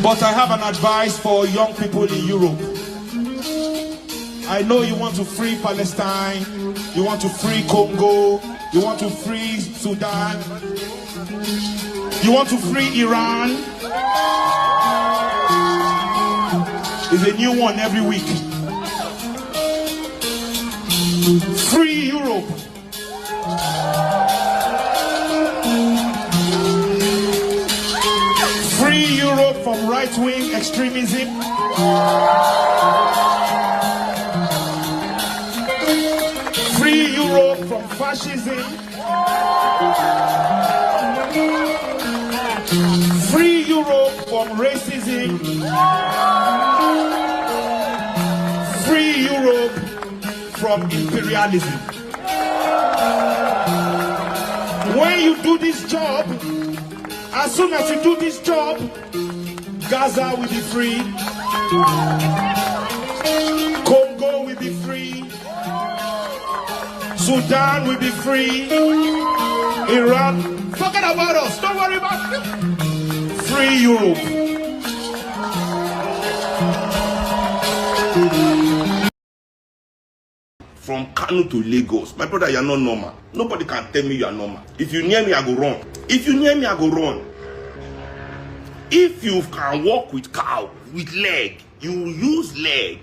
But I have an advice for young people in Europe. I know you want to free Palestine, you want to free Congo, you want to free Sudan, you want to free Iran. There's a new one every week. Free Europe. Free Europe from right-wing extremism. Free Europe from fascism. Free Europe from racism. Free Europe from imperialism. When you do this job, as soon as you do this job, Gaza will be free, Congo will be free, Sudan will be free, Iran, forget about us, don't worry about it. Free Europe. From Kano to Lagos, my brother, you are not normal. Nobody can tell me you are normal. If you near me, I go run. If you near me, I go run. If you can walk with cow, with leg, you use leg.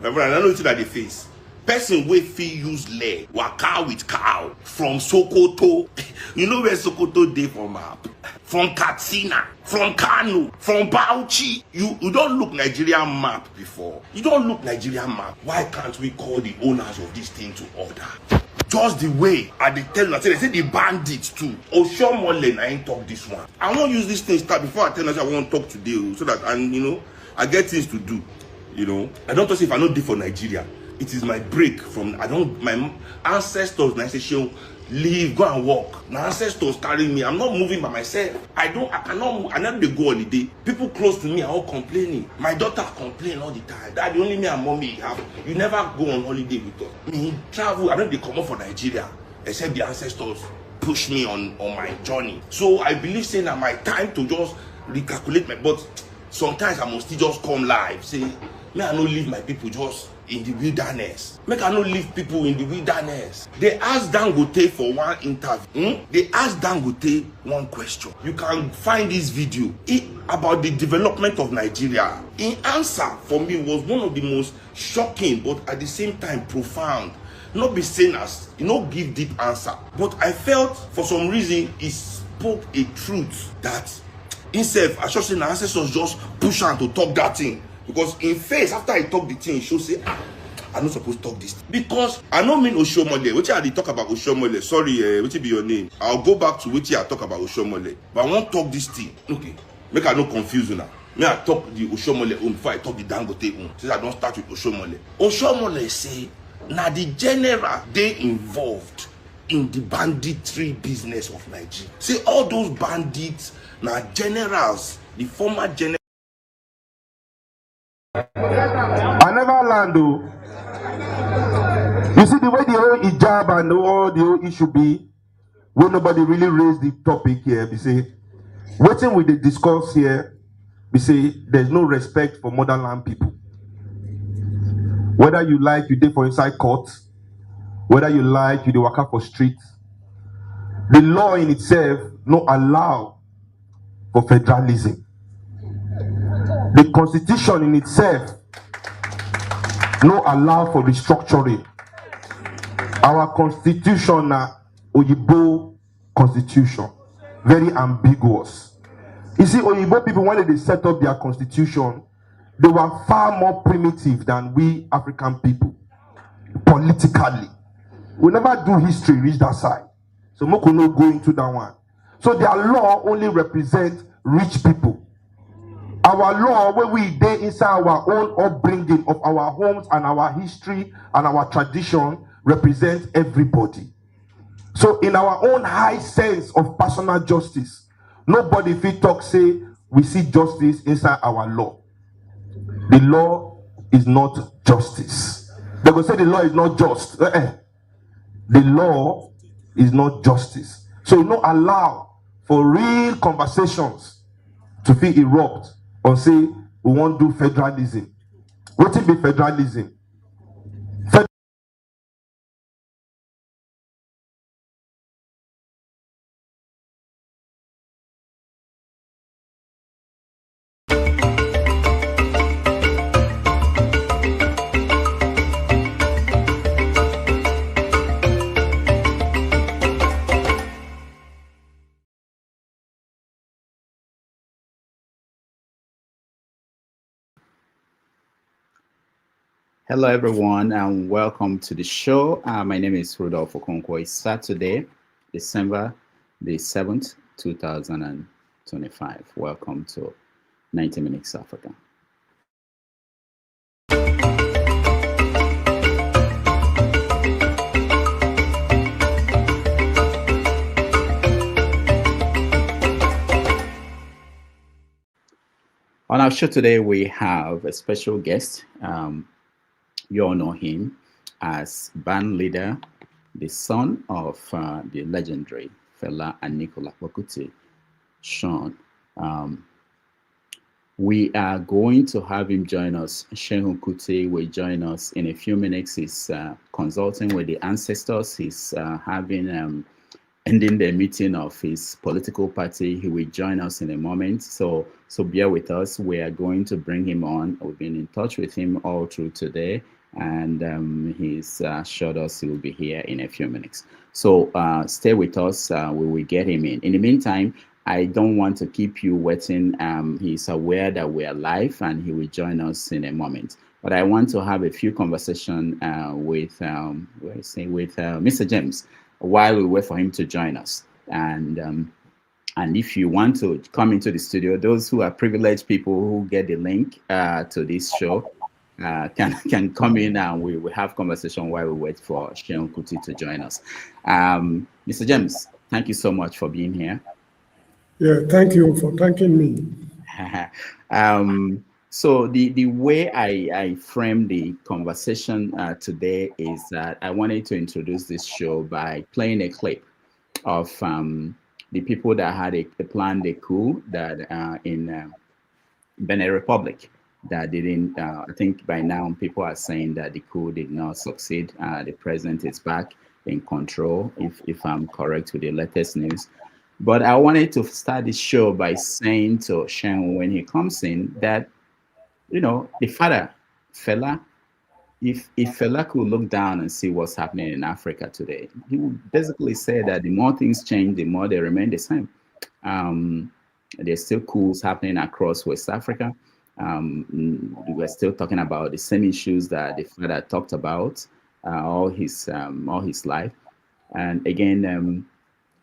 My brother, I don't know what the face. Person wey fit use leg, waka with cow from Sokoto. You know where Sokoto dey for map? From Katsina, from Kano, from Bauchi. You don't look Nigerian map before. You don't look Nigerian map. Why can't we call the owners of this thing to order? Just the way I dey tell you, they say the bandits too. Oshomole na ain't talk this one. I won't use this thing start before I tell you I won't talk today, so that I get things to do. I don't talk if I not do for Nigeria. It is my break from my ancestors na say leave, go and walk. My ancestors carry me. I'm not moving by myself. I never go holiday. People close to me are all complaining. My daughter complain all the time. Daddy, only me and mommy have. You never go on holiday with us. Me travel, I don't they come up for Nigeria. Except the ancestors push me on my journey. So I believe saying that my time to just recalculate but sometimes I must still just come live. Say, may I not leave my people just in the wilderness. Make I not leave people in the wilderness. They asked Dangote for one interview. They asked Dangote one question. You can find this video about the development of Nigeria. In answer for me was one of the most shocking, but at the same time profound. Not be seen as give deep answer. But I felt for some reason he spoke a truth that himself, I should say, the ancestors just push on to talk that thing. Because in face, after I talk the thing, he should say, I'm not supposed to talk this. Because I don't mean Oshomole. Which I talk about Oshomole. Sorry, which be your name? I'll go back to which I talk about Oshomole. But I won't talk this thing. Okay. Make I not confuse you now. Me I talk the Oshomole before I talk the Dangote since I don't start with Oshomole. Oshomole say, now the general, they involved in the banditry business of Nigeria. See, all those bandits, now generals, the former generals. I never land though. You see the way the whole hijab and all the whole issue be, when nobody really raised the topic here, we say, waiting with the discourse here, we say there's no respect for motherland people. Whether you like, you dey for inside court, whether you like, you dey waka for streets, the law in itself no allow for federalism. The constitution in itself no allow for restructuring. Our constitution na Oyibo constitution, very ambiguous. You see, Oyibo people, when they set up their constitution, they were far more primitive than we African people, politically. We never do history reach that side, so we could not go into that one. So their law only represents rich people. Our law, where we dey inside our own upbringing of our homes and our history and our tradition, represents everybody. So in our own high sense of personal justice, nobody fit talk say we see justice inside our law. The law is not justice. They go say the law is not just. The law is not justice. So no allow for real conversations to fit erupt or say we won't do federalism. What it be federalism? Hello, everyone, and welcome to the show. My name is Rudolph Okonkwo. It's Saturday, December the 7th, 2025. Welcome to 90 Minutes Africa. On our show today, we have a special guest. You all know him as bandleader, the son of the legendary Fela Anikulapo Kuti, Seun. We are going to have him join us. Seun Kuti will join us in a few minutes. He's consulting with the ancestors. He's ending the meeting of his political party. He will join us in a moment. So bear with us. We are going to bring him on. We've been in touch with him all through today, and he's assured us he will be here in a few minutes. So stay with us. We will get him in. In the meantime, I don't want to keep you waiting. He's aware that we are live, and he will join us in a moment. But I want to have a few conversations with Mr. James while we wait for him to join us. And if you want to come into the studio, those who are privileged people who get the link to this show can come in, and we will have conversation while we wait for Seun Kuti to join us. Mr. James, thank you so much for being here. Yeah, thank you for thanking me. So the way I frame the conversation today is that I wanted to introduce this show by playing a clip of the people that had planned a coup that in Benin Republic that didn't. I think by now people are saying that the coup did not succeed. The president is back in control, if I'm correct with the latest news. But I wanted to start this show by saying to Seun when he comes in that, you know, the father, Fela, if Fela could look down and see what's happening in Africa today, he would basically say that the more things change, the more they remain the same. There's still coups happening across West Africa. We're still talking about the same issues that the father talked about all his life. And again,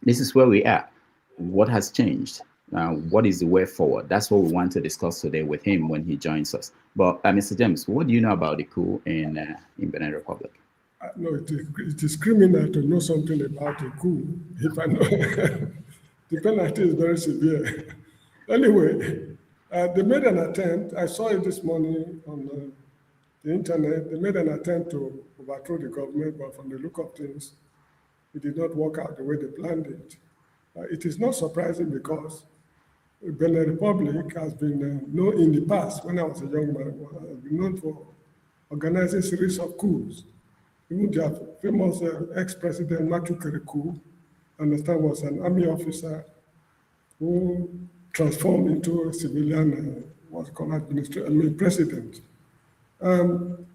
this is where we are. What has changed? What is the way forward? That's what we want to discuss today with him when he joins us. But Mr. James, what do you know about the coup in Benin Republic? No, it is criminal to know something about a coup. If I know, the penalty is very severe. Anyway, they made an attempt. I saw it this morning on the internet. They made an attempt to overthrow the government, but from the look of things, it did not work out the way they planned it. It is not surprising because Benin Republic has been known in the past, when I was a young man, has been known for organizing a series of coups. Even their famous ex-president, Machu Kerekou, I understand was an army officer who transformed into a civilian, what's called president.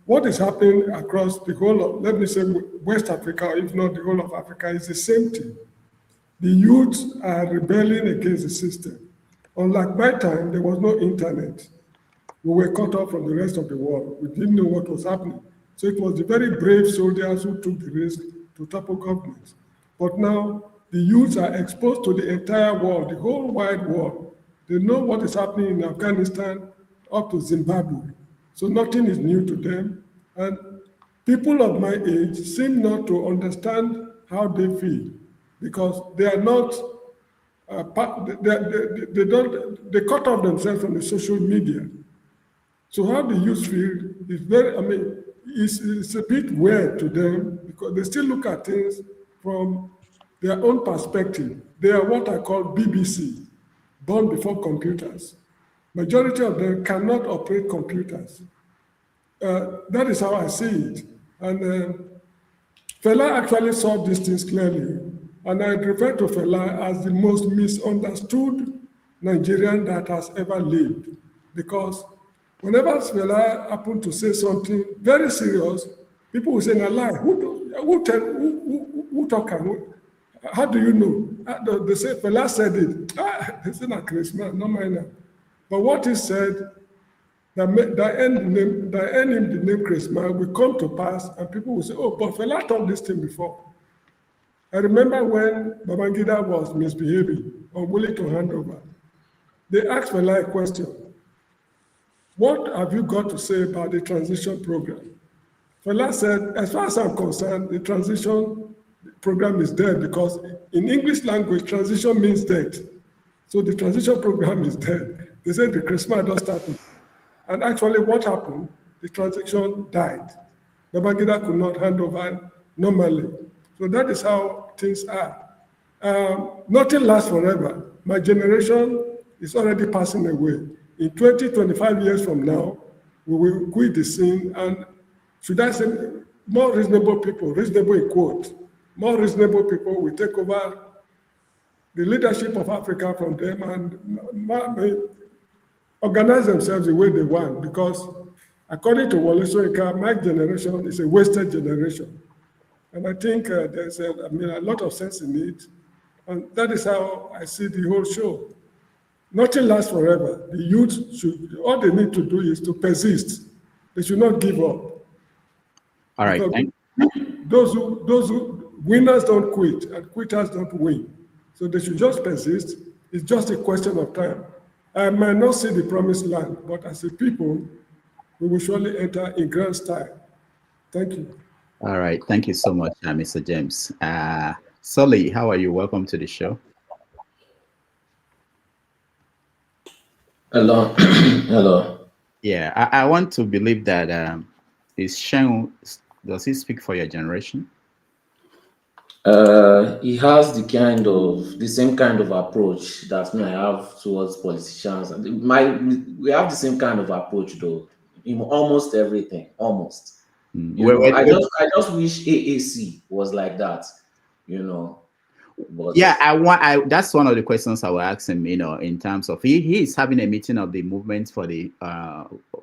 What is happening across the whole of, let me say, West Africa, if not the whole of Africa, is the same thing. The youths are rebelling against the system. Unlike my time, there was no internet. We were cut off from the rest of the world. We didn't know what was happening. So it was the very brave soldiers who took the risk to topple governments. But now, the youths are exposed to the entire world, the whole wide world. They know what is happening in Afghanistan up to Zimbabwe. So nothing is new to them. And people of my age seem not to understand how they feel, because they are not, they cut off themselves from the social media. So how the youth feel is very, it's a bit weird to them, because they still look at things from their own perspective. They are what I call BBC, born before computers. Majority of them cannot operate computers. That is how I see it. And Fela actually saw these things clearly. And I refer to Fela as the most misunderstood Nigerian that has ever lived. Because whenever Fela happened to say something very serious, people will say, "Na lie. Who talk? How do you know?" They say, "Fela said it." They say, "Na Christmas, no minor." But what he said, that end him the name Christmas will come to pass, and people will say, "Oh, but Fela taught this thing before." I remember when Babangida was misbehaving, unwilling to hand over. They asked Fela a question. "What have you got to say about the transition program?" Fela said, "As far as I'm concerned, the transition program is dead, because in English language, transition means death. So the transition program is dead." They said the Christmas just started. And actually what happened, the transition died. Babangida could not hand over normally. So that is how things are. Nothing lasts forever. My generation is already passing away. In 20, 25 years from now, we will quit the scene, and should I say more reasonable people, reasonable in quote, more reasonable people will take over the leadership of Africa from them and organize themselves the way they want, because according to Wole Soyinka, my generation is a wasted generation. And I think there's a lot of sense in it. And that is how I see the whole show. Nothing lasts forever. The youth should, all they need to do is to persist. They should not give up. All right. Those who winners don't quit and quitters don't win. So they should just persist. It's just a question of time. I might not see the promised land, but as a people, we will surely enter in grand style. Thank you. All right. Thank you so much, Mr. James. Sully, how are you? Welcome to the show. Hello. Hello. Yeah, I want to believe that is Seun, does he speak for your generation? He has the same kind of approach that I have towards politicians. We have the same kind of approach, though, in almost everything, almost. I just wish AAC was like that, But yeah, that's one of the questions I will ask him, in terms of he is having a meeting of the movements for the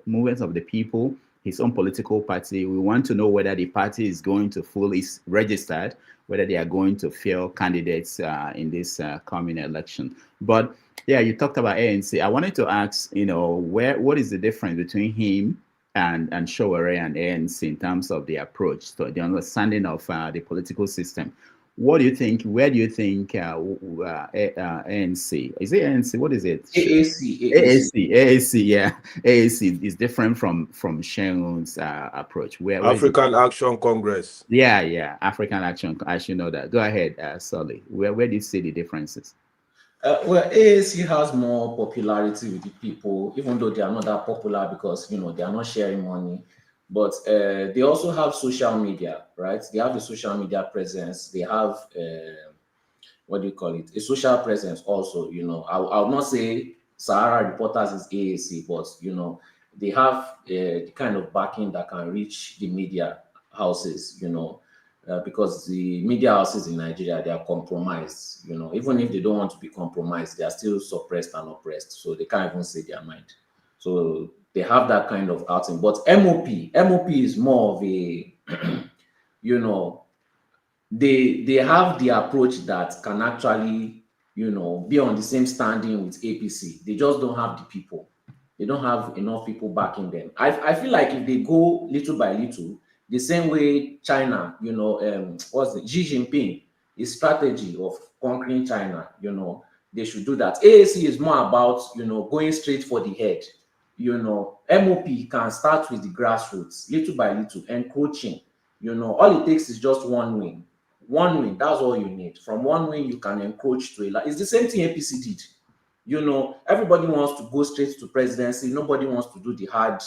movements of the people, his own political party. We want to know whether the party is going to fully registered, whether they are going to field candidates in this coming election. But yeah, you talked about ANC. I wanted to ask, what is the difference between him and Sowore and ANC in terms of the approach to the understanding of the political system? What do you think? Where do you think ANC? Is it ANC? What is it? AAC. Yeah, AAC is different from Seun's approach. Where African Action Congress. Yeah, African Action. I should know that. Go ahead, Sully. Where do you see the differences? Well, AAC has more popularity with the people, even though they are not that popular because they are not sharing money. But they also have social media, right? They have a social media presence. They have, a social presence also, I would not say Sahara Reporters is AAC, but, they have the kind of backing that can reach the media houses, because the media houses in Nigeria, they are compromised, even if they don't want to be compromised, they are still suppressed and oppressed. So they can't even say their mind. So they have that kind of outing. But MOP is more of a, they have the approach that can actually, be on the same standing with APC. They just don't have the people. They don't have enough people backing them. I feel like if they go little by little, the same way China, Xi Jinping, his strategy of conquering China, they should do that. AAC is more about, going straight for the head. MOP can start with the grassroots, little by little, encroaching. All it takes is just one win. One win, that's all you need. From one win, you can encroach to a lot. It's the same thing APC did. Everybody wants to go straight to presidency. Nobody wants to do the hard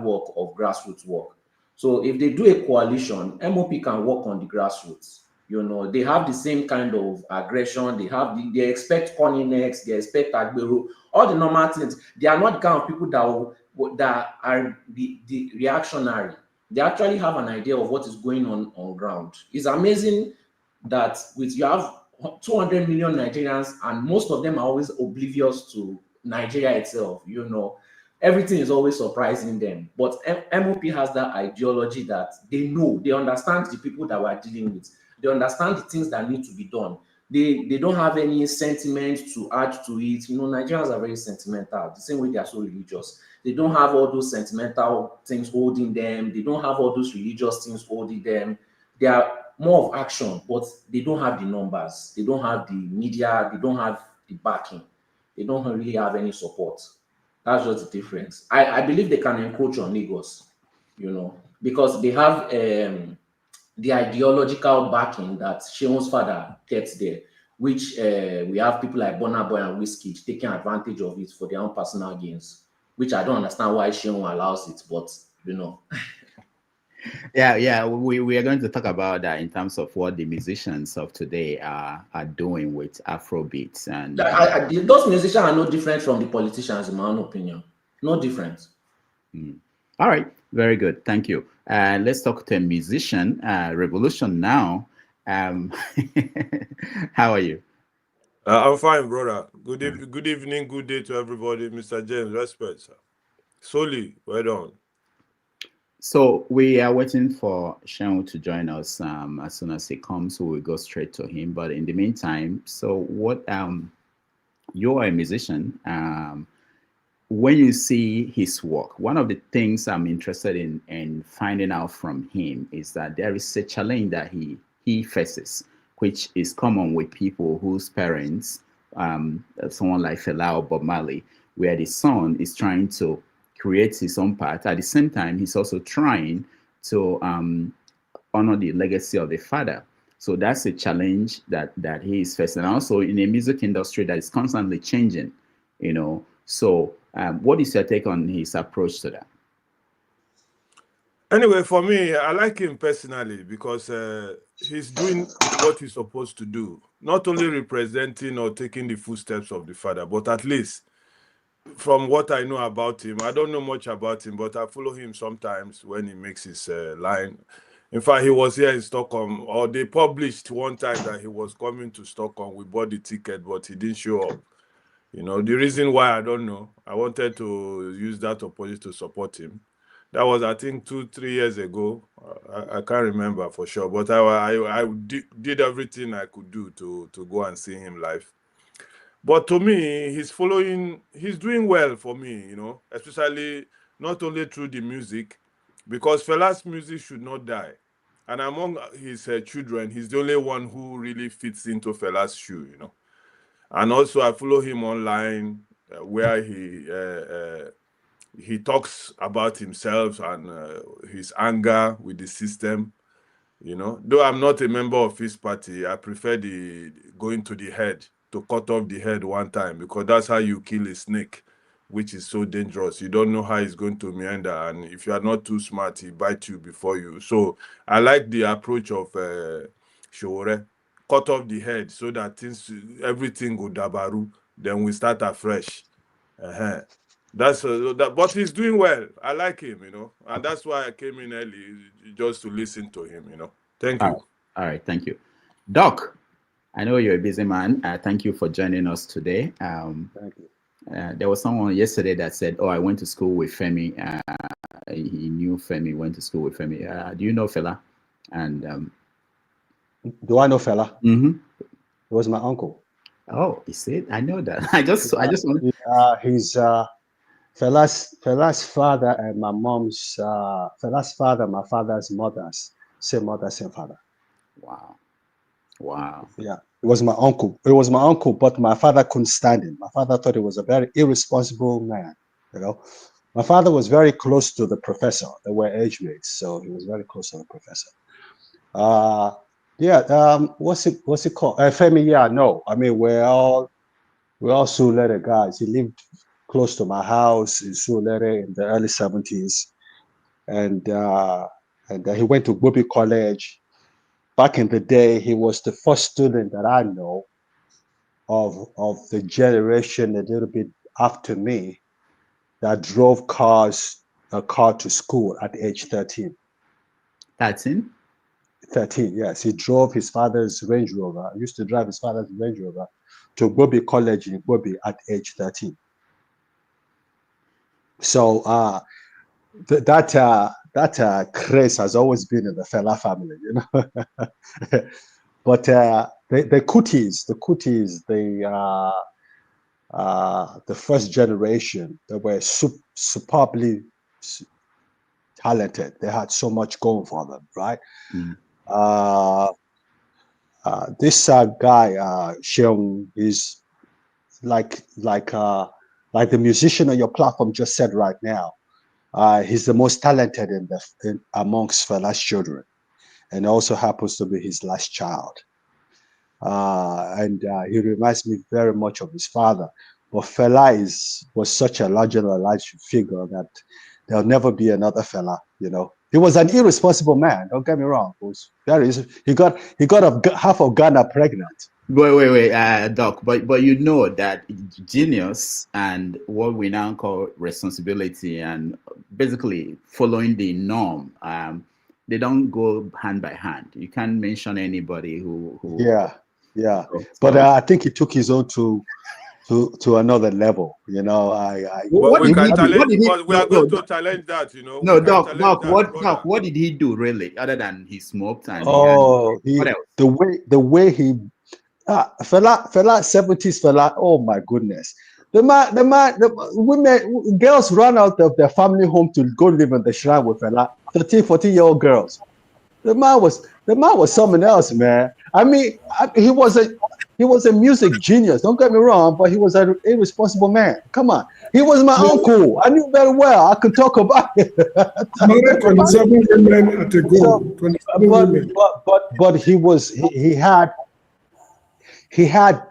work of grassroots work. So if they do a coalition, MOP can work on the grassroots, You know, they have the same kind of aggression. They expect corniness, they expect agbero, all the normal things. They are not the kind of people that are the reactionary. They actually have an idea of what is going on ground. It's amazing that you have 200 million Nigerians, and most of them are always oblivious to Nigeria itself. You know, everything is always surprising them. But MOP has that ideology that they know, they understand the people that we're dealing with. They understand the things that need to be done. They don't have any sentiment to add to it. You know, Nigerians are very sentimental, the same way they are so religious. They don't have all those sentimental things holding them. They don't have all those religious things holding them. They are more of action, but they don't have the numbers. They don't have the media. They don't have the backing. They don't really have any support. That's just the difference. I believe they can encroach on Lagos, you know, because they have the ideological backing that Seun's father gets there, which we have people like Burna Boy and Wizkid taking advantage of it for their own personal gains, which I don't understand why Seun allows it, but you know. Yeah, we are going to talk about that in terms of what the musicians of today are doing with Afrobeats. And those musicians are no different from the politicians, in my own opinion. No different. All right, very good. Thank you. Let's talk to a musician, Revolution now. How are you? I'm fine, brother. Good evening, good day to everybody. Mr. James, respect, sir. Solely, well done. So we are waiting for Seun to join us. As soon as he comes, we will go straight to him. But in the meantime, so what? You are a musician. When you see his work, one of the things I'm interested in finding out from him is that there is a challenge that he faces, which is common with people whose parents, someone like Fela or Bob Marley, where the son is trying to create his own path. At the same time, he's also trying to honor the legacy of the father. So that's a challenge that he is facing. And also in a music industry that is constantly changing, you know. So what is your take on his approach to that? Anyway, for me, I like him personally because he's doing what he's supposed to do. Not only representing or taking the footsteps of the father, but at least from what I know about him, I don't know much about him, but I follow him sometimes when he makes his line. In fact, he was here in Stockholm, or they published one time that he was coming to Stockholm. We bought the ticket, but he didn't show up. You know, the reason why, I don't know. I wanted to use that opportunity to support him. That was, I think, 2-3 years ago. I can't remember for sure, but I did everything I could do to go and see him live. But to me, he's doing well for me, you know, especially not only through the music, because Fela's music should not die. And among his children, he's the only one who really fits into Fela's shoe, you know. And also, I follow him online where he talks about himself and his anger with the system, you know. Though I'm not a member of his party, I prefer the going to the head, to cut off the head one time, because that's how you kill a snake, which is so dangerous. You don't know how he's going to meander, and if you are not too smart, he bites you before you. So I like the approach of Shore, cut off the head so that everything go dabaru, then we start afresh. But he's doing well. I like him, you know, and that's why I came in early, just to listen to him, you know. Thank you. All right, thank you. Doc, I know you're a busy man. Thank you for joining us today. Thank you. There was someone yesterday that said, "Oh, I went to school with Femi." He knew Femi. Went to school with Femi. Do you know Fela? And do I know Fela? Mm-hmm. He was my uncle. Oh, you see, I know that. I just want. He's Fela's father and my mom's Fela's father, my father's same mother, same father. Wow. Yeah, it was my uncle. But my father couldn't stand him. My father thought he was a very irresponsible man. You know, my father was very close to the professor. They were age mates, so he was very close to the professor. What's it called? Femi, yeah, no. I mean, we're all Sulere guys. He lived close to my house in Sulere in the early 70s. And he went to Bobi College. back in the day, he was the first student that I know of the generation a little bit after me that drove a car to school at age 13. 13? 13, yes. He drove his father's Range Rover, used to drive his father's Range Rover to Bobi College in Bobi at age 13. So that craze has always been in the Fela family, you know. But the Kutis, the first generation, they were superbly talented. They had so much going for them, right? This guy, Seun, is like the musician on your platform just said right now. He's the most talented amongst Fela's children, and also happens to be his last child. And he reminds me very much of his father. But Fela was such a larger than life figure that there'll never be another Fela. You know, he was an irresponsible man. Don't get me wrong. He got half of Ghana pregnant. Wait, Doc. But you know that genius and what we now call responsibility and basically following the norm, they don't go hand by hand. You can't mention anybody who Yeah. But I think he took his own to another level. You know, what did he do? We are going to challenge that. You know. No, Doc. What did he do really, other than he smoked and? What else? The way he. Fela 70s Fela, oh my goodness. The women, girls run out of their family home to go live in the shrine with Fela, 13, 14-year-old girls. The man was someone else, man. I mean, he was a music genius, don't get me wrong, but he was an irresponsible man. Come on. He was my uncle. I knew very well. I could talk about it. 27 women at a go. 27 women. But he had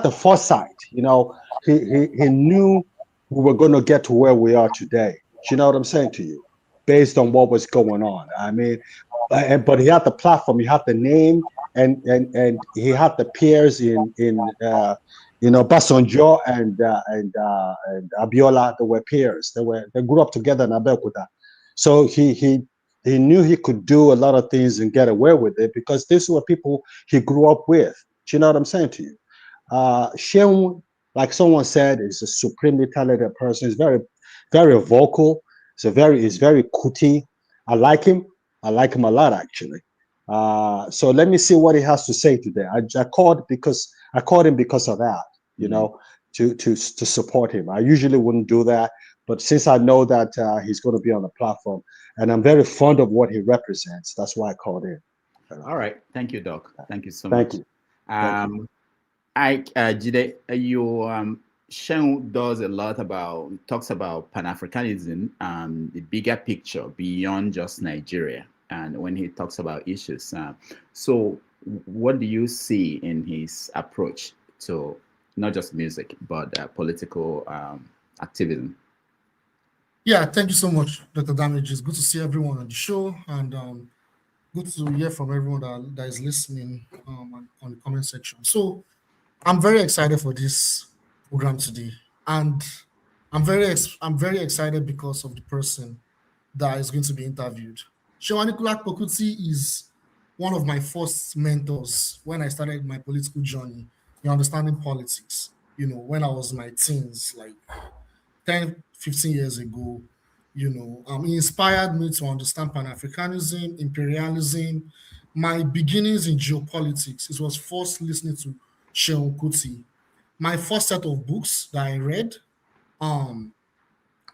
the foresight, you know. He knew we were going to get to where we are today. Do you know what I'm saying to you? Based on what was going on. I mean, but he had the platform, he had the name, and he had the peers in Basanjo and Abiola. They were peers. They grew up together in Abeokuta. So he knew he could do a lot of things and get away with it because these were people he grew up with. Do you know what I'm saying to you? Seun, like someone said, is a supremely talented person. He's very, very vocal. He's very Kuti. I like him a lot, actually. So let me see what he has to say today. I called him because of that, you know, to support him. I usually wouldn't do that, but since I know that he's going to be on the platform, and I'm very fond of what he represents, that's why I called in. All right, thank you, Doc. Thank you so much. Thank you. Jide, Seun does a lot talks about Pan-Africanism, the bigger picture beyond just Nigeria, and when he talks about issues. So what do you see in his approach to not just music, but political activism? Yeah, thank you so much, Dr. Damage. It's good to see everyone on the show, and good to hear from everyone that is listening on the comment section. So I'm very excited for this program today, and I'm very excited because of the person that is going to be interviewed. Seun Anikulapo Kuti is one of my first mentors when I started my political journey in understanding politics. You know, when I was in my teens, like 10, 15 years ago. You know, he inspired me to understand Pan-Africanism, imperialism, my beginnings in geopolitics. It was first listening to Seun Kuti. My first set of books that I read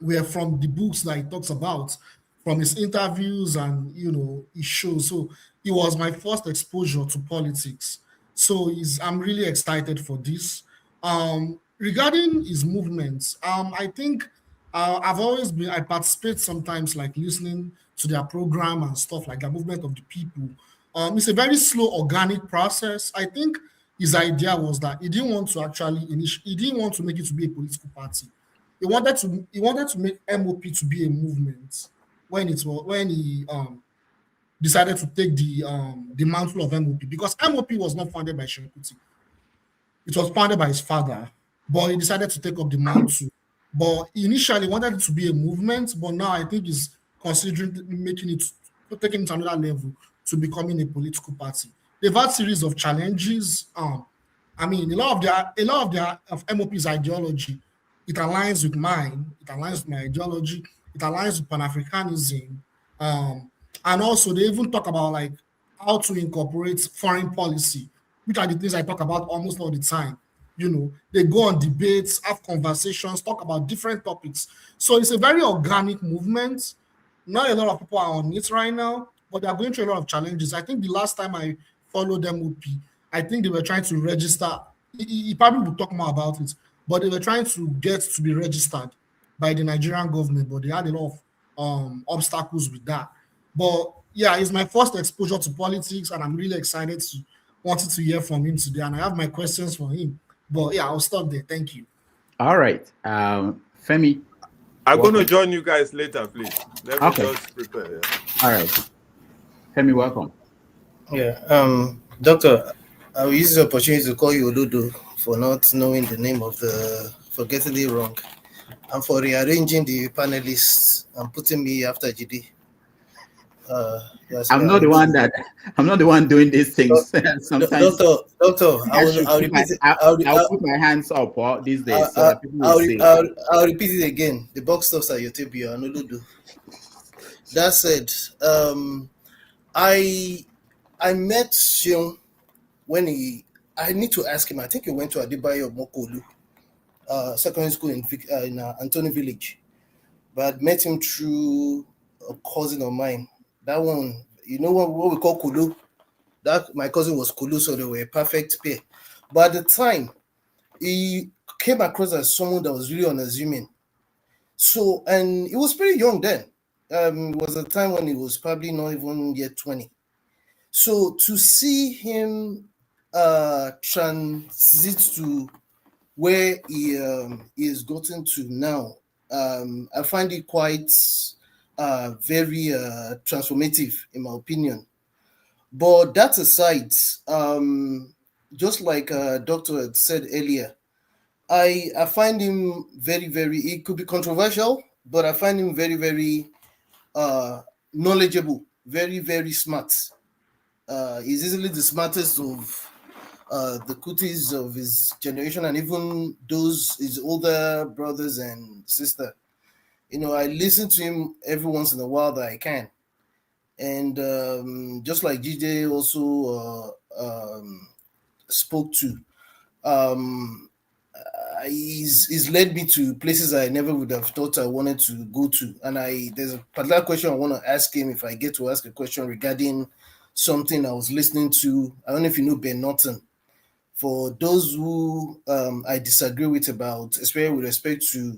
were from the books that he talks about, from his interviews and, you know, his shows. So it was my first exposure to politics. So I'm really excited for this. Regarding his movements, I think I participate sometimes, like listening to their program and stuff like that, movement of the people. It's a very slow, organic process. I think his idea was that he didn't want to make it to be a political party. He wanted to make MOP to be a movement when he decided to take the mantle of MOP, because MOP was not founded by Seun Kuti. It was founded by his father, but he decided to take up the mantle. But initially wanted it to be a movement, but now I think he's considering taking it to another level to becoming a political party. They've had series of challenges. I mean, a lot of MOP's ideology, it aligns with mine. It aligns with my ideology. It aligns with Pan-Africanism. And also, they even talk about like how to incorporate foreign policy, which are the things I talk about almost all the time. You know, they go on debates, have conversations, talk about different topics. So it's a very organic movement. Not a lot of people are on it right now, but they are going through a lot of challenges. I think the last time I followed MOP, I think they were trying to register. He probably will talk more about it, but they were trying to get to be registered by the Nigerian government, but they had a lot of obstacles with that. But yeah, it's my first exposure to politics, and I'm really excited wanted to hear from him today, and I have my questions for him. But yeah, I'll stop there. Thank you. All right. Femi. I'm going to join you guys later, please. Let me just prepare. Yeah. All right. Femi, welcome. Yeah. Doctor, I will use this opportunity to call you Oludu for not knowing the name of for getting it wrong, and for rearranging the panelists and putting me after GD. Yes, I'm not the one doing these things. Sometimes, doctor, I'll put my hands up these days. I'll repeat it again. The box stops at your table, and Oludu. That said, I met Seun when I need to ask him. I think he went to Adebayo Mokolu secondary school in Anthony Village, but I met him through a cousin of mine. That one, you know what we call Kulu? That my cousin was Kulu, so they were a perfect pair. But at the time, he came across as someone that was really unassuming. So, and he was pretty young then. It was a time when he was probably not even yet 20. So to see him transit to where he is gotten to now, I find it quite very transformative, in my opinion. But that aside, just like Doctor had said earlier, I find him very, very, it could be controversial, but I find him very, very knowledgeable, very, very smart. He's easily the smartest of the Kutis of his generation, and even those his older brothers and sister. You know, I listen to him every once in a while that I can. And just like GJ also spoke to, he's led me to places I never would have thought I wanted to go to. And there's a particular question I want to ask him, if I get to ask a question regarding something I was listening to. I don't know if you know Ben Norton. For those who I disagree with about, especially with respect to,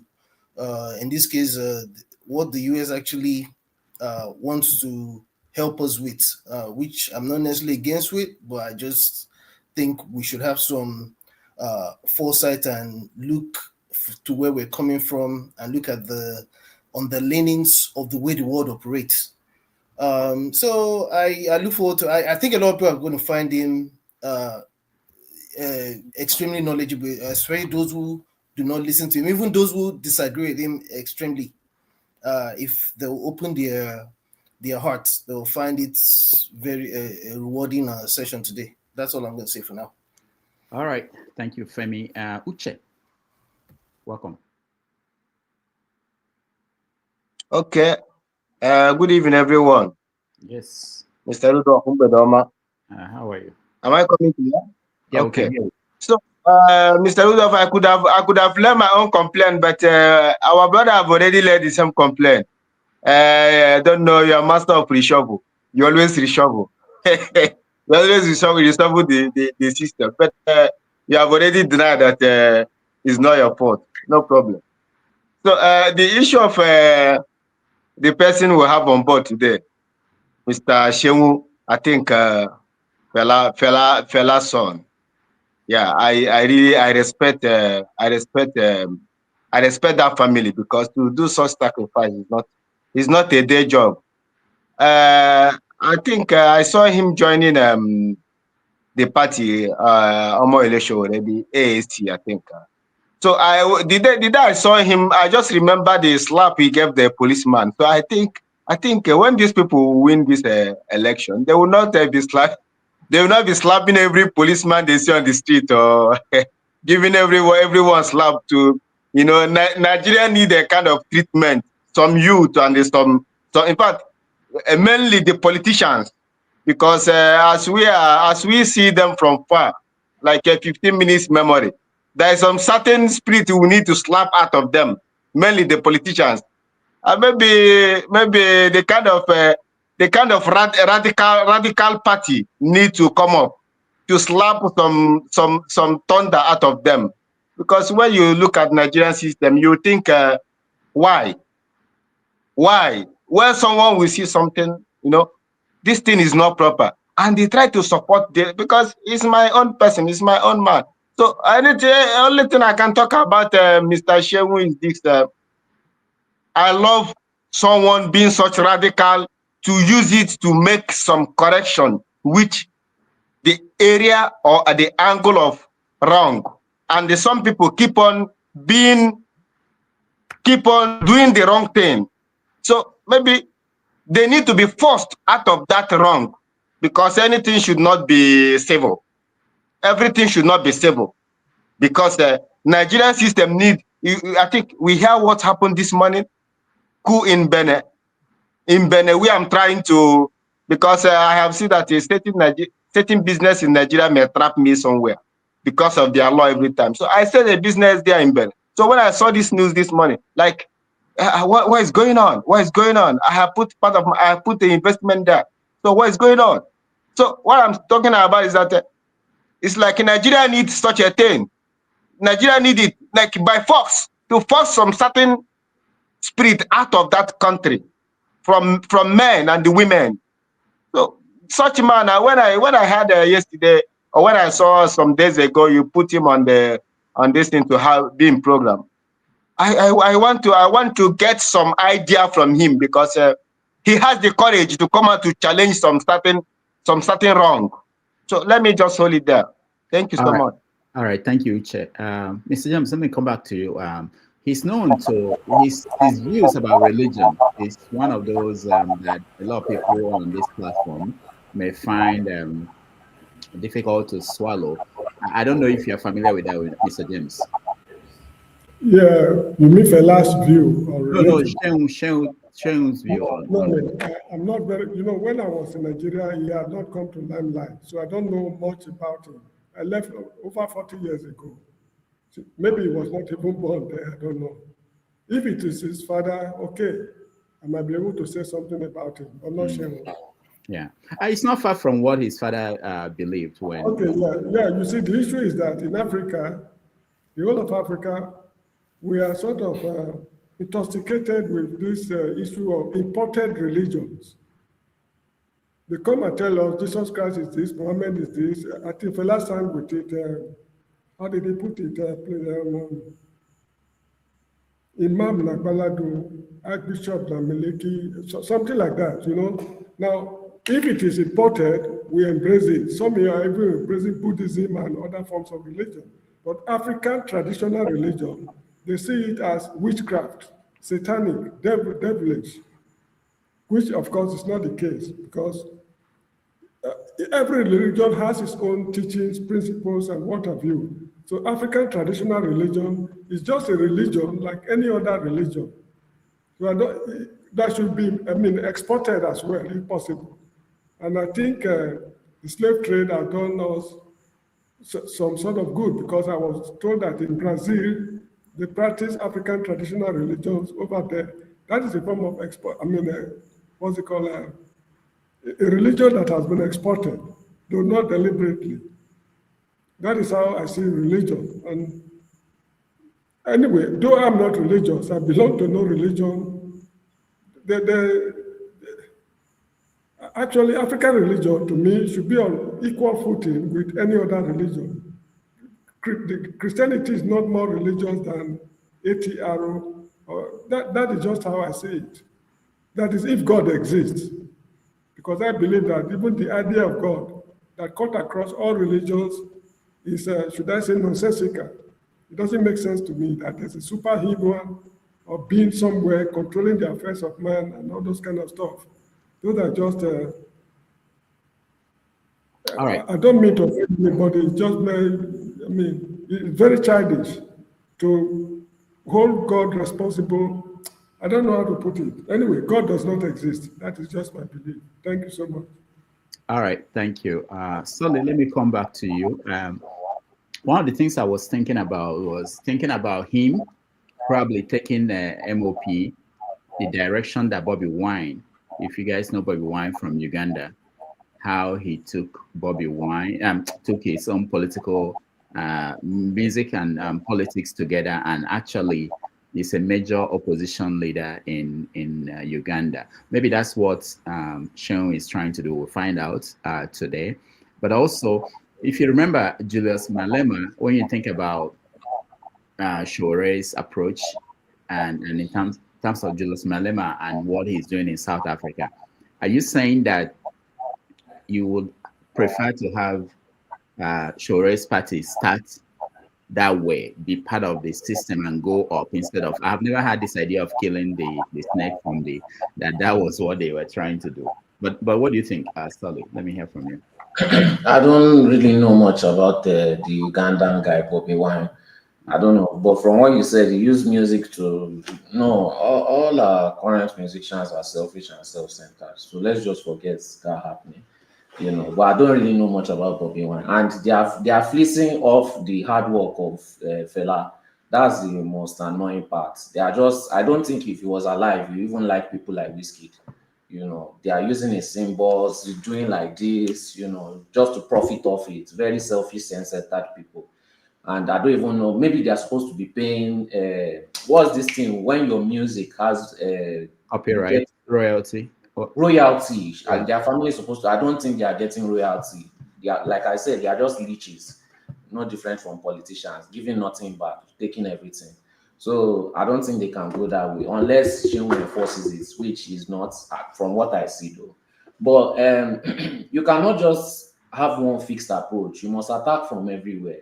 in this case, what the US actually wants to help us with, which I'm not necessarily against with, but I just think we should have some foresight and look to where we're coming from and look at the underlinings of the way the world operates. So I look forward to, I think a lot of people are going to find him extremely knowledgeable, especially those who do not listen to him, even those who disagree with him extremely. If they'll open their hearts, they'll find it very a rewarding session today. That's all I'm going to say for now. All right. Thank you, Femi. Uche, welcome. Okay. Good evening, everyone. Yes. Mr. Rudo Humbedoma. How are you? Am I coming to you? Yeah, okay. So, Mr. Rudolph, I could have led my own complaint, but our brother have already led the same complaint. I don't know, you're a master of reshuffle. You always reshuffle. You always reshuffle the system. But you have already denied that it's not your fault. No problem. So the issue of the person we have on board today, Mr. Seun, I think Fela's son. Yeah, I respect that family, because to do such sacrifice is not a day job. I think I saw him joining the party Omo election already, AST, I think. So the day I saw him, I just remember the slap he gave the policeman. So I think when these people win this election, they will not be slapping every policeman they see on the street or giving everyone slap to, you know. Nigeria need a kind of treatment, some youth and some in fact mainly the politicians, because as we see them from far, like a 15 minutes memory, there is some certain spirit we need to slap out of them, mainly the politicians. Maybe the kind of radical party need to come up to slap some thunder out of them, because when you look at Nigerian system, you think why when someone will see something, you know, this thing is not proper, and they try to support because it's my own person, it's my own man. So only thing I can talk about Mr. Seun is this. I love someone being such radical to use it to make some correction, which the area or at the angle of wrong. And some people keep on doing the wrong thing. So maybe they need to be forced out of that wrong, because anything should not be civil. Everything should not be civil, because the Nigerian system need. I think we hear what happened this morning. Coup in Benin. In Benin, we am trying to, because I have seen that a certain business in Nigeria may trap me somewhere because of their law every time. So I said a business there in Benin. So when I saw this news this morning, like, what is going on? What is going on? I have put the investment there. So what is going on? So what I'm talking about is that it's like Nigeria needs such a thing. Nigeria needs it like by force, to force some certain spirit out of that country from men and the women. So such man, when I had yesterday, or when I saw some days ago, you put him on this thing to have been program. I want to get some idea from him, because he has the courage to come out to challenge some certain wrong. So let me just hold it there. Thank you so much. All right, thank you, Uche. Mr. James, let me come back to you. He's known to his views about religion is one of those that a lot of people on this platform may find difficult to swallow. I don't know if you're familiar with that, with Mr. James. Yeah, you mean Fela's view? No, Seun's view. No, I'm not very. You know, when I was in Nigeria, he had not come to limelight, so I don't know much about him. I left over 40 years ago. Maybe he was not even born there, I don't know. If it is his father, okay, I might be able to say something about him. I'm not sure. Yeah, it's not far from what his father believed when. Okay, yeah. You see, the issue is that in Africa, the whole of Africa, we are sort of intoxicated with this issue of imported religions. They come and tell us Jesus Christ is this, Muhammad is this. I think Fela sang with it. How did he put it? Imam Nakbaladu, Archbishop Nameleki, something like that, you know. Now, if it is imported, we embrace it. Some are even embracing Buddhism and other forms of religion. But African traditional religion, they see it as witchcraft, satanic, devilish, which of course is not the case, because every religion has its own teachings, principles, and what have you. So African traditional religion is just a religion like any other religion. So that should be, exported as well, if possible. And I think the slave trade has done us some sort of good, because I was told that in Brazil, they practice African traditional religions over there. That is a form of export. What's it called? A religion that has been exported, though not deliberately. That is how I see religion. And anyway, though I'm not religious, I belong to no religion. Actually, African religion, to me, should be on equal footing with any other religion. Christianity is not more religious than ATRO. That is just how I see it. That is, if God exists. because I believe that even the idea of God that cut across all religions is, should I say, nonsensical. It doesn't make sense to me that there's a superhuman or being somewhere controlling the affairs of man and all those kind of stuff. Those are just, All right. I don't mean to offend anybody, it's just, I mean, it's very childish to hold God responsible. I don't know how to put it. Anyway, God does not exist. That is just my belief. Thank you so much. All right, thank you. Sully, let me come back to you. One of the things I was thinking about him probably taking the MOP, the direction that Bobby Wine, if you guys know Bobby Wine from Uganda, how he took Bobby Wine, took his own political music and politics together, and actually is a major opposition leader in Uganda. Maybe that's what Seun is trying to do. We'll find out today. But also, if you remember Julius Malema, when you think about Shore's approach and in terms of Julius Malema and what he's doing in South Africa, are you saying that you would prefer to have Shore's party start that way, be part of the system and go up instead of, I've never had this idea of killing the snake from that was what they were trying to do. But what do you think, Sully? Let me hear from you. I don't really know much about the Ugandan guy, Bobby Wine. I don't know, but from what you said, he used music to, no, all our current musicians are selfish and self-centered. So let's just forget that happening. But I don't really know much about Bobby Wine, and they are fleecing off the hard work of Fela. That's the most annoying part. They are just, I don't think if he was alive, you even like people like Wizkid. They are using his symbols, doing like this, just to profit off it. Very selfish, self-centered people. And I don't even know, maybe they're supposed to be paying, what's this thing when your music has copyright, royalty. Royalty, and their family is supposed to. I don't think they are getting royalty. They are, like I said, they are just leeches, not different from politicians, giving nothing back, taking everything. So I don't think they can go that way unless Seun enforces it, which is not, from what I see though. But you cannot just have one fixed approach. You must attack from everywhere.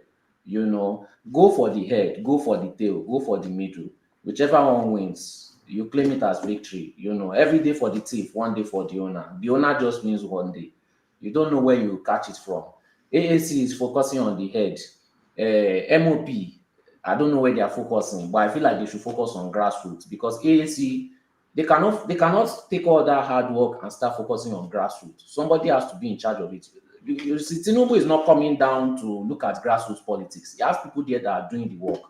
Go for the head, go for the tail, go for the middle. Whichever one wins, you claim it as victory. Every day for the thief, one day for the owner. The owner just means one day. You don't know where you catch it from. AAC is focusing on the head. MOP, I don't know where they are focusing, but I feel like they should focus on grassroots, because AAC, they cannot take all that hard work and start focusing on grassroots. Somebody has to be in charge of it. You see, Tinubu is not coming down to look at grassroots politics. He has people there that are doing the work.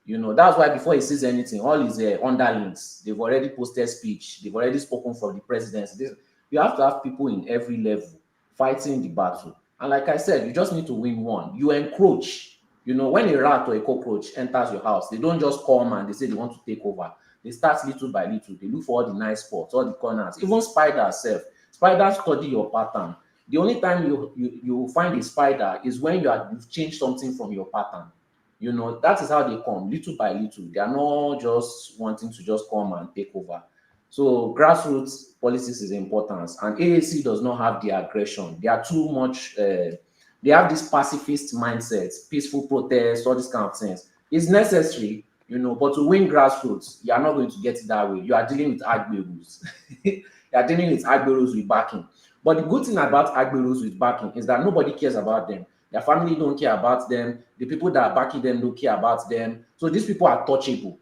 That's why before he says anything, all his underlings, they've already posted speech, they've already spoken for the presidency. You have to have people in every level fighting the battle. And like I said, you just need to win one. You encroach. When a rat or a cockroach enters your house, they don't just come and they say they want to take over. They start little by little. They look for all the nice spots, all the corners. Even spiders self. Spiders study your pattern. The only time you find a spider is when you've changed something from your pattern. That is how they come, little by little. They are not just wanting to just come and take over. So grassroots policies is important, and AAC does not have the aggression. They are too much, they have this pacifist mindset, peaceful protest, all these kind of things. It's necessary, but to win grassroots, you are not going to get it that way. You are dealing with Agberus. You are dealing with Agberus with backing. But the good thing about Agberus with backing is that nobody cares about them. Their family don't care about them. The people that are backing them don't care about them. So these people are touchable.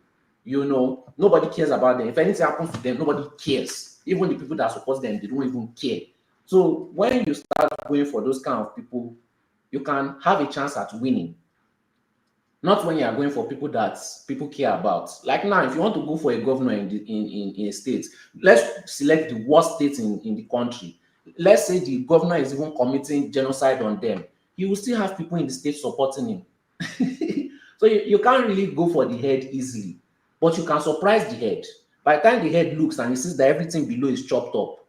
Nobody cares about them. If anything happens to them, nobody cares. Even the people that support them, they don't even care. So when you start going for those kind of people, you can have a chance at winning. Not when you are going for people that people care about. Like now, if you want to go for a governor in a state, let's select the worst state in the country. Let's say the governor is even committing genocide on them. You will still have people in the state supporting him. So you can't really go for the head easily, but you can surprise the head. By the time the head looks and he sees that everything below is chopped up,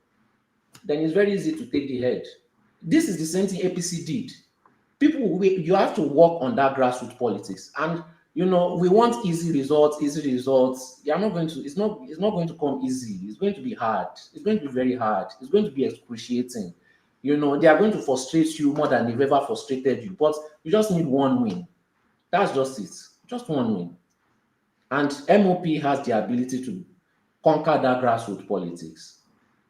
then it's very easy to take the head. This is the same thing APC did. You have to work on that grassroots politics. And You know, we want easy results, easy results. You're not going to, it's not going to come easy. It's going to be hard. It's going to be very hard. It's going to be excruciating. You know, they are going to frustrate you more than they've ever frustrated you. But you just need one win. That's just it. Just one win. And MOP has the ability to conquer that grassroots politics.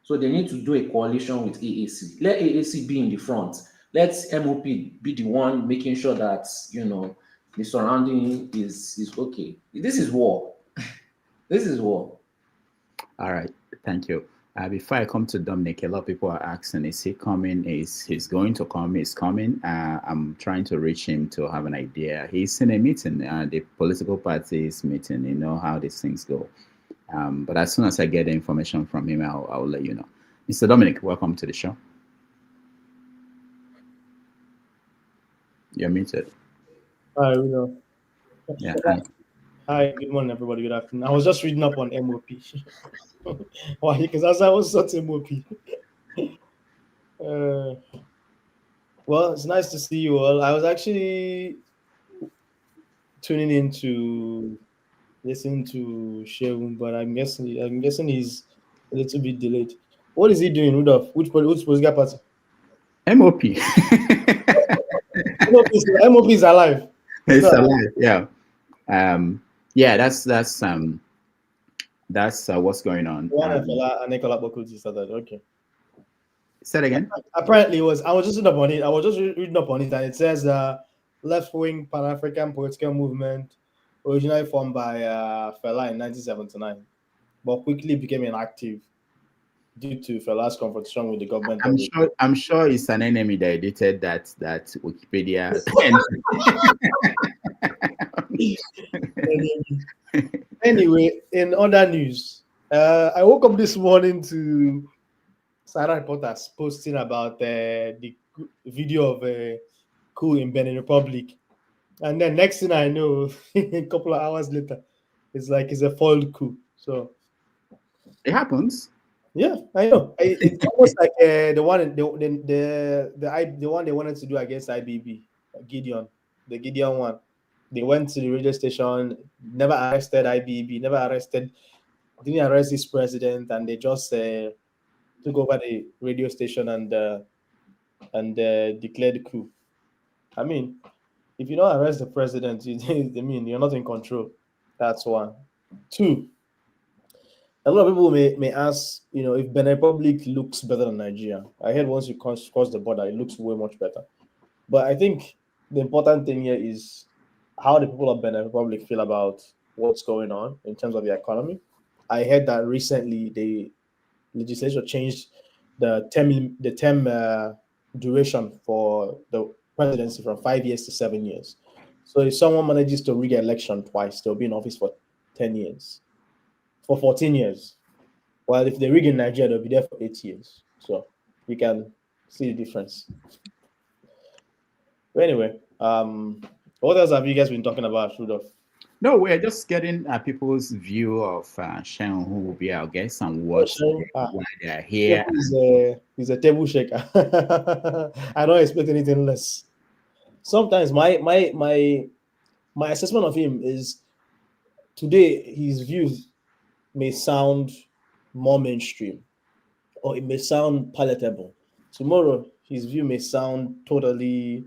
So they need to do a coalition with AAC. Let AAC be in the front. Let MOP be the one making sure that, you know, the surrounding is okay. This is war. This is war. All right, thank you. Before I come to Dominic, a lot of people are asking, is he coming? He's going to come? He's coming. I'm trying to reach him to have an idea. He's in a meeting, the political parties meeting. You know how these things go. But as soon as I get the information from him, I'll let you know. Mr. Dominic, welcome to the show. You're muted. Hi, we know. Yeah. Hi, good morning, everybody. Good afternoon. I was just reading up on MOP. Why? Because as I was such MOP. Well, it's nice to see you all. I was actually tuning in to listen to Seun, but I'm guessing he's a little bit delayed. What is he doing, Rudolph? Which political party? MOP. MOP is alive. It's alive. Yeah. Yeah, that's what's going on. Fela Anikulapo Kuti started. Okay. Say it again. Apparently, I was just reading up on it. And it says left-wing Pan-African political movement originally formed by Fela in 1979, but quickly became inactive due to Fela's confrontation with the government. I'm sure it's an enemy that edited that Wikipedia. Anyway, in other news, I woke up this morning to Sarah reporters posting about the video of a coup in Benin Republic, and then next thing I know, a couple of hours later, it's a foiled coup. So it happens. Yeah, I know. It's almost like the one they wanted to do against IBB, Gideon, the Gideon one. They went to the radio station, never arrested IBB, didn't arrest this president, and they just took over the radio station and declared coup. I mean, if you don't arrest the president, you're not in control. That's one. Two, a lot of people may ask, if Benin Republic looks better than Nigeria. I heard once you cross the border, it looks way much better. But I think the important thing here is how the people of Benin Republic feel about what's going on in terms of the economy. I heard that recently the legislature changed the term duration for the presidency from 5 years to 7 years. So if someone manages to rig election twice, they'll be in office for 10 years. For 14 years. While if they rig in Nigeria, they'll be there for 8 years. So you can see the difference. But anyway, what else have you guys been talking about, Rudolph? No, we're just getting people's view of Seun, who will be our guest, and why they're here. He's a table shaker. I don't expect anything less. Sometimes my assessment of him is today his views may sound more mainstream, or it may sound palatable. Tomorrow, his view may sound totally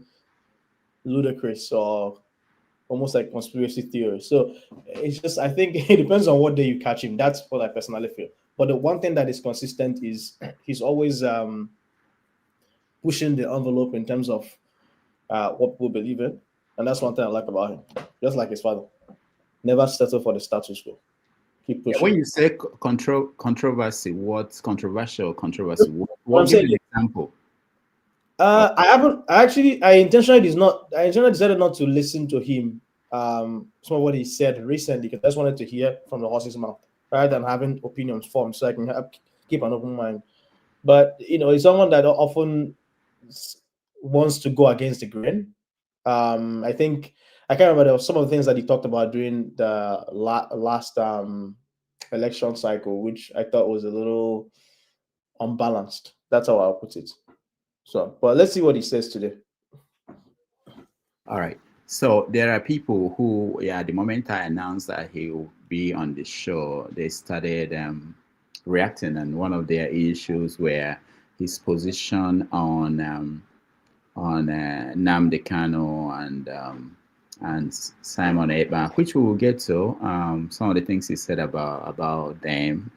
ludicrous or almost like conspiracy theory. So it's just, I think it depends on what day you catch him. That's what I personally feel. But the one thing that is consistent is he's always pushing the envelope in terms of what people believe in. And that's one thing I like about him. Just like his father. Never settle for the status quo. Keep pushing. When you say controversy, what's controversial? What give an example? I intentionally decided not to listen to him. Some of what he said recently, because I just wanted to hear from the horse's mouth rather than having opinions formed, so I can keep an open mind. But he's someone that often wants to go against the grain. I think I can't remember, there was some of the things that he talked about during the last election cycle, which I thought was a little unbalanced. That's how I'll put it. So, but let's see what he says today. All right. So there are people who, yeah, the moment I announced that he will be on the show, they started reacting, and one of their issues were his position on Nnamdi Kanu and Simon Ekpa, which we will get to. Some of the things he said about them,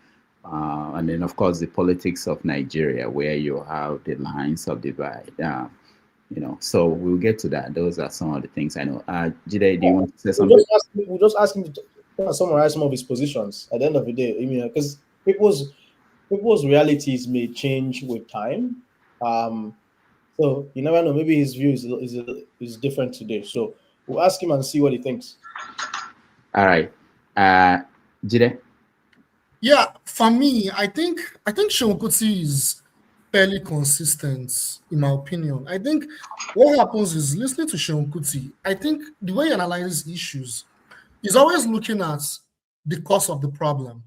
and then of course the politics of Nigeria, where you have the lines of divide. So we'll get to that. Those are some of the things I know. Jide, do you want to say something? We'll just ask him to summarize some of his positions at the end of the day. I mean, because people's realities may change with time. So you never know. Maybe his view is different today. So we'll ask him and see what he thinks. All right, Jide. Yeah, for me, I think Seun Kuti is fairly consistent, in my opinion. I think what happens is, listening to Seun Kuti, I think the way he analyzes issues, he's always looking at the cause of the problem.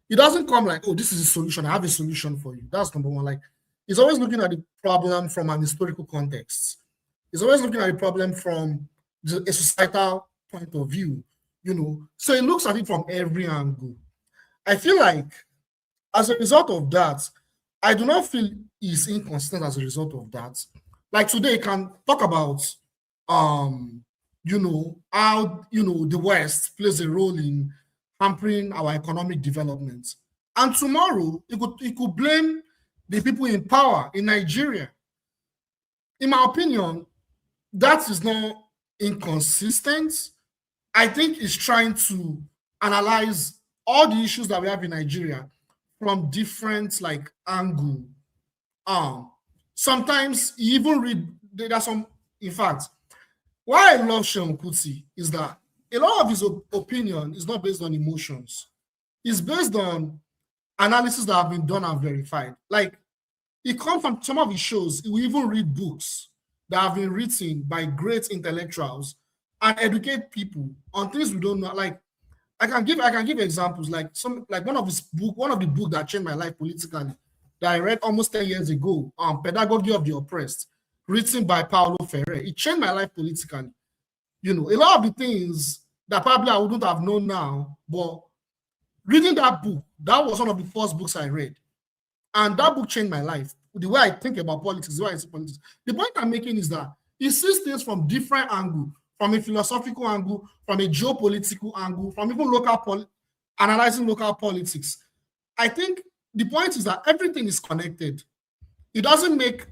He doesn't come like, oh, this is a solution, I have a solution for you. That's number one. Like, he's always looking at the problem from an historical context. He's always looking at the problem from a societal point of view, So he looks at it from every angle. I feel like, as a result of that, I do not feel he's inconsistent as a result of that. Like today, can talk about, how, the West plays a role in hampering our economic development. And tomorrow, he could blame the people in power in Nigeria. In my opinion, that is not inconsistent. I think he's trying to analyze all the issues that we have in Nigeria from different angle. Sometimes you even read, there are some, in fact, why I love Seun Kuti is that a lot of his opinion is not based on emotions. It's based on analysis that have been done and verified. Like, he comes from some of his shows, he will even read books that have been written by great intellectuals and educate people on things we don't know. Like, I can give examples, like one of the books that changed my life politically, that I read almost 10 years ago, Pedagogy of the Oppressed, written by Paulo Freire. It changed my life politically. A lot of the things that probably I wouldn't have known now, but reading that book, that was one of the first books I read. And that book changed my life. The way I think about politics, the way I see politics. The point I'm making is that he sees things from different angles, from a philosophical angle, from a geopolitical angle, from even analyzing local politics. I think the point is that everything is connected. It doesn't make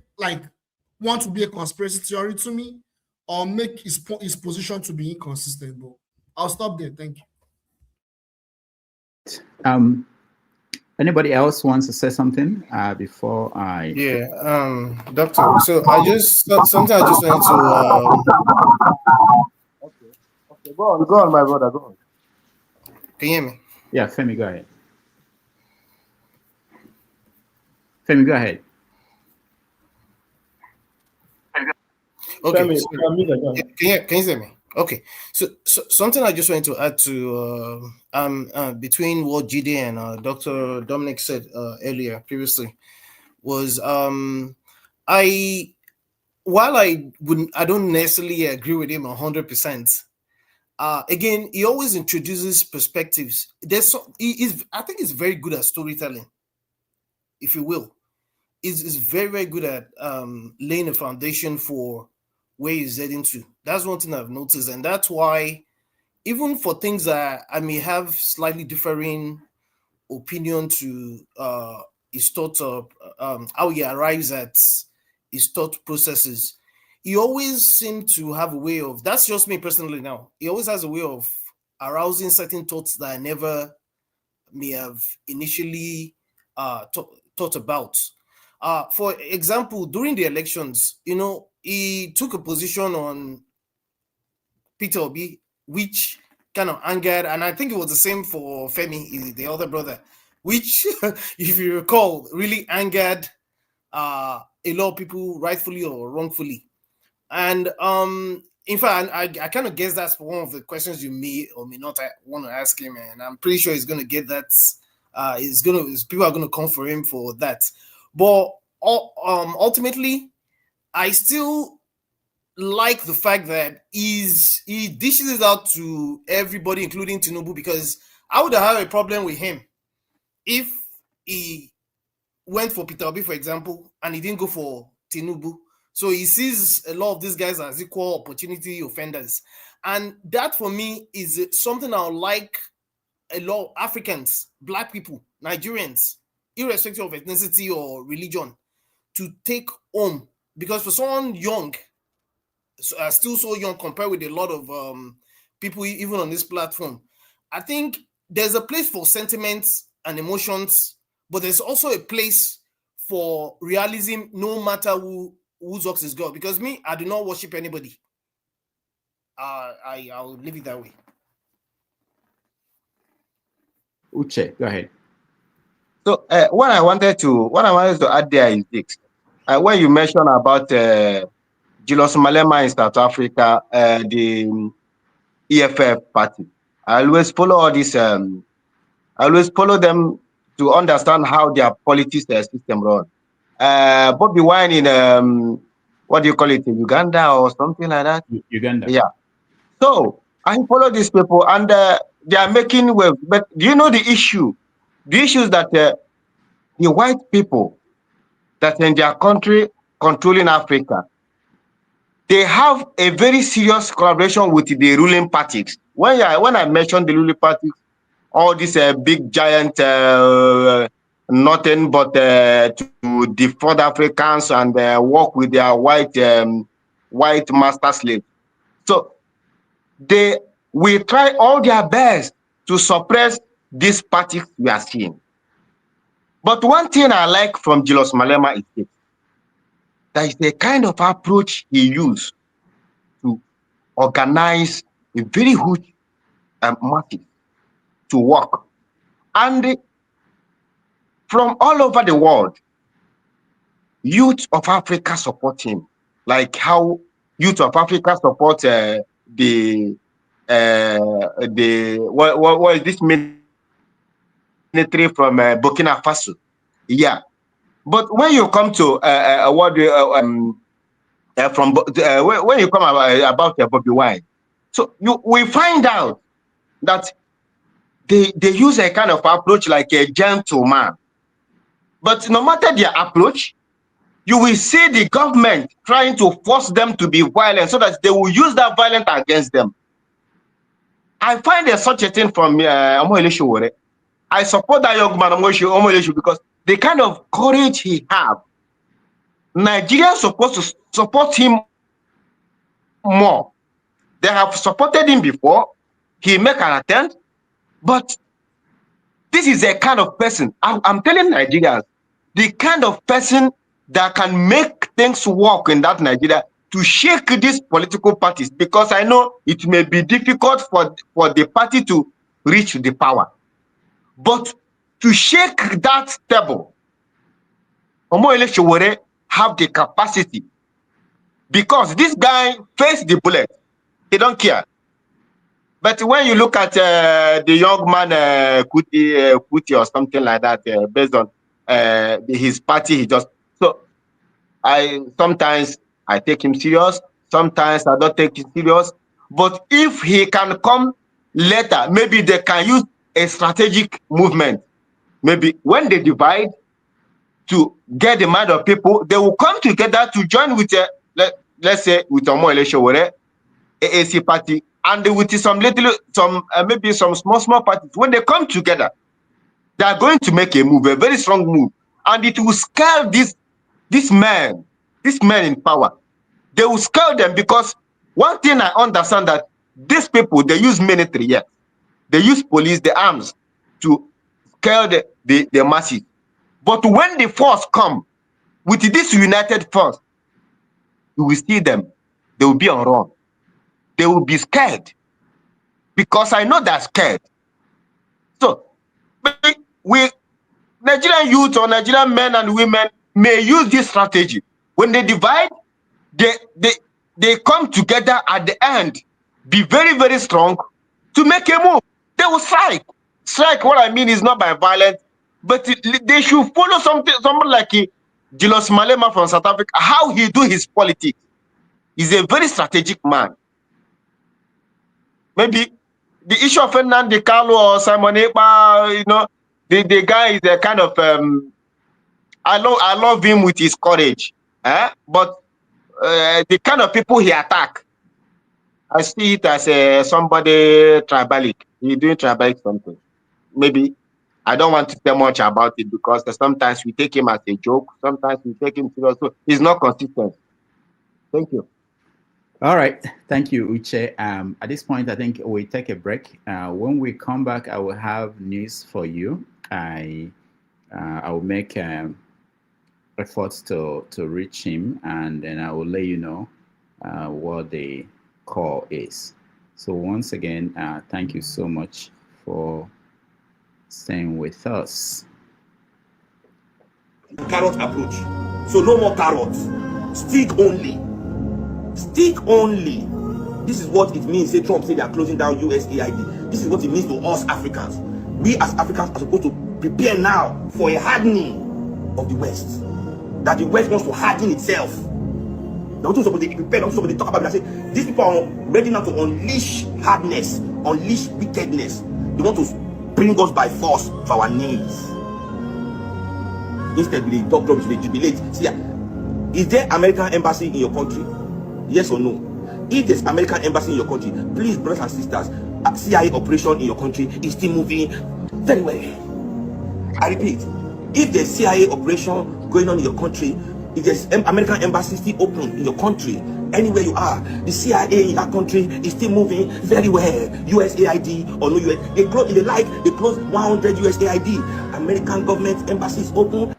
want to be a conspiracy theory to me or make his position to be inconsistent. But I'll stop there. Thank you. Anybody else wants to say something before I? Yeah, Doctor. So I just something I just wanted to. Okay, go on, my brother, go on. Can you hear me? Yeah, Femi, go ahead. Femi, go ahead. Okay. Can you hear me? Okay. So something I just wanted to add to between what Jide and Dr. Dominic said earlier previously was while I don't necessarily agree with him 100%. Again, he always introduces perspectives. I think he's very good at storytelling, if you will. He's very, very good at laying a foundation for where he's heading to. That's one thing I've noticed, and that's why even for things that I may have slightly differing opinion to his thoughts of how he arrives at his thought processes, he always seems to have a way of, that's just me personally now, he always has a way of arousing certain thoughts that I never may have initially thought about. For example, during the elections, he took a position on Peter Obi, which kind of angered, and I think it was the same for Femi, the other brother, which, if you recall, really angered a lot of people, rightfully or wrongfully. And in fact, I kind of guess that's one of the questions you may or may not want to ask him, and I'm pretty sure he's going to get that. People are going to come for him for that. But ultimately, I still like the fact that he dishes it out to everybody, including Tinubu, because I would have had a problem with him if he went for Peter Obi, for example, and he didn't go for Tinubu. So he sees a lot of these guys as equal opportunity offenders. And that for me is something I would like a lot of Africans, Black people, Nigerians, irrespective of ethnicity or religion, to take home. Because for someone young, still so young compared with a lot of people even on this platform, I think there's a place for sentiments and emotions, but there's also a place for realism, no matter whose ox is God. Because me, I do not worship anybody. I'll leave it that way. Uche, go ahead. So what I wanted to add there is this. When you mentioned about Julius Malema in South Africa, the EFF party, I always follow all this. I always follow them to understand how their politics system run. Bobby Wine in what do you call it, in Uganda or something like that? Uganda. Yeah. So I follow these people, and they are making waves. But do you know the issue? The issue is that the white people that in their country controlling Africa, they have a very serious collaboration with the ruling parties. When I mentioned the ruling parties, all these big giant, nothing but to defraud Africans and work with their white master slaves. So they will try all their best to suppress these parties we are seeing. But one thing I like from Julius Malema is this. That is the kind of approach he used to organize a very huge market to work. And from all over the world, youth of Africa support him, like how youth of Africa support what is this military from Burkina Faso? Yeah. But when you come to when you come about Bobby Wine, so we find out that they use a kind of approach like a gentleman. But no matter their approach, you will see the government trying to force them to be violent so that they will use that violence against them. I find there's such a thing from Omoyele Sowore. I support that young man Omoyele because the kind of courage he has, Nigerians supposed to support him more. They have supported him before. He make an attempt, but this is a kind of person. I'm telling Nigerians, the kind of person that can make things work in that Nigeria to shake these political parties, because I know it may be difficult for the party to reach the power. But to shake that table, Omoyele Sowore have the capacity, because this guy faced the bullet. He don't care. But when you look at the young man Kuti or something like that, based on his party, he just sometimes I take him serious, sometimes I don't take him serious. But if he can come later, maybe they can use a strategic movement. Maybe when they divide to get the mind of people, they will come together to join with let's say with Omoyele Sowore, AAC party, and with maybe some small parties. When they come together, they are going to make a move, a very strong move, and it will scale this man in power. They will scale them, because one thing I understand, that these people, they use military, yes. They use police, the arms, to scale the masses. But when the force come with this united force, you will see them. They will be on run. They will be scared, because I know they're scared. So Nigerian youth or Nigerian men and women may use this strategy. When they divide, they come together at the end, be very, very strong to make a move. They will strike. Strike, what I mean is not by violence, but they should follow someone like Julius Malema from South Africa, how he do his politics. He's a very strategic man. Maybe the issue of Fernando De Carlo or Simon Ekpa, you know, the guy is a kind of I love him with his courage. But the kind of people he attack, I see it as somebody tribalic. He's doing tribalic something. Maybe I don't want to say much about it because sometimes we take him as a joke, sometimes we take him serious. So he's not consistent. Thank you. All right, thank you, Uche. At this point, I think we take a break. When we come back, I will have news for you. I will make efforts to reach him, and then I will let you know what the call is. So once again, thank you so much for staying with us. Carrot approach. So no more carrots. Stick only. Stick only. This is what it means. Say Trump say they are closing down USAID. This is what it means to us Africans. We as Africans are supposed to prepare now for a hardening of the West. That the West wants to harden itself. Now somebody prepare, not somebody talk about it and say these people are ready now to unleash hardness, unleash wickedness. They want to bring us by force to our knees. Instead, we talk rubbish, we jubilate. See, is there American embassy in your country? Yes or no? If there's American embassy in your country, please, brothers and sisters, CIA operation in your country is still moving very well. I repeat, if there's CIA operation going on in your country, if there's American embassy still open in your country, anywhere you are, the CIA in that country is still moving very well. USAID or no US, they close 100 USAID. American government embassies open.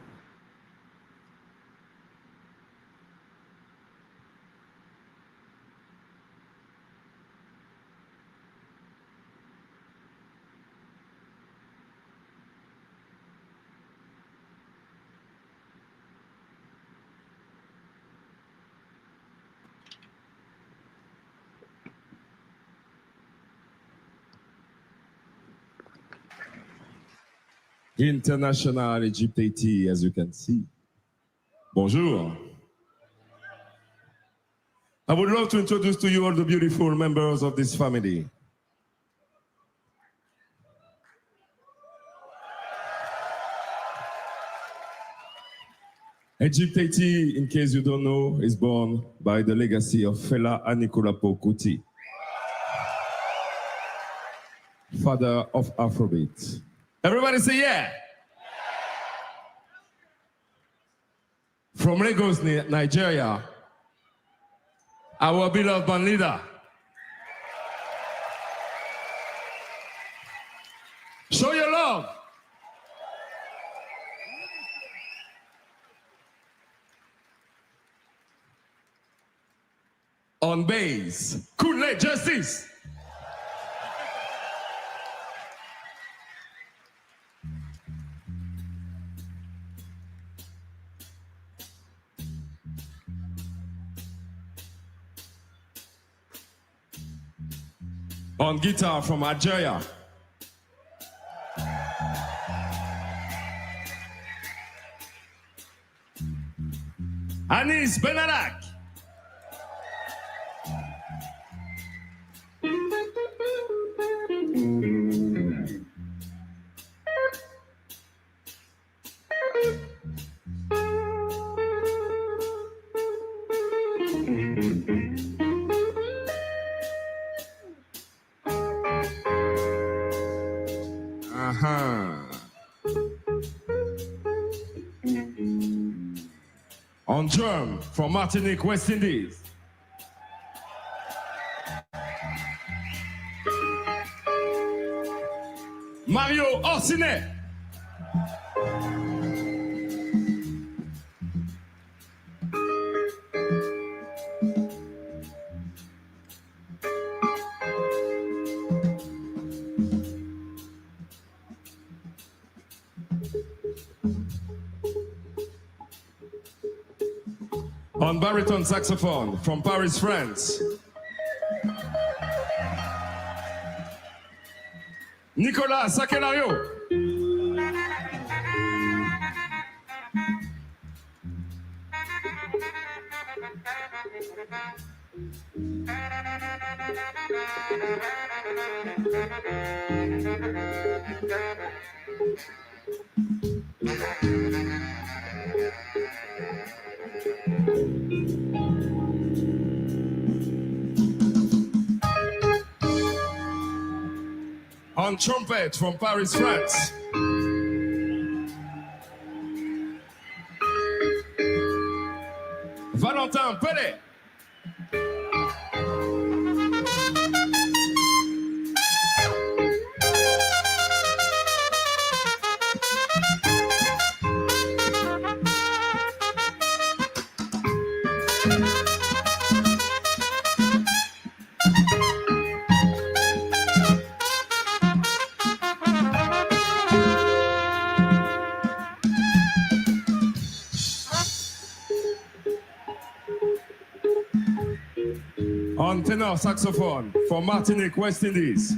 International Egypt Haiti, as you can see. Bonjour. I would love to introduce to you all the beautiful members of this family. Egypt Haiti, in case you don't know, is born by the legacy of Fela Anikulapo Kuti, father of Afrobeat. Everybody say yeah. From Lagos, Nigeria, our beloved bandleader. Show your love. On bass, Kule Justice. On guitar from Algeria, Anis Benadak. On drum from Martinique, West Indies, Mario Orsinet. On baritone saxophone from Paris, France, Nicolas Sakelario. On trumpet from Paris, France. Valentin Pelé. On tenor saxophone from Martinique, West Indies.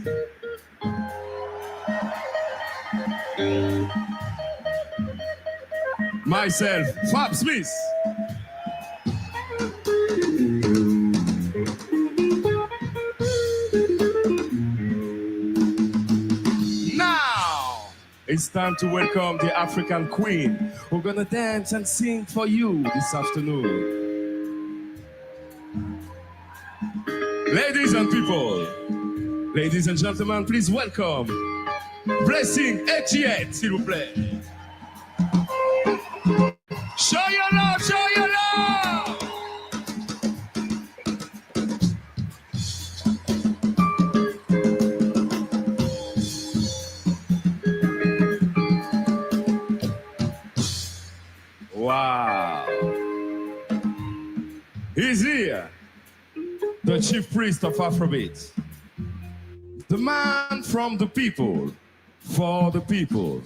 Myself, Fab Smith. Now, it's time to welcome the African Queen. We're gonna dance and sing for you this afternoon. Ladies and people, ladies and gentlemen, please welcome Blessing Etiette, s'il vous plaît. Show your love, show your love. Wow. He's here. The chief priest of Afrobeat, the man from the people, for the people,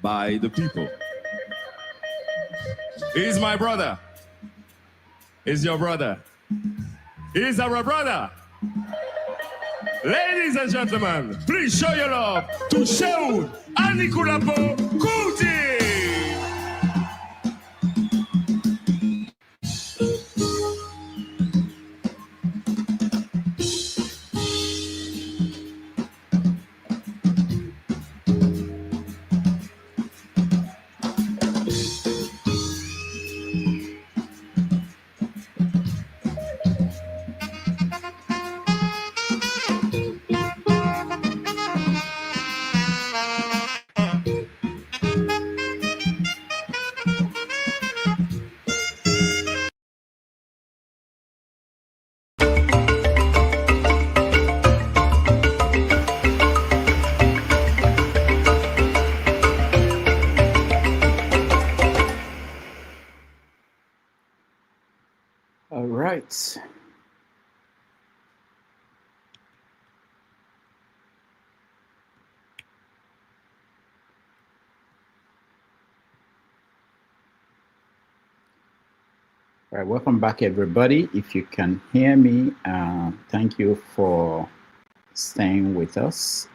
by the people. He's my brother. He's your brother. He's our brother. Ladies and gentlemen, please show your love to Seun Anikulapo Kuti. All right. All right, welcome back, everybody. If you can hear me, thank you for staying with us.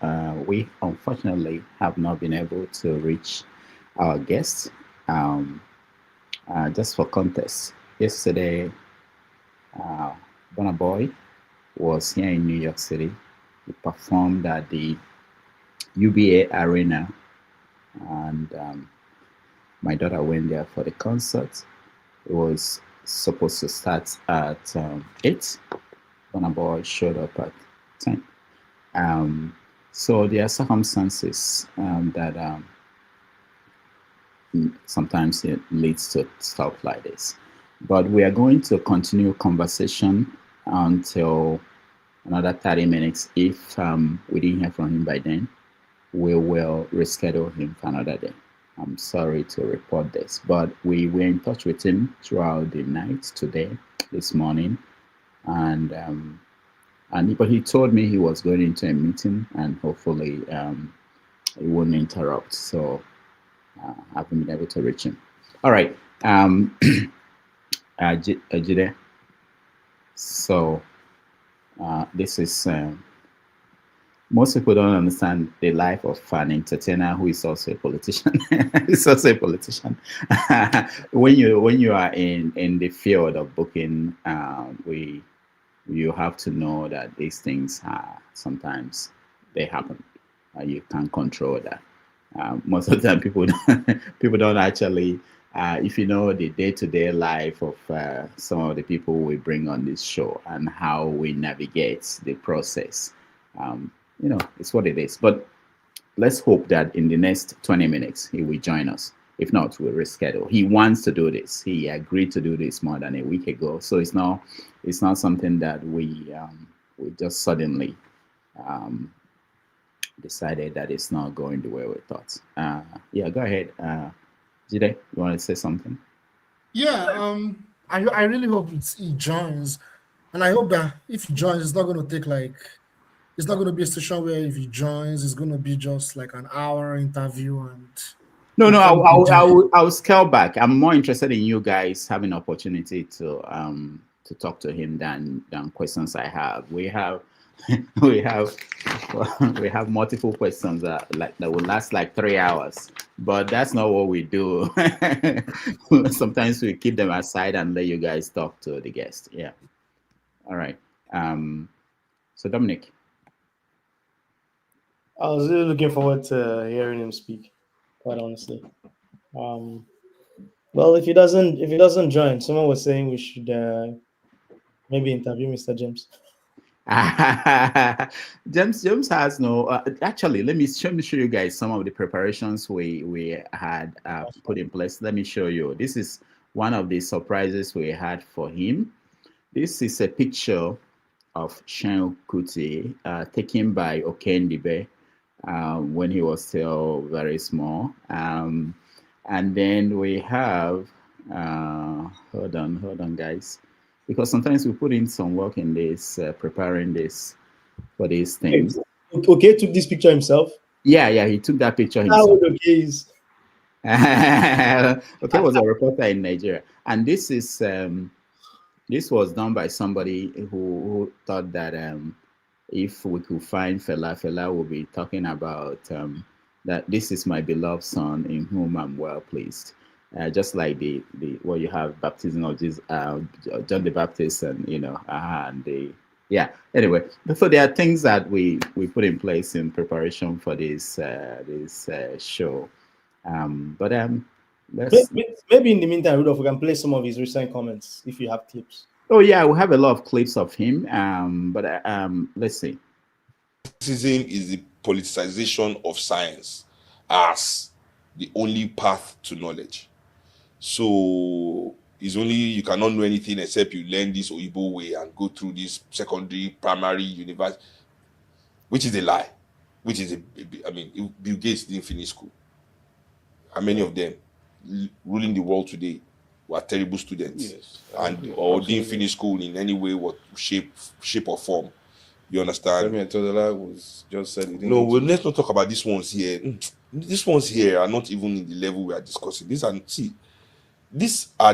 We unfortunately have not been able to reach our guests. Just for context, yesterday, Burna Boy was here in New York City. He performed at the UBA Arena, and my daughter went there for the concert. It was supposed to start at 8. Burna Boy showed up at 10. So there are circumstances that sometimes it leads to stuff like this. But we are going to continue conversation until another 30 minutes. If we didn't hear from him by then, we will reschedule him for another day. I'm sorry to report this, but we were in touch with him throughout the night today, this morning, but he told me he was going into a meeting and hopefully it wouldn't interrupt. So I haven't been able to reach him. All right. Jide. So this is most people don't understand the life of an entertainer who is also a politician. He's also a politician. when you are in the field of booking, we you have to know that these things sometimes they happen. You can't control that. Most of the time, people don't actually. If you know the day-to-day life of some of the people we bring on this show and how we navigate the process, it's what it is. But let's hope that in the next 20 minutes he will join us. If not, we'll reschedule. He wants to do this. He agreed to do this more than a week ago. So it's not something that we just suddenly decided that it's not going the way we thought. Yeah, go ahead. Jide, you want to say something? Yeah, I really hope he joins. And I hope that if he joins, it's not going to take it's not going to be a session where if he joins, it's going to be just like an hour interview and. No, I'll scale back. I'm more interested in you guys having opportunity to talk to him than questions I have. We have we have multiple questions that will last like 3 hours, but that's not what we do. Sometimes we keep them aside and let you guys talk to the guest. Yeah. All right. So Dominic. I was really looking forward to hearing him speak, quite honestly. Well, if he doesn't join, someone was saying we should maybe interview Mr. James. James has no. Actually, let me show you guys some of the preparations we had put in place. Let me show you. This is one of the surprises we had for him. This is a picture of Seun Kuti taken by Okendibe when he was still very small. And then we have hold on, guys. Because sometimes we put in some work in this, preparing this for these things. Okay, took this picture himself? Yeah, he took that picture himself. How okay is? Okay, was a reporter in Nigeria, and this is this was done by somebody who thought that if we could find Fela will be talking about that this is my beloved son in whom I'm well pleased. Just like the where you have baptism of Jesus, John the Baptist, and and Anyway, so there are things that we put in place in preparation for this show. Maybe in the meantime, Rudolph, we can play some of his recent comments if you have clips. Oh yeah, we have a lot of clips of him. Let's see. Racism is the politicization of science as the only path to knowledge. So it's only you cannot know anything except you learn this Oyibo way and go through this secondary, primary, university, which is a lie. Which is Bill Gates didn't finish school. How many of them ruling the world today were terrible students, or didn't finish school in any way, what shape or form? You understand? Was just said no, let's not talk about these ones here. These ones here are not even in the level we are discussing. These are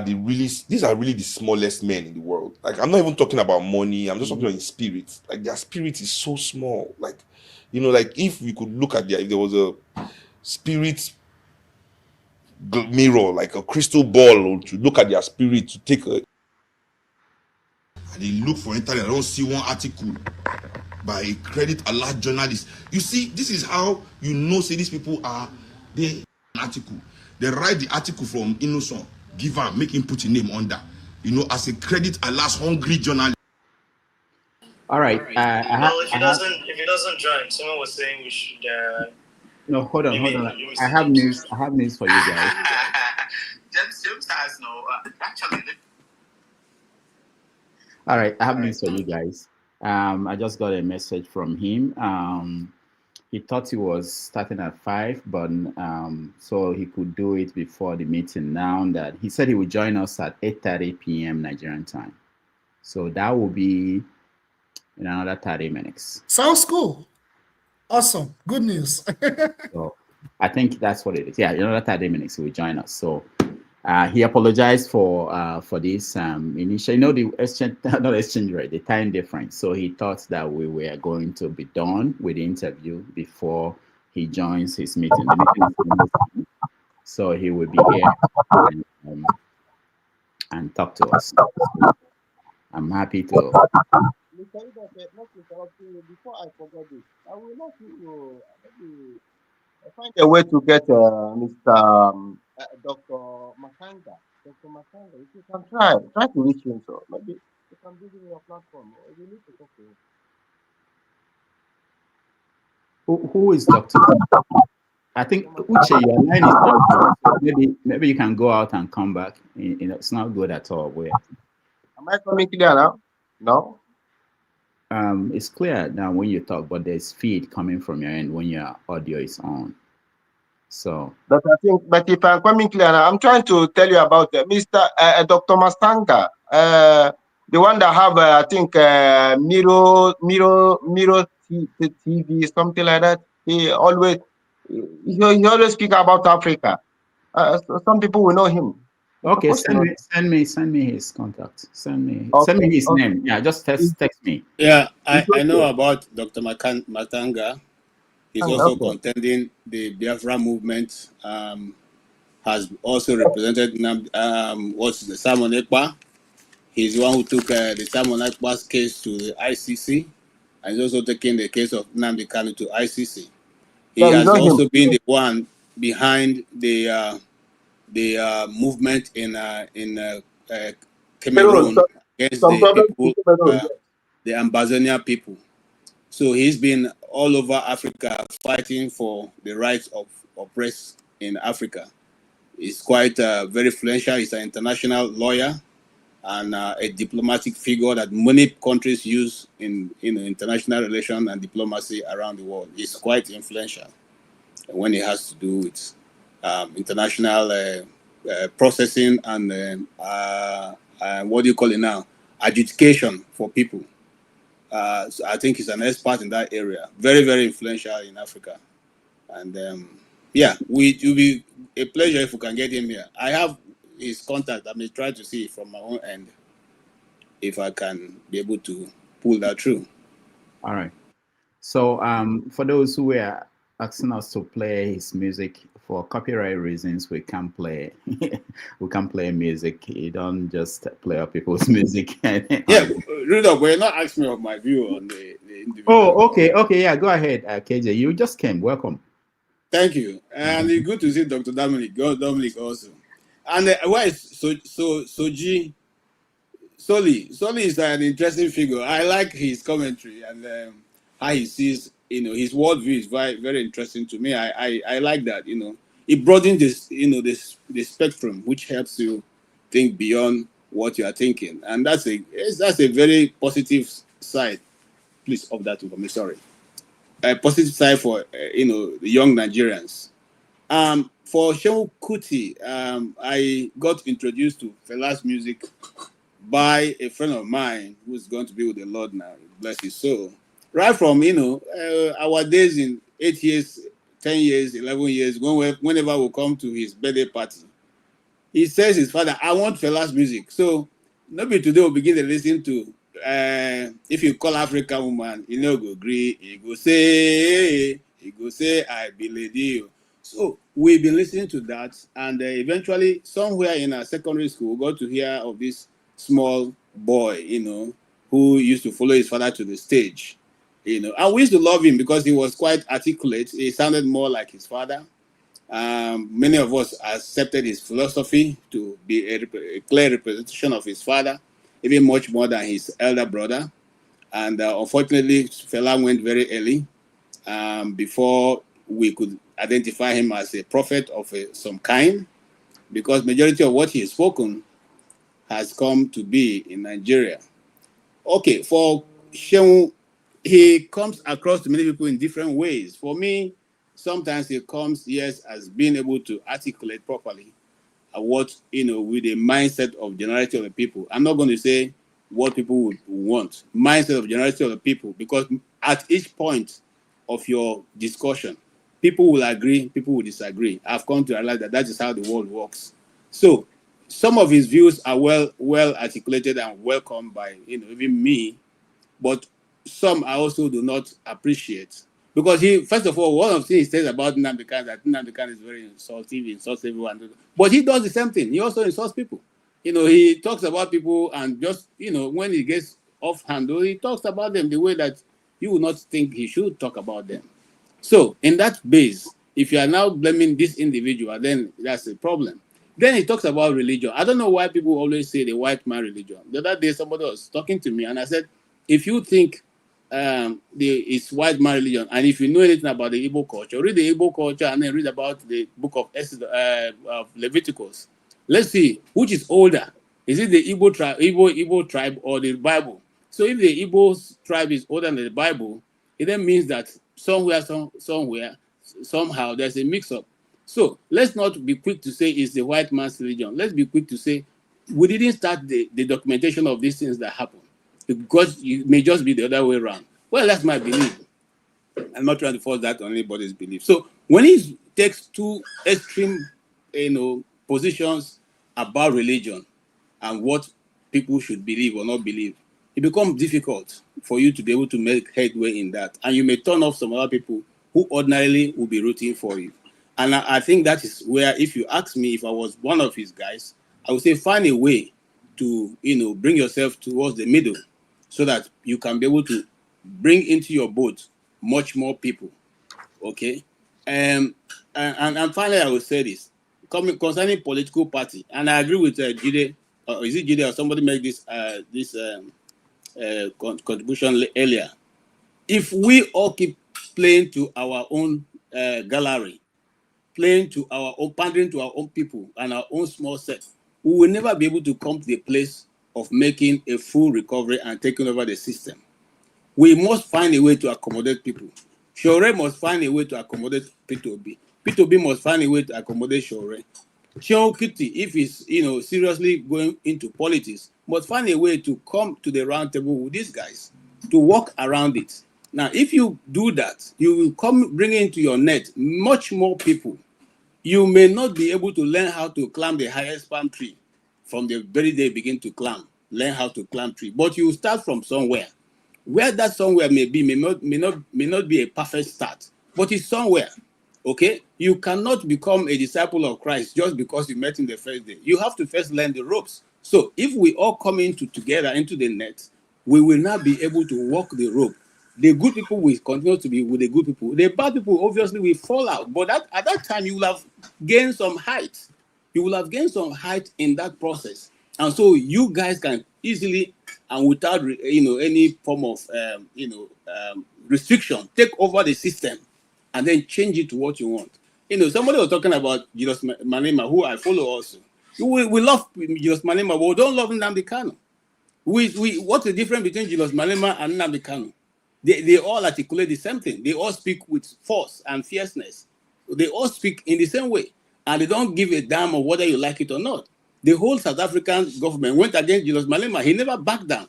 really the smallest men in the world. Like, I'm not even talking about money. I'm just talking about spirit. Like, their spirit is so small. Like, like if we could look at if there was a spirit mirror, like a crystal ball, to look at their spirit, to take a. And they look for internet. I don't see one article by a credit alert journalist. You see, this is how say these people are. They article. They write the article from innocent. Give him, make him put your name under, as a credit alert hungry journalist. All right. If he doesn't join, someone was saying we should. No, hold on. I have news for you guys. James has no. Actually. All right, I have news for you guys. I just got a message from him. He thought he was starting at 5, but so he could do it before the meeting. Now that he said he would join us at 8:30 p.m. Nigerian time, so that will be in another 30 minutes. Sounds cool. Awesome. Good news. So I think that's what it is. Yeah, in another 30 minutes he will join us. So he apologized for this initial, the exchange rate, the time difference. So he thought that we were going to be done with the interview before he joins his meeting. The meeting is so he will be here and talk to us. So I'm happy to Mr. Ida, not to interrupt you, before I forget this, I will not you maybe find a way to get Mr. Dr. Makanga. Dr. Makanga, if you can try to reach him, so maybe you can give him your platform. You need to talk to him. Who is Dr.? I think Uche, your line is not good. So maybe you can go out and come back. It's not good at all. Am I coming clear now? No. It's clear now when you talk, but there's feed coming from your end when your audio is on. So. But I think, but if I'm coming clear now, I'm trying to tell you about Mr. Dr. Mastanga, the one that have I think Miro TV, something like that. He always speak about Africa. So some people will know him. Okay, send me his contact. Send me his name. Yeah, just text me. Yeah, I know about Dr. Matanga. He's also contending the Biafra movement. Has also represented what's the Simon Ekpa. He's the one who took the Simon Ekpa's case to the ICC, and he's also taking the case of Nnamdi Kanu to ICC. He has also been the one behind the movement in Cameroon against the people, the Ambazonia people. So he's been all over Africa fighting for the rights of oppressed in Africa. He's quite very influential. He's an international lawyer and a diplomatic figure that many countries use in international relations and diplomacy around the world. He's quite influential when it has to do with international processing and what do you call it now? Adjudication for people. So I think he's an expert in that area. Very, very influential in Africa. And yeah, it will be a pleasure if we can get him here. I have his contact. I may try to see it from my own end if I can be able to pull that through. All right. So for those who were asking us to play his music, for copyright reasons, we can't play music. You don't just play up people's music. Yeah, Rudolph, we're not asking me of my view on the individual. Oh, okay, yeah, go ahead, KJ. You just came. Welcome. Thank you, and it's good to see Dr. Dominic also. And why is Soji Soli is an interesting figure. I like his commentary and how he sees, his worldview is very, very interesting to me. I like that, It broadens this, the spectrum, which helps you think beyond what you are thinking, and that's a very positive side. Please off that for me. Sorry. A positive side for the young Nigerians. For Seun Kuti, I got introduced to Fela's music by a friend of mine who's going to be with the Lord now, bless his soul. Right from our days in 8 years, 10 years, 11 years, whenever we come to his birthday party, he says his father, I want Fela's music. So maybe today we'll begin to listen to if you call African woman, go agree, he go say, I believe you. So we've been listening to that, and eventually somewhere in our secondary school, we got to hear of this small boy, who used to follow his father to the stage, and we used to love him because he was quite articulate. He sounded more like his father. Many of us accepted his philosophy to be a clear representation of his father, even much more than his elder brother. And unfortunately, Fela went very early before we could identify him as a prophet of some kind, because majority of what he has spoken has come to be in Nigeria. Okay, for Seun, he comes across to many people in different ways. For me, sometimes he comes, yes, as being able to articulate properly what, with the mindset of generality of the people. I'm not going to say what people would want, mindset of generality of the people, because at each point of your discussion, people will agree, people will disagree. I've come to realize that is how the world works. So some of his views are well articulated and welcomed by even me, but some I also do not appreciate. Because first of all, one of the things he says about Nnamdi Kanu, that Nnamdi Kanu is very insultive, he insults everyone. But he does the same thing. He also insults people. He talks about people, and just, when he gets offhand, though he talks about them the way that you would not think he should talk about them. So in that base, if you are now blaming this individual, then that's a problem. Then he talks about religion. I don't know why people always say the white man religion. The other day, somebody was talking to me, and I said, if you think it's white man religion, and if you know anything about the Igbo culture, read the Igbo culture and then read about the book of Leviticus. Let's see which is older. Is it the Igbo tribe or the Bible? So if the Igbo tribe is older than the Bible, it then means that somewhere, somehow there's a mix-up. So let's not be quick to say it's the white man's religion. Let's be quick to say we didn't start the documentation of these things that happen, because it may just be the other way around. Well, that's my belief. I'm not trying to force that on anybody's belief. So when he takes two extreme, positions about religion and what people should believe or not believe, it becomes difficult for you to be able to make headway in that. And you may turn off some other people who ordinarily will be rooting for you. And I think that is where, if you ask me if I was one of his guys, I would say find a way to, bring yourself towards the middle so that you can be able to bring into your boat much more people, okay? And finally, I will say this, concerning political party, and I agree with Jide, is it Jide or somebody make this contribution earlier. If we all keep playing to our own gallery, playing to our own, pandering to our own people and our own small set, we will never be able to come to the place of making a full recovery and taking over the system. We must find a way to accommodate people. Shore must find a way to accommodate P2B. P2B must find a way to accommodate Shore. Seun Kuti, if he's seriously going into politics, must find a way to come to the round table with these guys to work around it. Now, if you do that, you will bring into your net much more people. You may not be able to learn how to climb the highest palm tree from the very day you begin to learn how to climb tree, but you start from somewhere. Where that somewhere may be, may not be a perfect start, but it's somewhere. Okay, you cannot become a disciple of Christ just because you met him the first day. You have to first learn the ropes. So if we all come together into the net, we will not be able to walk the rope. The good people will continue to be with the good people. The bad people obviously will fall out. But at that time, you will have gained some height. You will have gained some height in that process. And so you guys can easily, and without any form of restriction, take over the system and then change it to what you want. Somebody was talking about Julius Malema, who I follow also. We love Julius Malema, but we don't love Nnamdi Kanu. What's the difference between Julius Malema and Nnamdi Kanu? They all articulate the same thing. They all speak with force and fierceness. They all speak in the same way. And they don't give a damn of whether you like it or not. The whole South African government went against Julius Malema. He never backed down.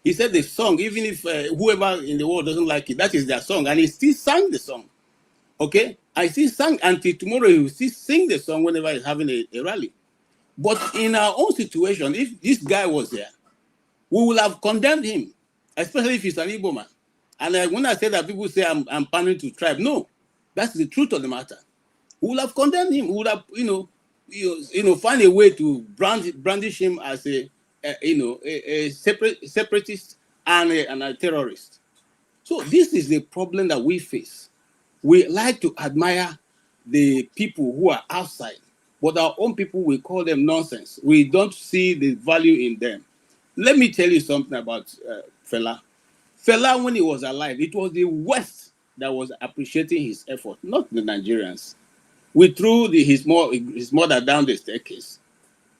He said the song, even if whoever in the world doesn't like it, that is their song. And he still sang the song. Okay? I still sang until tomorrow. He will still sing the song whenever he's having a rally. But in our own situation, if this guy was there, we will have condemned him, especially if he's an Igbo man. And when I say that, people say I'm pandering to tribe. No, that's the truth of the matter. We would have condemned him. We would have, find a way to brandish him as a separatist and a terrorist. So this is the problem that we face. We like to admire the people who are outside, but our own people, we call them nonsense. We don't see the value in them. Let me tell you something about Fela. Fela, when he was alive, it was the West that was appreciating his effort, not the Nigerians. We threw his mother down the staircase.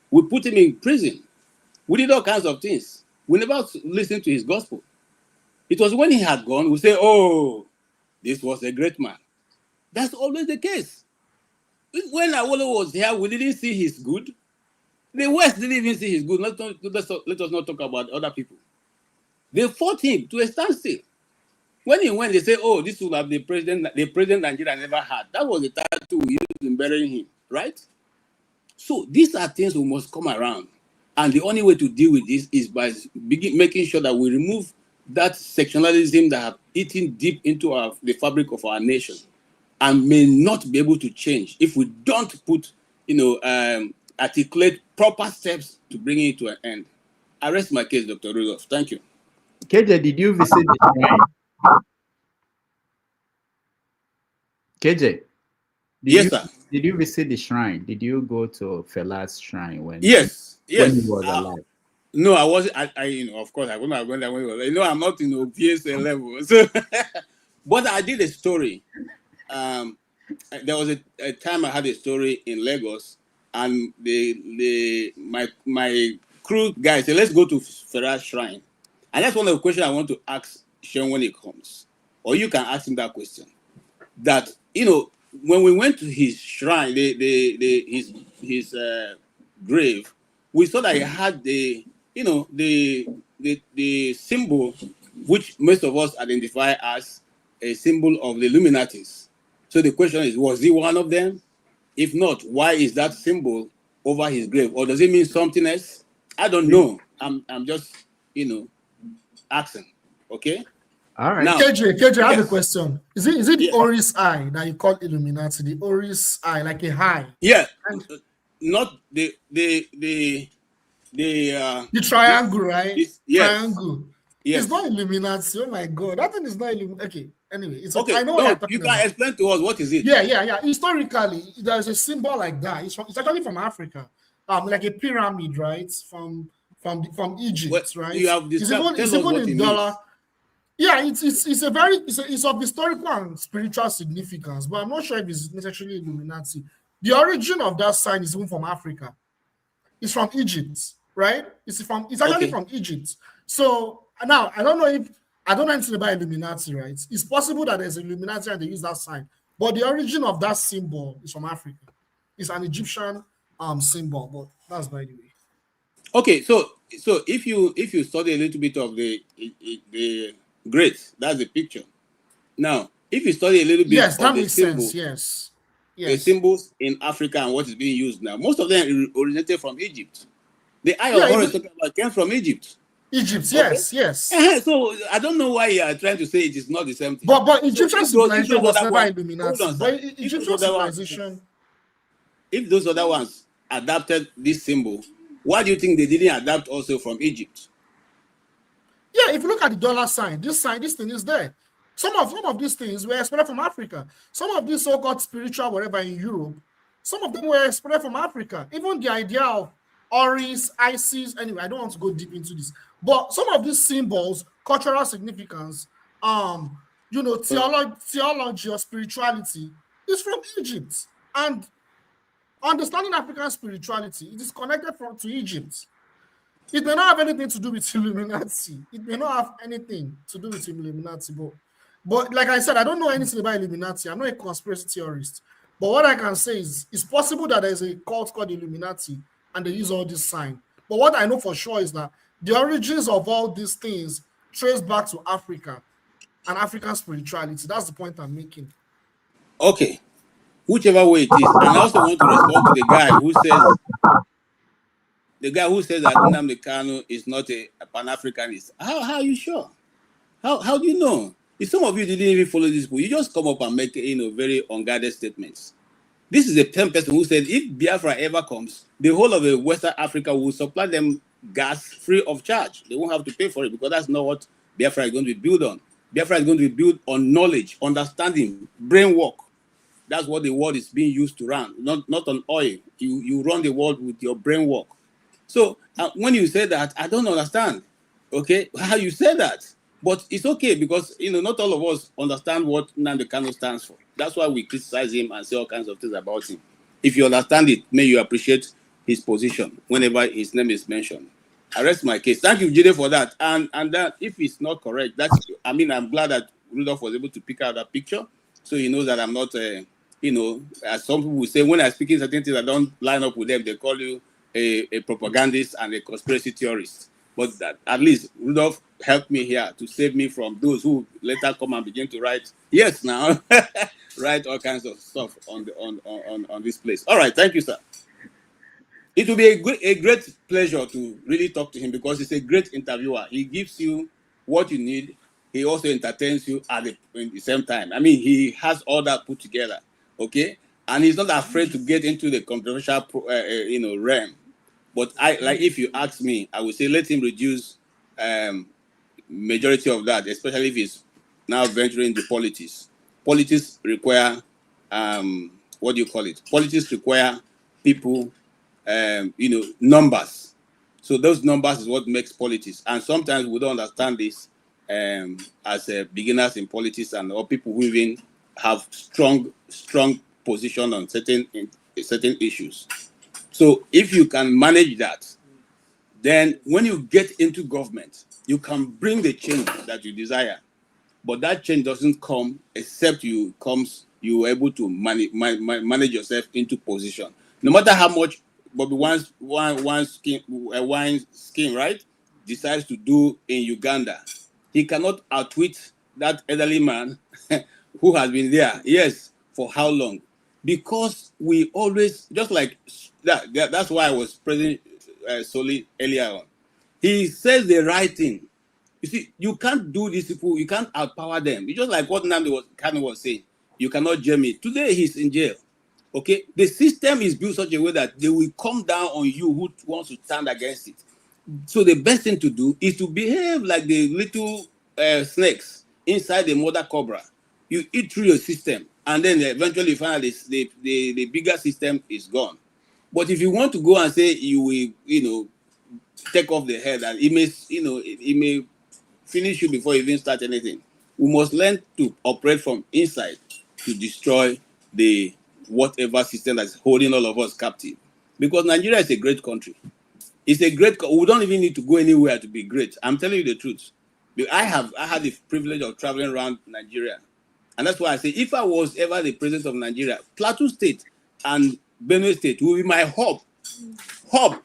We put him in prison. We did all kinds of things. We never listened to his gospel. It was when he had gone, we say, oh, this was a great man. That's always the case. When Awolowo was here, we didn't see his good. The West didn't even see his good. Let us not talk about other people. They fought him to a standstill. When he went, they say, oh, this will have the president Nigeria never had. That was the title we used in burying him, right? So these are things we must come around. And the only way to deal with this is by making sure that we remove that sectionalism that have eaten deep into the fabric of our nation and may not be able to change if we don't put, articulate proper steps to bring it to an end. I rest my case, Dr. Rudolph. Thank you. KJ, did you visit the shrine? KJ, did you visit the shrine? Did you go to Fela's shrine when he was alive? No, I wasn't. Of course, I wouldn't have gone there when he was alive. You know, I'm not in the PSA level. So, but I did a story. There was a time I had a story in Lagos, and my crew guys said, let's go to Fela's shrine. And that's one of the questions I want to ask Seun when he comes. Or you can ask him that question. That, when we went to his shrine, his grave, we saw that he had the symbol which most of us identify as a symbol of the Illuminatis. So the question is, was he one of them? If not, why is that symbol over his grave? Or does it mean something else? I don't know. I'm just, asking. Okay? All right. Now, KJ, I have a question. Is it the Oris eye that you call Illuminati? The Oris eye, like a eye? Yeah. Not the triangle, right? Yes. Triangle. Yes. It's not Illuminati. Oh my God. That thing is not Illuminati. Okay. Anyway, it's okay. I know what you're talking you can explain to us what is it? Yeah. Historically, there's a symbol like that. It's actually from Africa. Like a pyramid, right? From Egypt, right? You have it's even in dollar. Yeah, it's of historical and spiritual significance, but I'm not sure if it's necessarily Illuminati. The origin of that sign is even from Africa. It's from Egypt, right? It's actually from Egypt. So now I don't know anything about Illuminati, right? It's possible that there's Illuminati and they use that sign, but the origin of that symbol is from Africa. It's an Egyptian symbol, but that's by the way. Okay, so if you study a little bit of the great, that's the picture. Now, if you study a little bit of that makes symbol, sense. Yes. The symbols in Africa and what is being used now, most of them originated from Egypt. The eye of Horus talking about came from Egypt. Egypt, yes. So I don't know why you are trying to say it is not the same thing. But Egyptian civilization was never Illuminati. But Egyptian civilization. If those other ones adapted this symbol, why do you think they didn't adapt also from Egypt? Yeah, if you look at the dollar sign, this thing is there. Some of these things were exported from Africa. Some of these so-called spiritual whatever in Europe, some of them were exported from Africa. Even the idea of Oris, Isis, anyway, I don't want to go deep into this. But some of these symbols, cultural significance, theology or spirituality is from Egypt. And understanding African spirituality, it is connected to Egypt. It may not have anything to do with Illuminati. It may not have anything to do with Illuminati. But like I said, I don't know anything about Illuminati. I'm not a conspiracy theorist. But what I can say is it's possible that there's a cult called Illuminati and they use all this sign. But what I know for sure is that the origins of all these things trace back to Africa and African spirituality. That's the point I'm making. Okay. Whichever way it is. And I also want to respond to the guy who says that Nnamdi Kanu is not a Pan-Africanist. How are you sure? How do you know? If some of you didn't even follow this book, you just come up and make very unguarded statements. This is the same person who said if Biafra ever comes, the whole of the Western Africa will supply them gas free of charge. They won't have to pay for it because that's not what Biafra is going to be built on. Biafra is going to be built on knowledge, understanding, brain work. That's what the world is being used to run, not on oil. You run the world with your brain work. So when you say that, I don't understand, okay, how you say that. But it's okay because, not all of us understand what Nnamdi Kanu stands for. That's why we criticize him and say all kinds of things about him. If you understand it, may you appreciate his position whenever his name is mentioned. I rest my case. Thank you, Jide, for that. And that if it's not correct, I'm glad that Rudolph was able to pick out that picture. So he knows that I'm not, as some people say, when I'm speaking certain things that don't line up with them, they call you a propagandist and a conspiracy theorist. But that, at least Rudolph helped me here to save me from those who later come and begin to write all kinds of stuff on this place. All right, thank you, sir. It will be a great pleasure to really talk to him because he's a great interviewer. He gives you what you need. He also entertains you at the same time. I mean, he has all that put together, okay? And he's not afraid to get into the controversial, realm. But if you ask me, I would say let him reduce majority of that, especially if it's now venturing into politics. Politics require, what do you call it? Politics require people, numbers. So those numbers is what makes politics. And sometimes we don't understand this as beginners in politics or people who even have strong position on certain issues. So if you can manage that, then when you get into government, you can bring the change that you desire. But that change doesn't come except you are able to manage yourself into position. No matter how much Bobby wine scheme, right, decides to do in Uganda, he cannot outwit that elderly man who has been there, yes, for how long? Because we always, just like that, that's why I was praising Soli earlier on. He says the right thing. You see, you can't do these people, you can't outpower them. It's just like what Kanu was saying. You cannot jail me. Today he's in jail. Okay? The system is built such a way that they will come down on you who wants to stand against it. So the best thing to do is to behave like the little snakes inside the mother cobra. You eat through your system, and then eventually you find out the bigger system is gone. But if you want to go and say you will, take off the head, and it may finish you before you even start anything. We must learn to operate from inside to destroy the whatever system that's holding all of us captive. Because Nigeria is a great country. It's a great. We don't even need to go anywhere to be great. I'm telling you the truth. I had the privilege of traveling around Nigeria, and that's why I say if I was ever the president of Nigeria, Plateau State and Benue State will be my hub,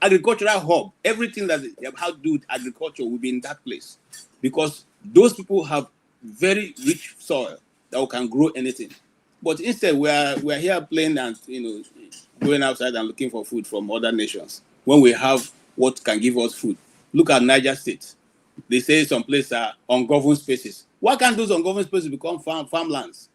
agricultural hub. Everything that how to do with agriculture will be in that place, because those people have very rich soil that can grow anything. But instead, we're here playing and going outside and looking for food from other nations when we have what can give us food. Look at Niger State. They say some places are ungoverned spaces. Why can't those ungoverned spaces become farmlands?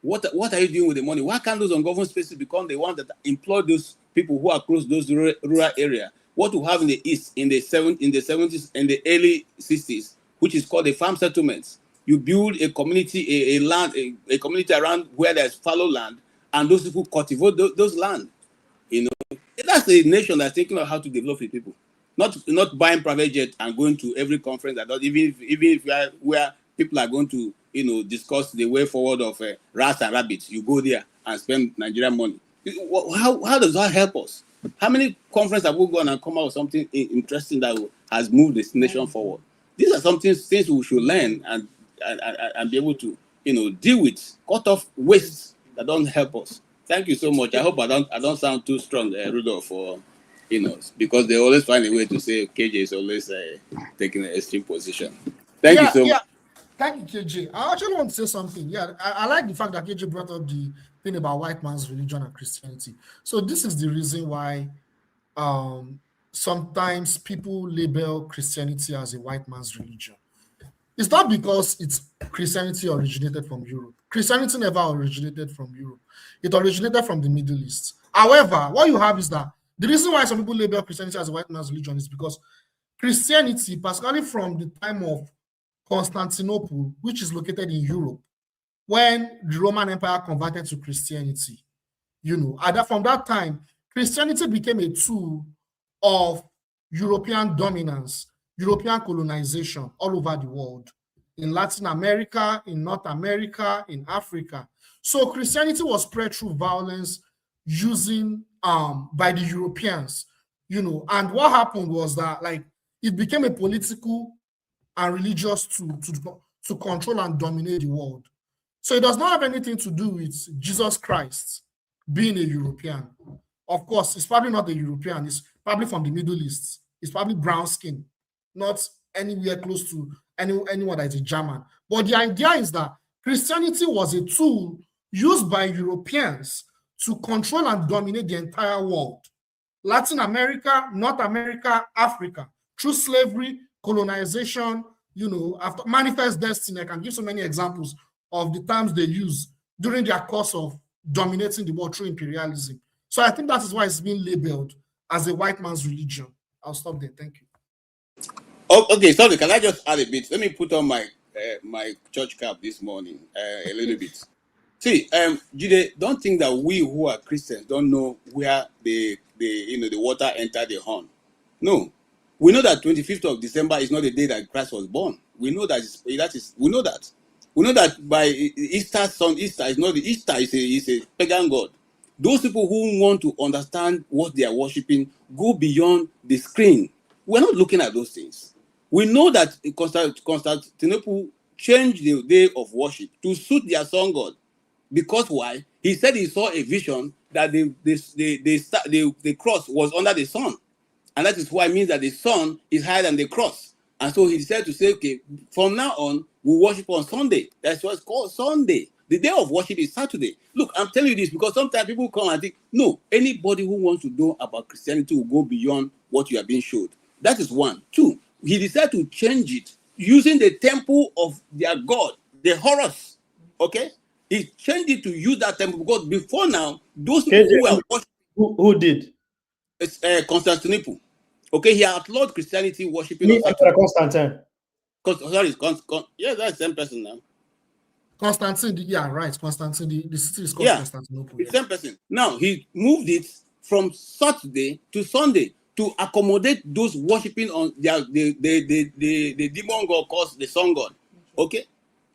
What are you doing with the money? Why can't those ungoverned spaces become the ones that employ those people who are close to those rural areas? What we have in the East in the 70s and the early 60s, which is called the farm settlements. You build a community, a community around where there's fallow land, and those people cultivate those land. That's a nation that's thinking of how to develop the people, not buying private jet and going to every conference that does, even if where people are going to discuss the way forward of rats and rabbits. You go there and spend Nigerian money. How does that help us? How many conferences have we gone and come out with something interesting that has moved this nation forward? These are things we should learn and be able to deal with, cut off wastes that don't help us. Thank you so much. I hope I don't sound too strong, Rudolph, for because they always find a way to say KJ is always taking an extreme position. Thank you so much. Thank you, KJ. I actually want to say something. Yeah, I like the fact that KJ brought up the thing about white man's religion and Christianity. So this is the reason why sometimes people label Christianity as a white man's religion. It's not because Christianity originated from Europe. Christianity never originated from Europe. It originated from the Middle East. However, what you have is that the reason why some people label Christianity as a white man's religion is because Christianity, particularly from the time of Constantinople, which is located in Europe, when the Roman Empire converted to Christianity, from that time, Christianity became a tool of European dominance, European colonization all over the world, in Latin America, in North America, in Africa. So Christianity was spread through violence using by the Europeans, and what happened was that it became a political and religious tool to control and dominate the world. So it does not have anything to do with Jesus Christ being a European. Of course, it's probably not a European. It's probably from the Middle East. It's probably brown skin, not anywhere close to anyone that is a German. But the idea is that Christianity was a tool used by Europeans to control and dominate the entire world. Latin America, North America, Africa, through slavery, colonization, after manifest destiny. I can give so many examples of the terms they use during their course of dominating the world through imperialism. So I think that is why it's being labeled as a white man's religion. I'll stop there. Thank you. Oh, okay, sorry. Can I just add a bit? Let me put on my my church cap this morning a little bit. See, Jude, don't think that we who are Christians don't know where the water entered the horn. No, we know that 25th of December is not the day that Christ was born. We know that we know that. We know that by Easter is not the Easter is a pagan god. Those people who want to understand what they are worshiping go beyond the screen. We're not looking at those things. We know that Constantinople changed the day of worship to suit their sun god. Because why? He said he saw a vision that the cross was under the sun. And that is why it means that the sun is higher than the cross. And so he decided to say, okay, from now on, we worship on Sunday. That's what's called Sunday. The day of worship is Saturday. Look, I'm telling you this because sometimes people come and think, no, anybody who wants to know about Christianity will go beyond what you are being showed. That is one. Two, he decided to change it using the temple of their god, the Horus. Okay? He changed it to use that temple because before now, those people who were worshiping... Who did? It's Constantinople. Okay, he outlawed Christianity worshiping. Constantine. Sorry, yeah, that's the same person now. Constantine, yeah, right. Constantine, the city is called Constantinople. The same person. Now he moved it from Saturday to Sunday to accommodate those worshiping on the demon god called the sun god. Okay,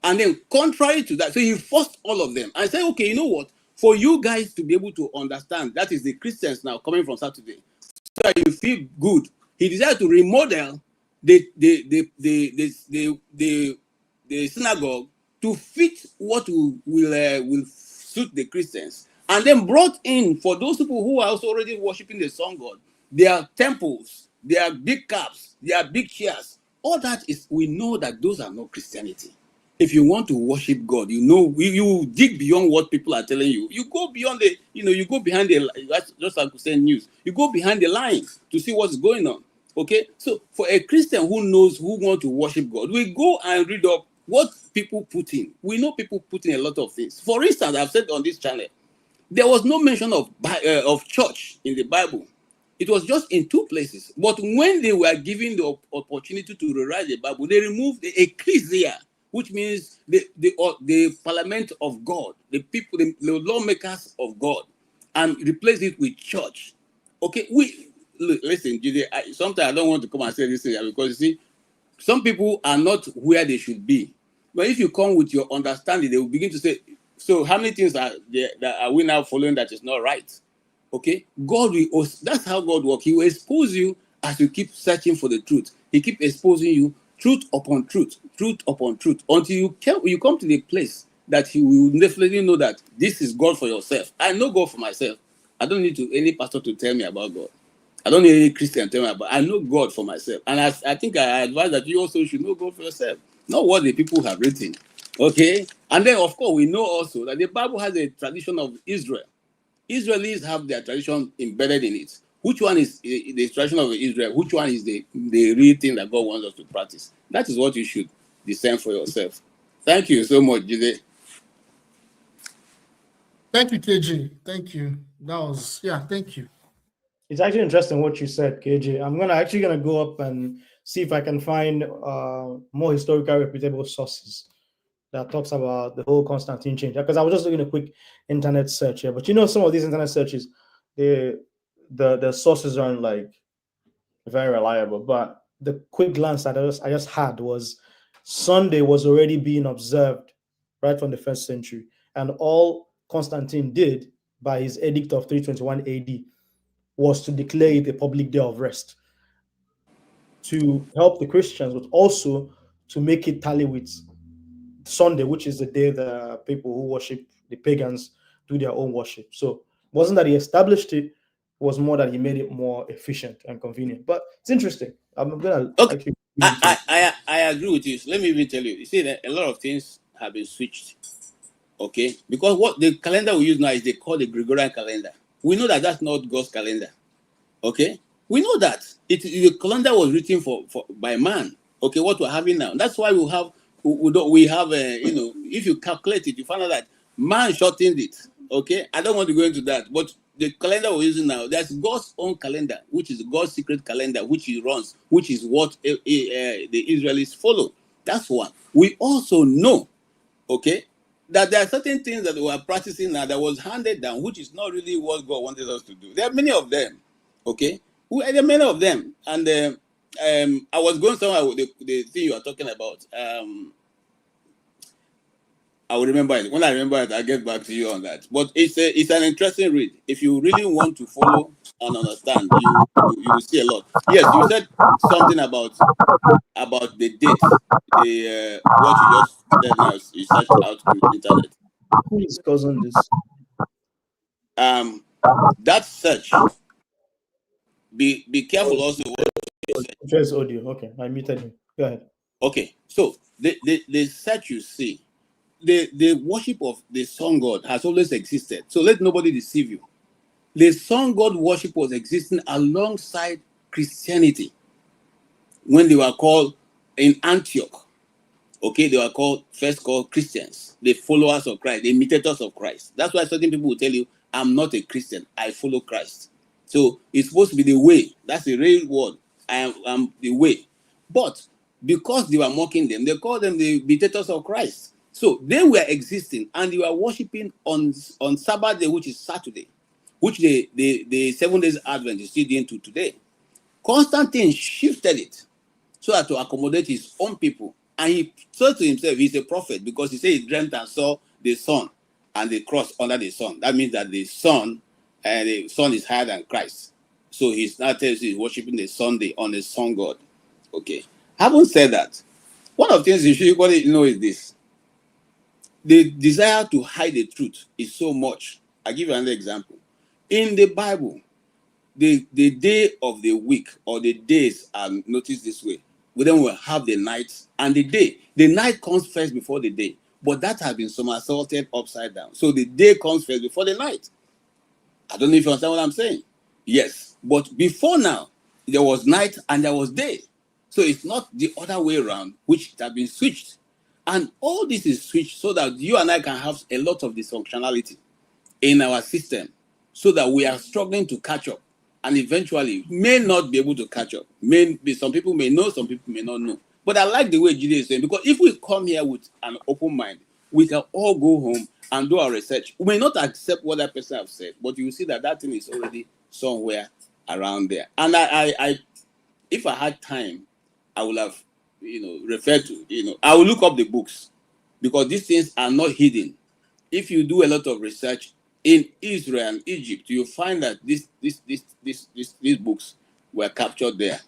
and then contrary to that, so he forced all of them and said, okay, you know what? For you guys to be able to understand, that is the Christians now coming from Saturday, so that you feel good. He decided to remodel the synagogue to fit what will suit the Christians, and then brought in for those people who are also already worshiping the sun god, their temples, their big caps, their big chairs. All that is, we know that those are not Christianity. If you want to worship God, you know, you dig beyond what people are telling you. You go beyond you go behind the, just like we say news, you go behind the lines to see what's going on. Okay, so for a Christian who wants to worship God, we go and read up what people put in. We know people put in a lot of things. For instance, I've said on this channel, there was no mention of church in the Bible. It was just in two places. But when they were given the opportunity to rewrite the Bible, they removed the ecclesia, which means the parliament of God, the people, the lawmakers of God, and replaced it with church. Okay, listen, sometimes I don't want to come and say this thing because you see, some people are not where they should be. But if you come with your understanding, they will begin to say, so how many things are we now following that is not right? Okay, that's how God works. He will expose you as you keep searching for the truth. He keeps exposing you truth upon truth, until you come to the place that you will definitely know that this is God for yourself. I know God for myself. I don't need any pastor to tell me about God. I don't need any Christian to tell me about. I know God for myself, and I think I advise that you also should know God for yourself, not what the people have written. Okay, and then of course we know also that the Bible has a tradition of Israel. Israelis have their tradition embedded in it. Which one is the tradition of Israel? Which one is the real thing that God wants us to practice? That is what you should discern for yourself. Thank you so much, Jide. Thank you, KJ. Thank you. Thank you. It's actually interesting what you said, KJ. I'm actually gonna go up and see if I can find more historical reputable sources that talks about the whole Constantine change. Because I was just doing a quick internet search here, but some of these internet searches, the sources aren't like very reliable. But the quick glance that I just had was Sunday was already being observed right from the 1st century, and all Constantine did by his edict of 321 AD was to declare it a public day of rest to help the Christians, but also to make it tally with Sunday, which is the day the people who worship the pagans do their own worship. So it wasn't that he established it, was more that he made it more efficient and convenient. But it's interesting. I'm gonna okay. I agree with you. So let me even tell you. You see that a lot of things have been switched. Okay, because what the calendar we use now is they call the Gregorian calendar. We know that that's not God's calendar. Okay, we know that the calendar was written by man. Okay, what we're having now. That's why we have if you calculate it, you find out that man shortened it. Okay, I don't want to go into that, but the calendar we're using now, there's God's own calendar, which is God's secret calendar, which he runs, which is what the Israelis follow. That's one. We also know, okay, that there are certain things that we are practicing now that was handed down, which is not really what God wanted us to do. There are many of them, okay? There are many of them. And I was going somewhere with the thing you are talking about. I will remember it. When I remember it, I'll get back to you on that. But it's an interesting read. If you really want to follow and understand, you will see a lot. Yes, you said something about the date. What you just said now, you searched out on the internet. Who is causing this? That search. Be careful also. Just audio. Okay, I muted him. Go ahead. Okay, so the search you see, the worship of the sun god has always existed. So let nobody deceive you. The sun god worship was existing alongside Christianity when they were called in Antioch. Okay, they were first called Christians, the followers of Christ, the imitators of Christ. That's why certain people will tell you, I'm not a Christian, I follow Christ. So it's supposed to be the way. That's the real word. I am the way. But because they were mocking them, they called them the imitators of Christ. So they were existing and they were worshiping on Sabbath day, which is Saturday, which the 7 days Advent is still doing to today. Constantine shifted it so as to accommodate his own people. And he said to himself, he's a prophet because he said he dreamt and saw the sun and the cross under the sun. That means that the sun is higher than Christ. So he's now tells you he's worshiping the Sunday on the sun god. Okay. Having said that, one of the things you should know is this. The desire to hide the truth is so much. I'll give you another example. In the Bible, the day of the week or the days are noticed this way. We then will have the night and the day. The night comes first before the day, but that has been somersaulted upside down. So the day comes first before the night. I don't know if you understand what I'm saying. Yes, but before now, there was night and there was day. So it's not the other way around, which has been switched. And all this is switched so that you and I can have a lot of dysfunctionality in our system so that we are struggling to catch up and eventually may not be able to catch up. Some people may know, some people may not know. But I like the way Jide is saying, because if we come here with an open mind, we can all go home and do our research. We may not accept what that person has said, but you will see that thing is already somewhere around there. And I if I had time, I would have referred to, I will look up the books because these things are not hidden. If you do a lot of research in Israel and Egypt, you find that these books were captured there.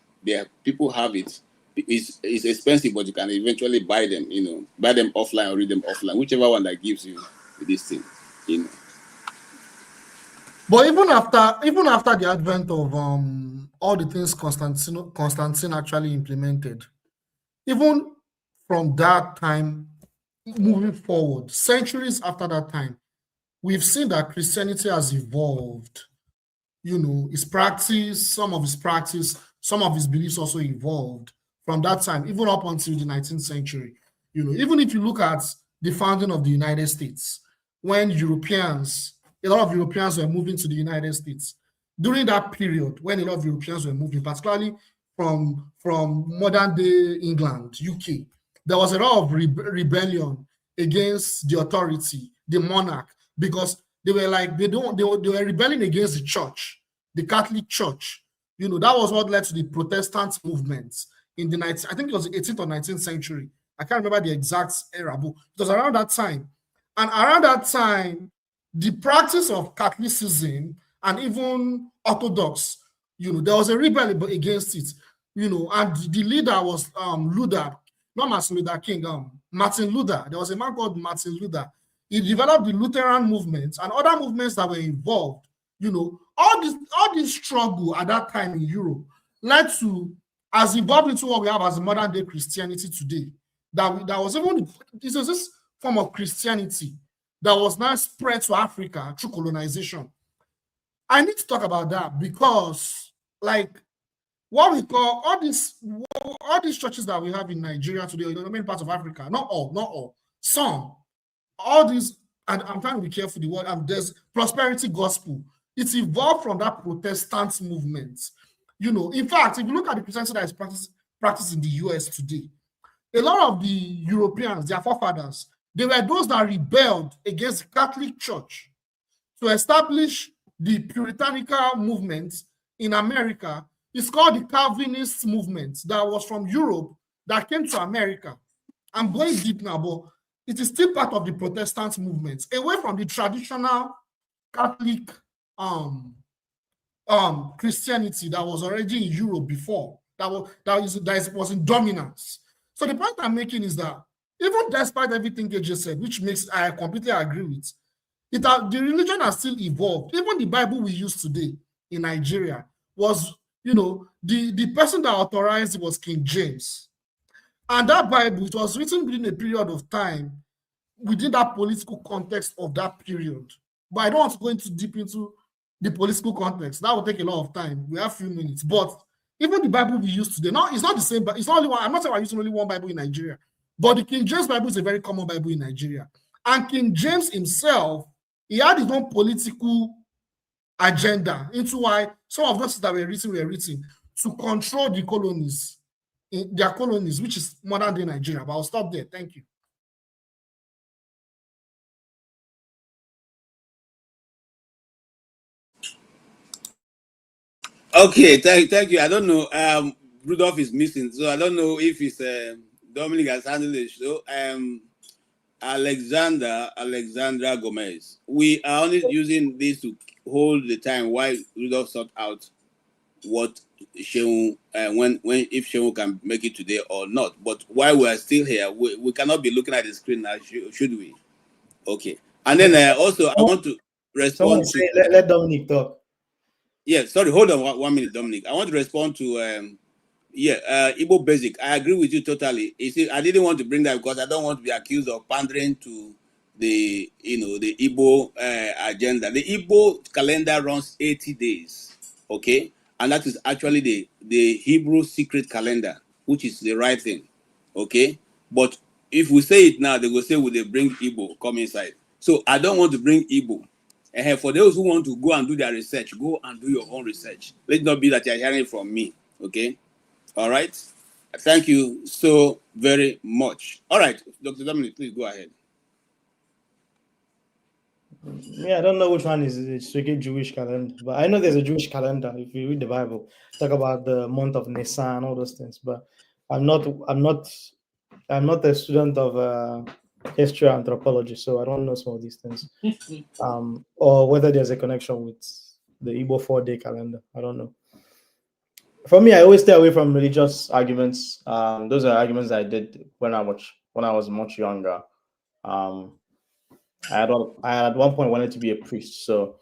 People have it. It's expensive, but you can eventually buy them, buy them offline or read them offline, whichever one that gives you this thing, But even after the advent of all the things Constantine actually implemented, even from that time moving forward, centuries after that time, we've seen that Christianity has evolved. Its practice, some of his beliefs also evolved from that time, even up until the 19th century. Even if you look at the founding of the United States, when a lot of Europeans were moving to the United States, during that period, when a lot of Europeans were moving, particularly from modern day England, UK, there was a lot of rebellion against the authority, the monarch, because they were rebelling against the church, the Catholic Church. That was what led to the Protestant movements in the 18th or 19th century. I can't remember the exact era, but it was around that time. And around that time, the practice of Catholicism and even Orthodox, there was a rebellion against it, and the leader was Luther, not Martin Luther King, Martin Luther. There was a man called Martin Luther. He developed the Lutheran movement and other movements that were involved. All this struggle at that time in Europe led to, as evolved into what we have as modern day Christianity today. That was even this form of Christianity that was now spread to Africa through colonization. I need to talk about that because, what we call all these churches that we have in Nigeria today, in the main part of Africa, not all, some, all these, and I'm trying to be careful the word, there's prosperity gospel. It evolved from that Protestant movement. You know, in fact, if you look at the Christianity that is practiced in the US today, a lot of the Europeans, their forefathers, they were those that rebelled against the Catholic Church to establish the puritanical movement in America. It's called the Calvinist movement that was from Europe that came to America. I'm going deep now, but it is still part of the Protestant movement, away from the traditional Catholic Christianity that was already in Europe before, that was in dominance. So the point I'm making is that even despite everything AJ said, which makes I completely agree with, the religion has still evolved. Even the Bible we use today in Nigeria was, you know, the person that authorized it was King James. And that Bible, it was written within a period of time, within that political context of that period. But I don't want to go deep into the political context. That will take a lot of time. We have a few minutes. But even the Bible we use today, it's not the same, but it's not only one. I'm not saying I'm using only one Bible in Nigeria, but the King James Bible is a very common Bible in Nigeria. And King James himself, he had his own political agenda into why some of those that were written to control the colonies, their colonies, which is modern day Nigeria. But I'll stop there. Thank you. Okay, thank you. I don't know. Rudolph is missing, so I don't know if it's Dominic has handled it. So Alexandra Gomez. We are only using this to hold the time while Rudolph sort out what Seun if Seun can make it today or not. But while we are still here, we cannot be looking at the screen now, should we? Okay. And then also I want to respond to let Dominic talk. Yeah, sorry, hold on 1 minute, Dominic. I want to respond to Igbo Basic. I agree with you totally. You see, I didn't want to bring that because I don't want to be accused of pandering to the the Igbo agenda. The Igbo calendar runs 80 days, okay, and that is actually the Hebrew secret calendar, which is the right thing, okay. But if we say it now, they will say, "Will they bring Igbo come inside?" So I don't want to bring Igbo. And for those who want to go and do their research, go and do your own research. Let it not be that you're hearing from me. Okay? All right? Thank you so very much. All right, Dr. Dominic, please go ahead. Yeah, I don't know which one is the strictly Jewish calendar, but I know there's a Jewish calendar. If you read the Bible, talk about the month of Nisan and all those things. But I'm not a student of history or anthropology, so I don't know some of these things. Or whether there's a connection with the Igbo 4-day calendar. I don't know. For me, I always stay away from religious arguments. Those are arguments I did when I was much younger. I at one point wanted to be a priest, so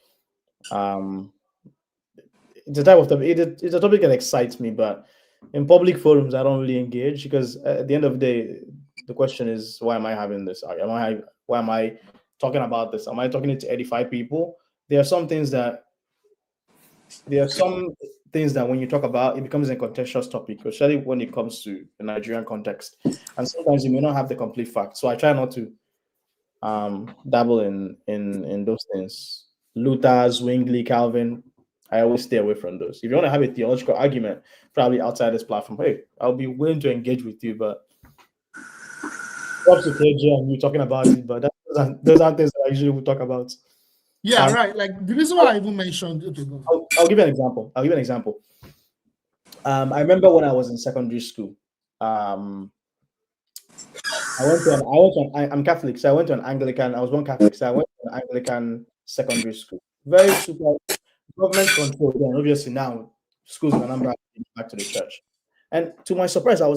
it's a type of topic. It's a topic that excites me, but in public forums, I don't really engage because at the end of the day, the question is, why am I having this? Why am I talking about this? Am I talking to 85 people? There are some things that when you talk about, it becomes a contentious topic, especially when it comes to the Nigerian context. And sometimes you may not have the complete facts. So I try not to dabble in those things. Luther, Zwingli, Calvin, I always stay away from those. If you want to have a theological argument, probably outside this platform, hey, I'll be willing to engage with you, but to KJ and you talking about it, but those aren't things that I usually would talk about. Yeah, right. Like the reason why I even mentioned it. I'll give you an example. I remember when I was in secondary school. I'm Catholic, so I went to an Anglican. I was born Catholic, so I went to an Anglican secondary school. Very super government controlled. And obviously now schools in Anambra are back to the church. And to my surprise, I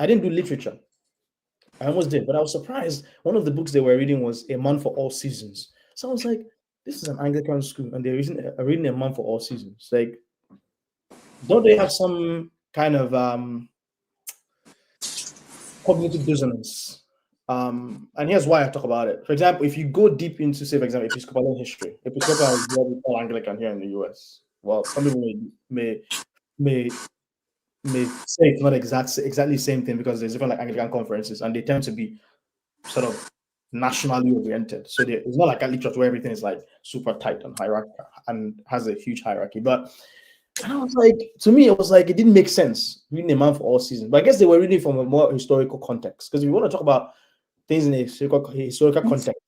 didn't do literature. I almost did, but I was surprised. One of the books they were reading was A Man for All Seasons. So I was like, this is an Anglican school, and they're reading A Man for All Seasons. Like, don't they have some kind of cognitive dissonance? And here's why I talk about it. For example, if you go deep into, say, for example, Episcopal history, Episcopal is what we call Anglican here in the US. Well, some people may say it's not exactly the same thing because there's different like Anglican conferences, and they tend to be sort of nationally oriented. So it's not like a church where everything is like super tight and hierarchy and has a huge hierarchy. But and I was like, to me, it was like it didn't make sense reading a man for all seasons. But I guess they were reading from a more historical context. Because if you want to talk about things in a historical context,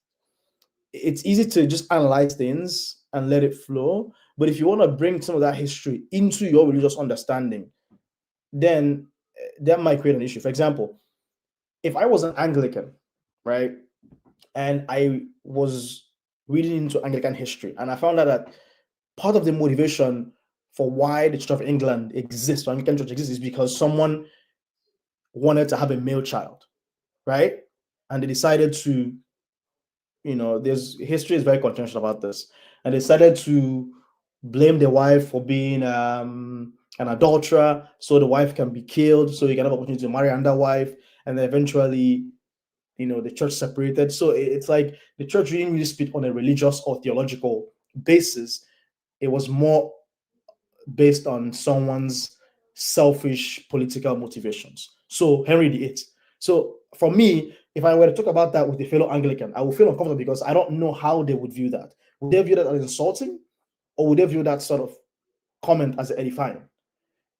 it's easy to just analyze things and let it flow. But if you want to bring some of that history into your religious understanding, then that might create an issue. For example, if I was an Anglican, right, and I was reading into Anglican history, and I found out that part of the motivation for why the Church of England exists, or Anglican Church exists, is because someone wanted to have a male child, right? And they decided to, there's history is very contentious about this, and they decided to blame the wife for being an adulterer, so the wife can be killed, so you can have opportunity to marry another wife, and then eventually, the church separated. So it's like the church didn't really speak on a religious or theological basis. It was more based on someone's selfish political motivations. So Henry VIII. So for me, if I were to talk about that with a fellow Anglican, I would feel uncomfortable because I don't know how they would view that. Would they view that as insulting, or would they view that sort of comment as edifying?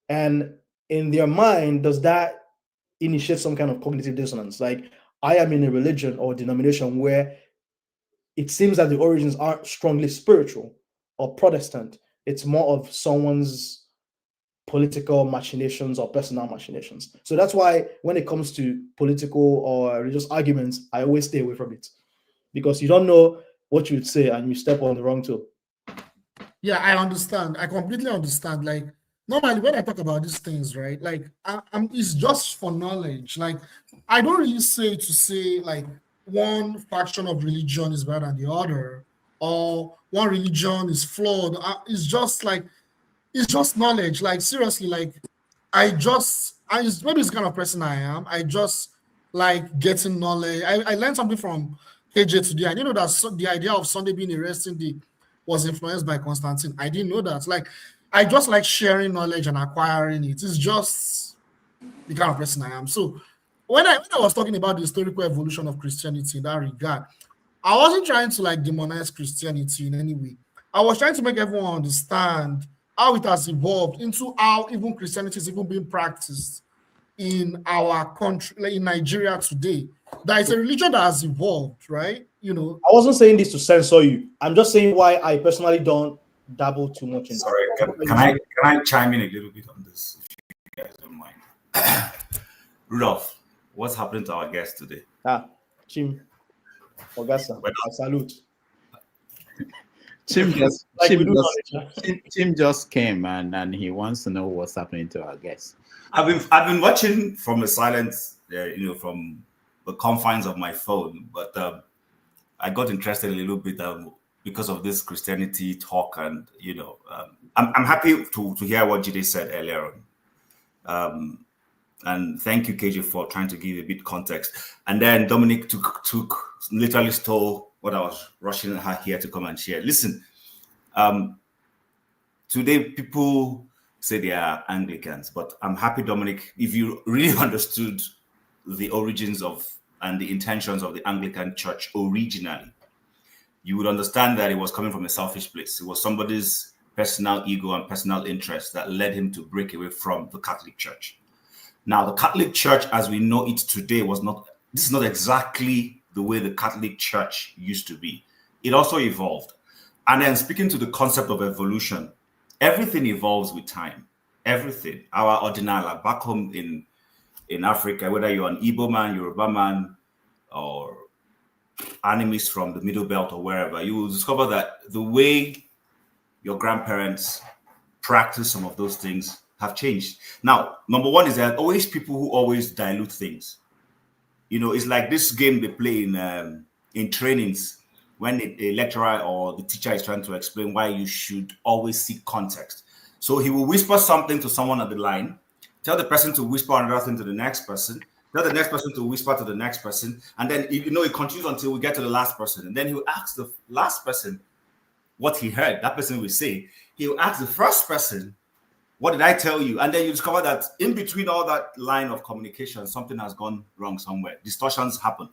And in their mind, does that initiate some kind of cognitive dissonance? Like, I am in a religion or denomination where it seems that the origins aren't strongly spiritual or Protestant. It's more of someone's political machinations or personal machinations. So that's why when it comes to political or religious arguments, I always stay away from it, because you don't know what you would say and you step on the wrong toe. Yeah, I understand. I completely understand. Like, normally when I talk about these things, right, like it's just for knowledge. Like, I don't really say to say like one faction of religion is better than the other, or one religion is flawed. It's just knowledge. Like, seriously, like maybe it's the kind of person I am. I just like getting knowledge. I learned something from KJ today. I didn't know that the idea of Sunday being a resting day was influenced by Constantine. I didn't know that. Like, I just like sharing knowledge and acquiring it. It's just the kind of person I am. So when I was talking about the historical evolution of Christianity in that regard, I wasn't trying to like demonize Christianity in any way. I was trying to make everyone understand how it has evolved into how even Christianity is even being practiced in our country, like in Nigeria today. That is a religion that has evolved, right? I wasn't saying this to censor you. I'm just saying why I personally don't dabble too much in. Sorry, can I chime in a little bit on this, if you guys don't mind? Rudolph, what's happening to our guest today? Chim Ogasa, I salute. Chim just came and he wants to know what's happening to our guest. I've been watching from the silence, from the confines of my phone, but I got interested a little bit because of this Christianity talk, and I'm happy to hear what Jide said earlier on. And thank you, KJ, for trying to give a bit context. And then Dominic literally stole what I was rushing here to come and share. Listen, today people say they are Anglicans, but I'm happy, Dominic, if you really understood the origins of and the intentions of the Anglican Church originally, you would understand that it was coming from a selfish place. It was somebody's personal ego and personal interest that led him to break away from the Catholic Church. Now, the Catholic Church, as we know it today, this is not exactly the way the Catholic Church used to be. It also evolved. And then speaking to the concept of evolution, everything evolves with time. Everything. Our ordinala back home in Africa, whether you're an Igbo man, Yoruba man, or animist from the Middle Belt or wherever, you will discover that the way your grandparents practice some of those things have changed. Now, number one is there are always people who always dilute things. It's like this game they play in trainings when a lecturer or the teacher is trying to explain why you should always seek context. So he will whisper something to someone at the line, tell the person to whisper another thing to the next person, tell the next person to whisper to the next person, and then it continues until we get to the last person. And then he will ask the last person what he heard. That person will say, he will ask the first person, what did I tell you? And then you discover that in between all that line of communication, something has gone wrong somewhere. Distortions happen.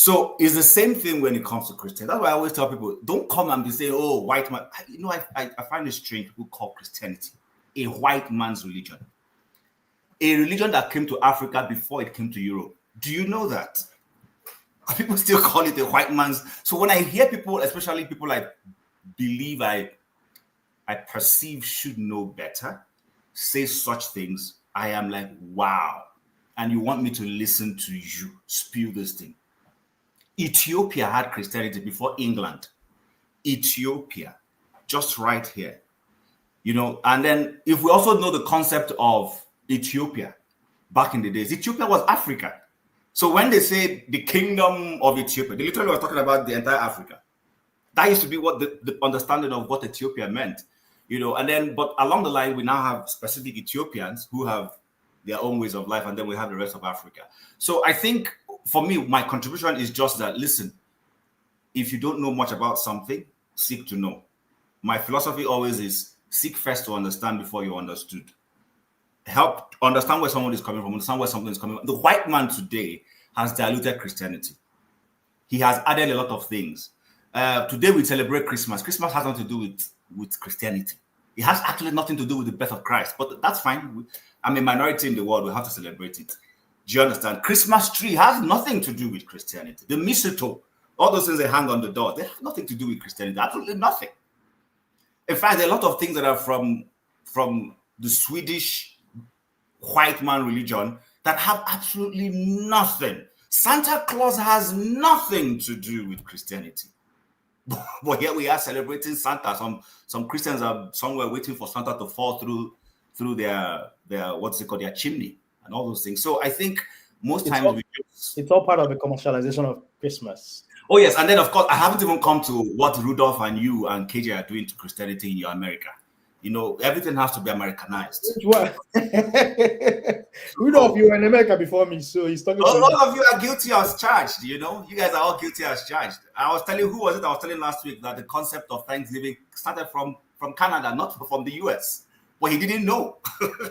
So it's the same thing when it comes to Christianity. That's why I always tell people, don't come and be saying, oh, white man. You know, I find it strange people call Christianity a white man's religion. A religion that came to Africa before it came to Europe. Do you know that? People still call it a white man's. So when I hear people, especially people I believe I perceive should know better, say such things, I am like, wow. And you want me to listen to you spew this thing. Ethiopia had Christianity before England. Ethiopia, just right here. You know, and then if we also know the concept of Ethiopia back in the days, Ethiopia was Africa. So when they say the kingdom of Ethiopia, they literally were talking about the entire Africa. That used to be what the understanding of what Ethiopia meant, you know. And then, but along the line, we now have specific Ethiopians who have their own ways of life, and then we have the rest of Africa. So I think for me, my contribution is just that, listen, if you don't know much about something, seek to know. My philosophy always is seek first to understand before you understood. Help understand where someone is coming from, understand where something is coming from. The white man today has diluted Christianity. He has added a lot of things. Today we celebrate Christmas. Christmas has nothing to do with Christianity. It has actually nothing to do with the birth of Christ, but that's fine. I'm a minority in the world. We have to celebrate it. Do you understand? Christmas tree has nothing to do with Christianity. The mistletoe, all those things they hang on the door, they have nothing to do with Christianity. Absolutely nothing. In fact, there are a lot of things that are from the Swedish white man religion that have absolutely nothing. Santa Claus has nothing to do with Christianity. But here we are celebrating Santa. Some Christians are somewhere waiting for Santa to fall through their what's it called, their chimney and all those things. So I think most times it's all part of the commercialization of Christmas. Oh yes, and then of course I haven't even come to what Rudolph and you and KJ are doing to Christianity in your America. You know, everything has to be Americanized. Which one? Rudolph, you were in America before me, so he's talking. All of you are guilty as charged. You know, you guys are all guilty as charged. I was telling who was it? I was telling last week that the concept of Thanksgiving started from Canada, not from the US. But he didn't know.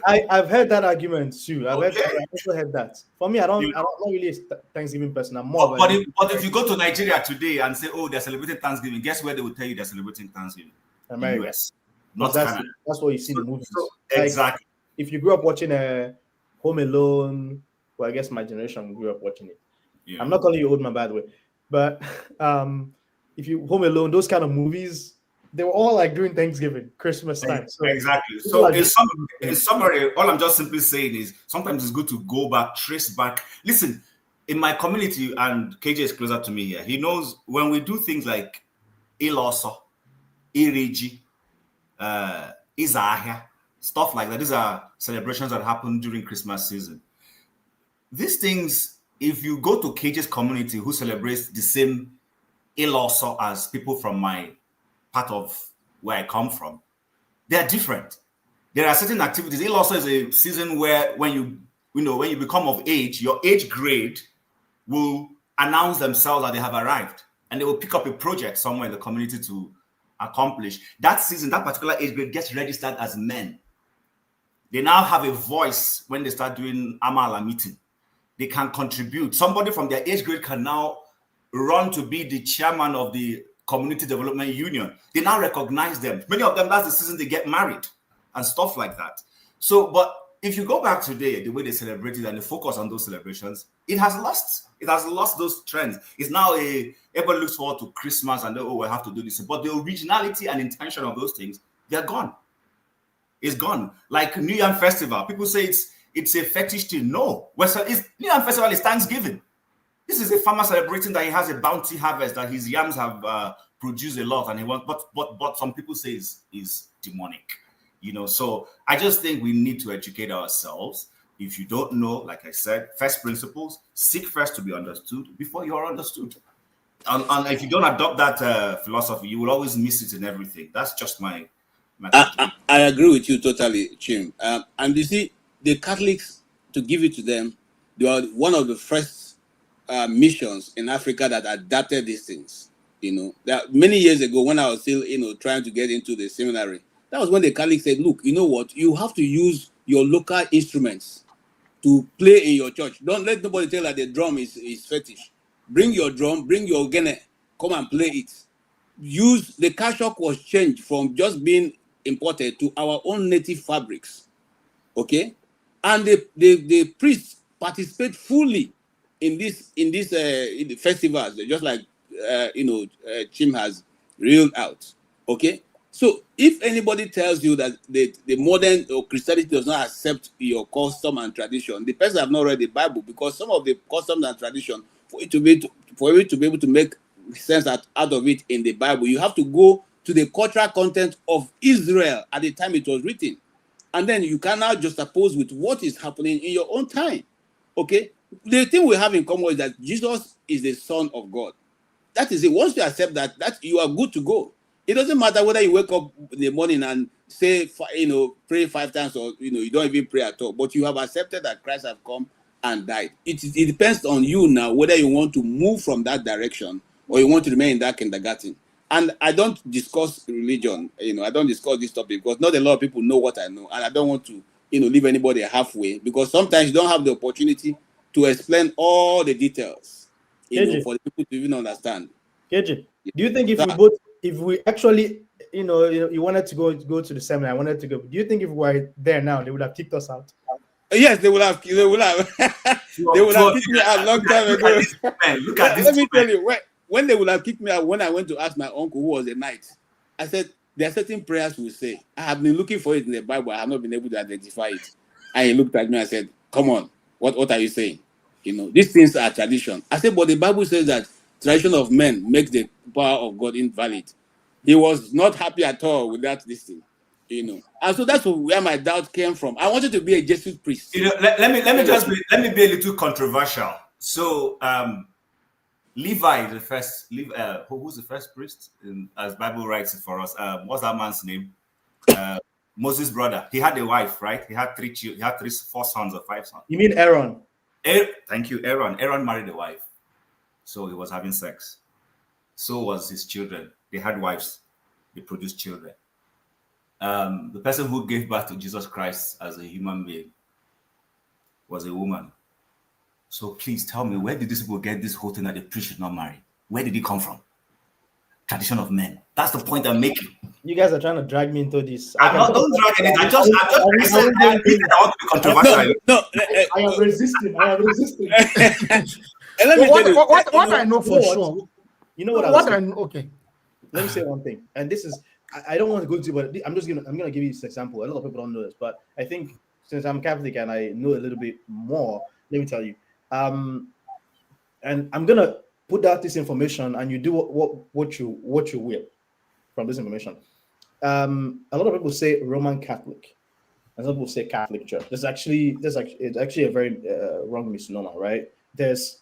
I've heard that argument too. I've also heard that. For me, I'm not really a Thanksgiving person. I'm more. But if you go to Nigeria today and say, "Oh, they're celebrating Thanksgiving," guess where they will tell you they're celebrating Thanksgiving? America. The US, not that's Canada. That's what you see in the movies. Exactly. Like, if you grew up watching Home Alone, well, I guess my generation grew up watching it. Yeah. I'm not calling you old man, by the way, but if you Home Alone, those kind of movies, they were all like during Thanksgiving, Christmas time. So exactly. So in summary, all I'm just simply saying is sometimes it's good to go back, trace back. Listen, in my community, and KJ is closer to me here, he knows when we do things like Iloso, Iriji, Izahia, stuff like that. These are celebrations that happen during Christmas season. These things, if you go to KJ's community who celebrates the same Iloso as people from my part of where I come from, they are different. There are certain activities. It also is a season where when you become of age, your age grade will announce themselves that they have arrived, and they will pick up a project somewhere in the community to accomplish. That season, that particular age grade gets registered as men. They now have a voice when they start doing Amala meeting. They can contribute. Somebody from their age grade can now run to be the chairman of the Community Development Union. They now recognize them. Many of them, that's the season they get married and stuff like that. So, but if you go back today, the way they celebrated and they focus on those celebrations, it has lost those trends. It's now everybody looks forward to Christmas and we have to do this. But the originality and intention of those things, they're gone. It's gone. Like New Yam Festival, people say it's a fetish thing. No, New Yam Festival is Thanksgiving. This is a farmer celebrating that he has a bounty harvest, that his yams have produced a lot, and he wants. But some people say is demonic, you know. So I just think we need to educate ourselves. If you don't know, like I said, first principles: seek first to be understood before you are understood. And if you don't adopt that philosophy, you will always miss it in everything. That's just my. I agree with you totally, Chim. And you see, the Catholics, to give it to them, they are one of the first missions in Africa that adapted these things. You know, that many years ago when I was still, trying to get into the seminary, that was when the Catholics said, look, you know what, you have to use your local instruments to play in your church. Don't let nobody tell that the drum is fetish. bring your drum, bring your ogene, come and play it. Use the kashok was changed from just being imported to our own native fabrics. Okay, and the priests participate fully in in the festivals, just like Chim has reeled out. Okay, so if anybody tells you that the modern or Christianity does not accept your custom and tradition, the person have not read the Bible, because some of the customs and tradition, for you to be able to make sense out of it in the Bible, you have to go to the cultural content of Israel at the time it was written. And then you can now juxtapose with what is happening in your own time. Okay? The thing we have in common is that Jesus is the Son of God. That is it. Once you accept that you are good to go. It doesn't matter whether you wake up in the morning and say, pray 5 times, or you don't even pray at all. But you have accepted that Christ has come and died. It depends on you now whether you want to move from that direction or you want to remain in that kindergarten. And I don't discuss religion, I don't discuss this topic because not a lot of people know what I know, and I don't want to, leave anybody halfway, because sometimes you don't have the opportunity to explain all the details, for the people to even understand. KJ, do you think if we actually, you wanted to go to the seminar, I wanted to go, do you think if we were there now, they would have kicked us out? Yes, they would have. They would have kicked me out a long time ago. Look at this. Let me tell you, when they would have kicked me out, when I went to ask my uncle who was a knight, I said, there are certain prayers we say. I have been looking for it in the Bible. I have not been able to identify it. And he looked at me and said, come on, what are you saying? These things are tradition. I said, but the Bible says that tradition of men makes the power of God invalid. He was not happy at all with that thing, And so that's where my doubt came from. I wanted to be a Jesuit priest. Let me be a little controversial. So, Levi, the first, who's the first priest, as Bible writes it for us? What's that man's name? Moses' brother. He had a wife, right? He had 3 children. He had 4 sons or 5 sons. You mean Aaron? Thank you, Aaron. Aaron married a wife, so he was having sex. So was his children. They had wives. They produced children. The person who gave birth to Jesus Christ as a human being was a woman. So please tell me, where did these people get this whole thing that the priest should not marry? Where did it come from? Tradition of men. That's the point I'm making. You guys are trying to drag me into this. Don't drag anything. I want to be controversial. No, I am resisting. And let me tell you, what I know for sure. You know what I know? Okay. Let me say one thing. And this is, I don't want to go into, but I'm gonna give you this example. A lot of people don't know this, but I think since I'm Catholic and I know a little bit more, let me tell you. And I'm gonna put out this information, and you do what you will from this information. A lot of people say Roman Catholic, and some people say Catholic Church. It's actually a very wrong misnomer, right? There's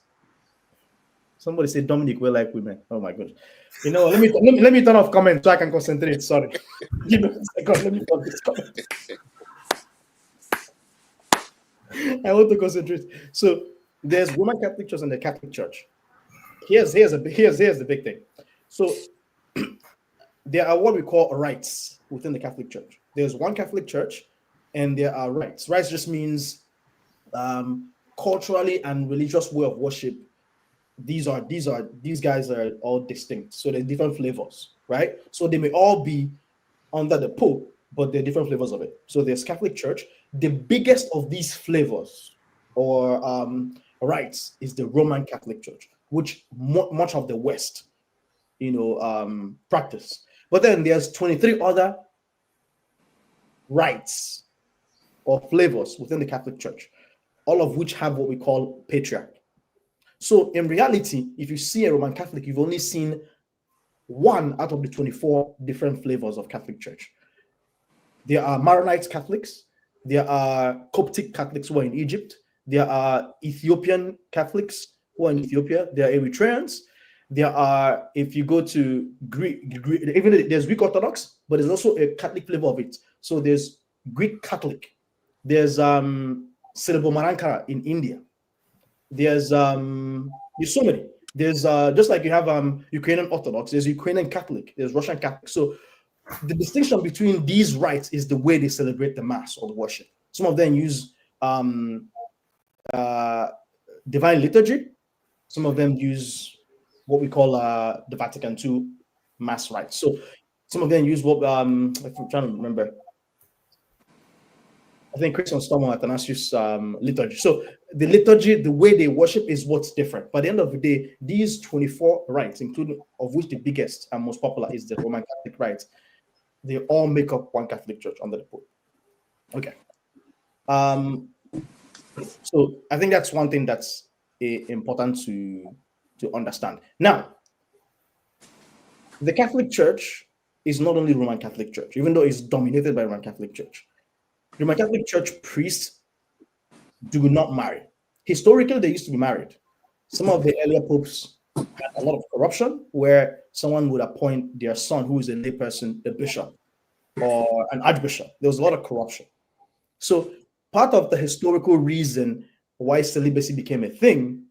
somebody say Dominic we like women. Oh my goodness! Let me turn off comments so I can concentrate. Sorry, give me a second. Let me turn this comment. I want to concentrate. So there's Roman Catholic Church and the Catholic Church. Here's the big thing. So there are what we call rites within the Catholic Church. There's one Catholic Church, and there are rites. Rites just means culturally and religious way of worship. These guys are all distinct. So there's different flavors, right? So they may all be under the Pope, but they're different flavors of it. So there's Catholic Church. The biggest of these flavors or rites is the Roman Catholic Church, which much of the West, practice. But then there's 23 other rites or flavors within the Catholic Church, all of which have what we call patriarch. So in reality, if you see a Roman Catholic, you've only seen one out of the 24 different flavors of Catholic Church. There are Maronite Catholics, there are Coptic Catholics who are in Egypt, there are Ethiopian Catholics who are in Ethiopia, there are Eritreans, there are, if you go to Greek, even there's Greek Orthodox, but there's also a Catholic flavor of it. So there's Greek Catholic, there's Serbo-Marankara in India, there's so many. There's just like you have Ukrainian Orthodox, there's Ukrainian Catholic, there's Russian Catholic. So the distinction between these rites is the way they celebrate the Mass or the worship. Some of them use divine liturgy. Some of them use what we call the Vatican II mass rites. So some of them use what if I'm trying to remember. I think Christian Stormo Athanasius liturgy. So the liturgy, the way they worship is what's different. But at the end of the day, these 24 rites, including of which the biggest and most popular is the Roman Catholic rite, they all make up one Catholic Church under the Pope. Okay. So I think that's one thing that's important to understand. Now, the Catholic Church is not only Roman Catholic Church, even though it's dominated by Roman Catholic Church. Roman Catholic Church priests do not marry. Historically, they used to be married. Some of the earlier popes had a lot of corruption where someone would appoint their son, who is a layperson, a bishop or an archbishop. There was a lot of corruption. So part of the historical reason why celibacy became a thing,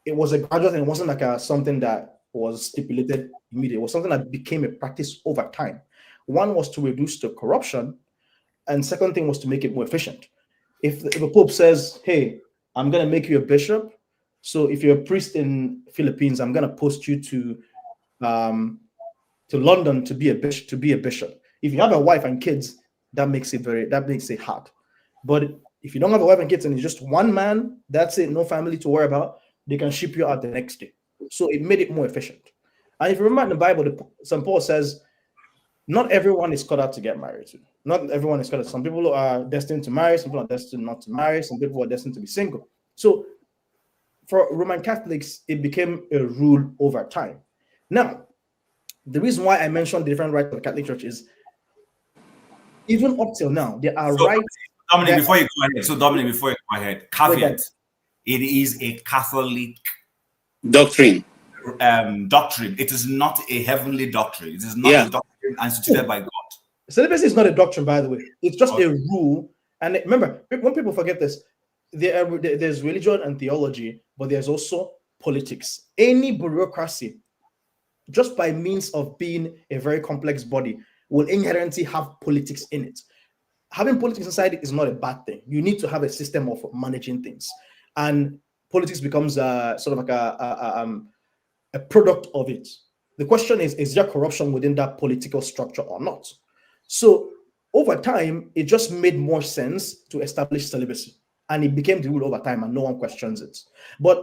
it was a gradual thing. It wasn't like something that was stipulated immediately. It was something that became a practice over time. One was to reduce the corruption, and second thing was to make it more efficient. If a pope says, hey, I'm going to make you a bishop, so if you're a priest in Philippines, I'm going to post you to London to be a bishop. If you have a wife and kids, that makes it hard. But if you don't have a wife and kids and it's just one man, that's it, no family to worry about, they can ship you out the next day. So it made it more efficient. And if you remember in the Bible, St. Paul says, not everyone is cut out to get married. Not everyone is cut out. Some people are destined to marry, some people are destined not to marry, some people are destined to be single. So for Roman Catholics, it became a rule over time. Now, the reason why I mentioned the different rights of the Catholic Church is, even up till now, there are rights. Dominic, before you go ahead, caveat. It is a Catholic doctrine. Doctrine. It is not a heavenly doctrine. It is not a doctrine instituted by God. Celibacy is not a doctrine, by the way. It's just a rule. And remember, when people forget this, there's religion and theology, but there's also politics. Any bureaucracy, just by means of being a very complex body, will inherently have politics in it. Having politics inside it is not a bad thing. You need to have a system of managing things. And politics becomes sort of like a product of it. The question is there corruption within that political structure or not? So over time, it just made more sense to establish celibacy. And it became the rule over time and no one questions it. But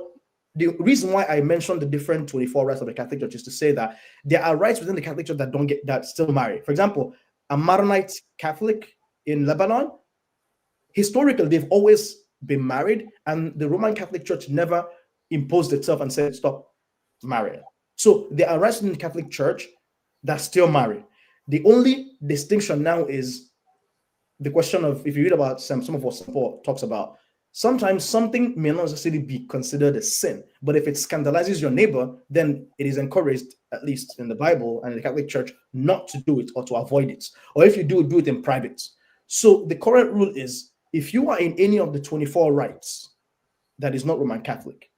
the reason why I mentioned the different 24 rights of the Catholic Church is to say that there are rights within the Catholic Church that still marry. For example, a Maronite Catholic in Lebanon, historically, they've always been married, and the Roman Catholic Church never imposed itself and said, stop marrying. So there are rights in the Catholic Church that still marry. The only distinction now is the question of, if you read about some of what St. Paul talks about, sometimes something may not necessarily be considered a sin, but if it scandalizes your neighbor, then it is encouraged, at least in the Bible and in the Catholic Church, not to do it or to avoid it. Or if you do it in private. So the current rule is, if you are in any of the 24 rights that is not Roman Catholic,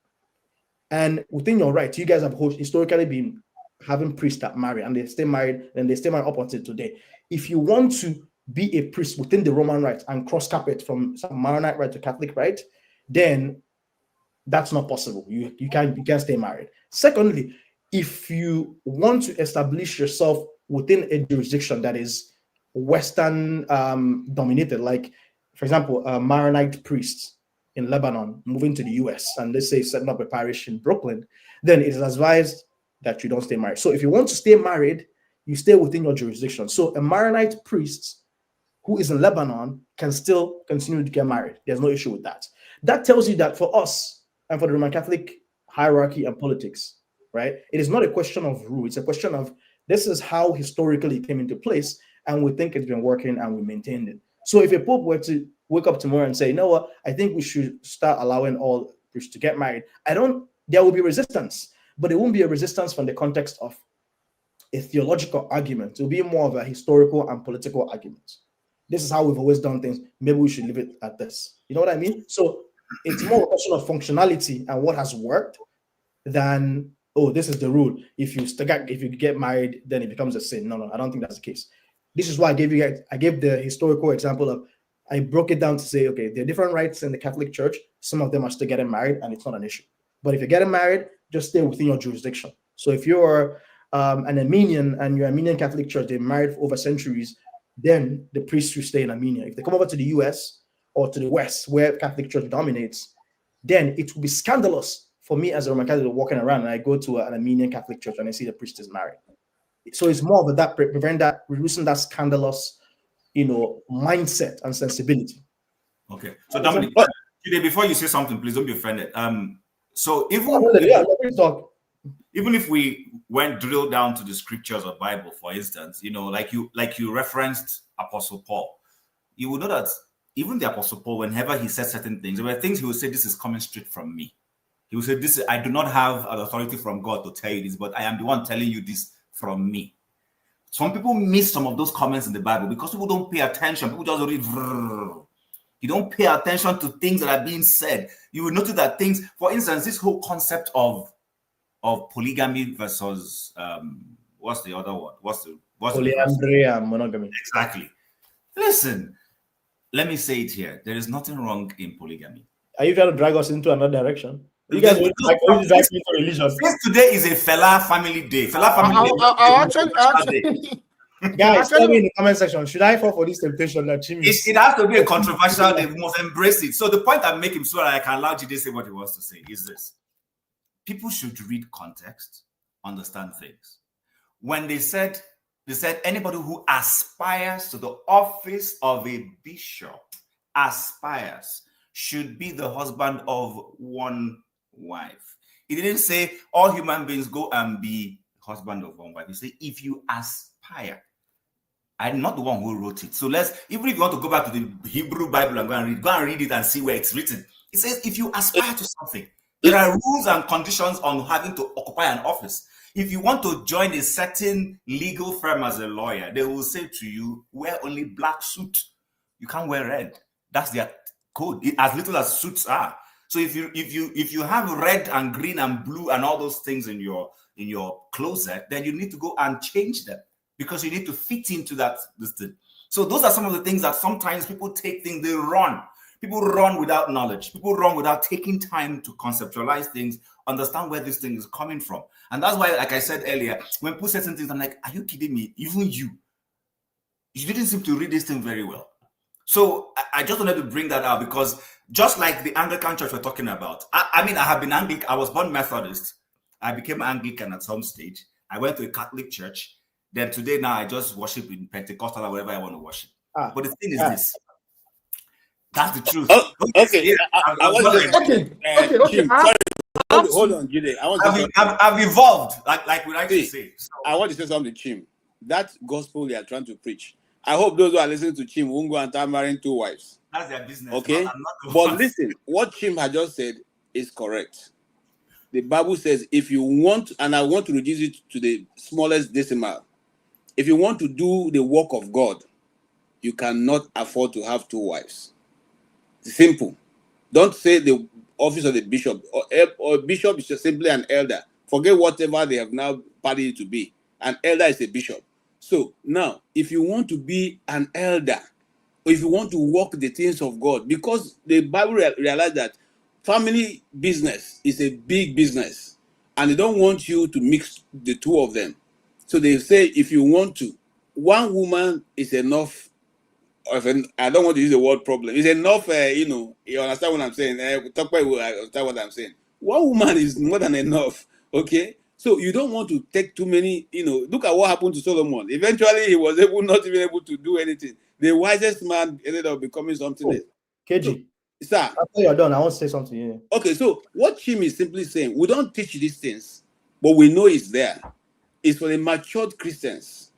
and within your rights, you guys have historically been having priests that marry, and they stay married, and they stay married up until today. If you want to be a priest within the Roman rite and cross carpet from some Maronite rite to Catholic rite, then that's not possible. You can't stay married. Secondly, if you want to establish yourself within a jurisdiction that is Western dominated, like, for example, a Maronite priest in Lebanon moving to the US, and let's say setting up a parish in Brooklyn, then it is advised that you don't stay married. So if you want to stay married, you stay within your jurisdiction. So a Maronite priest who is in Lebanon can still continue to get married. There's no issue with that. That tells you that for us and for the Roman Catholic hierarchy and politics, right, it is not a question of rule. It's a question of, this is how historically it came into place, and we think it's been working and we maintained it. So if a pope were to wake up tomorrow and say, you know what, I think we should start allowing all priests to get married, there will be resistance, but it won't be a resistance from the context of a theological argument. It will be more of a historical and political argument. This is how we've always done things. Maybe we should leave it at this. You know what I mean? So it's more a question of functionality and what has worked than, oh, this is the rule. If you get married, then it becomes a sin. No, I don't think that's the case. This is why I gave the historical example of, I broke it down to say, okay, there are different rights in the Catholic Church. Some of them are still getting married, and it's not an issue. But if you're getting married, just stay within your jurisdiction. So if you're an Armenian and you're Armenian Catholic Church, they married for over centuries, then the priests will stay in Armenia. If they come over to the US or to the West, where Catholic Church dominates, then it will be scandalous for me as a Roman Catholic walking around and I go to an Armenian Catholic Church and I see the priest is married. So it's more of that, reducing that scandalous, mindset and sensibility. Okay. So Dominic, before you say something, please don't be offended. So even if we went drill down to the scriptures of Bible, for instance, like you referenced Apostle Paul, you will know that even the Apostle Paul, whenever he said certain things, there were things he would say, this is coming straight from me. He would say, I do not have an authority from God to tell you this, but I am the one telling you this from me. Some people miss some of those comments in the Bible because people don't pay attention. People just read. You don't pay attention to things that are being said. You will notice that things, for instance, this whole concept of polygamy versus what's the other one? What's polyandry and monogamy? Exactly. Listen, let me say it here. There is nothing wrong in polygamy. Are you trying to drag us into another direction? You guys will drag me into religion. Since today is a Fela family day. Fela family day. Guys, tell me in the comment section, should I fall for this temptation that Jimmy? It has to be a controversial, they must embrace it. So the point I'm making, so that I can allow Jide to say what he wants to say, is this. People should read context, understand things. When they said anybody who aspires to the office of a bishop should be the husband of one wife. He didn't say all human beings go and be husband of one wife. He said if you aspire. I'm not the one who wrote it. So even if you want to go back to the Hebrew Bible and go and read it and see where it's written. It says if you aspire to something, there are rules and conditions on having to occupy an office. If you want to join a certain legal firm as a lawyer, they will say to you, wear only black suit. You can't wear red. That's their code, as little as suits are. So if you have red and green and blue and all those things in your closet, then you need to go and change them because you need to fit into this thing. So those are some of the things that sometimes people take things, they run. People run without knowledge. People run without taking time to conceptualize things, understand where this thing is coming from. And that's why, like I said earlier, when people say certain things, I'm like, are you kidding me? Even you didn't seem to read this thing very well. So I just wanted to bring that out because just like the Anglican Church we're talking about, I have been Anglican. I was born Methodist. I became Anglican at some stage. I went to a Catholic church. Then today now I just worship in Pentecostal or whatever I want to worship. But the thing is this. That's the truth. Oh, okay. Hold on, Jude. I've evolved, like we like to say. So, I want to say something, Chim. That gospel they are trying to preach. I hope those who are listening to Chim won't go and start marrying two wives. That's their business. Okay? But listen, what Chim had just said is correct. The Bible says if you want, and I want to reduce it to the smallest decimal, if you want to do the work of God, you cannot afford to have two wives. It's simple. Don't say the office of the bishop or bishop is just simply an elder. Forget whatever they have now parted to be. An elder is a bishop. So now, if you want to be an elder, or if you want to work the things of God, because the Bible realized that family business is a big business, and they don't want you to mix the two of them. So they say if you want to, one woman is enough. I don't want to use the word problem. It's enough, you understand what I'm saying? Talk about it, I understand what I'm saying. One woman is more than enough, okay? So you don't want to take too many, look at what happened to Solomon. Eventually, he was not even able to do anything. The wisest man ended up becoming something else. KG, sir. After you're done, I want to say something here. Okay, so what Chim is simply saying, we don't teach these things, but we know it's there. It's for the matured Christians,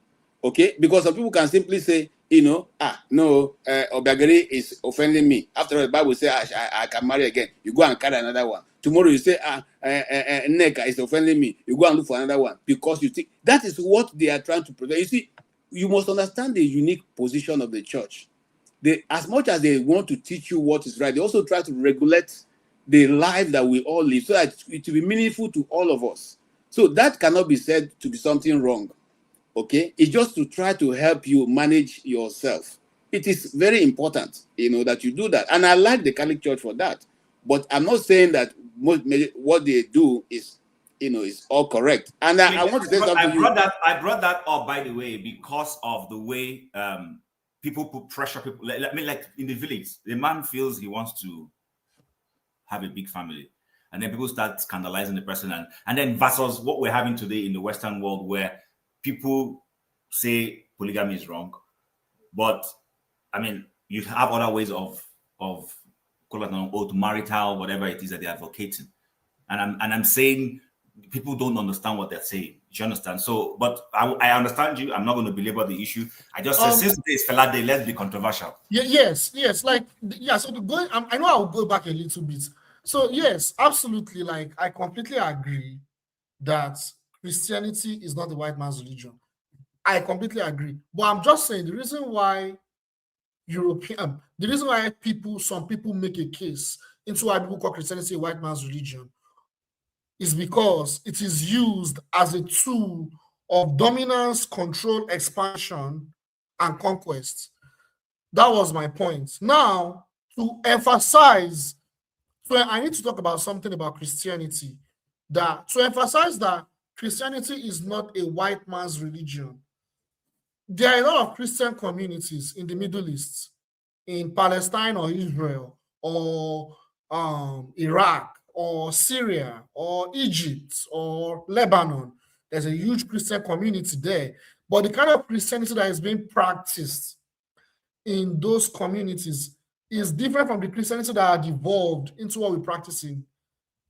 okay? Because some people can simply say, Obiageri is offending me. After all, the Bible says I can marry again. You go and carry another one. Tomorrow you say, Neka is offending me. You go and look for another one because you think that is what they are trying to protect. You see, you must understand the unique position of the church. As much as they want to teach you what is right, they also try to regulate the life that we all live so that it will be meaningful to all of us. So that cannot be said to be something wrong. Okay, it's just to try to help you manage yourself. It is very important, that you do that. And I like the Catholic Church for that. But I'm not saying that what they do is is all correct. And I want to say something. I brought that up, by the way, because of the way people put pressure. People, like in the village, the man feels he wants to have a big family, and then people start scandalizing the person, and then versus what we're having today in the Western world, where people say polygamy is wrong, but I mean, you have other ways of marital, whatever it is that they're advocating, and I'm saying people don't understand what they're saying. Do you understand? So, but I understand you. I'm not going to belabor the issue. I just said since today is Fela Day, let's be controversial. Yes. So I know I'll go back a little bit. So yes, absolutely. Like I completely agree that Christianity is not the white man's religion. I completely agree. But I'm just saying the reason why some people make a case into why people call Christianity a white man's religion is because it is used as a tool of dominance, control, expansion, and conquest. That was my point. Now, to emphasize, so I need to talk about something about Christianity. To emphasize that Christianity is not a white man's religion. There are a lot of Christian communities in the Middle East, in Palestine or Israel or Iraq or Syria or Egypt or Lebanon. There's a huge Christian community there. But the kind of Christianity that is being practiced in those communities is different from the Christianity that are devolved into what we're practicing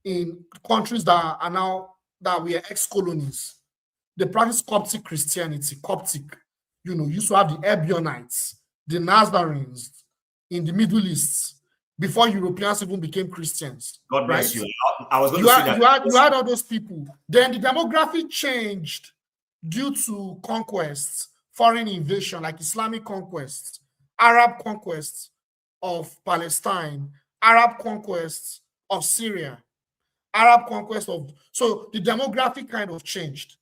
in countries that are now, that we are ex-colonies. They practice Coptic Christianity, Coptic. Used to have the Ebionites, the Nazarenes in the Middle East before Europeans even became Christians. God bless you. I was going to say that. You had all those people. Then the demographic changed due to conquests, foreign invasion, like Islamic conquests, Arab conquests of Palestine, Arab conquests of Syria, Arab conquest of... So the demographic kind of changed.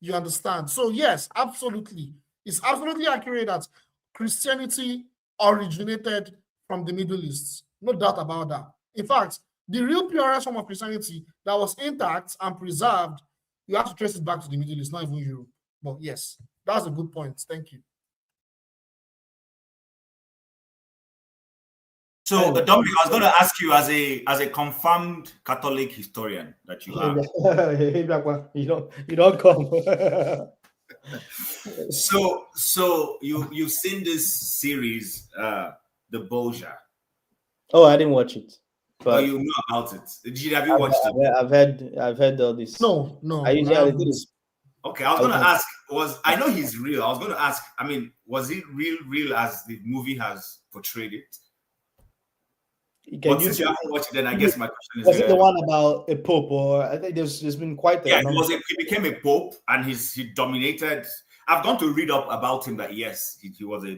You understand? So yes, absolutely. It's absolutely accurate that Christianity originated from the Middle East. No doubt about that. In fact, the real purest form of Christianity that was intact and preserved, you have to trace it back to the Middle East, not even Europe. But yes, that's a good point. Thank you. So, Dominic, I was going to ask you as a confirmed Catholic historian that you are. you don't come. So you've seen this series, The Bolger. Oh, I didn't watch it. But you know about it. Have you watched it? I've heard all this. No. Okay, I was going to ask. I know he's real. I was going to ask. I mean, was it real as the movie has portrayed it? But since you haven't watched it, then I guess my question is: was it the one about a pope, or I think there's been quite a he became a pope and he dominated. I've gone to read up about him that yes, he was a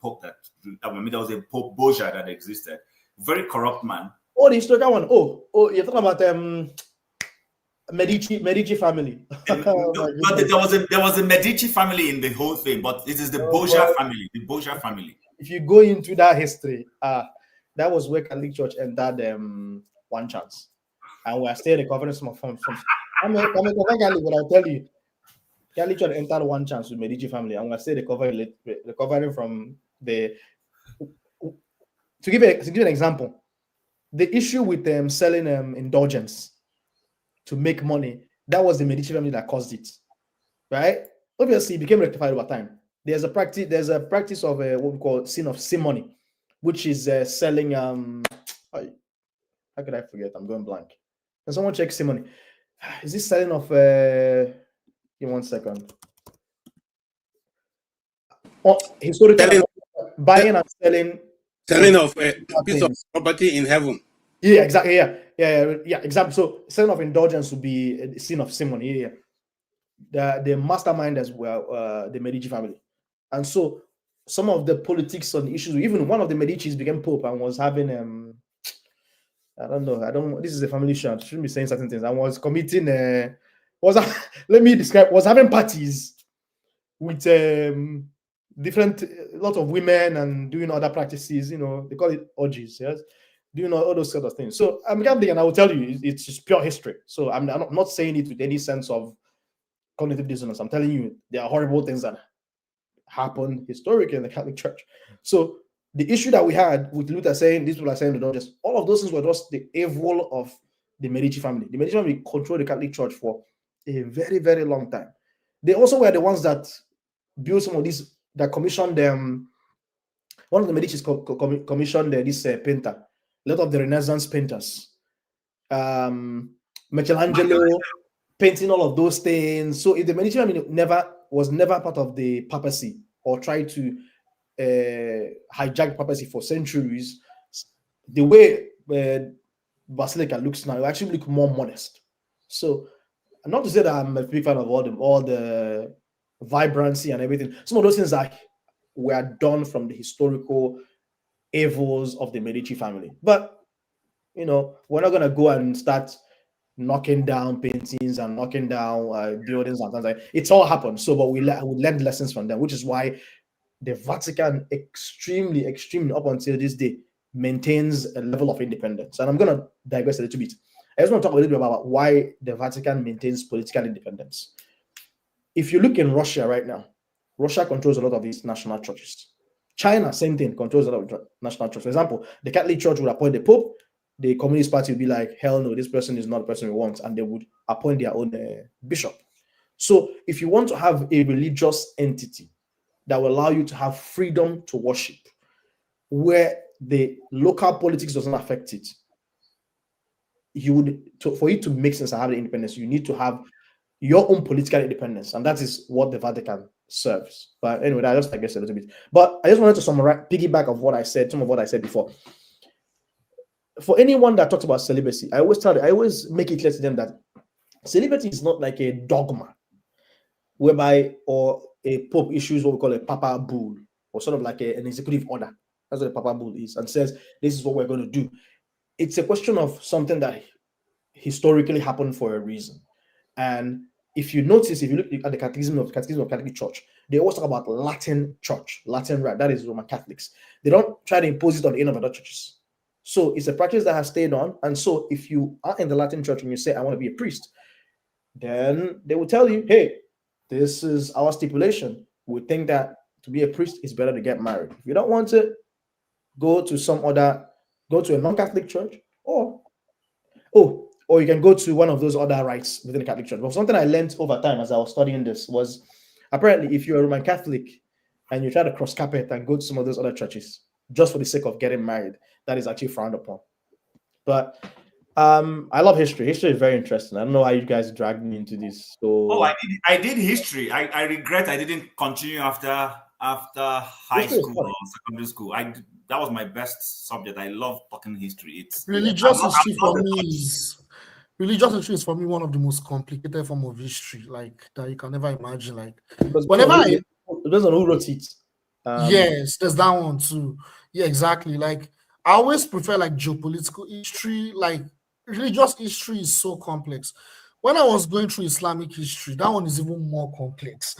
pope that there was a Pope Bolger that existed. Very corrupt man. Oh, the historical one. Oh, you're talking about Medici family. But there was a Medici family in the whole thing, but it is the Bolger family. The Bolger family. If you go into that history, that was where Catholic Church entered One Chance, and we are still recovering from. I'm a Catholic, but I'll tell you, Catholic Church entered One Chance with Medici family, and we are still recovering from the. To give an example, the issue with them selling indulgence to make money, that was the Medici family that caused it, right? Obviously, it became rectified over time. There's a practice of what we call sin of simony, which is selling. How could I forget? I'm going blank. Can someone check simony? Is this selling of? Give me 1 second. Historically, buying and selling. Selling of a piece of property in heaven. Yeah, exactly. Yeah, exactly. So selling of indulgence would be a sin of simony. Yeah. The masterminders were the Medici family, and so some of the politics on the issues, even one of the Medicis became pope and was having I don't know. This is a family show. I shouldn't be saying certain things. And was committing was having parties with a lot of women and doing other practices. They call it orgies. Yes, Do you know all those sort of things? So I'm Catholic, and I will tell you, it's just pure history. So I'm not saying it with any sense of cognitive dissonance. I'm telling you, there are horrible things that happened historically in the Catholic Church. So the issue that we had with Luther saying, these people are saying, don't just, all of those things were just the evil of the Medici family. The Medici family controlled the Catholic Church for a very, very long time. They also were the ones that built some of these, that commissioned them. One of the Medicis commissioned this painter, a lot of the Renaissance painters. Michelangelo painting all of those things. So if the Medici family was never part of the papacy or tried to hijack papacy for centuries, the way Basilica looks now, it actually look more modest. So not to say that I'm a big fan of all the vibrancy and everything. Some of those things that were done from the historical evils of the Medici family. But you know, we're not gonna go and start knocking down paintings and knocking down buildings and things like that. It's all happened. So, but we learned lessons from them, which is why the Vatican extremely up until this day maintains a level of independence. And I'm gonna digress a little bit. I just want to talk a little bit about why the Vatican maintains political independence. If you look in Russia right now, Russia controls a lot of these national churches. China, same thing, controls a lot of national churches. For example, the Catholic Church would appoint the Pope. The Communist Party would be like, hell no, this person is not the person we want, and they would appoint their own bishop. So if you want to have a religious entity that will allow you to have freedom to worship, where the local politics doesn't affect it, for it to make sense and have the independence, you need to have your own political independence, and that is what the Vatican serves. But anyway, I just digress a little bit. But I just wanted to summarize, piggyback of what I said, some of what I said before. For anyone that talks about celibacy, I always make it clear to them that celibacy is not like a dogma, whereby or a pope issues what we call a papal bull, or sort of like an executive order. That's what a papal bull is, and says this is what we're going to do. It's a question of something that historically happened for a reason. And if you notice, if you look at the Catechism of Catholic Church, they always talk about Latin Church, Latin Rite. That is Roman Catholics. They don't try to impose it on any of other churches. So it's a practice that has stayed on. And so if you are in the Latin Church and you say, I want to be a priest, then they will tell you, hey, this is our stipulation. We think that to be a priest is better to get married. If you don't want to, go to a non-Catholic church, or you can go to one of those other rites within the Catholic Church. But something I learned over time as I was studying this was, apparently, if you're a Roman Catholic and you try to cross carpet and go to some of those other churches just for the sake of getting married, that is actually frowned upon. But I love history. History is very interesting. I don't know how you guys dragged me into this. So I did history. I regret I didn't continue after high school or secondary school. That was my best subject. I love talking history. It's religious history for me is one of the most complicated form of history, like that you can never imagine. Like whenever it depends on who wrote it. Yes, there's that one too. Yeah, exactly. Like I always prefer like geopolitical history. Like religious history is so complex. When I was going through Islamic history, that one is even more complex.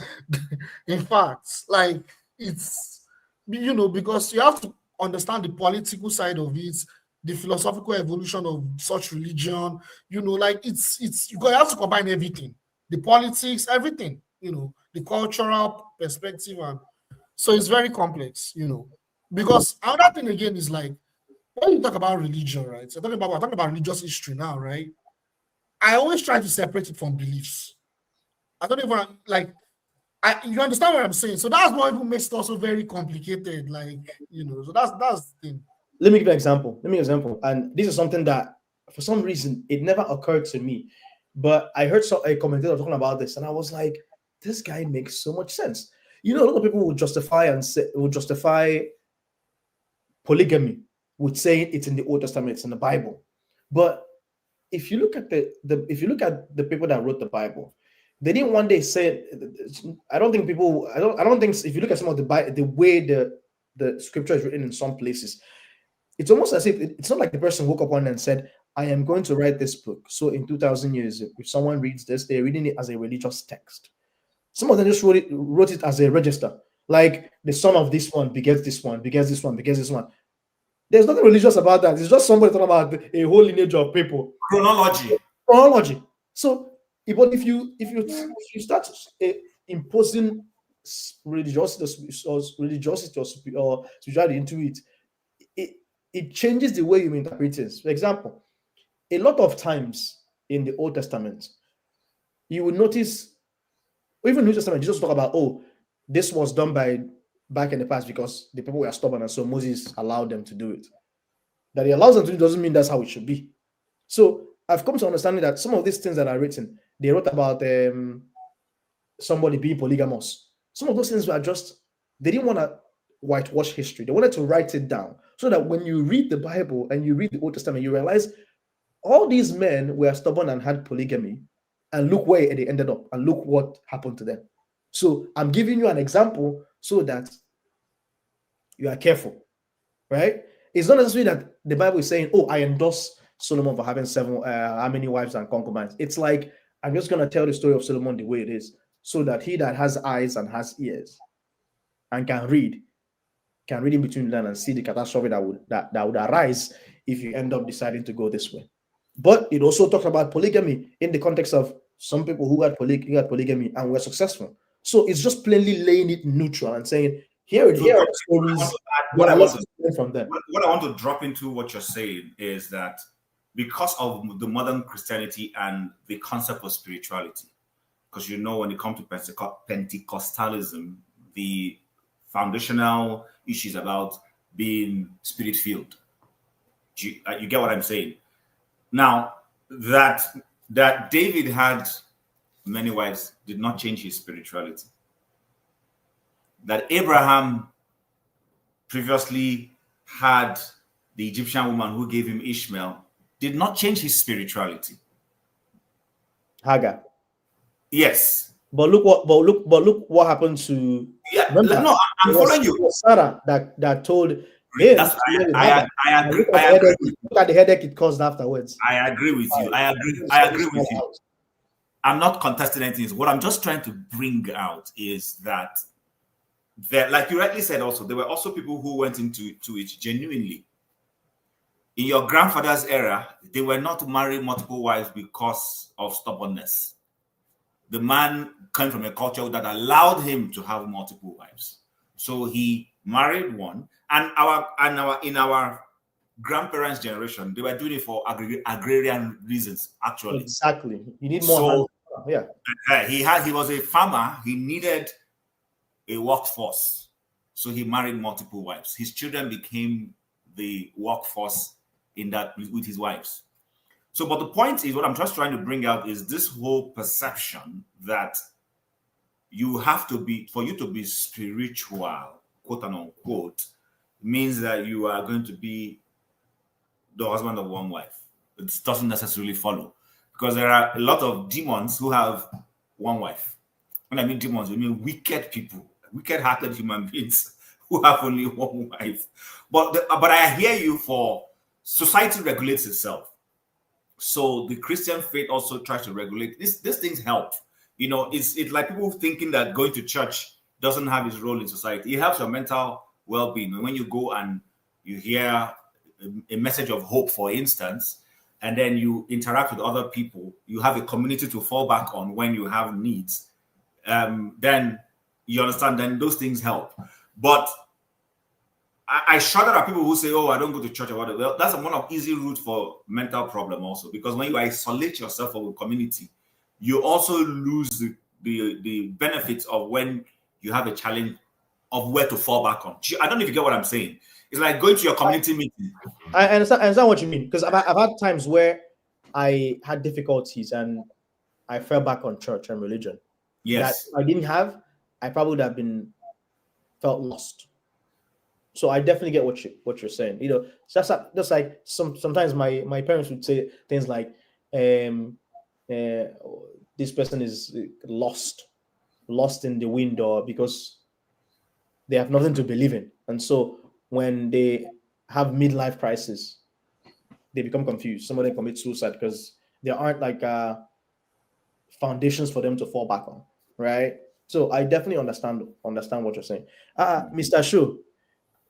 In fact, like it's, because you have to understand the political side of it, the philosophical evolution of such religion, like it's you have to combine everything, the politics, everything, the cultural perspective, and so it's very complex, because another thing again is like when you talk about religion, right? So talking about religious history now, right? I always try to separate it from beliefs. I don't even like. You understand what I'm saying? So that's what even makes it also very complicated. Like, so that's the thing. Let me give you an example. And this is something that, for some reason, it never occurred to me. But I heard a commentator talking about this, and I was like, this guy makes so much sense. A lot of people will justify polygamy with saying it's in the Old Testament, it's in the Bible. But if you look at the people that wrote the Bible, they didn't one day say, I don't think if you look at some of the way the scripture is written in some places, it's almost as if it's not like the person woke up one day and said, I am going to write this book. So in 2000 years, if someone reads this, they're reading it as a religious text. Some of them just wrote it as a register. Like the son of this one begets this one, begets this one, begets this one. There's nothing religious about that. It's just somebody talking about a whole lineage of people. Chronology. So, but if you start imposing religiosity or spirituality into it, it changes the way you interpret things. For example, a lot of times in the Old Testament, you will notice, even New Testament, Jesus talk about, oh, this was done by back in the past because the people were stubborn, and so Moses allowed them to do it. That he allows them to do doesn't mean that's how it should be. So I've come to understanding that some of these things that are written, they wrote about somebody being polygamous. Some of those things were just, they didn't want to whitewash history. They wanted to write it down so that when you read the Bible and you read the Old Testament, you realize all these men were stubborn and had polygamy, and look where they ended up, and look what happened to them. So I'm giving you an example so that you are careful, right? It's not necessarily that the Bible is saying, oh, I endorse Solomon for having how many wives and concubines. It's like, I'm just going to tell the story of Solomon the way it is, so that he that has eyes and has ears and can read in between them and see the catastrophe that would arise if you end up deciding to go this way. But it also talks about polygamy in the context of some people who had polygamy and were successful. So it's just plainly laying it neutral and saying, here are the stories. What I want to drop into what you're saying is that because of the modern Christianity and the concept of spirituality, because when it comes to Pentecostalism, the foundational issues about being spirit-filled. You get what I'm saying? Now, that David had many wives did not change his spirituality. That Abraham previously had the Egyptian woman who gave him Ishmael did not change his spirituality. Hagar. Yes. But look what happened to. Yeah. Remember, no, I'm following you. Sarah that told him. I agree. Look at the headache it caused afterwards. I agree with you. I agree with you. I'm not contesting anything. What I'm just trying to bring out is that like you rightly said, also there were also people who went into it genuinely. In your grandfather's era, they were not to marry multiple wives because of stubbornness. The man came from a culture that allowed him to have multiple wives, so he married one. And in our grandparents' generation, they were doing it for agrarian reasons. Actually, exactly. You need more. He was a farmer. He needed a workforce, so he married multiple wives. His children became the workforce in that with his wives. So, but the point is, what I'm just trying to bring out is this whole perception that you have to be, for you to be spiritual, quote unquote, means that you are going to be the husband of one wife. It doesn't necessarily follow, because there are a lot of demons who have one wife. When I mean demons, I mean wicked people, wicked-hearted human beings who have only one wife. But I hear you. For society regulates itself, so the Christian faith also tries to regulate. These things help. It's like people thinking that going to church doesn't have its role in society. It helps your mental well-being. When you go and you hear a message of hope, for instance, and then you interact with other people, you have a community to fall back on when you have needs, then you understand, then those things help. But I shudder at people who say, oh, I don't go to church or whatever. Well, that's one of easy route for mental problem also, because when you isolate yourself from a community, you also lose the benefits of when you have a challenge of where to fall back on. I don't know if you get what I'm saying. It's like going to your community meeting. I understand what you mean, because I've had times where I had difficulties and I fell back on church and religion. Yes. That I didn't have, I probably would have felt lost. So I definitely get what you're saying. Just like sometimes my parents would say things like, this person is lost in the wind, or because they have nothing to believe in. And so when they have midlife crisis, they become confused. Some of them commit suicide because there aren't foundations for them to fall back on, right? So I definitely understand what you're saying. Mr. Shu,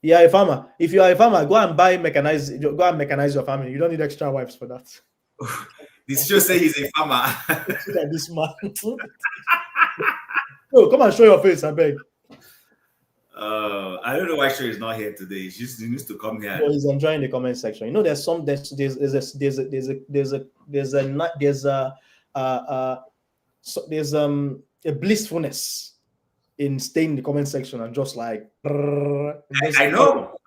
You are a farmer. If you are a farmer, go and mechanize your family. You don't need extra wives for that. This show say he's a farmer. Look at this man. No, come and show your face, I beg. I don't know why Show is not here today. He needs to come here. So he's enjoying the comment section. You know, there's a blissfulness in staying in the comment section and just like I know.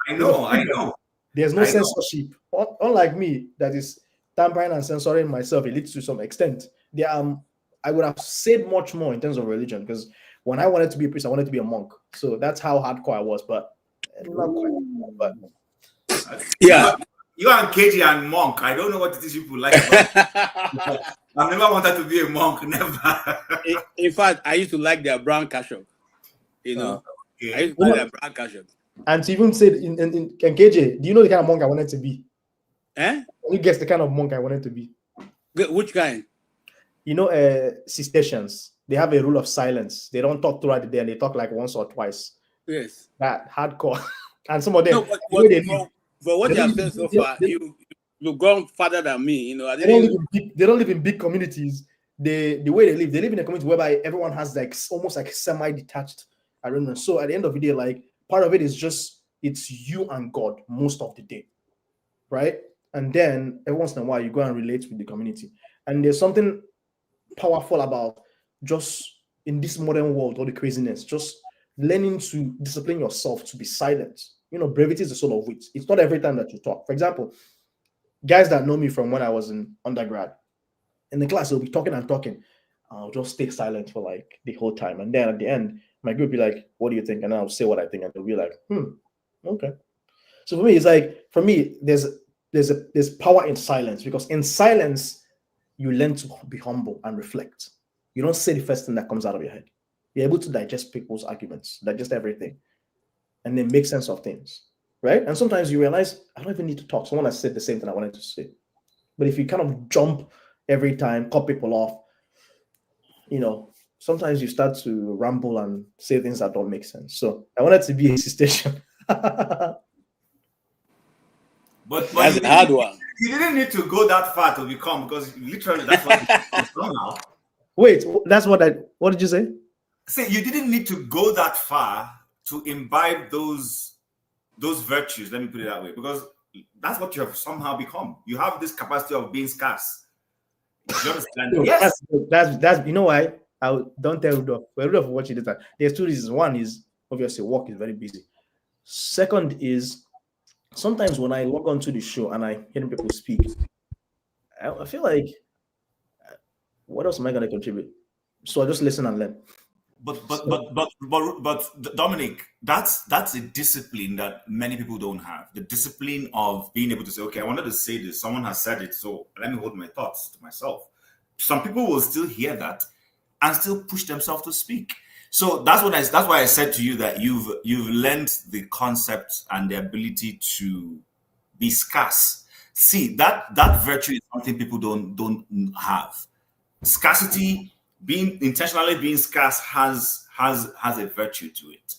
There's no censorship. Unlike me, that is tampering and censoring myself, it leads to some extent. I would have said much more in terms of religion, because when I wanted to be a priest, I wanted to be a monk. So that's how hardcore I was, but not quite. But yeah. You and KJ and monk. I don't know what these people like about. I've never wanted to be a monk, never. In fact, I used to like their brown cashew. You know, okay. I used to like their brown cashew. And to even say in KJ, do you know the kind of monk I wanted to be? Eh? You guess the kind of monk I wanted to be. Which kind? You know, Cistercians, they have a rule of silence. They don't talk throughout the day, and they talk like once or twice. Yes. That hardcore. And some of them, no, but what you have said so far, you've gone farther than me. You know, they don't live in big communities. The way they live in a community whereby everyone has like almost like semi-detached arrangement. So at the end of the day, like part of it is just it's you and God most of the day, right? And then every once in a while you go and relate with the community. And there's something powerful about just in this modern world, all the craziness, just learning to discipline yourself to be silent. You know, brevity is the soul of wit. It's not every time that you talk. For example, guys that know me from when I was in undergrad, in the class, they'll be talking and talking. I'll just stay silent for like the whole time. And then at the end, my group will be like, what do you think? And I'll say what I think. And they'll be like, okay. So for me, it's like, there's power in silence, because in silence, you learn to be humble and reflect. You don't say the first thing that comes out of your head. You're able to digest people's arguments, digest everything, and then make sense of things, right? And sometimes you realize, I don't even need to talk. Someone has said the same thing I wanted to say. But if you kind of jump every time, cut people off, you know, sometimes you start to ramble and say things that don't make sense. So I wanted to be a Cistercian. But that's a hard one. You didn't need to go that far to become, because literally that's what it's done now. Wait, that's what did you say? Say you didn't need to go that far to imbibe those virtues. Let me put it that way, because that's what you have somehow become. You have this capacity of being scarce. Do you understand? Yes. That's you know why don't tell Rudolph. Well, Rudolph watch it later. There's two reasons. One is obviously work is very busy. Second is sometimes when I log on to the show and I hear people speak, I feel like, what else am I going to contribute? So I just listen and learn. But Dominic, that's a discipline that many people don't have. The discipline of being able to say, okay, I wanted to say this. Someone has said it, so let me hold my thoughts to myself. Some people will still hear that and still push themselves to speak. So that's why I said to you that you've learned the concept and the ability to be scarce. See, that virtue is something people don't have. Scarcity, being intentionally being scarce has a virtue to it.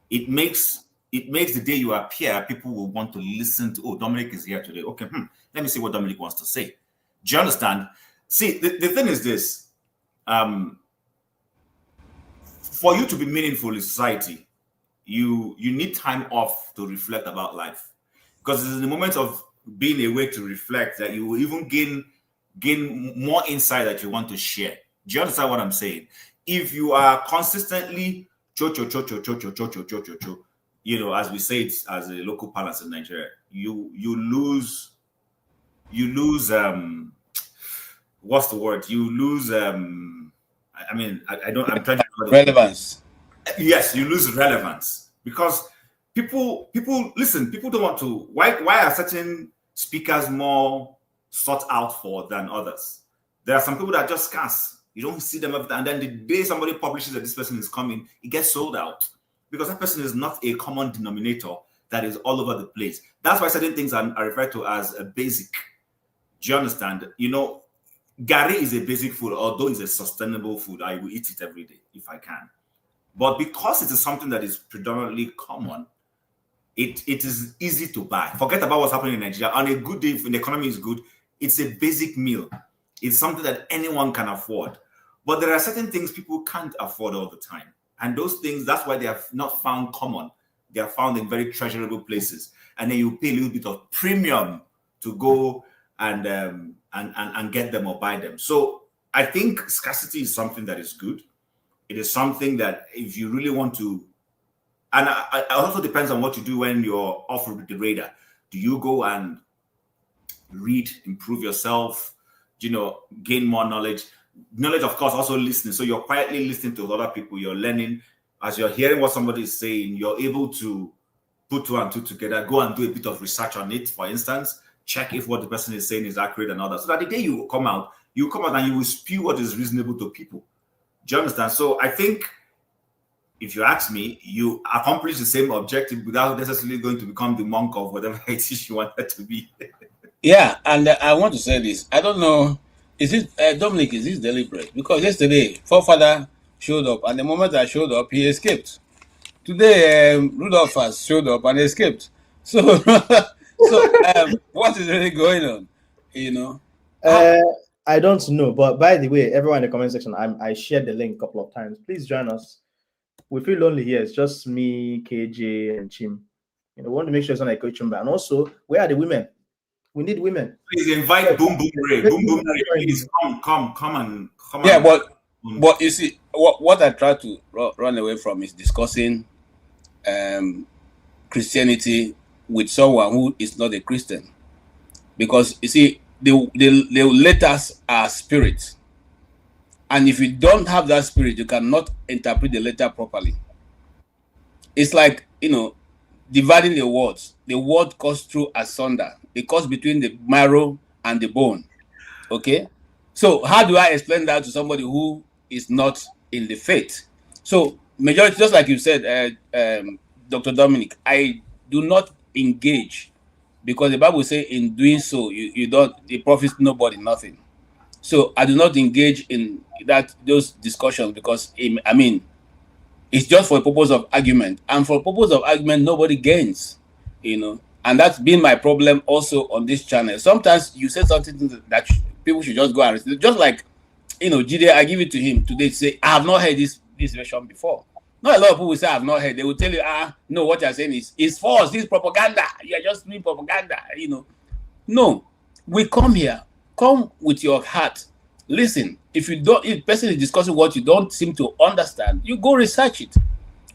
It makes the day you appear, people will want to listen to, oh, Dominic is here today. Okay, let me see what Dominic wants to say. Do you understand? See, the thing is this. For you to be meaningful in society, you need time off to reflect about life. Because it's in the moment of being awake to reflect that you will even gain more insight that you want to share. Do you understand what I'm saying? If you are consistently you know, as we say it as a local parlance in Nigeria, you lose what's the word? You lose I'm trying to relevance. Yes, you lose relevance because people listen, people don't want to. Why are certain speakers more sought out for than others? There are some people that are just scarce. You don't see them every time. And then the day somebody publishes that this person is coming, it gets sold out because that person is not a common denominator that is all over the place. That's why certain things are referred to as a basic. Do you understand? You know, Gary is a basic food, although it's a sustainable food. I will eat it every day if I can. But because it is something that is predominantly common, it is easy to buy. Forget about what's happening in Nigeria. On a good day, when the economy is good, it's a basic meal. It's something that anyone can afford. But there are certain things people can't afford all the time. And those things, that's why they are not found common. They are found in very treasurable places. And then you pay a little bit of premium to go and get them or buy them. So I think scarcity is something that is good. It is something that if you really want to, and it also depends on what you do when you're off the radar. Do you go and read, improve yourself, gain more knowledge? Knowledge, of course, also listening. So you're quietly listening to other people. You're learning. As you're hearing what somebody is saying, you're able to put two and two together, go and do a bit of research on it, for instance, check if what the person is saying is accurate and all that. So that the day you come out and you will spew what is reasonable to people. Do you understand? So I think, if you ask me, you accomplish the same objective without necessarily going to become the monk of whatever it is you wanted to be. Yeah, and I want to say this. I don't know, is it, Dominic, is this deliberate? Because yesterday, forefather showed up, and the moment I showed up, he escaped. Today, Rudolph has showed up and escaped. So, what is really going on? I don't know, but by the way, everyone in the comment section, I shared the link a couple of times. Please join us. We feel lonely here. It's just me, KJ, and Chim. We want to make sure it's not a coaching chamber. And also, where are the women? We need women. Please invite Boom Boom Ray. Boom Boom Ray, please come and. Yeah, but you see, what I try to run away from is discussing Christianity with someone who is not a Christian, because you see, the letters are spirit. And if you don't have that spirit, you cannot interpret the letter properly. It's like, dividing the words. The word cuts through asunder. It cuts between the marrow and the bone. Okay? So how do I explain that to somebody who is not in the faith? So majority, just like you said, Dr. Dominic, I do not engage, because the Bible says in doing so, you don't, it profits nobody nothing. So I do not engage in those discussions, because it's just for the purpose of argument, and for the purpose of argument, nobody gains, and that's been my problem also on this channel. Sometimes you say something that people should just go and listen. Just like, Jide, I give it to him today to say, I have not heard this version before. Not a lot of people will say I have not heard. They will tell you, no, what you're saying is false. This is propaganda. You're just doing propaganda. No, we come here. Come with your heart. Listen, if the person is discussing what you don't seem to understand, you go research it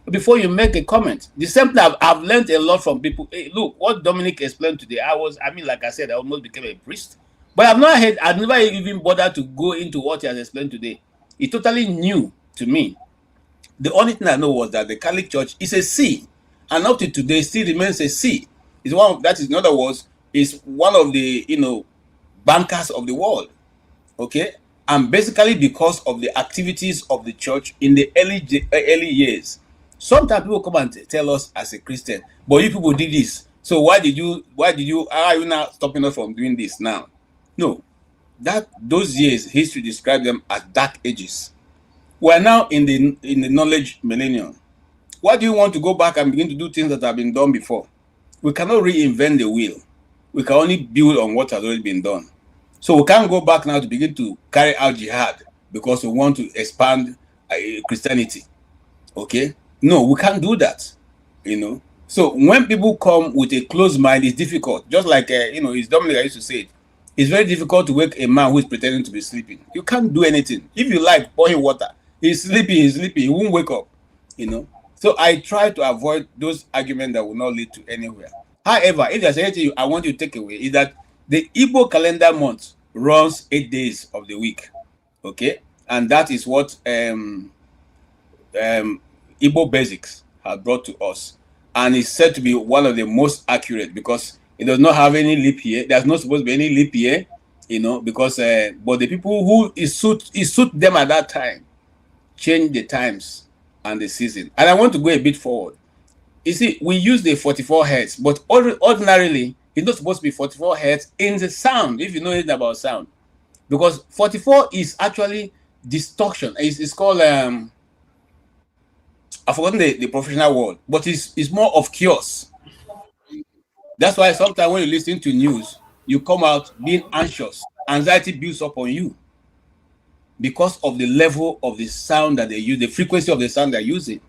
before you make a comment. The same thing, I've learned a lot from people. Hey, look, what Dominic explained today, like I said, I almost became a priest. But I've never even bothered to go into what he has explained today. It's totally new to me. The only thing I know was that the Catholic Church is a C, and up to today still remains a C. In other words, is one of the bankers of the world. Okay, and basically because of the activities of the church in the early years. Sometimes people come and tell us as a Christian, but you people did this, so why are you now stopping us from doing this now? No, those years history describes them as dark ages. We're now in the knowledge millennium. Why do you want to go back and begin to do things that have been done before? We cannot reinvent the wheel. We can only build on what has already been done. So we can't go back now to begin to carry out jihad because we want to expand Christianity. Okay? No, we can't do that. So when people come with a closed mind, it's difficult. Just like, it's Dominic, I used to say it. It's very difficult to wake a man who is pretending to be sleeping. You can't do anything. If you like pouring water, he's sleeping, he won't wake up. So I try to avoid those arguments that will not lead to anywhere. However, if there's anything I want you to take away, is that the Igbo calendar month runs 8 days of the week. Okay? And that is what Igbo Basics has brought to us. And it's said to be one of the most accurate, because it does not have any leap year. There's not supposed to be any leap year, because but the people who it suit them at that time change the times and the season. And I want to go a bit forward. You see, we use the 44 hertz, but ordinarily it's not supposed to be 44 hertz in the sound, if you know anything about sound, because 44 is actually distortion. It's called I've forgotten the professional word, but it's more of chaos. That's why sometimes when you listen to news, you come out being anxious. Anxiety builds up on you because of the level of the sound that they use, the frequency of the sound they're using.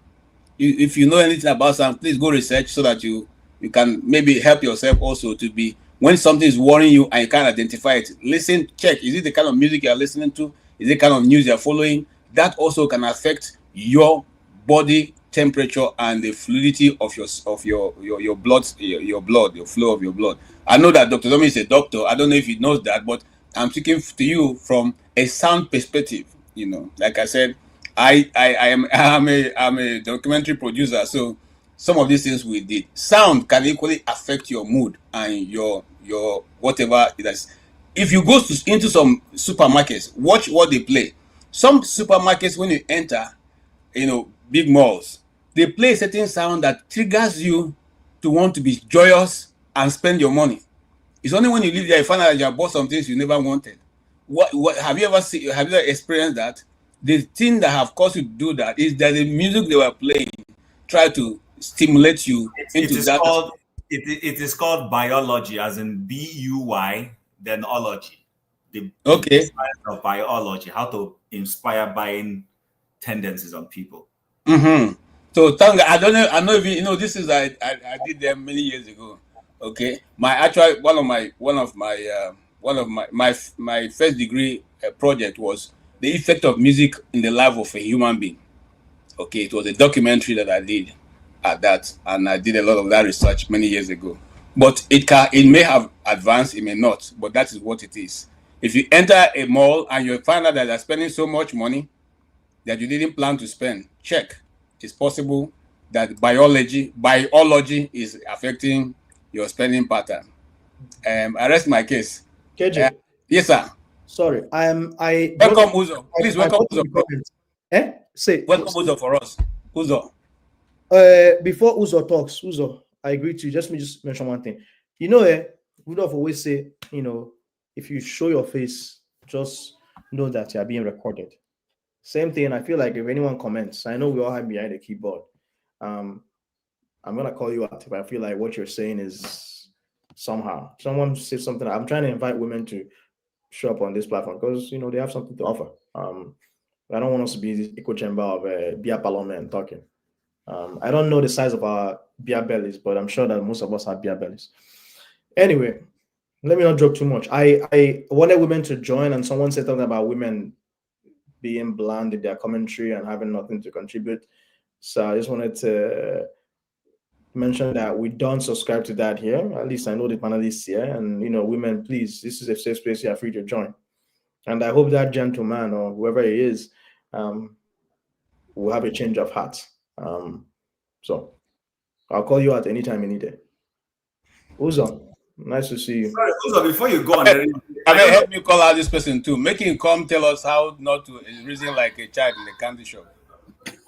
If you know anything about sound, please go research so that you can maybe help yourself also to be, when something is worrying you and you can't identify it, listen, check, is it the kind of music you're listening to? Is it the kind of news you're following? That also can affect your body temperature and the fluidity of your blood, your flow of your blood. I know that Dr. Domi is a doctor. I don't know if he knows that, but I'm speaking to you from a sound perspective. You know, like I said, I'm a documentary producer, so some of these things we did. Sound can equally affect your mood and your whatever it is. If you go into some supermarkets, watch what they play. Some supermarkets, when you enter, you know, big malls, they play a certain sound that triggers you to want to be joyous and spend your money. It's only when you leave there you find out that you have bought some things you never wanted. What have you ever seen? Have you ever experienced that? The thing that have caused you to do that is that the music they were playing try to stimulate you into that. It is called biology, as in BUY, then ology. The science of biology, how to inspire buying tendencies on people. So Tanga, I don't know. I know if you know this is I did them many years ago. Okay, my first degree project was the effect of music in the life of a human being. Okay, it was a documentary that I did at that, and I did a lot of that research many years ago. But it may have advanced, it may not, but that is what it is. If you enter a mall and you find out that they're spending so much money that you didn't plan to spend, check. It's possible that biology is affecting your spending pattern. I rest my case. KJ. Yes, sir. Sorry, welcome Uzo. Please welcome Uzo. Say welcome Uzo for us. Uzo. Before Uzo talks, Uzo, I agree to you. Just mention one thing. You know, Rudolph always say, you know, if you show your face, just know that you are being recorded. Same thing. I feel like if anyone comments, I know we all hide behind the keyboard. I'm gonna call you out if I feel like what you're saying is somehow someone says something. I'm trying to invite women to show up on this platform because you know they have something to offer. I don't want us to be this echo chamber of beer parliament talking. I don't know the size of our beer bellies, but I'm sure that most of us have beer bellies. Anyway, let me not joke too much. I wanted women to join, and someone said something about women being bland in their commentary and having nothing to contribute. So I just wanted to mention that we don't subscribe to that here. At least I know the panelists here. And, you know, women, please, this is a safe space. You are free to join. And I hope that gentleman or whoever he is will have a change of heart. So I'll call you out anytime you need it. Uzo, nice to see you. Sorry, Uzo, before you go on, help me call out this person too. Make him come tell us how not to reason like a child in a candy shop.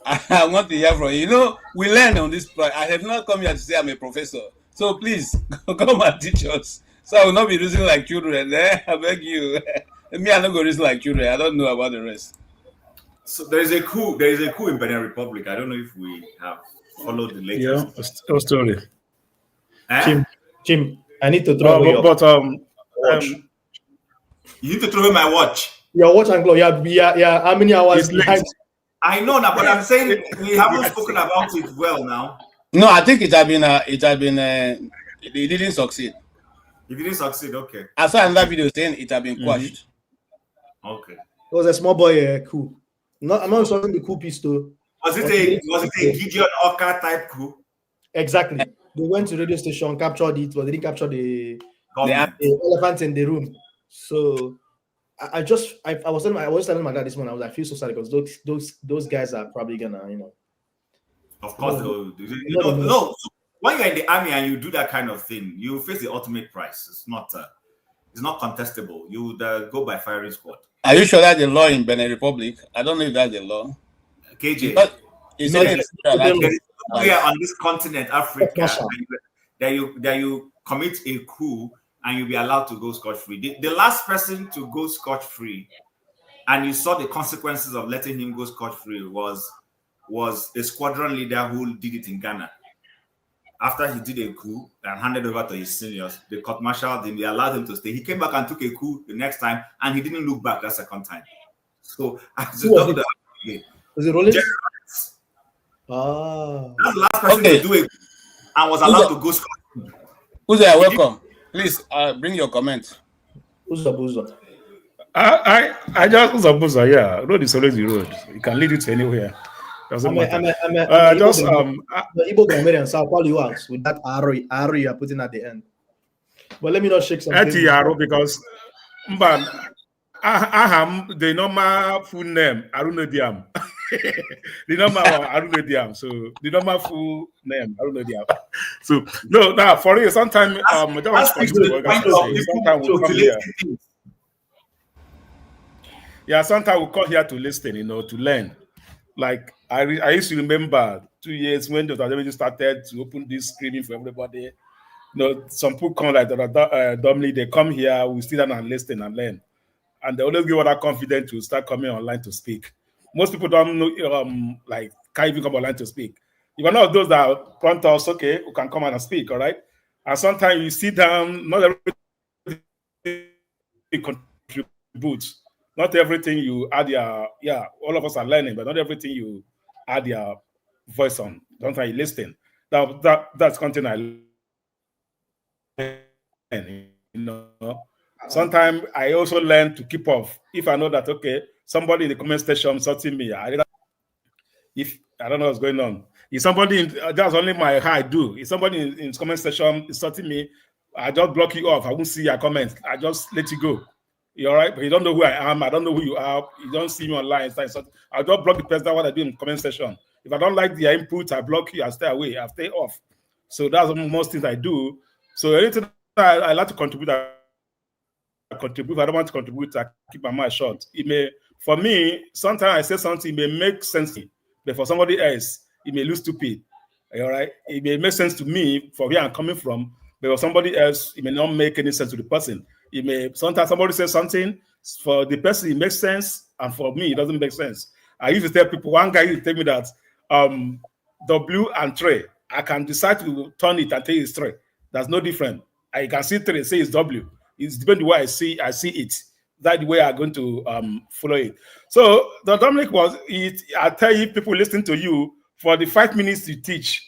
I want to hear from you. You know, we learn on this. I have not come here to say I'm a professor. So please come and teach us. So I will not be reasoning like children. I beg you. Me, I'm not going to reason like children. I don't know about the rest. So there is a coup. There is a coup in Benin Republic. I don't know if we have followed the latest. Yeah, story. Jim, I need to throw away watch. You need to throw away my watch. Your watch and clock. Yeah. How many hours behind? I know that, but I'm saying we haven't spoken about it well now. No, I think it had been. It didn't succeed. It didn't succeed. Okay. I saw another video saying it had been quashed. Okay. It was a small boy coup. I'm not talking the coup piece though. Was it a Gideon Oka type coup? Exactly. They went to radio station, captured it, but they didn't capture the elephant in the room. So I was telling my dad this morning. I feel so sad because those guys are probably gonna, you know. Of course, no. When you're in the army and you do that kind of thing, you face the ultimate price. It's not contestable. You would go by firing squad. Are you sure that's the law in Benin Republic? I don't know if that's the law. KJ, it's on this continent, Africa, that you commit a coup and you'll be allowed to go scot-free. The last person to go scot-free, and you saw the consequences of letting him go scot-free, was a squadron leader who did it in Ghana. after he did a coup and handed over to his seniors, they court-martialed him, they allowed him to stay. He came back and took a coup the next time, and he didn't look back that second time. So I just double the again. Was it Rollins? Ah. That's the last person to do it and was allowed to go scot-free. Who's there? Welcome. Please bring your comment. Who's up? I just Uzabuza, yeah. Road is always the road. You can lead it to anywhere. Doesn't matter. The Igbo grammarian, so I'll call you out with that arrow you are putting at the end. But let me not shake something. Arrow because Aham, the normal full name, Arunodiam. The normal Arunodiam. So the normal full name, Arunodiam. So no, now for you, sometimes yeah, sometimes we come here to listen, to learn. Like I used to remember 2 years when the Activism started to open this screening for everybody. Some people come like Dominic, they come here, we sit down and listen and learn. And they always give other confidence to start coming online to speak. Most people don't know, can't even come online to speak. You're one of those that prompt us, okay, who can come and speak, all right? And sometimes you sit down, not everything contributes. Not everything you add all of us are learning, but not everything you add your voice on. Sometimes you listen. That's content I learn, Sometimes I also learn to keep off. If I know that, okay, somebody in the comment section insulting me, I don't know what's going on. If somebody, that's only how I do. If somebody in the comment section insulting me, I just block you off. I won't see your comments. I just let you go. You're all right, but you don't know who I am. I don't know who you are. You don't see me online. I'll just block the person. That's what I do in the comment section. If I don't like their input, I block you. I stay away. I stay off. So that's most things I do. So anything I like to contribute, I contribute. If I don't want to contribute, I keep my mouth shut. For me, sometimes I say something, it may make sense, but for somebody else, it may look stupid. All right, it may make sense to me for where I'm coming from, but for somebody else, it may not make any sense to the person. Sometimes somebody says something, for the person it makes sense, and for me it doesn't make sense. I used to tell people, one guy used to tell me that W and tray, I can decide to turn it and tell it's tray. That's no different. I can see tray, say it's W. It's depending on the way I see it. That's the way I'm going to follow it. So the Dominic was it. I tell you, people listening to you for the 5 minutes you teach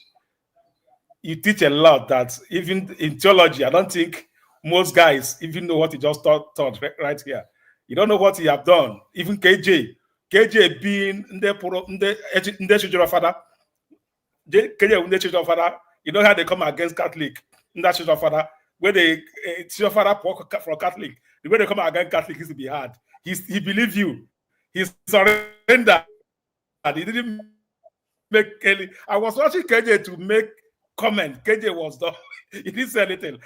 a lot. That even in theology, I don't think most guys even know what he just taught right here. You don't know what he have done. Even KJ being the children of father. KJ the children of father. You know how they come against Catholic. That children of father, where they children of father for Catholic. The way they come against Catholic is to be hard. He believed you. He surrendered. He didn't make any. I was watching KJ to make comment. KJ was done. He didn't say anything.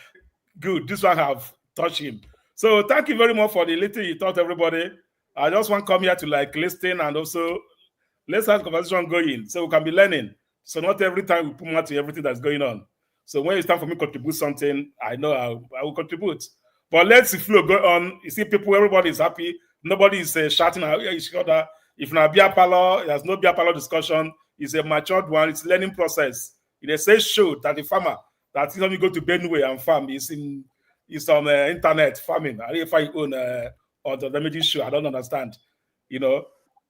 Good. This one have touched him. So thank you very much for the little you taught everybody. I just want to come here to listen and also let's have conversation going so we can be learning. So not every time we put mouth to everything that's going on. So when it's time for me to contribute something, I know I will contribute. But let's the flow go on. You see people, everybody is happy. Nobody is shouting at each other. If not beer parlor, there's no beer parlor discussion. It's a matured one. It's a learning process. It says show that the farmer that when you go to Benue and farm is on internet farming. I don't know if I own or the remedy show. I don't understand.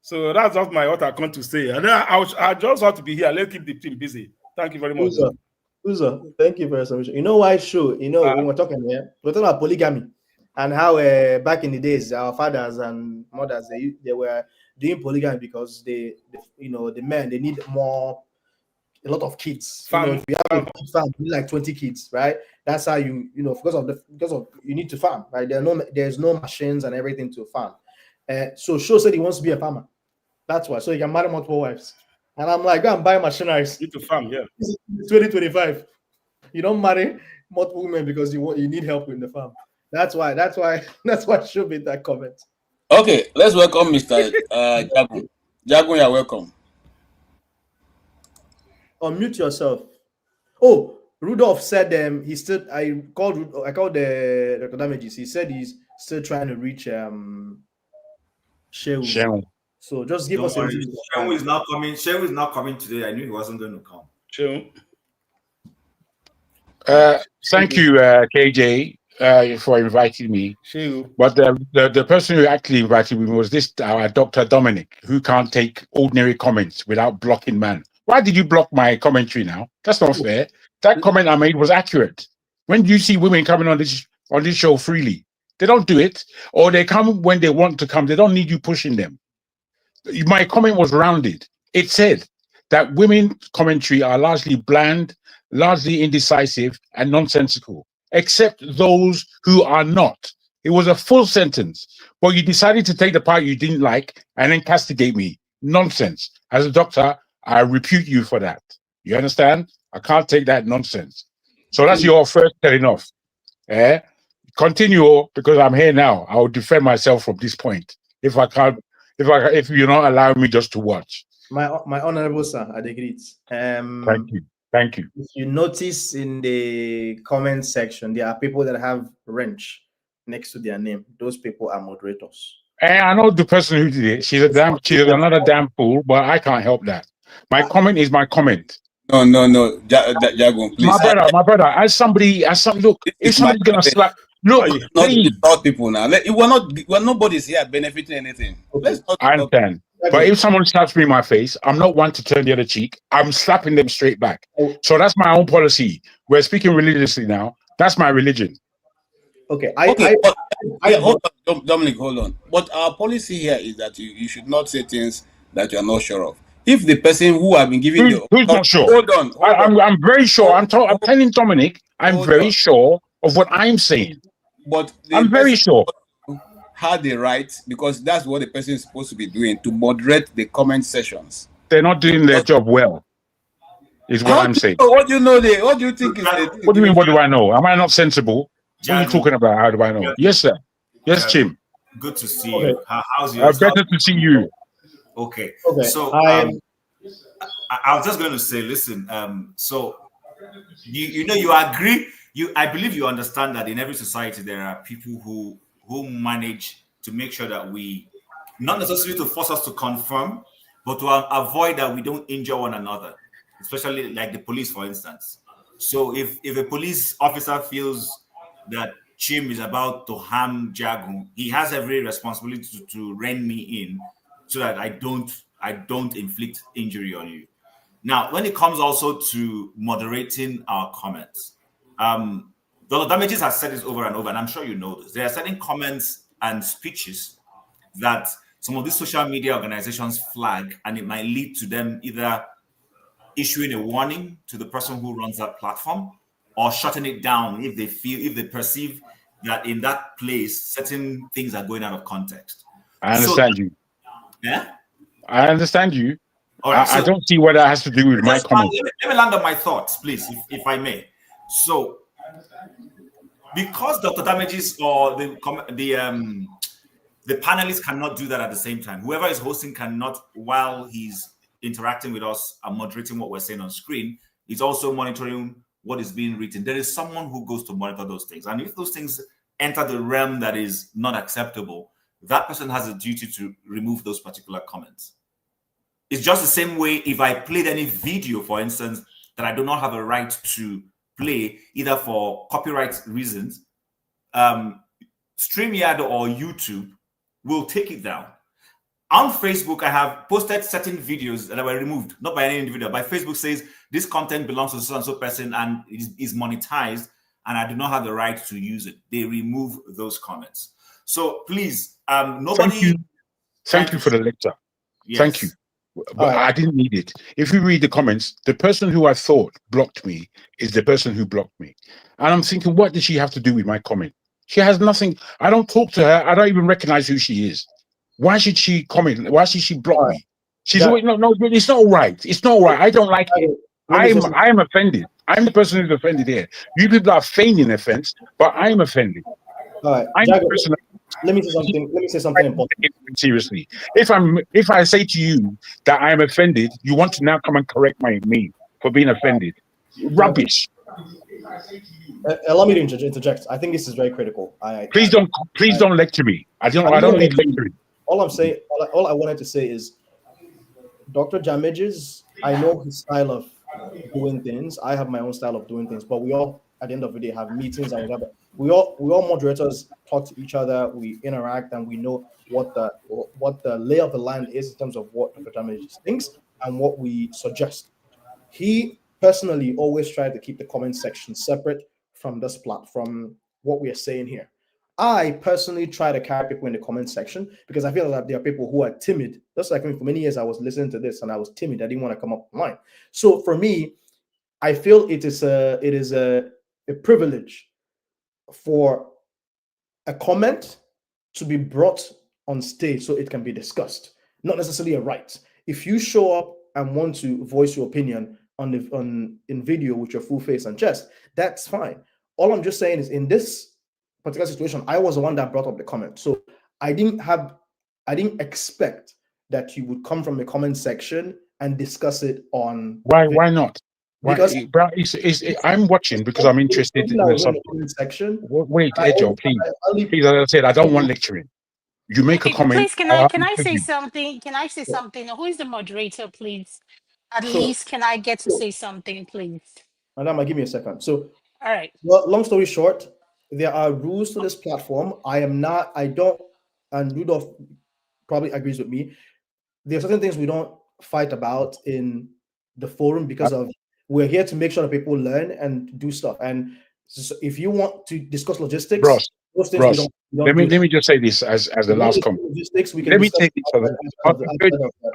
So that's just what I come to say. And then I just want to be here. Let's keep the team busy. Thank you very much. Uzo, thank you for your submission. You know why show? When we're talking here, we're talking about polygamy and how back in the days our fathers and mothers they were doing polygamy because the men they need a lot of kids. If you have a farm, you need like 20 kids, right? That's how because of you need to farm, right? There's no machines and everything to farm. So Sho said he wants to be a farmer. That's why. So he can marry multiple wives. And I'm like, go and buy machineries. You need to farm, yeah. 2025. You don't marry multiple women because you need help in the farm. That's why Sho made that comment. Okay, let's welcome Mr. Jagun. Jagun, you're welcome. Unmute yourself. Oh, Rudolph said I called the damages. He said he's still trying to reach Shehu. So just give us a Shehu is not coming. Shehu is not coming today. I knew he wasn't going to come. Shehu. Thank you, KJ, for inviting me. Sure. But the person who actually invited me was this Dr. Dominic, who can't take ordinary comments without blocking man. Why did you block my commentary now? That's not fair. That comment I made was accurate. When do you see women coming on this show freely? They don't do it, or they come when they want to come. They don't need you pushing them. My comment was rounded. It said that women commentary are largely bland, largely indecisive, and nonsensical, except those who are not. It was a full sentence, but you decided to take the part you didn't like and then castigate me. Nonsense. As a doctor, I repute you for that. You understand? I can't take that nonsense. So that's your first telling off. Continue, because I'm here now. I will defend myself from this point. If you're not allowing me just to watch. My honorable sir, I agree. Thank you. If you notice in the comment section, there are people that have wrench next to their name. Those people are moderators. And I know the person who did it. She's another damn fool, but I can't help that. My comment is my comment. No, Jagun, please. My brother, as somebody, look, if somebody's gonna slap, look, not people now. We're nobody's here benefiting anything. Let's not. I understand. But if someone slaps me in my face, I'm not one to turn the other cheek. I'm slapping them straight back. So that's my own policy. We're speaking religiously now. That's my religion. Okay. Hold on, Dominic, hold on. But our policy here is that you should not say things that you're not sure of. If the person who have been giving who's not sure? Hold on. I'm very sure. I'm telling Dominic, I'm very sure of what I'm saying. But I'm very sure. Had the right, because that's what the person is supposed to be doing, to moderate the comment sessions. They're not doing their job well, is what I'm saying. What do you know? What do you think is the? What do you mean? What do I know? Am I not sensible? What are you talking about? How do I know? Yes, sir. Yes, Chim. Good to see you. How's your? Better to see you. Okay. So I was just going to say, listen. So you agree. I believe you understand that in every society there are people who manage to make sure that we, not necessarily to force us to confirm, but to avoid that we don't injure one another, especially like the police, for instance. So if a police officer feels that Chim is about to harm Jagun, he has every responsibility to rein me in so that I don't inflict injury on you. Now, when it comes also to moderating our comments, Dr. Damages has said this over and over, and I'm sure you know this. There are certain comments and speeches that some of these social media organizations flag, and it might lead to them either issuing a warning to the person who runs that platform or shutting it down if they perceive that in that place certain things are going out of context. I understand you. Yeah? I understand you. All right, I don't see what that has to do with my comment. Let me land on my thoughts, please, if I may. So, because Dr. Damages or the panelists cannot do that at the same time, whoever is hosting cannot, while he's interacting with us and moderating what we're saying on screen, he's also monitoring what is being written. There is someone who goes to monitor those things. And if those things enter the realm that is not acceptable, that person has a duty to remove those particular comments. It's just the same way if I played any video, for instance, that I do not have a right to play, either for copyright reasons, StreamYard or YouTube will take it down. On Facebook, I have posted certain videos that were removed, not by any individual, but Facebook says this content belongs to so and so person and is monetized, and I do not have the right to use it. They remove those comments. So please, nobody. Thank you for the lecture. Yes. Thank you. But I didn't need it. If you read the comments, the person who I thought blocked me is the person who blocked me. And I'm thinking, what did she have to do with my comment? She has nothing. I don't talk to her. I don't even recognize who she is. Why should she comment? Why should she block me? She's always, no, it's not right. It's not right. I don't like it. I'm offended. I'm the person who's offended here. You people are feigning offense, but I'm offended. All right. I'm the person. Let me say something important. Seriously, if I say to you that I am offended, you want to now come and correct me for being offended. Rubbish. Allow me to interject. I think this is very critical. Please don't lecture me. I don't need lecturing. All I'm saying, all I wanted to say is, Dr. Damages, I know his style of doing things. I have my own style of doing things, but we all at the end of the day have meetings and whatever. We all moderators talk to each other, we interact, and we know what the lay of the land is in terms of what Dr. Damage thinks and what we suggest. He personally always tried to keep the comment section separate from this from what we are saying here. I personally try to carry people in the comment section because I feel that there are people who are timid. Just like me, for many years, I was listening to this and I was timid. I didn't want to come up online. So for me, I feel it is a privilege for a comment to be brought on stage so it can be discussed, not necessarily a right. If you show up and want to voice your opinion in video with your full face and chest, that's fine. All I'm just saying is in this particular situation, I was the one that brought up the comment. So I didn't expect that you would come from the comment section and discuss it on why not? Because I'm watching because I'm interested in the subject. Comment section. Wait, Ejo, please, as I said, I don't want lecturing. You make a comment. Please, can I say something? Can I say something? Who is the moderator, please? At least, can I get to say something, please? Madam, give me a second. So, all right. Well, long story short, there are rules to this platform. I don't, and Rudolph probably agrees with me. There are certain things we don't fight about in the forum because we're here to make sure that people learn and do stuff. And so if you want to discuss logistics, Ross, let me just say this as the last comment. Let me take it.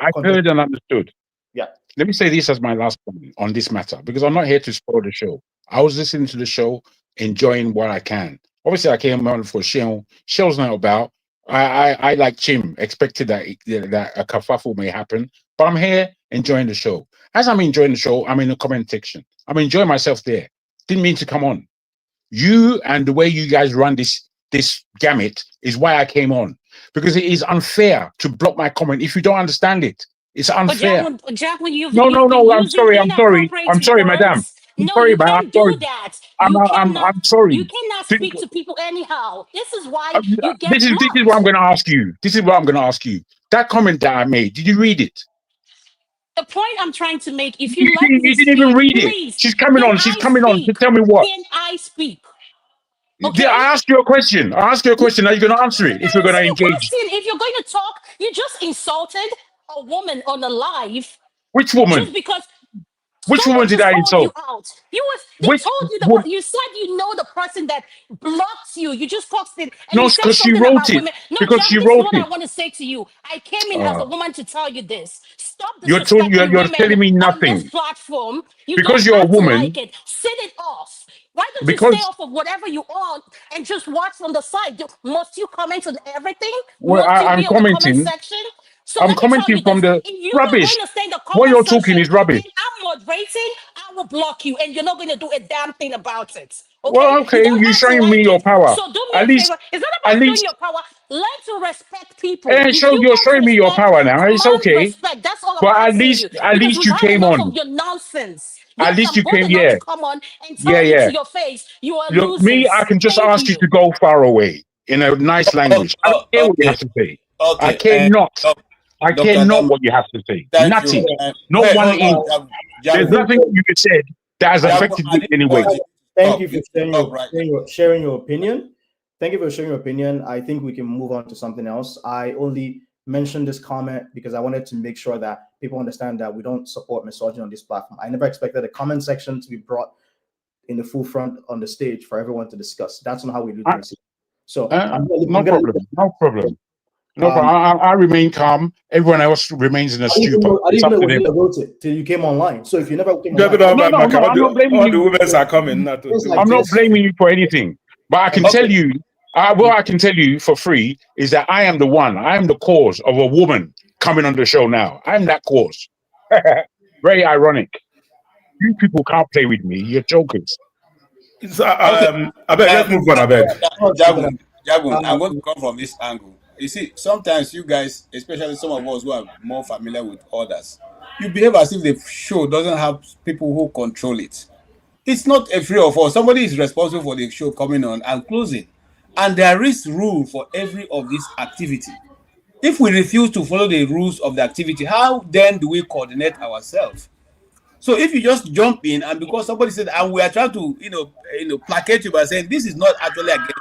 I've heard and understood. Yeah. Let me say this as my last comment on this matter because I'm not here to spoil the show. I was listening to the show, enjoying what I can. Obviously, I came on for Shell. Shell's not about. I like Chim, expected that a kerfuffle may happen, but I'm here enjoying the show. As I'm enjoying the show, I'm in the comment section. I'm enjoying myself there. Didn't mean to come on. You and the way you guys run this gamut is why I came on, because it is unfair to block my comment if you don't understand it. It's unfair. But Jack, when you've No, I'm sorry, madam. I'm sorry, you man. can't do that. I'm sorry. You cannot speak to people anyhow. This is why you get this is what I'm going to ask you. This is what I'm going to ask you. That comment that I made, did you read it? The point I'm trying to make, if you let me you didn't even read please, it. She's coming on to tell me what. Can I speak? Okay. I asked you a question. Are you going to answer it if you're going to engage? If you're going to talk, you just insulted a woman on the live. Which woman? Just because. Which woman did I insult? They told you you said you know the person that blocks you. You just posted and no, because she wrote it. Women. No, because Jack, she this wrote is what it. I want to say to you. I came in as a woman to tell you this. Stop you're telling me nothing. On this platform. Because you're a woman. Like it. Sit it off. Why don't you stay off of whatever you want and just watch from the side? Must you comment on everything? Well, I'm commenting. Comment section? So I'm commenting from the rubbish. What you're talking is rubbish. I'm moderating, I will block you, and you're not going to do a damn thing about it. Okay? Well, okay, you're showing me your power. So do me a favor. It's not about showing your power. Learn to respect people. You're showing me your power now. It's okay. Respect. That's all but I'm at least you came on. Your nonsense. At least you came here. Come on and tell me to your face. You are losing. Me, I can just ask you to go far away in a nice language. I don't care what you have to say. I care not. I care not what you have to say. Nothing. Not one inch. There's nothing you said that has affected me anyway. Thank you for sharing your opinion. Thank you for sharing your opinion. I think we can move on to something else. I only mentioned this comment because I wanted to make sure that people understand that we don't support misogyny on this platform. I never expected a comment section to be brought in the full front on the stage for everyone to discuss. That's not how we do things. So no problem. No, but I remain calm. Everyone else remains in a stupor. I didn't know when you wrote it till you came online. So if you never came online, I'm not blaming you. The women are coming. I'm not blaming you for anything. But I can tell you, what I can tell you for free is that I am the one. I am the cause of a woman coming on the show now. I'm that cause. Very ironic. You people can't play with me. You're jokers. I beg, let's move on. I beg. Jagun, I'm going to come from this angle. You see, sometimes you guys, especially some of us who are more familiar with others, you behave as if the show doesn't have people who control it. It's not a free of all. Somebody is responsible for the show coming on and closing. And there is rule for every of this activity. If we refuse to follow the rules of the activity, how then do we coordinate ourselves? So if you just jump in and because somebody said, and we are trying to, placate you by saying this is not actually against,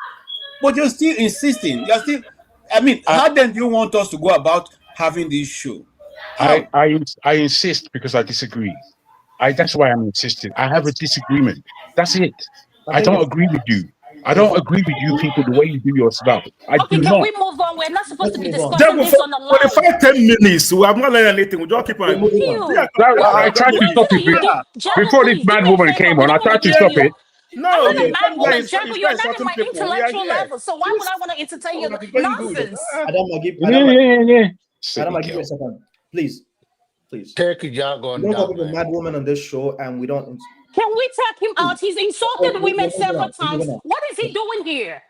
but you're still insisting. You're still, I mean, how then do you want us to go about having this show? How? I insist because I disagree. That's why I'm insisting. I have a disagreement. That's it. I don't agree with you. I don't agree with you people the way you do your stuff. I Okay, do can not. we move on? We're not supposed to be Just discussing this on the live. 10 minutes. We have not learned anything. We just keep on. You. I tried to stop it before this please, mad do me a woman favor. came We on. I don't want tried to to hear stop you. it. No, I'm not a you mad woman, can't Jabba. You're not in my intellectual level. So why would I want to entertain your nonsense? Adama, give Yeah. Adama, give me a second. Please. Take a jargon We don't talk down, about mad woman on this show, and we don't. Can we take him out? He's insulted women several times. on. What is he doing here?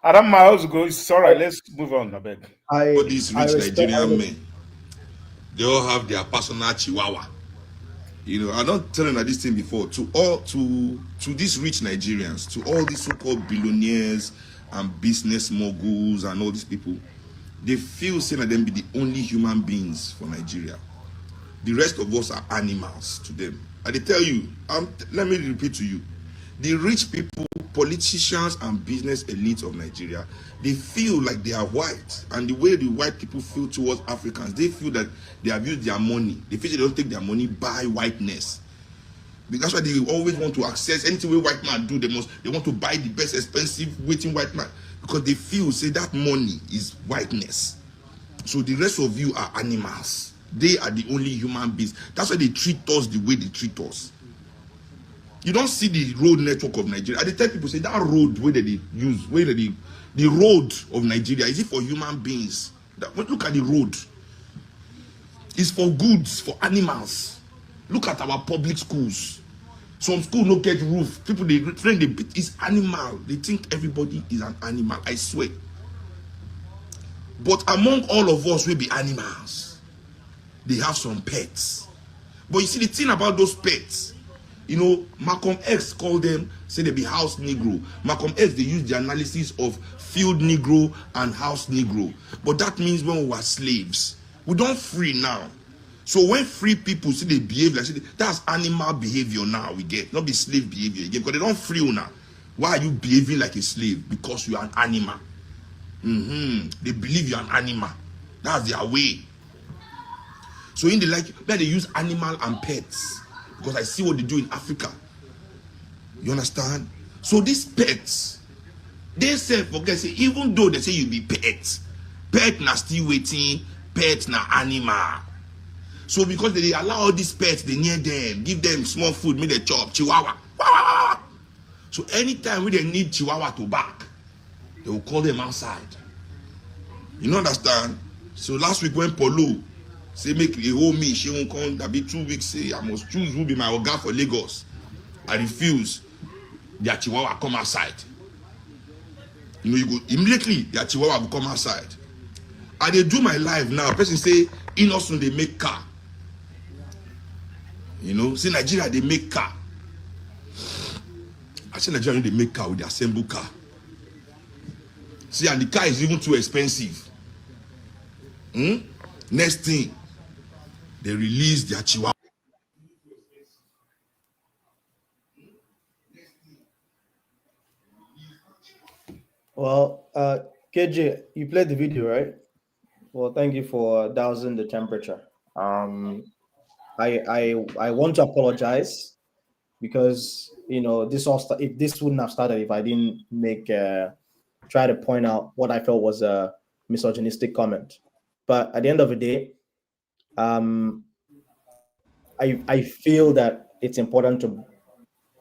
Adam Miles go. It's all right. Let's move on. I beg. All these rich Nigerian men, they all have their personal chihuahua. I'm not telling you this thing before. To these rich Nigerians, to all these so-called billionaires and business moguls and all these people, they feel saying that them be the only human beings for Nigeria. The rest of us are animals to them. And they tell you, let me repeat to you, the rich people, politicians and business elites of Nigeria, they feel like they are white. And the way the white people feel towards Africans, they feel that they have used their money. They feel they don't take their money by whiteness. That's why they always want to access anything where white man do. They want to buy the best expensive waiting white man. Because they feel, say, that money is whiteness. So the rest of you are animals. They are the only human beings. That's why they treat us the way they treat us. You don't see the road network of Nigeria. I tell people, say that road where they use, the road of Nigeria, is it for human beings? Look at the road. It's for goods, for animals. Look at our public schools. Some schools don't get roof. People they train it's animal. They think everybody is an animal. I swear. But among all of us will be animals. They have some pets. But you see the thing about those pets, Malcolm X called them, say they be house Negro. Malcolm X, they use the analysis of field Negro and house Negro. But that means when we were slaves. We don't free now. So when free people see they behave like, that's animal behavior now we get. Not be slave behavior again. Because they don't free you now. Why are you behaving like a slave? Because you are an animal. They believe you're an animal. That's their way. So in the where they use animal and pets, because I see what they do in Africa. You understand? So these pets, they say, even though they say you be pet na still waiting, pet na animal. So because they allow all these pets, they near them, give them small food, make them chop, chihuahua. So anytime when they need chihuahua to bark, they will call them outside. You understand? So last week when Polo say make a whole me, she won't come. That be 2 weeks. Say I must choose who be my oga for Lagos. I refuse. Their chihuahua come outside. You go immediately. Their chihuahua will come outside. I they do my live now. Person say in Austin they make car. Say Nigeria they make car. I say Nigeria they make car with the assemble car. See, and the car is even too expensive. Next thing. They release their chihuahua. Well, KJ, you played the video, right? Well, thank you for dousing the temperature. I want to apologize because this if this wouldn't have started if I didn't try to point out what I felt was a misogynistic comment. But at the end of the day, I feel that it's important to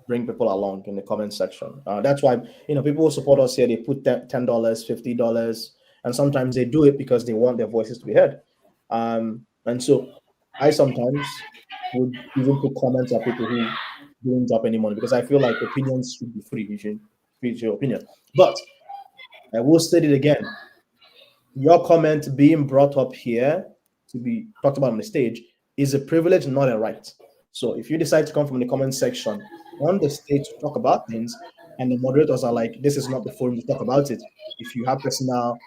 bring people along in the comment section. That's why people who support us here, they put $10, $50, and sometimes they do it because they want their voices to be heard. And so I sometimes would even put comments at people who don't drop any money because I feel like opinions should be free. You should free your opinion. But I will state it again. Your comment being brought up here to be talked about on the stage is a privilege, not a right. So if you decide to come from the comment section on the stage to talk about things, and the moderators are like, this is not the forum to talk about it. If you have personal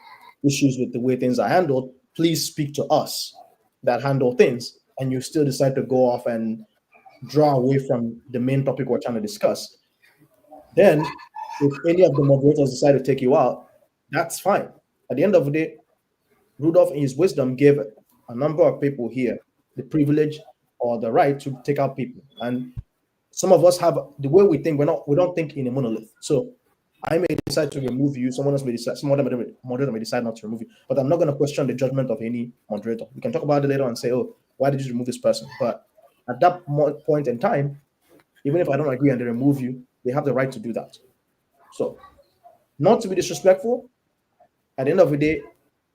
issues with the way things are handled, please speak to us that handle things. And you still decide to go off and draw away from the main topic we're trying to discuss. Then, if any of the moderators decide to take you out, that's fine. At the end of the day, Rudolph, in his wisdom, gave a number of people here the privilege or the right to take out people. And some of us have the way we think. We don't think in a monolith. So I may decide to remove you. Someone else may decide. Some other moderator may decide not to remove you. But I'm not going to question the judgment of any moderator. We can talk about it later and say, "Oh, why did you remove this person?" But at that point in time, even if I don't agree and they remove you, they have the right to do that. So, not to be disrespectful. At the end of the day,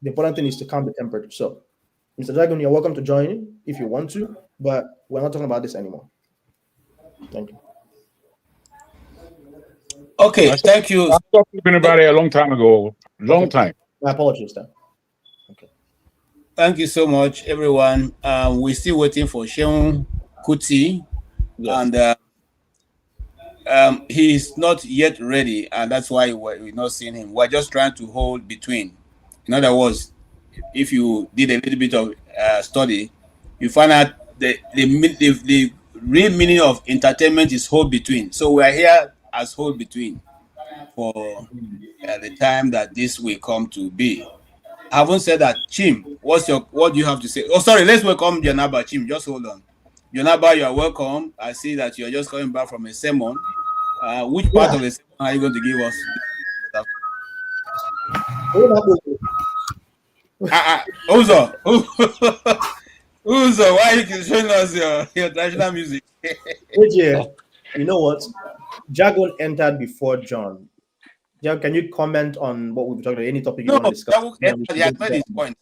the important thing is to calm the temperature. So, Mr. Dragon, you're welcome to join in if you want to, but we're not talking about this anymore. Thank you. Okay, thank you. I stopped talking about it a long time ago. Long time. My apologies, then. Okay. Thank you so much, everyone. We're still waiting for Seun Kuti, and he's not yet ready, and that's why we're not seeing him. We're just trying to hold between. In other words, if you did a little bit of study, you find out the real meaning of entertainment is hold between. So we are here as hold between for the time that this will come to be. Having said that, Chim, what do you have to say? Oh, sorry, let's welcome Jonaba. Chim, just hold on. Jonaba, you are welcome. I see that you are just coming back from a sermon. Which part of the sermon are you going to give us? Uzo, why are you showing us your traditional music? You know what? Jagon entered before John. Jagon, can you comment on what we've talked about? Any topic you want to discuss? He had made his point.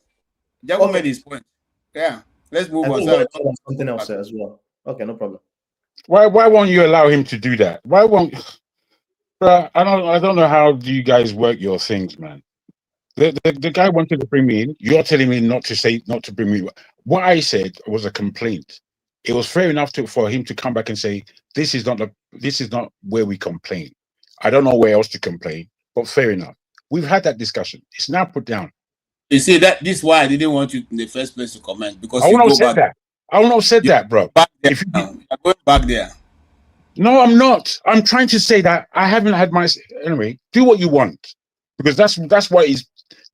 Jagon made his point. Yeah, let's move on. Sorry. Something else as well. Okay, no problem. Why won't you allow him to do that? Why won't? I don't know how do you guys work your things, man. The guy wanted to bring me in. You're telling me not to bring me. What I said was a complaint. It was fair enough for him to come back and say this is not where we complain. I don't know where else to complain, but fair enough. We've had that discussion. It's now put down. You see this is why I didn't want you in the first place to comment, because I wouldn't have said that. I wouldn't have said that, bro. You're going back there. No, I'm not. I'm trying to say that I haven't had my anyway. Do what you want, because that's what is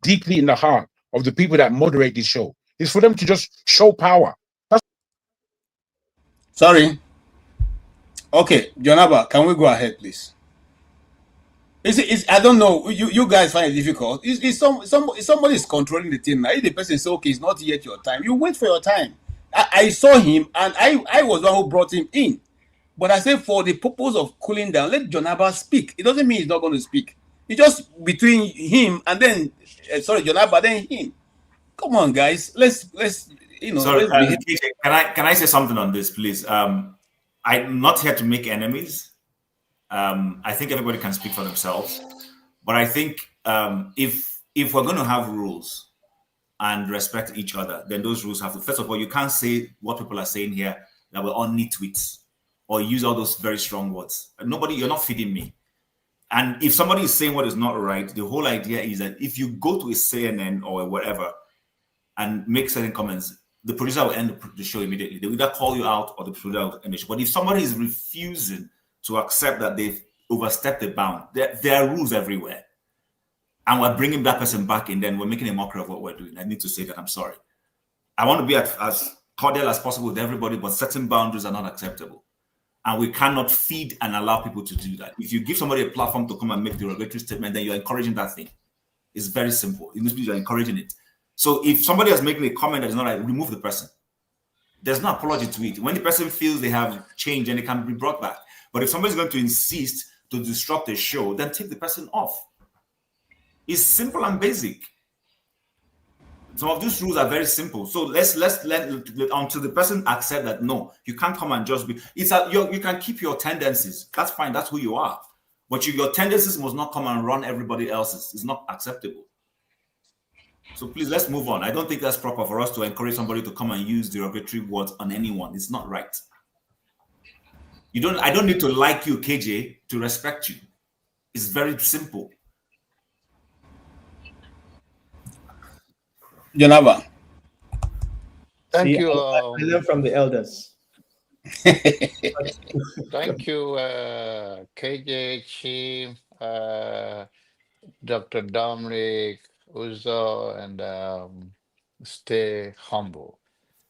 deeply in the heart of the people that moderate this show. Is for them to just show power. Sorry. Okay, Jonaba, can we go ahead, please? I don't know. You guys find it difficult. Somebody is controlling the thing. Now, if the person says, okay, it's not yet your time, you wait for your time. I saw him, and I was the one who brought him in. But I said, for the purpose of cooling down, let Jonaba speak. It doesn't mean he's not going to speak. It's just between him and then, Jonaba, then him. Come on, guys. Let's Sorry, can I say something on this, please? I'm not here to make enemies. I think everybody can speak for themselves. But I think if we're going to have rules and respect each other, then those rules have to. First of all, you can't say what people are saying here that we're all nitwits or use all those very strong words. You're not feeding me. And if somebody is saying what is not right, the whole idea is that if you go to a CNN or whatever and make certain comments, the producer will end the show immediately. They will either call you out or the producer will end the show. But if somebody is refusing to accept that they've overstepped the bound, there are rules everywhere. And we're bringing that person back in, then we're making a mockery of what we're doing. I need to say that I'm sorry. I want to be as cordial as possible with everybody, but certain boundaries are not acceptable. And we cannot feed and allow people to do that. If you give somebody a platform to come and make the derogatory statement, then you're encouraging that thing. It's very simple. It means you're encouraging it. So if somebody is making a comment that is not right, remove the person. There's no apology to it. When the person feels they have changed, then it can be brought back. But if somebody's going to insist to disrupt the show, then take the person off. It's simple and basic. Some of these rules are very simple. So let's let until the person accept that no, you can't come and just be. You can keep your tendencies. That's fine. That's who you are. But your tendencies must not come and run everybody else's. It's not acceptable. So please, let's move on. I don't think that's proper for us to encourage somebody to come and use derogatory words on anyone. It's not right. I don't need to like you, KJ, to respect you. It's very simple. Jonaba. Thank you. I learned from the elders. Thank you, KJ, Chief, Dr. Dominic, Uzo, and stay humble.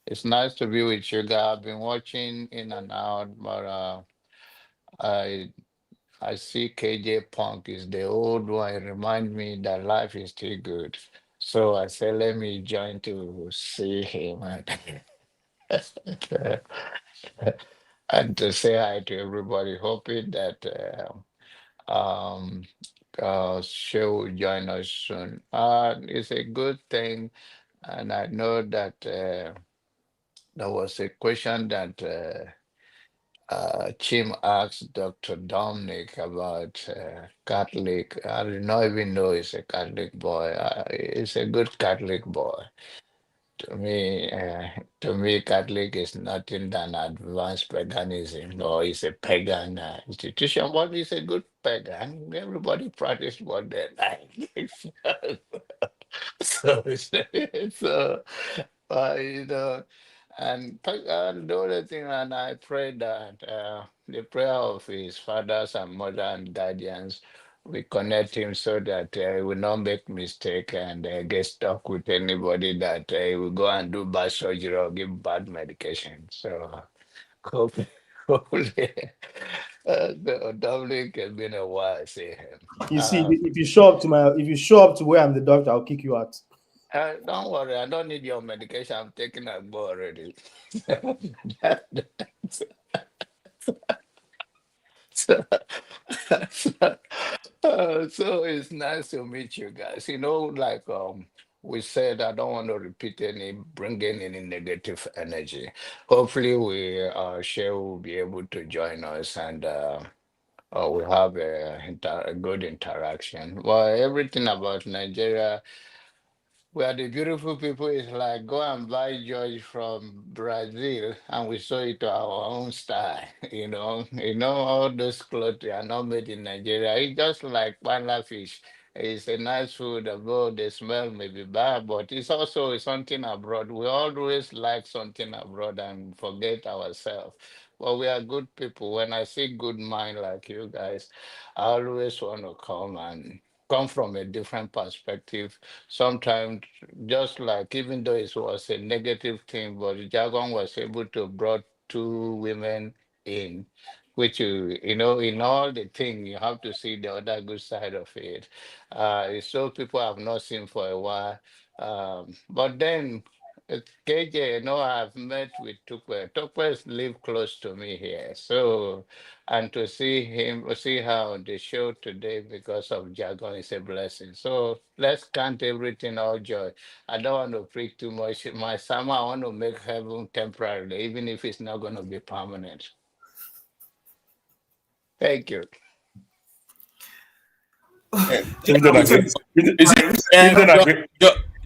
It's nice to be with you guys. I've been watching in and out, but I I see KJ Punk is the old one. It remind me that life is still good. So I say, let me join to see him and to say hi to everybody. Hoping that she will join us soon. It's a good thing, and I know that there was a question that. Chim asked Dr. Dominic about Catholic. I do not even know he's a Catholic boy. He's a good Catholic boy. To me, Catholic is nothing than advanced paganism, or it's a pagan institution. But he's a good pagan. Everybody practice what they like. So, you know. And the other thing, and I pray that the prayer of his fathers and mother and guardians, we connect him so that he will not make mistake and get stuck with anybody that he will go and do bad surgery or give bad medication. So hopefully, hopefully Dominic has been a while, see him. You see, if you show up to where I'm the doctor, I'll kick you out. Don't worry, I don't need your medication. I'm taking a go already. so, so it's nice to meet you guys. You know, like we said, I don't want to repeat bring in any negative energy. Hopefully, Shea will be able to join us and we'll have a good interaction. Well, everything about Nigeria. We are the beautiful people. It's like go and buy George from Brazil, and we sew it to our own style. All those clothes are not made in Nigeria. It's just like panda fish. It's a nice food, although the smell may be bad, but it's also something abroad. We always like something abroad and forget ourselves. But we are good people. When I see good mind like you guys, I always want to come from a different perspective. Sometimes, just like even though it was a negative thing, but Jagan was able to brought two women in, which in all the thing, you have to see the other good side of it. So people have not seen for a while. But then KJ, I've met with Tukwe. Tukwe's live close to me here. So, and to see her on the show today because of Jargon is a blessing. So let's count everything all joy. I don't want to preach too much. My summer, I want to make heaven temporary, even if it's not going to be permanent. Thank you.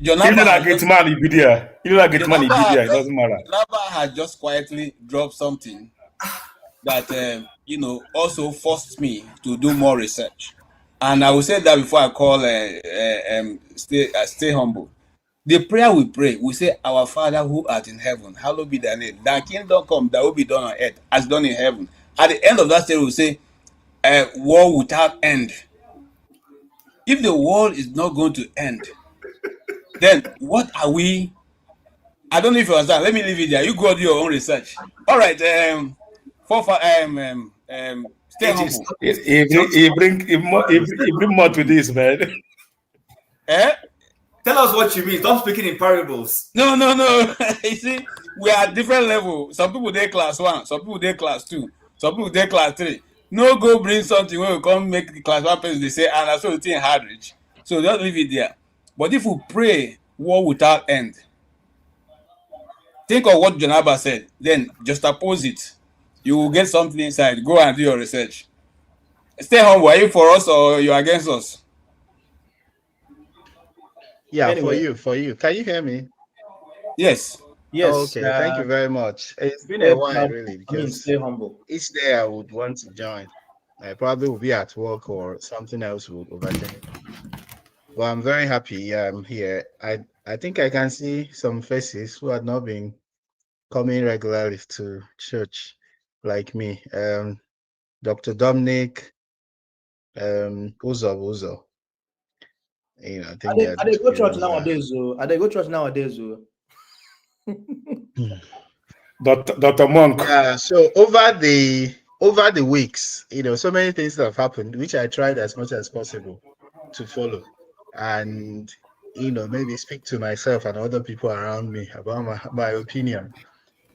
Jonaba had just quietly dropped something that also forced me to do more research, and I will say that before I call stay humble. The prayer we pray, we say, "Our Father who art in heaven, hallowed be thy name. Thy kingdom come, thy will be done on earth as done in heaven." At the end of that statement, we say, "War without end." If the world is not going to end, then what are we? I don't know if you understand. Let me leave it there. You go do your own research. All right. Stay humble. He bring more to this, man. Tell us what you mean. Stop speaking in parables. No. You see, we are at different level. Some people they class 1, some people they class 2, some people they class 3. No go bring something when we come make the class 1 person they say, and I saw the thing hard rich. So just leave it there. But if we pray war without end, think of what Jonaba said, then just oppose it. You will get something inside. Go and do your research. Stay humble. Are you for us or you against us? Yeah, Anyway. for you. Can you hear me? Yes. Okay, thank you very much. It's been a while, really, because stay humble. Each day I would want to join. I probably will be at work or something else will overtake. But I'm very happy I'm here. I think I can see some faces who had not been coming regularly to church. like me. Dr. Dominic, Uzo. You know, I think I they go church those nowadays. I they go church nowadays. Dr. Monk. Yeah, so over the weeks, you know, so many things have happened, which I tried as much as possible to follow, and you know, maybe speak to myself and other people around me about my opinion.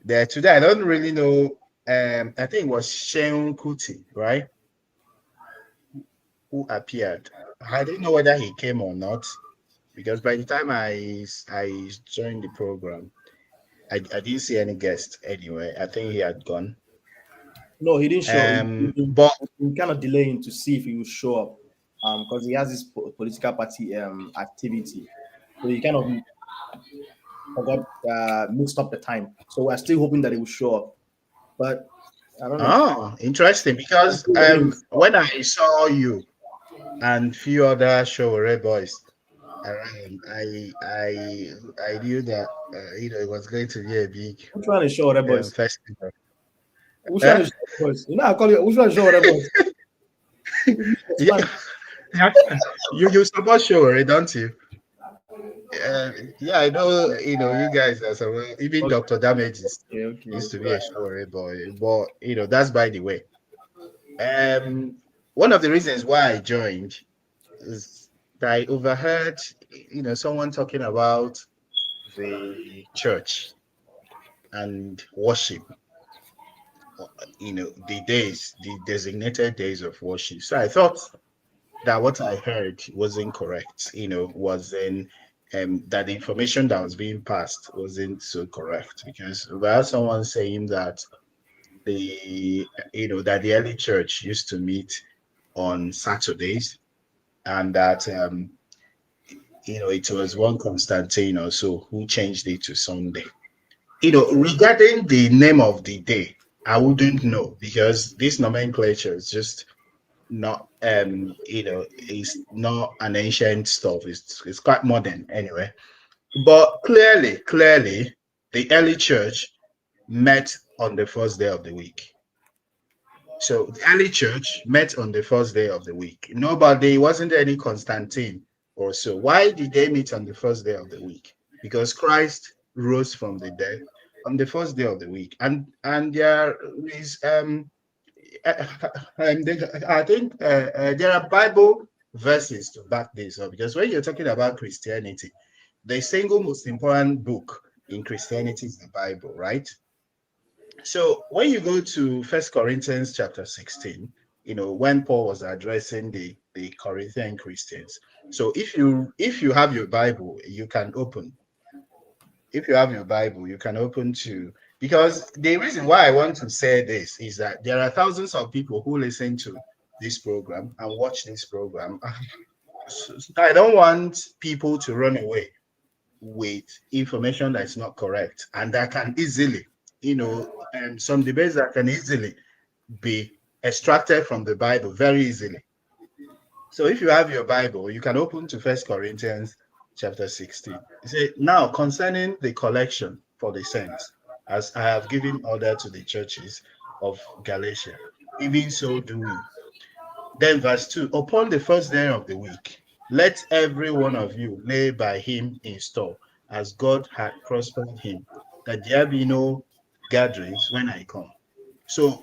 There today, I don't really know. I think it was Seun Kuti, right, who appeared. I didn't know whether he came or not because by the time I joined the program, I didn't see any guest anyway. I think he had gone. No, he didn't show. But we kind of delaying to see if he will show up, because he has this political party activity, so he kind of forgot mixed up the time. So we're still hoping that he will show up, but I don't know. Oh, interesting. Because when I saw you and few other Showore boys around, I knew that you know it was going to be a big Which one is Showore boys? festival. Which one is Showore boys? You know, I call you. Which one is Showore boys? Yeah, you support Showore, don't you? Yeah, I know. You know, you guys as well. Even Dr. Damages used to be a Showore boy, but you know that's by the way. One of the reasons why I joined is that I overheard, you know, someone talking about the church and worship. You know, the designated days of worship. So I thought that what I heard wasn't correct. You know, wasn't that the information that was being passed wasn't so correct because we had someone saying that the early church used to meet on Saturdays and that you know it was one Constantine or so who changed it to Sunday. You know, regarding the name of the day, I wouldn't know because this nomenclature is just not you know, it's not an ancient stuff. It's quite modern anyway. But clearly, the early church met on the first day of the week. So the early church met on the first day of the week. Nobody, wasn't any Constantine or so. Why did they meet on the first day of the week? Because Christ rose from the dead on the first day of the week. And there is I think there are Bible verses to back this up because when you're talking about Christianity, the single most important book in Christianity is the Bible, right? So when you go to First Corinthians chapter 16, you know, when Paul was addressing the Corinthian Christians. So if you have your Bible, you can open. If you have your Bible, you can open to, because the reason why I want to say this is that there are thousands of people who listen to this program and watch this program. I don't want people to run away with information that's not correct and that can easily, you know, some debates that can easily be extracted from the Bible very easily. So if you have your Bible, you can open to First Corinthians chapter 16. It says, now concerning the collection for the saints, as I have given order to the churches of Galatia, even so do we. Then verse 2, upon the first day of the week, let every one of you lay by him in store, as God had prospered him, that there be no gatherings when I come. So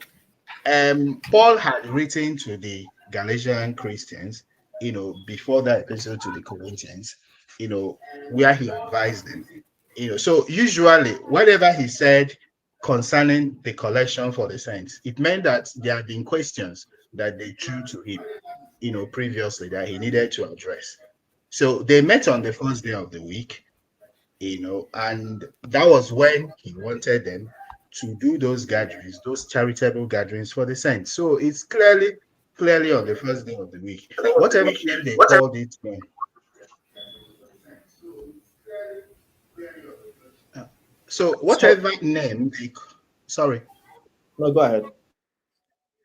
Paul had written to the Galatian Christians, you know, before that epistle to the Corinthians, you know, where he advised them, you know. So usually, whatever he said concerning the collection for the saints, it meant that there had been questions that they threw to him, you know, previously that he needed to address. So they met on the first day of the week, you know, and that was when he wanted them to do those gatherings, those charitable gatherings for the saints. So it's clearly on the first day of the week. Whatever name they called it, so whatever name they, sorry. No, go ahead.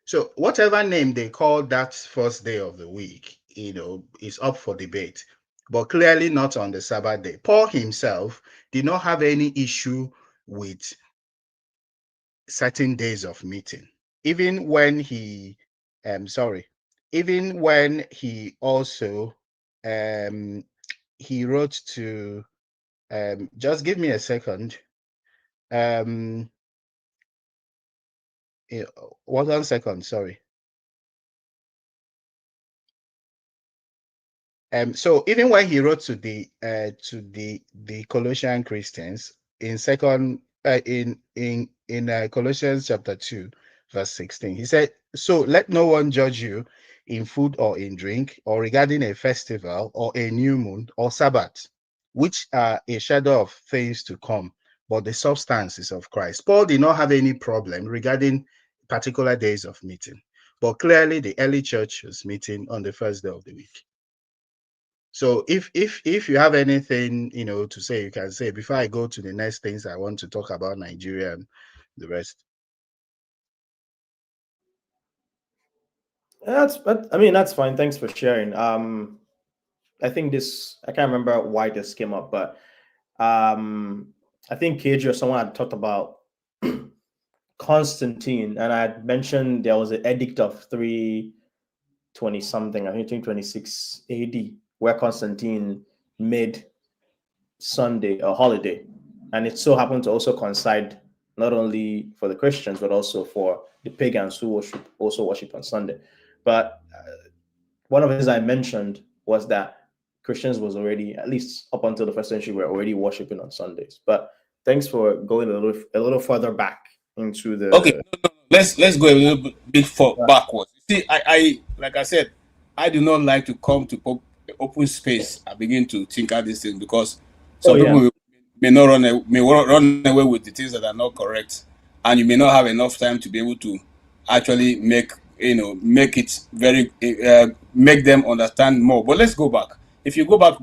So whatever name they called that first day of the week, you know, is up for debate, but clearly not on the Sabbath day. Paul himself did not have any issue with certain days of meeting. Even when he, even when he also, he wrote to, just give me a second. 1 second, sorry. So even when he wrote to the Colossian Christians in Colossians chapter 2, verse 16, he said, "So let no one judge you in food or in drink, or regarding a festival or a new moon or Sabbath, which are a shadow of things to come, but the substance is of Christ." Paul did not have any problem regarding particular days of meeting, but clearly the early church was meeting on the first day of the week. So if you have anything, to say, you can say before I go to the next things I want to talk about Nigeria and the rest. That's fine. Thanks for sharing. I think I can't remember why this came up, but I think KJ or someone had talked about Constantine, and I had mentioned there was an edict of 320 something, I think 326 AD, where Constantine made Sunday a holiday, and it so happened to also coincide not only for the Christians but also for the pagans who worship on Sunday. But one of the things I mentioned was that Christians was already, at least up until the first century, were already worshiping on Sundays. But thanks for going a little further back into the. Okay, no. Let's go a little bit backwards. See, I like I said, I do not like to come to open space and begin to think out these things, because some people may run away with the things that are not correct, and you may not have enough time to be able to actually make it very make them understand more. But let's go back. If you go back to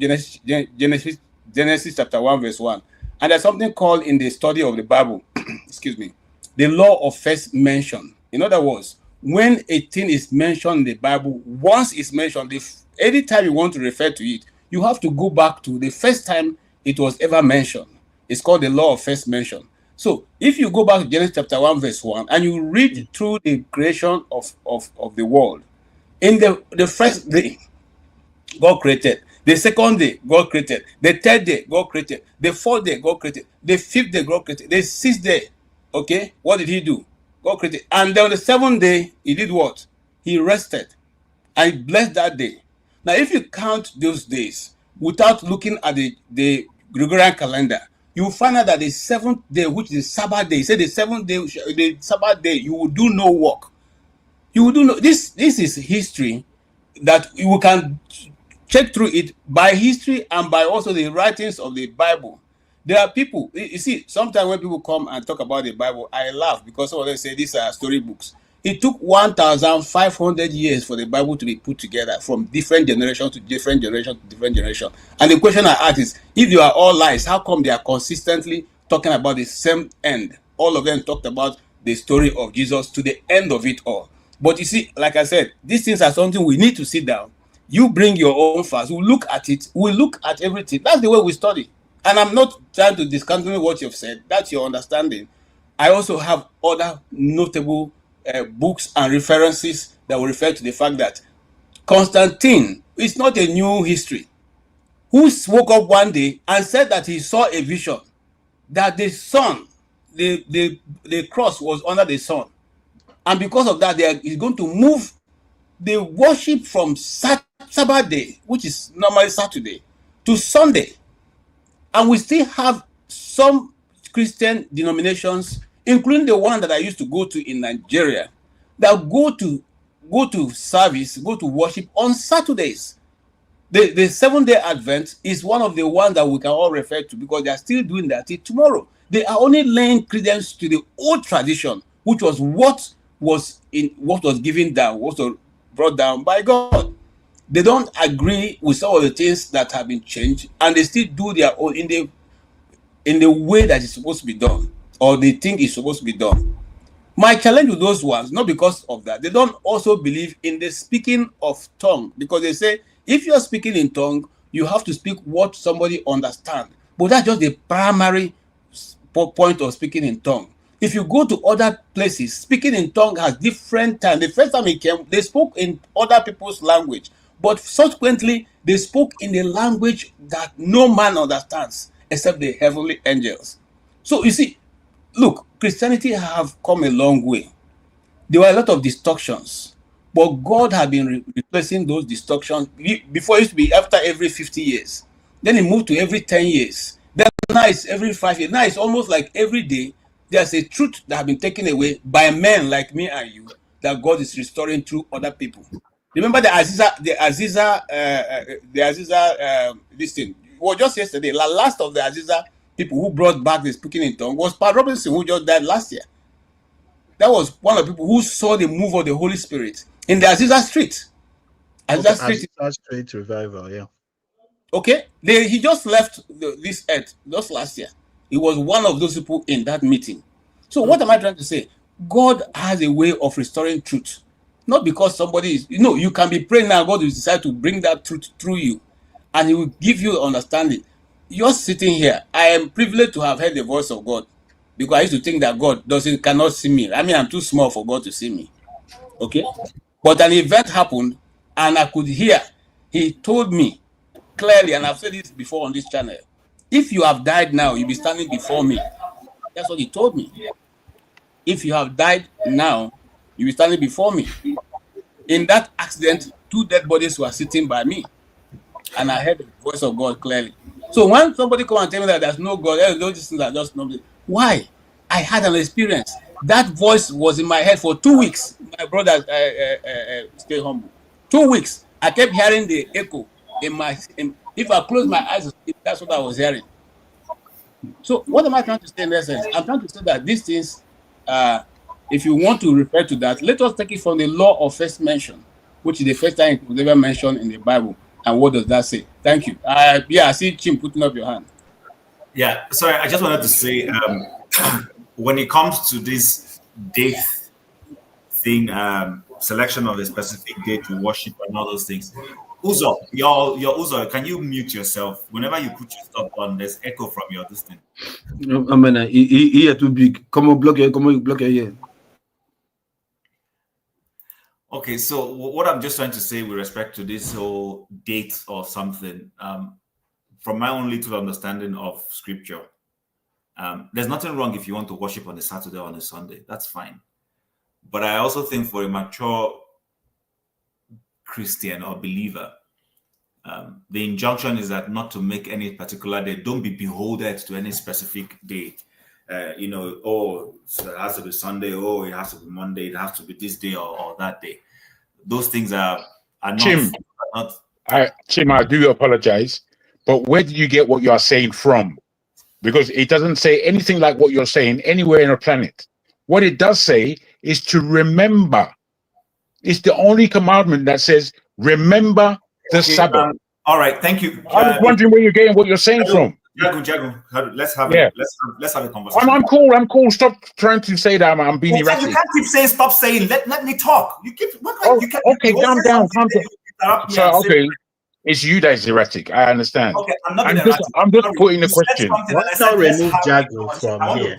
Genesis chapter 1 verse 1, and there's something called in the study of the Bible, excuse me, the law of first mention. In other words, when a thing is mentioned in the Bible, once it's mentioned, anytime you want to refer to it, you have to go back to the first time it was ever mentioned. It's called the law of first mention. So if you go back to Genesis chapter 1 verse 1 and you read through the creation of the world, in the first day, God created. The second day, God created. The third day, God created. The fourth day, God created. The fifth day, God created. The sixth day, okay, what did he do? God created. And then on the seventh day, he did what? He rested. And he blessed that day. Now, if you count those days without looking at the Gregorian calendar, you will find out that the seventh day, which is the Sabbath day, he said the seventh day, the Sabbath day, you will do no work. You will do no. This is history that you can check through it by history and by also the writings of the Bible. There are people, you see, sometimes when people come and talk about the Bible, I laugh, because some of them say these are storybooks. It took 1,500 years for the Bible to be put together, from different generation to different generation to different generation. And the question I ask is, if you are all lies, how come they are consistently talking about the same end? All of them talked about the story of Jesus to the end of it all. But you see, like I said, these things are something we need to sit down. You bring your own facts. We'll look at it. We'll look at everything. That's the way we study. And I'm not trying to discontinue what you've said. That's your understanding. I also have other notable books and references that will refer to the fact that Constantine is not a new history. Who woke up one day and said that he saw a vision, that the sun, the cross was under the sun. And because of that, he's going to move the worship from Sabbath day, which is normally Saturday, to Sunday. And we still have some Christian denominations, including the one that I used to go to in Nigeria, that go to service, go to worship on Saturdays. The Seventh-day Advent is one of the ones that we can all refer to, because they are still doing that till tomorrow. They are only laying credence to the old tradition, which was what was given down, what was brought down by God. They don't agree with some of the things that have been changed, and they still do their own in the way that it's supposed to be done, or they think it's supposed to be done. My challenge with those ones, not because of that, they don't also believe in the speaking of tongue, because they say if you're speaking in tongue, you have to speak what somebody understands. But that's just the primary point of speaking in tongue. If you go to other places, speaking in tongue has different time. The first time he came, they spoke in other people's language, but subsequently they spoke in a language that no man understands except the heavenly angels. So you see, look, Christianity have come a long way. There were a lot of distortions, but God had been replacing those distortions. Before it used to be after every 50 years. Then it moved to every 10 years. Then now it's every 5 years. Now it's almost like every day there's a truth that has been taken away by men like me and you that God is restoring through other people. Remember the Aziza, this thing. Well, just yesterday, the last of the Aziza people who brought back the speaking in tongue was Pat Robinson, who just died last year. That was one of the people who saw the move of the Holy Spirit in the Aziza Street. Aziza Street revival, yeah. Okay, he just left this earth just last year. He was one of those people in that meeting. So what am I trying to say? God has a way of restoring truth. Not because somebody is, you can be praying now, God will decide to bring that truth through you. And he will give you understanding. You're sitting here. I am privileged to have heard the voice of God. Because I used to think that God cannot see me. I mean, I'm too small for God to see me. Okay? But an event happened, and I could hear. He told me clearly, and I've said this before on this channel, if you have died now, you'll be standing before me. That's what he told me. If you have died now, you'll be standing before me. In that accident, 2 dead bodies were sitting by me. And I heard the voice of God clearly. So when somebody come and tell me that there's no God, those things are just nobody. Why? I had an experience. That voice was in my head for 2 weeks. My brother, stay humble. 2 weeks. I kept hearing the echo if I close my eyes, that's what I was hearing. So what am I trying to say in essence? I'm trying to say that these things, if you want to refer to that, let us take it from the law of first mention, which is the first time it was ever mentioned in the Bible. And what does that say? Thank you. I see Chim putting up your hand. Yeah, sorry, I just wanted to say, when it comes to this date thing, selection of a specific day to worship and all those things, Uzo, your Uzo, can you mute yourself? Whenever you put your stuff on, there's echo from your distance. I mean, he too big. Come on, block your ear. Okay, so what I'm just trying to say with respect to this whole date or something, from my own little understanding of scripture, there's nothing wrong if you want to worship on a Saturday or on a Sunday. That's fine. But I also think for a mature Christian or believer, the injunction is that not to make any particular day. Don't be beholden to any specific date. So it has to be Sunday, it has to be Monday, it has to be this day or that day. Those things are not. Chim, I do apologize, but where did you get what you are saying from? Because it doesn't say anything like what you're saying anywhere in the planet. What it does say is to remember. It's the only commandment that says remember the Sabbath. All right, thank you. I was wondering where you're getting what you're saying from. Jago, let's have let's have a conversation. I'm cool. Stop trying to say that I'm being erratic. You can't keep saying stop saying. Let me talk. You keep. Okay, calm down. So okay, it's you that is erratic. I understand. Okay, I'm just putting the question. Why not remove Jago from here?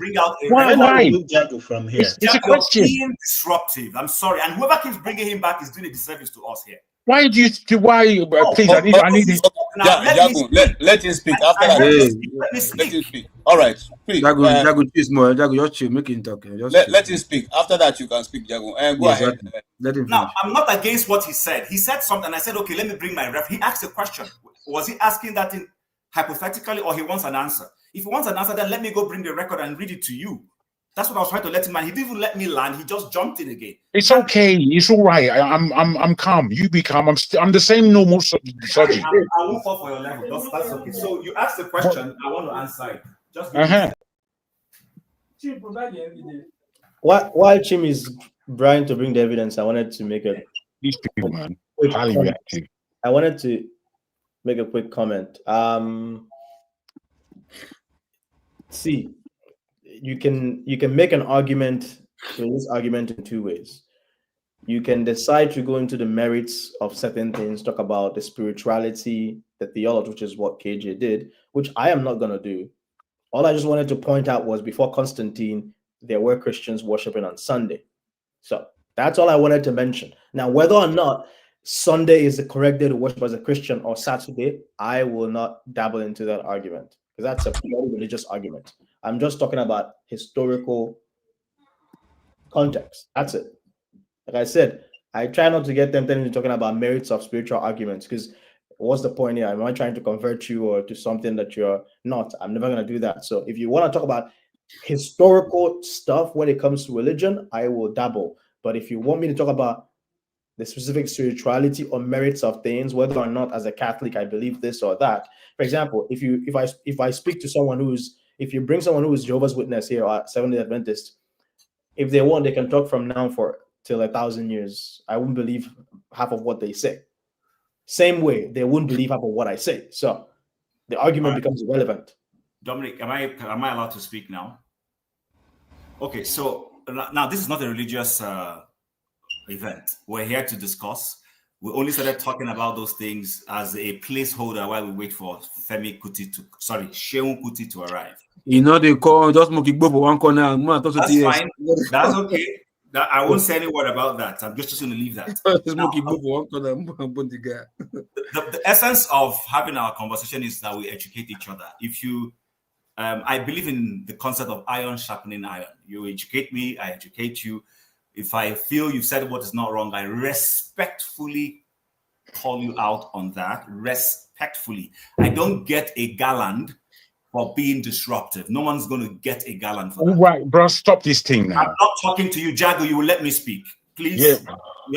Why not remove Jago from here? It's a question. Being disruptive. I'm sorry, and whoever keeps bringing him back is doing a disservice to us here. Why do you? Please, I need this. Jago, let him speak. After that, let him speak. All right, please. Jago, please, more. Jago, just chill. Make him talk. Let him speak. After that, you can speak, Jago. Go ahead. Let him. Now, I'm not against what he said. He said something. I said, okay, let me bring my ref. He asked a question. Was he asking that in hypothetically, or he wants an answer? If he wants an answer, then let me go bring the record and read it to you. That's what I was trying to let him man. He didn't even let me land. He just jumped in again. It's okay. It's all right. I'm calm. You be calm. I'm the same normal subject. I won't fall for your level. That's okay. So you asked the question. I want to answer it. Just While Chim is trying to bring the evidence, I wanted to make these people, man, highly reactive. I wanted to make a quick comment. See. You can make an argument in this argument in two ways. You can decide to go into the merits of certain things, talk about the spirituality, the theology, which is what KJ did, which I am not going to do. All I just wanted to point out was before Constantine, there were Christians worshiping on Sunday. So that's all I wanted to mention. Now, whether or not Sunday is the correct day to worship as a Christian or Saturday, I will not dabble into that argument because that's a purely religious argument. I'm just talking about historical context. That's it. Like I said, I try not to get tempted into talking about merits of spiritual arguments because what's the point here? Am I trying to convert you or to something that you're not? I'm never going to do that. So if you want to talk about historical stuff when it comes to religion, I will dabble. But if you want me to talk about the specific spirituality or merits of things, whether or not as a Catholic I believe this or that. For example, if I speak to someone if you bring someone who is Jehovah's Witness here or Seventh-day Adventist, if they want, they can talk from now till 1,000 years. I wouldn't believe half of what they say. Same way, they wouldn't believe half of what I say. So the argument becomes irrelevant. Dominic, am I allowed to speak now? Okay, so now this is not a religious event. We're here to discuss. We only started talking about those things as a placeholder while we wait for Seun Kuti to arrive. You know, they call just Moki for one corner. That's fine. That's okay. I won't say any word about that. I'm just going to leave that. The essence of having our conversation is that we educate each other. I believe in the concept of iron sharpening iron. You educate me, I educate you. If I feel you said what is not wrong, I respectfully call you out on that. Respectfully. I don't get a gallant for being disruptive. No one's going to get a gallant for that. Right, bro, stop this thing now. I'm not talking to you, Jago. You will let me speak. Please. Yeah.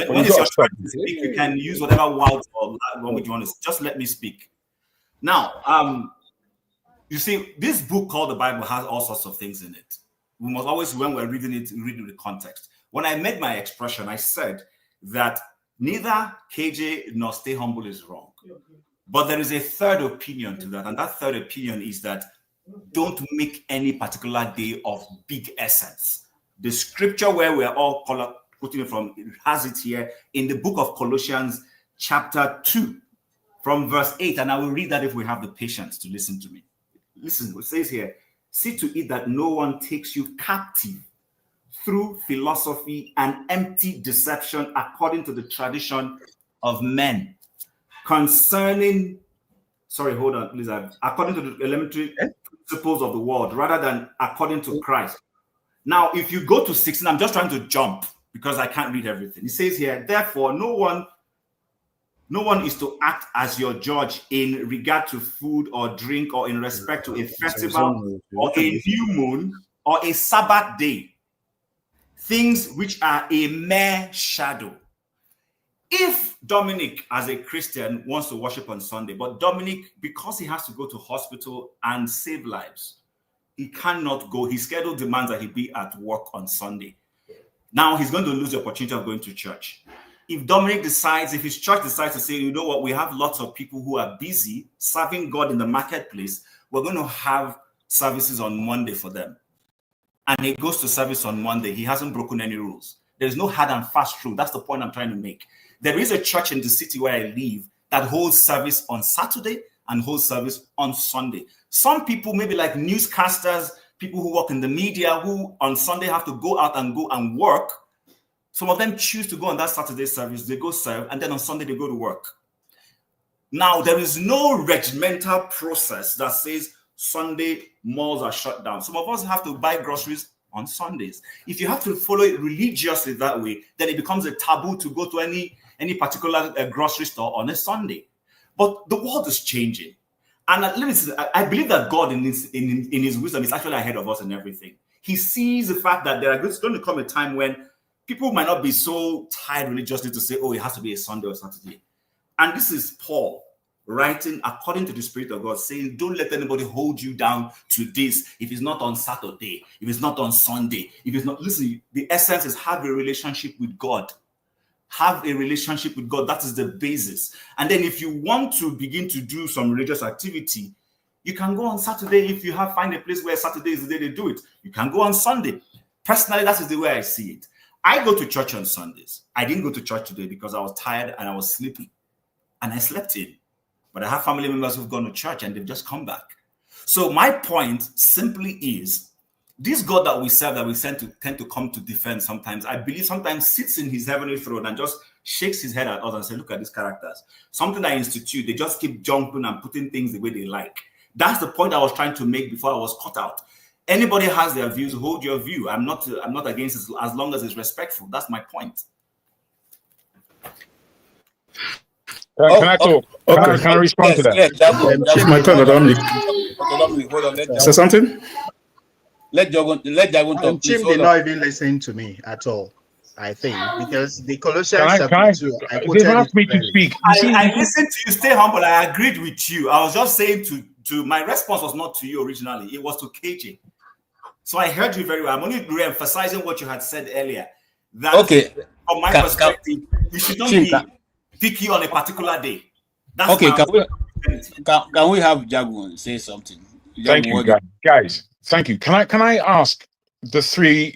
When it's your turn to speak, you can use whatever words or language you want to. Just let me speak. Now, you see, this book called the Bible has all sorts of things in it. We must always, when we're reading it, read the context. When I made my expression, I said that neither KJ nor Stay Humble is wrong. But there is a third opinion to that. And that third opinion is that don't make any particular day of big essence. The scripture where we're all putting it from, it has it here in the book of Colossians chapter 2 from verse 8. And I will read that if we have the patience to listen to me. Listen, it says here, see to it that no one takes you captive through philosophy and empty deception according to the tradition of men. According to the elementary principles of the world, rather than according to Christ. Now, if you go to 16, I'm just trying to jump because I can't read everything. It says here, therefore, no one is to act as your judge in regard to food or drink or in respect to a festival or a new moon or a Sabbath day, things which are a mere shadow. If Dominic, as a Christian, wants to worship on Sunday, but Dominic, because he has to go to hospital and save lives, he cannot go. His schedule demands that he be at work on Sunday. Now he's going to lose the opportunity of going to church. If his church decides to say, you know what, we have lots of people who are busy serving God in the marketplace, we're going to have services on Monday for them. And he goes to service on Monday. He hasn't broken any rules. There's no hard and fast rule. That's the point I'm trying to make. There is a church in the city where I live that holds service on Saturday and holds service on Sunday. Some people, maybe like newscasters, people who work in the media, who on Sunday have to go out and work, some of them choose to go on that Saturday service. They go serve, and then on Sunday they go to work. Now, there is no regimental process that says Sunday malls are shut down. Some of us have to buy groceries on Sundays. If you have to follow it religiously that way, then it becomes a taboo to go to any particular grocery store on a Sunday. But the world is changing. And let me say, I believe that God in his wisdom is actually ahead of us in everything. He sees the fact that there's going to come a time when people might not be so tied religiously to say, oh, it has to be a Sunday or Saturday. And this is Paul writing according to the Spirit of God, saying, don't let anybody hold you down to this. If it's not on Saturday, if it's not on Sunday, if it's not, listen, the essence is have a relationship with God. Have a relationship with God. That is the basis. And then if you want to begin to do some religious activity, you can go on Saturday. If you find a place where Saturday is the day they do it, you can go on Sunday. Personally, that is the way I see it. I go to church on Sundays. I didn't go to church today because I was tired and I was sleepy. And I slept in. But I have family members who've gone to church and they've just come back. So my point simply is, this God that we serve, that we tend to come to defend sometimes, I believe sometimes sits in his heavenly throne and just shakes his head at us and says, look at these characters. Something I institute, they just keep jumping and putting things the way they like. That's the point I was trying to make before I was cut out. Anybody has their views, hold your view. I'm not against it as long as it's respectful. That's my point. Can I talk? Okay. Can I respond to that? Yes, my turn, Dominic. Hold on, let Say something? Let Jagun talk. Chim did not even listen to me at all, I think, because the Colossians chapter 2, I they asked me to speak. I listened to you, stay humble. I agreed with you. I was just saying to my response was not to you originally, it was to KJ. So I heard you very well. I'm only re-emphasizing what you had said earlier. That from my perspective, you should not be picky on a particular day. That's okay, can we have Jagun say something? Thank you, guys. Thank you. Can I ask the three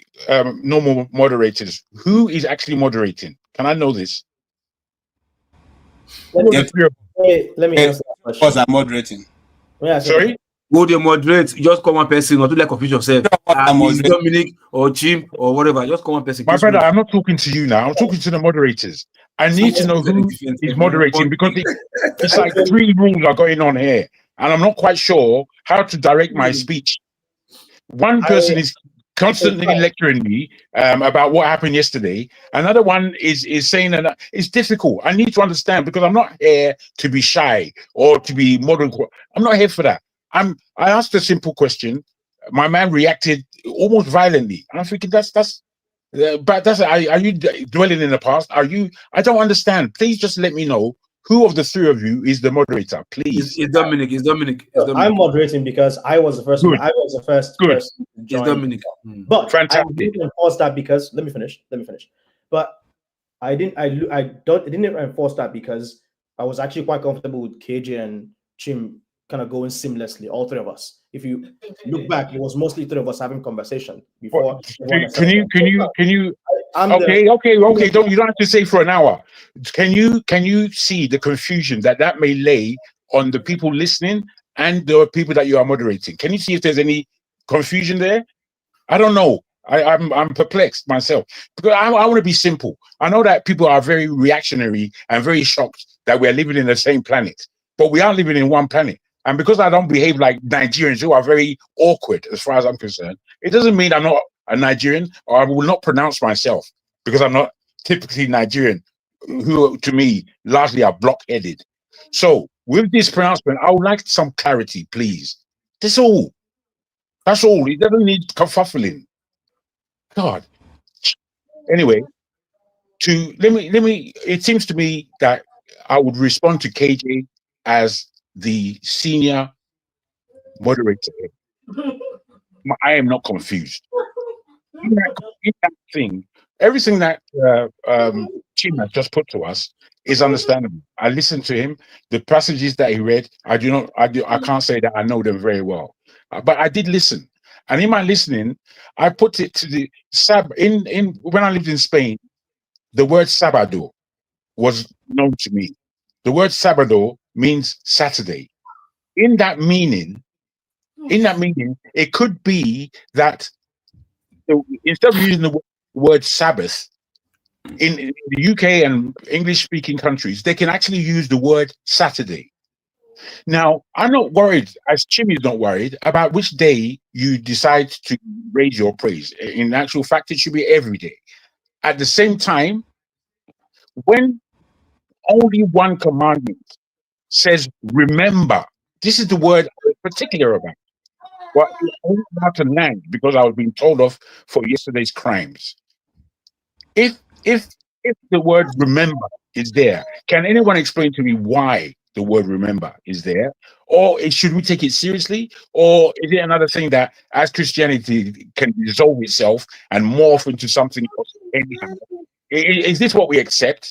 normal moderators who is actually moderating? Can I know this? Let me answer that question. Because I'm moderating. Sorry? Go there, moderate. Just come one person, or do like confuse yourself. Is Dominic or Jim or whatever. Just come one person. My brother, I'm not talking to you now. I'm talking to the moderators. I need to know who is moderating because it's like three rules are going on here, and I'm not quite sure how to direct my speech. One person is constantly lecturing me about what happened yesterday. Another one is saying that it's difficult. I need to understand because I'm not here to be shy or to be modern. I'm not here for that. I asked a simple question. My man reacted almost violently. And I'm thinking are you dwelling in the past? I don't understand. Please just let me know who of the three of you is the moderator, please. It's Dominic. I'm moderating because I was the first. I was the first person to join. It's Dominic. But fantastic. I didn't enforce that because let me finish. But I didn't enforce that because I was actually quite comfortable with KJ and Chim kind of going seamlessly, all three of us. If you look back, it was mostly three of us having conversation before. Can you? Okay. You don't have to say for an hour. Can you see the confusion that may lay on the people listening and the people that you are moderating? Can you see if there's any confusion there? I don't know. I'm perplexed myself because I want to be simple. I know that people are very reactionary and very shocked that we're living in the same planet, but we are living in one planet. And because I don't behave like Nigerians who are very awkward as far as I'm concerned, it doesn't mean I'm not a Nigerian or I will not pronounce myself because I'm not typically Nigerian, who to me largely are block-headed. So with this pronouncement, I would like some clarity, please. That's all. It doesn't need kerfuffling. God. Anyway, let me. It seems to me that I would respond to KJ as the senior moderator. I am not confused. In that thing, everything that Chim has just put to us is understandable. I listened to him. The passages that he read, I can't say that I know them very well, but I did listen. And in my listening, I put it to the when I lived in Spain, the word sábado was known to me. The word sábado means Saturday. In that meaning, it could be that instead of using the word Sabbath, in the UK and English-speaking countries, they can actually use the word Saturday. Now, I'm not worried, as Chim is not worried, about which day you decide to raise your praise. In actual fact, it should be every day. At the same time, when only one commandment says, remember, this is the word I'm particular about. Well, it's only about to land because I was being told off for yesterday's crimes. If the word remember is there, can anyone explain to me why the word remember is there? Or should we take it seriously? Or is it another thing that as Christianity can dissolve itself and morph into something else anyhow? Is this what we accept?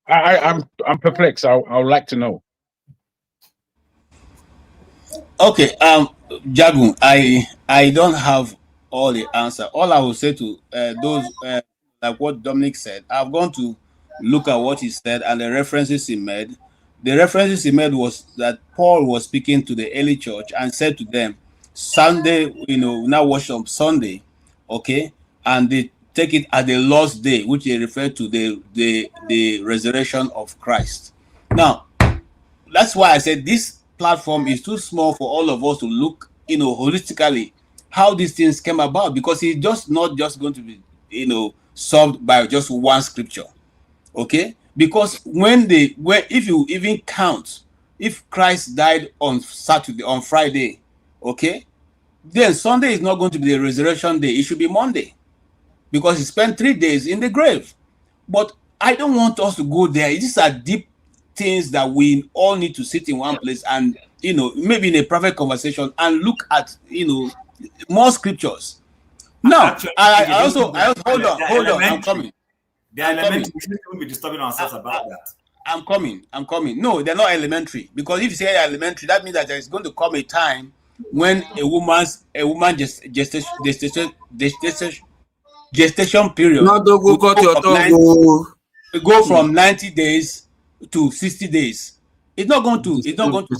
I'm perplexed. I would like to know. Okay, Jagun, I don't have all the answer. All I will say to those like what Dominic said, I've gone to look at what he said and the references he made. The references he made was that Paul was speaking to the early church and said to them, Sunday, now worship on Sunday, okay, and they take it as the Lord's Day, which they refer to the resurrection of Christ. Now, that's why I said this platform is too small for all of us to look, holistically how these things came about, because it's just not just going to be, solved by just one scripture, okay? Because if you even count, if Christ died on Friday, okay, then Sunday is not going to be the resurrection day. It should be Monday, because he spent 3 days in the grave. But I don't want us to go there. These are deep things that we all need to sit in one place and, maybe in a private conversation and look at, more scriptures. Now, Actually, I also hold on, I'm coming. They're elementary. We shouldn't be disturbing ourselves about that. I'm coming. No, they're not elementary, because if you say elementary, that means that there's going to come a time when a woman's gestation period go from 90 days to 60 days. It's not going to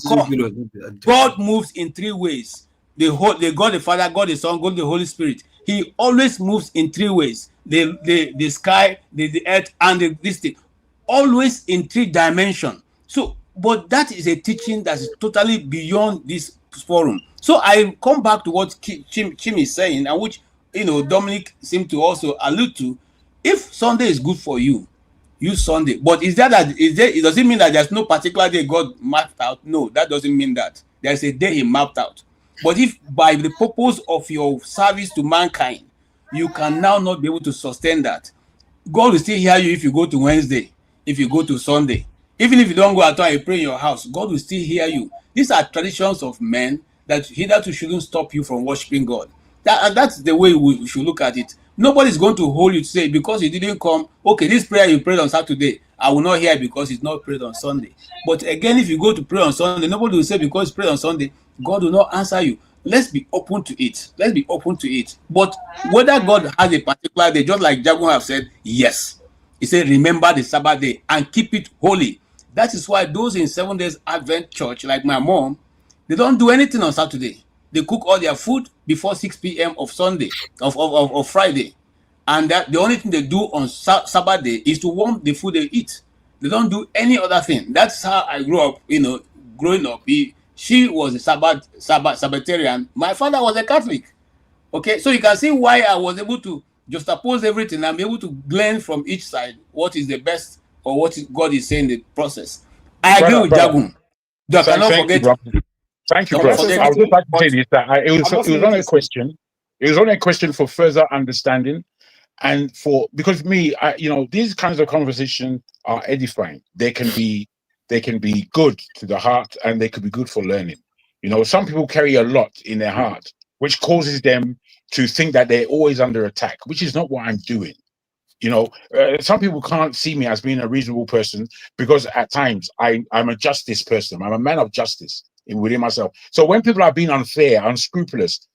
come. God moves in 3 ways. The God the Father, God the Son, God the Holy Spirit. He always moves in 3 ways. The sky, the earth, and this thing. Always in 3 dimensions. So, but that is a teaching that is totally beyond this forum. So I come back to what Chim is saying, and which Dominic seemed to also allude to. If Sunday is good for you, use Sunday. But it doesn't mean that there's no particular day God mapped out. No, that doesn't mean that. There's a day he mapped out. But if by the purpose of your service to mankind, you can now not be able to sustain that, God will still hear you if you go to Wednesday, if you go to Sunday. Even if you don't go at all and you pray in your house, God will still hear you. These are traditions of men that hitherto shouldn't stop you from worshiping God. That's the way we should look at it. Nobody's going to hold you to say, because you didn't come, okay, this prayer you prayed on Saturday, I will not hear because it's not prayed on Sunday. But again, if you go to pray on Sunday, nobody will say because it's prayed on Sunday, God will not answer you. Let's be open to it. But whether God has a particular day, just like Jagun have said, yes. He said, remember the Sabbath day and keep it holy. That is why those in 7 days Advent church, like my mom, they don't do anything on Saturday. They cook all their food before 6 p.m. of Sunday, of Friday. And that the only thing they do on Sabbath day is to warm the food they eat. They don't do any other thing. That's how I grew up, growing up. She was a Sabbatarian. My father was a Catholic. Okay, so you can see why I was able to juxtapose everything and be able to glean from each side what is the best or what God is saying in the process. I agree with Jagun. Thank you, brother. I would just like to say this, that it was only a question. It was only a question for further understanding, and because these kinds of conversations are edifying. They can be good to the heart, and they could be good for learning. Some people carry a lot in their heart, which causes them to think that they're always under attack, which is not what I'm doing. Some people can't see me as being a reasonable person because at times I'm a justice person. I'm a man of justice within myself. So when people are being unfair, unscrupulous,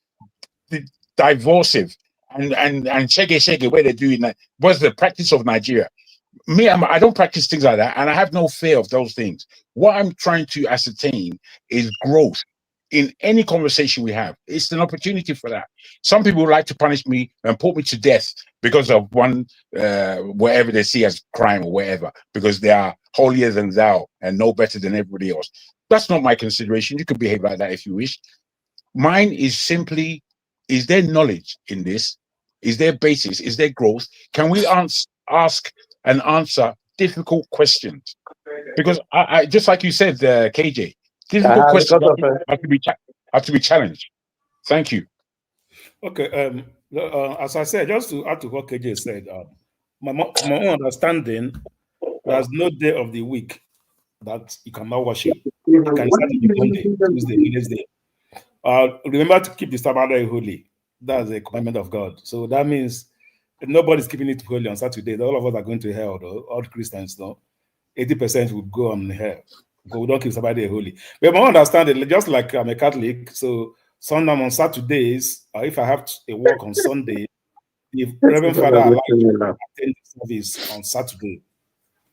divisive, and shege where they're doing that, was the practice of Nigeria. Me, I don't practice things like that, and I have no fear of those things. What I'm trying to ascertain is growth in any conversation we have. It's an opportunity for that. Some people like to punish me and put me to death because of one whatever they see as crime or whatever, because they are holier than thou and no better than everybody else. That's not my consideration. You can behave like that if you wish. Mine is simply, is there knowledge in this? Is there basis? Is there growth? Can we ask and answer difficult questions? Because I just like you said, KJ, difficult questions have to be challenged. Thank you. Okay. As I said, just to add to what KJ said, my own understanding, there's no day of the week that you cannot worship. You can start on Monday, Tuesday, Wednesday. Remember to keep the Sabbath day holy. That's a commandment of God. So that means nobody's keeping it holy on Saturday. All of us are going to hell, though. All Christians, though. 80% would go on hell. Because we don't keep Sabbath day holy. But my understanding, just like I'm a Catholic, so sometimes on Saturdays, if I have a work on Sunday, if Reverend Father allows you to attend the service on Saturday,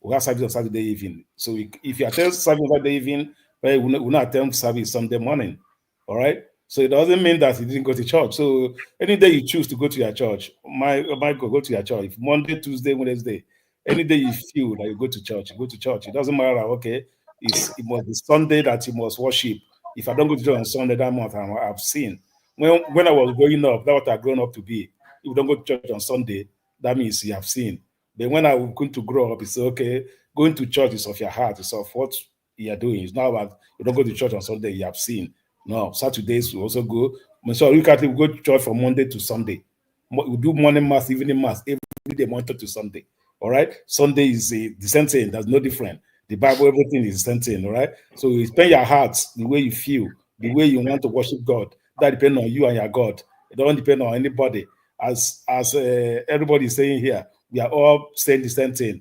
we have service on Saturday evening. So if you attend service on Saturday evening, we'll not attend service Sunday morning. All right. So it doesn't mean that he didn't go to church. So any day you choose to go to your church, go to your church. If Monday, Tuesday, Wednesday, any day you feel like you go to church, you go to church. It doesn't matter, okay, it must be Sunday that you must worship. If I don't go to church on Sunday that month, I've seen. When I was growing up, that's what I've grown up to be. If you don't go to church on Sunday, that means you have seen. But when I'm going to grow up, it's okay, going to church is of your heart, it's of what you are doing. It's not about you don't go to church on Sunday, you have seen. No, Saturdays we also go. So we go to church from Monday to Sunday. We do morning mass, evening mass, every day, Monday to Sunday. All right. Sunday is the same thing. There's no different. The Bible, everything is the same thing. All right. So you spend your hearts the way you feel, the way you want to worship God. That depends on you and your God. It don't depend on anybody. As everybody is saying here, we are all saying the same thing,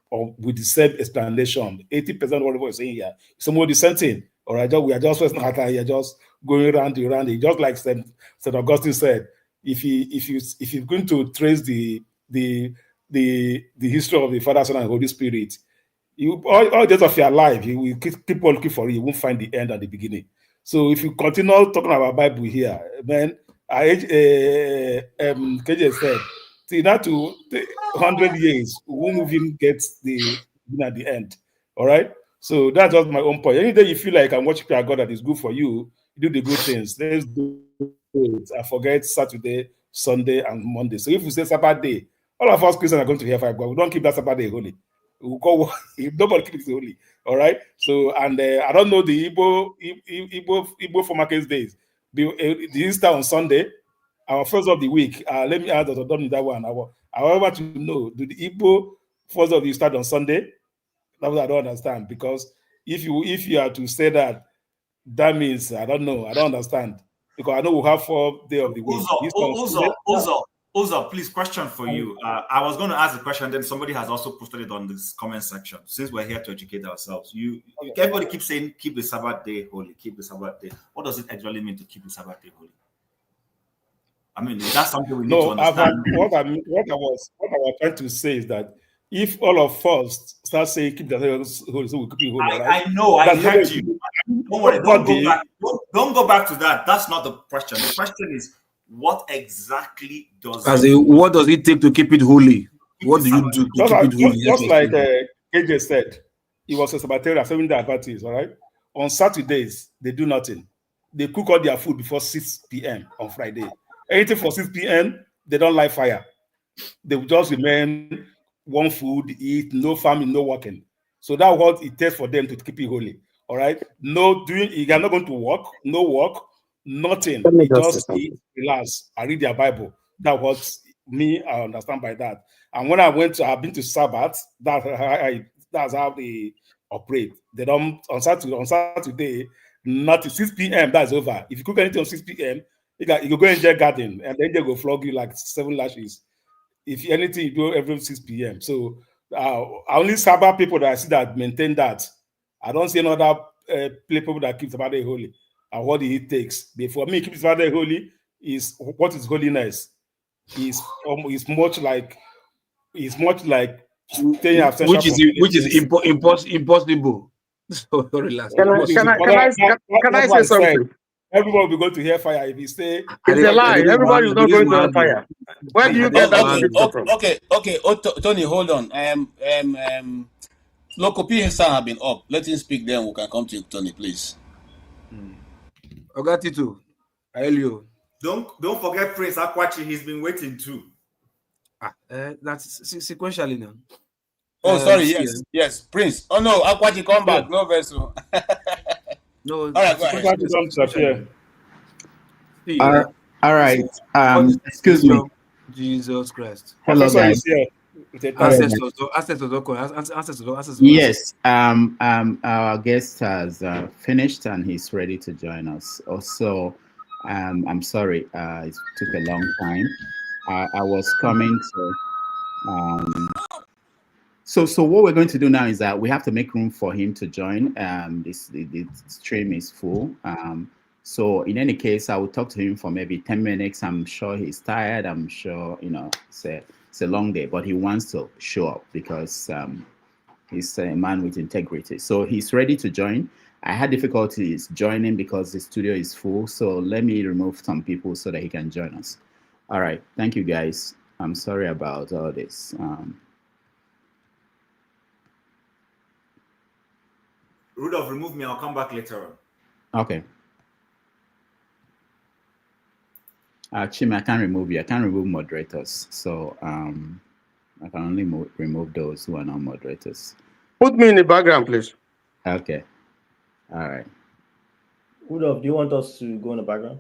or with the same explanation. 80% of what everybody is saying here, some more the same thing. All right, we are just you're just going around it. Just like St. Augustine said, if you're going to trace the history of the Father, Son, and Holy Spirit, all days of your life, you will keep on looking for it. You won't find the end at the beginning. So if you continue talking about Bible here, man, KJ said, see, that to 100 years, we won't even get at the end. All right. So that's just my own point. Any day you feel like I'm worshiping a God that is good for you, do the good things. Let's do it. I forget Saturday, Sunday, and Monday. So if you say Sabbath day, all of us Christians are going to hear fire. We don't keep that Sabbath day holy. We go, nobody keeps it holy. All right. So and I don't know the Igbo former case days. The Easter on Sunday, our first of the week. Let me add that I've done that one. I want to know, do the Igbo first of the start on Sunday? That's what I don't understand, because if you are to say that, that means I don't know. I don't understand, because I know we have 4 days of the week. Oza, please, question for you. I was going to ask a question, then somebody has also posted it on this comment section. Since we're here to educate ourselves, everybody keeps saying keep the Sabbath day holy, keep the Sabbath day. What does it actually mean to keep the Sabbath day holy? I mean, that's something we need to understand. What I was trying to say is that if all of us start saying keep the holy, so we keep it holy, right? I know, I heard you. Don't worry, don't go back to that. That's not the question. The question is, what exactly does what does it take to keep it holy? What do you do to keep it holy? Just like KJ said, it was a Sabbatarian serving their parties, all right? On Saturdays, they do nothing. They cook all their food before 6 p.m. on Friday. Anything for 6 p.m., they don't light fire. They will just remain one food, eat, no farming, no working. So that's what it takes for them to keep it holy. All right. You are not going to work, no work, nothing. You just eat, relax, I read their Bible. That's what I understand by that. And when I've been to Sabbath, that's how they operate. They don't on Saturday, not 6 p.m. That's over. If you cook anything on 6 p.m., you go enjoy garden, and then they go flog you like 7 lashes. If anything, you do every 6 p.m. So only Sabbath people that I see that maintain that. I don't see another people that keep Sabbath day holy and what it takes. But for me, keep Sabbath day holy is what is holiness. Is much like staying absent. Which is impossible. So relax. Can I say something? Everybody will go to hear fire if you say it's a lie. Everybody is not going to hear fire. Where do you get that from? Okay. Tony, hold on. Local PSR have been up. Let him speak, then we can come to you, Tony, please. Ogatitu, Aelio. Don't forget Prince Akwachi. He's been waiting too. That's sequentially now. Oh, sorry. Yes, Prince. Oh no, Akwachi, come back. No vessel. No. All right, go ahead. All right. Excuse me. Jesus Christ. Hello, guys. Yes. Our guest has finished and he's ready to join us. Also, I'm sorry, it took a long time. I was coming to. So what we're going to do now is that we have to make room for him to join. The stream is full. So in any case, I will talk to him for maybe 10 minutes. I'm sure he's tired. I'm sure, it's a long day, but he wants to show up because he's a man with integrity. So he's ready to join. I had difficulties joining because the studio is full. So let me remove some people so that he can join us. All right. Thank you, guys. I'm sorry about all this. Rudolph, remove me. I'll come back later on. Okay. Chim, I can't remove you. I can't remove moderators. So I can only remove those who are not moderators. Put me in the background, please. Okay. All right. Rudolph, do you want us to go in the background?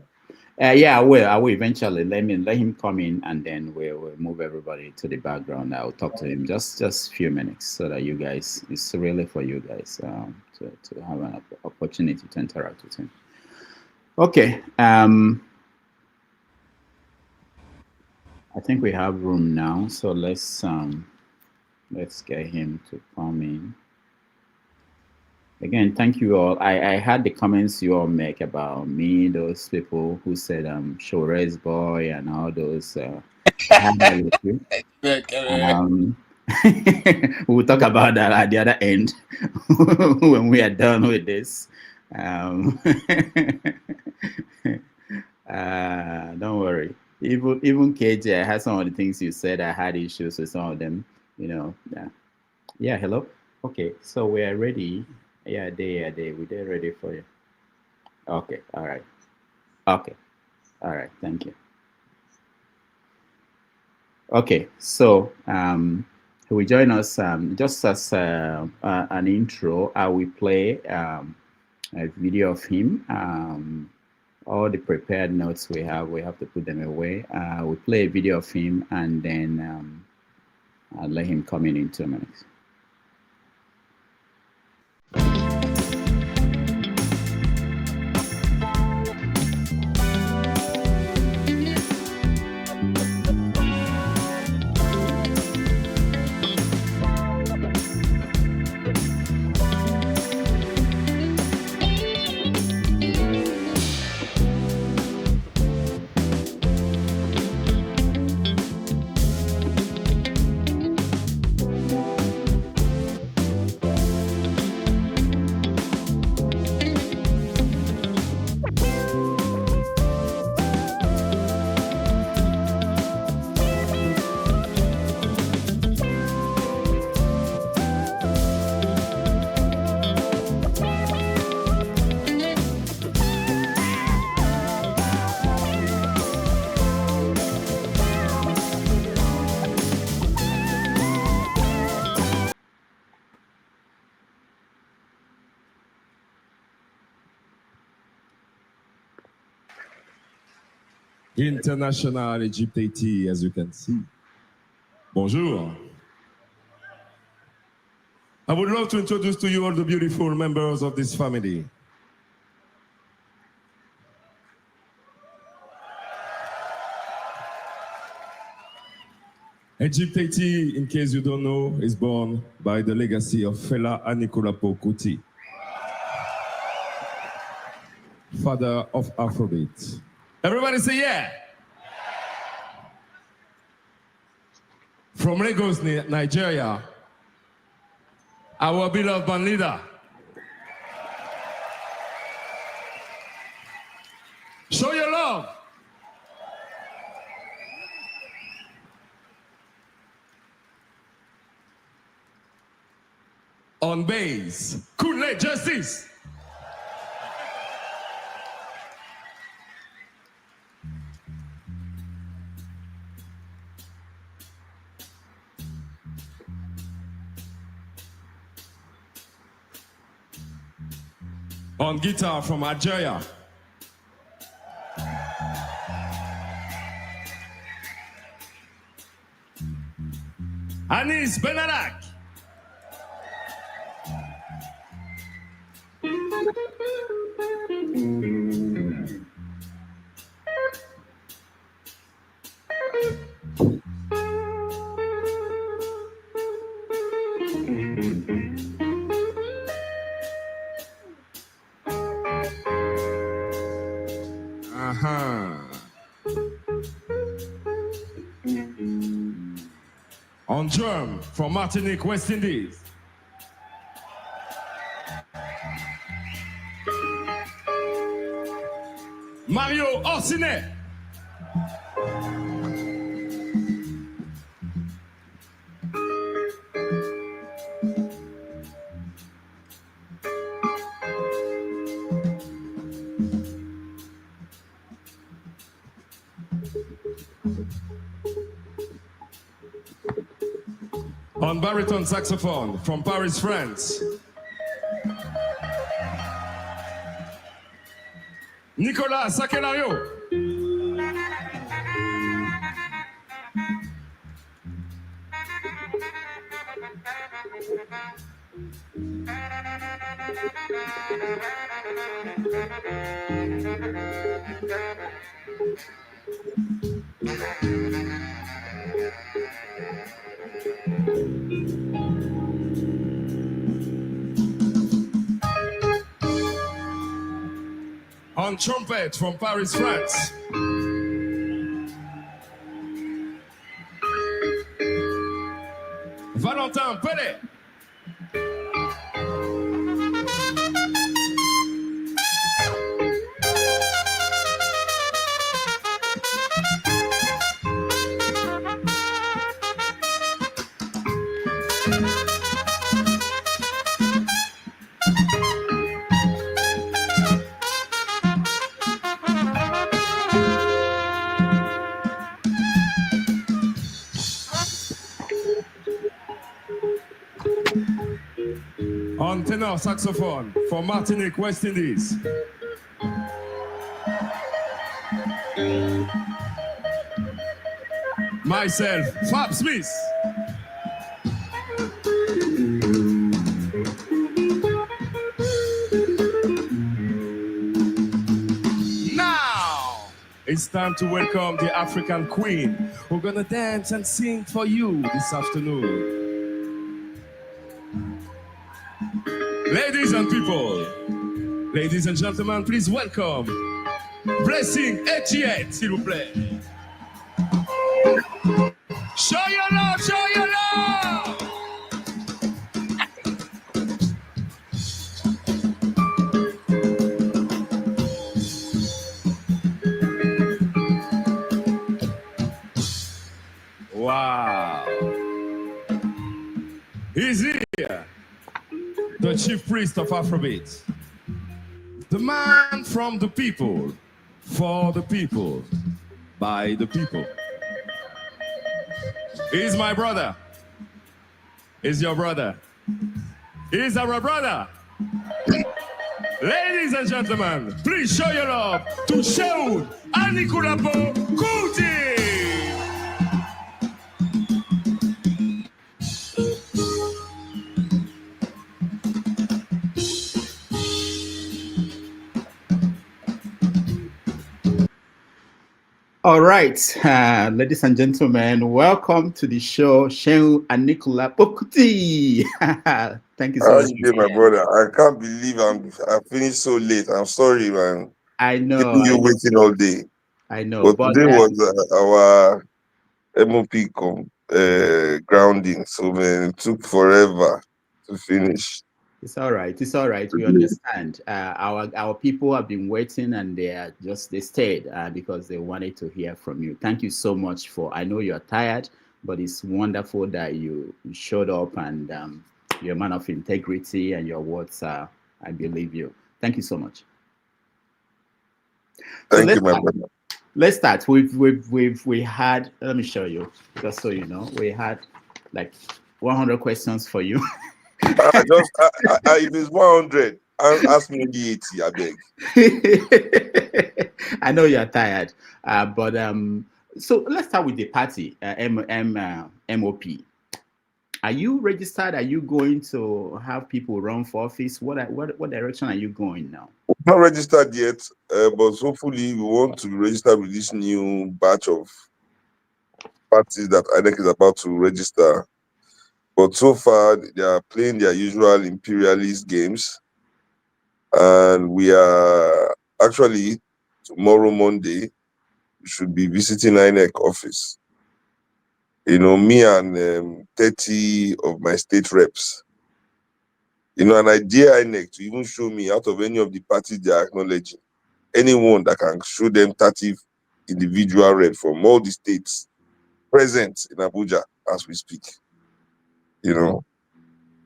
Yeah, I will eventually. Let him come in, and then we'll move everybody to the background. I'll talk to him just a few minutes so that you guys, it's really for you guys to have an opportunity to interact with him. Okay. I think we have room now, so let's get him to come in. Again, thank you all. I had the comments you all make about me, those people who said Shores boy and all those. We'll talk about that at the other end when we are done with this. Don't worry. Even KJ, I had some of the things you said. I had issues with some of them. You know. Yeah. Hello. Okay. So we are ready. Yeah, we're ready for you. Okay, all right. Okay, all right, thank you. Okay, so who will join us just as an intro, I will play a video of him. All the prepared notes we have to put them away. We'll play a video of him and then I'll let him come in 2 minutes. International Egypt Haiti, as you can see. Bonjour. I would love to introduce to you all the beautiful members of this family. Egypt Haiti, in case you don't know, is born by the legacy of Fela Anikulapo Kuti, father of Afrobeat. Everybody say yeah. From Lagos, Nigeria, our beloved bandleader. Show your love. On bass, Kunle Justice. On guitar from Algeria, Anis Benadak. On drum from Martinique, West Indies, Mario Orsine. On baritone saxophone from Paris, France, Nicolas Sakelario. On trumpet from Paris, France, Valentin Pellet. On tenor saxophone from Martinique, West Indies, myself, Fab Smith. Now it's time to welcome the African Queen, who's gonna dance and sing for you this afternoon. Ladies and people, ladies and gentlemen, please welcome Blessing Etiette, s'il vous plaît. Show your love, show your love. Wow. He's here. The chief priest of Afrobeat, the man from the people, for the people, by the people. He's my brother. He's your brother. He's our brother. Ladies and gentlemen, please show your love to Seun Anikulapo Kuti. All right, ladies and gentlemen, welcome to the show, Seun Anikulapo Kuti. Thank you so much. How you doing, my brother? I can't believe I finished so late. I'm sorry, man. I know. Keeping you waiting all day. I know. But today was our MOP grounding, so man, it took forever to finish. It's all right. It's all right. We understand. Our people have been waiting, and they stayed because they wanted to hear from you. Thank you so much for. I know you're tired, but it's wonderful that you showed up, and you're a man of integrity, and your words I believe you. Thank you so much. Thank you, my brother. Let's start. We had. Let me show you, just so you know, we had like 100 questions for you. If it's 100, ask me the 80, I beg. I know you're tired, but so let's start with the party, MOP. Are you registered? Are you going to have people run for office? What direction are you going now? Not registered yet, but hopefully we want to register with this new batch of parties that INEC is about to register. But so far, they are playing their usual imperialist games. And we are actually, tomorrow, Monday, we should be visiting INEC office. You know, me and 30 of my state reps. You know, and I dare INEC to even show me out of any of the parties they are acknowledging. anyone that can show them 30 individual reps from all the states present in Abuja as we speak. You know,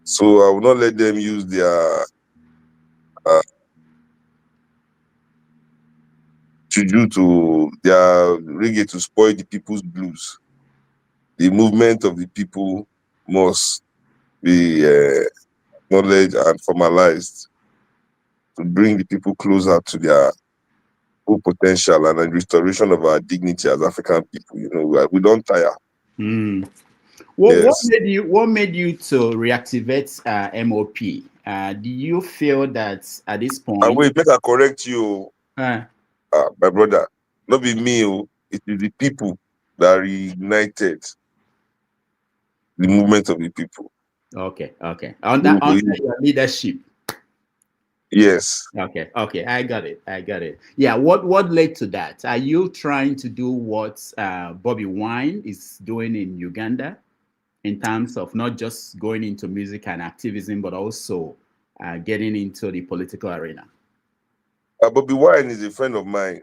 so I will not let them use their juju to their reggae to spoil the people's blues. The movement of the people must be acknowledged and formalized to bring the people closer to their full potential and a restoration of our dignity as African people. You know, we don't tire. What made you to reactivate MOP? Do you feel that at this point? And wait, make I correct you, my brother. Not be me. It is the people that reignited the movement of the people. Okay. Under your leadership. Yes. Okay. I got it. Yeah. What led to that? Are you trying to do what Bobby Wine is doing in Uganda, in terms of not just going into music and activism, but also getting into the political arena? Bobby Wine is a friend of mine,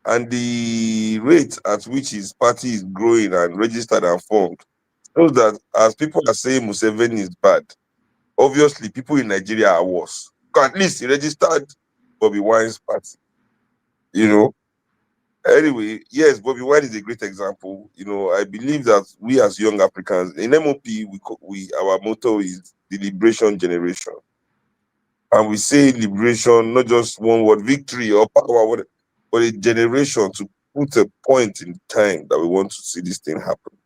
and the rate at which his party is growing and registered and formed shows that as people are saying Museveni is bad, obviously people in Nigeria are worse. At least he registered Bobby Wine's party. You know. Anyway, yes, Bobby Wine is a great example. You know, I believe that we as young Africans in MOP, our motto is the liberation generation. And we say liberation, not just one word, victory or power, but a generation to put a point in time that we want to see this thing happen.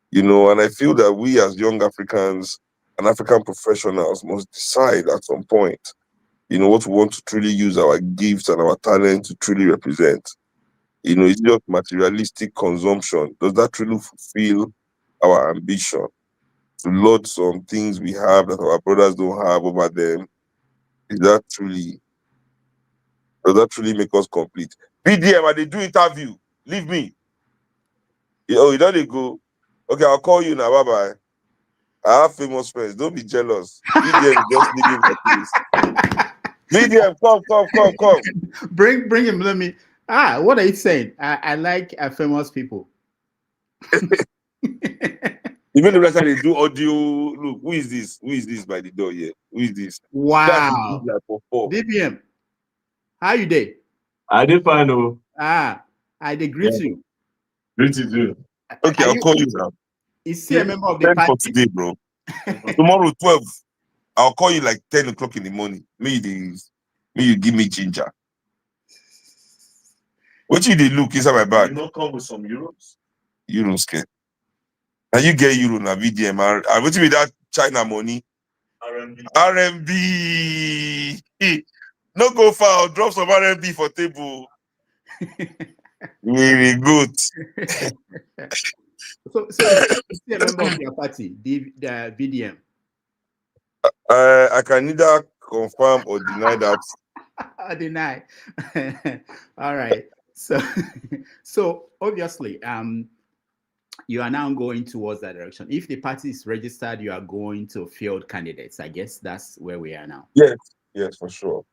You know, and I feel that we as young Africans and African professionals must decide at some point, you know, what we want to truly use our gifts and our talent to truly represent. You know, it's just materialistic consumption. Does that truly fulfill our ambition to load some things we have that our brothers don't have over them? Does that truly make us complete? BDM, I did do interview. Leave me. You don't go. Okay, I'll call you now. Bye-bye. I have famous friends. Don't be jealous. BDM, just leave him like this. BDM, come. Bring him. Let me. What are you saying? I like famous people. Even the rest of they do audio. Look, who is this? Who is this by the door here? Who is this? Wow. DBM, how you day? I did find out. I did greet you. Greet you too. Okay, I'll call you now. Is he a member of the party? For today, bro. Tomorrow, 12. I'll call you like 10 o'clock in the morning. May you give me ginger. What you did look inside my bag? You not come with some euros? Euros, care. And you get euro na VDM. And what with that China money? RMB. No go far. Drop some RMB for table. Very good. So is he a member of your party, the VDM? I can neither confirm or deny that. Deny. All right. So obviously, you are now going towards that direction. If the party is registered, you are going to field candidates. I guess that's where we are now. Yes, for sure.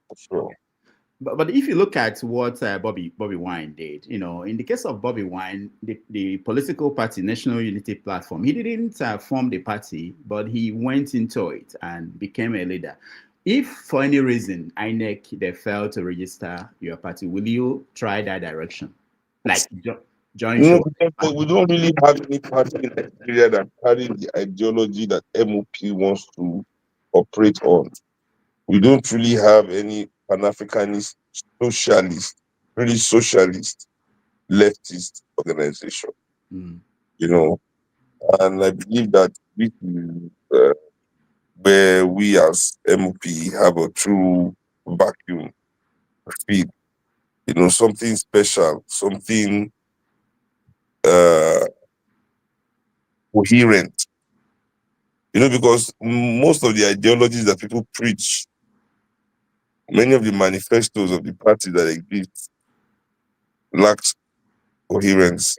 But if you look at what Bobby Wine did, you know, in the case of Bobby Wine, the political party, National Unity Platform, he didn't form the party, but he went into it and became a leader. If for any reason INEC they failed to register your party, will you try that direction? Like join? No, we don't really have any party in Nigeria that carries the ideology that MOP wants to operate on. We don't really have any Pan-Africanist, socialist, really socialist, leftist organization. You know, and I believe that this is where we as MOP have a true vacuum to feed. You know, something special, something coherent. You know, because most of the ideologies that people preach, many of the manifestos of the party that exist lacks coherence.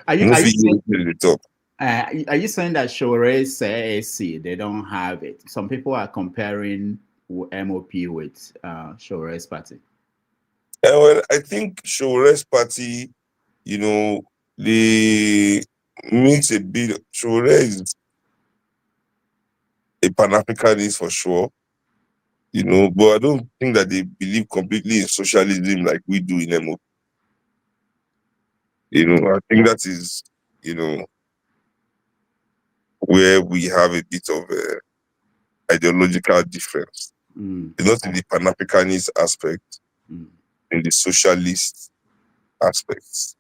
Are you saying that Shore's AAC, they don't have it? Some people are comparing MOP with Shore's party. Well, I think Shore's party, they mix a bit. Shore is a Pan-Africanist for sure, but I don't think that they believe completely in socialism like we do in MO. I think that is, where we have a bit of ideological difference. Not in the Pan-Africanist aspect, in the socialist aspects.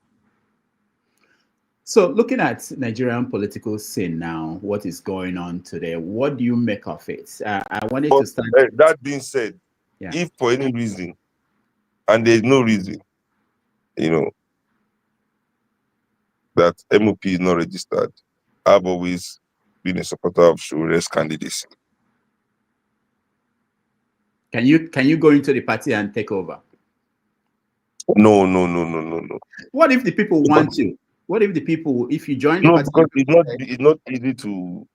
So, looking at Nigerian political scene now, what is going on today? What do you make of it? I wanted to start. That being said, if for any reason, and there's no reason, that MOP is not registered, I've always been a supporter of Shore's candidacy. Can you go into the party and take over? No. What if the people want you? What if the people, if you join the party? Because it's not easy to,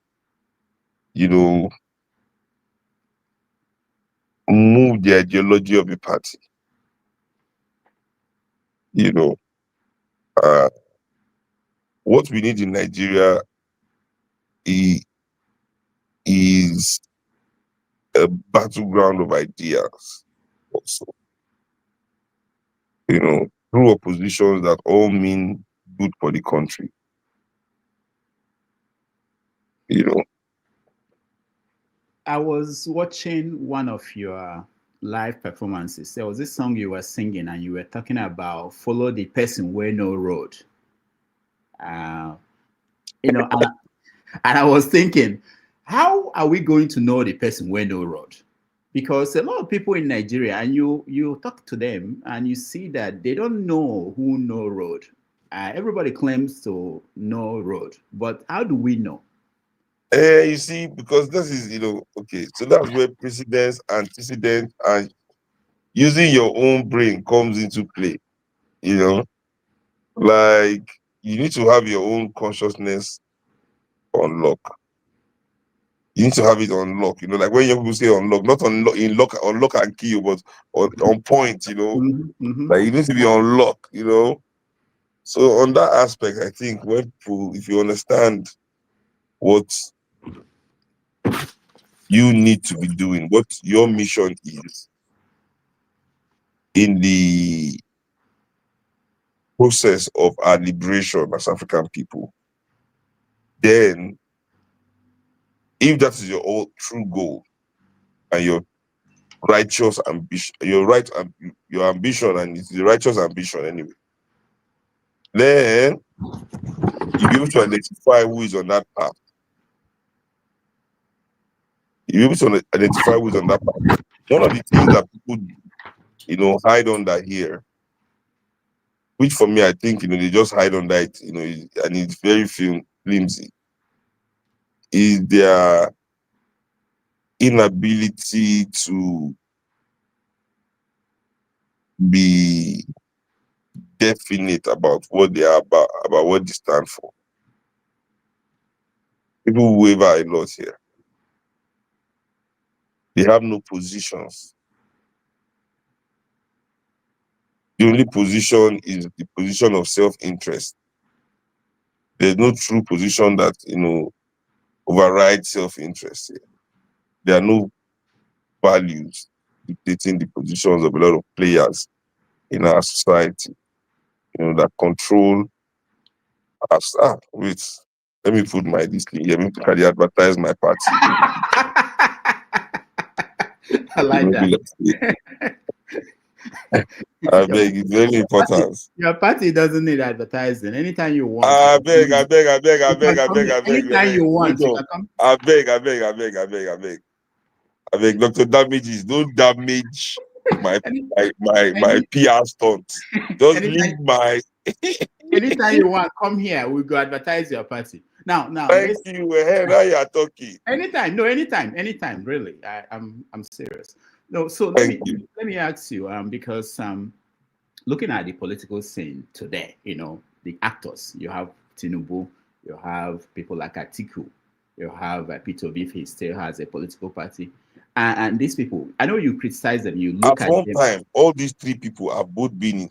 move the ideology of the party. What we need in Nigeria is a battleground of ideas also. Through oppositions that all mean good for the country. I was watching one of your live performances. There was this song you were singing and you were talking about follow the person where no road. And I was thinking, how are we going to know the person where no road? Because a lot of people in Nigeria, and you talk to them and you see that they don't know who know road. Everybody claims to know road, but how do we know? You see, because this is, okay, so that's where precedence, antecedent, and using your own brain comes into play. Like you need to have your own consciousness on lock. You need to have it on lock, like when young people say on lock, not on lock and key, but on point, Like you need to be on lock, So on that aspect, I think if you understand what you need to be doing, what your mission is in the process of our liberation as African people, then if that is your true goal and your righteous ambition, your ambition, and it's the righteous ambition anyway, then you'll be able to identify who is on that path. You'll be able to identify who is on that path. One of the things that people, hide under here, which for me, I think, they just hide under it, and it's very flimsy, is their inability to be definite about what they are about what they stand for. People waver a lot here. They have no positions. The only position is the position of self-interest. There's no true position that, overrides self-interest here. There are no values dictating the positions of a lot of players in our society, that control us. Wait, let me put my listing here. Let me carry advertise my party. I like that. I beg, it's very important. Your party doesn't need advertising. Anytime you want. I beg. Anytime you want, you can come. I beg. Dr. Damages, don't damage my PR stunt. Just leave my. Anytime you want, come here. We'll go advertise your party. Now. Thank you. Now you are talking. Anytime. Really, I'm serious. No, so let me ask you, because looking at the political scene today, the actors, you have Tinubu, you have people like Atiku, you have Peter Obi, he still has a political party, And these people, I know you criticize them, you look At at one them. time, all these three people have all been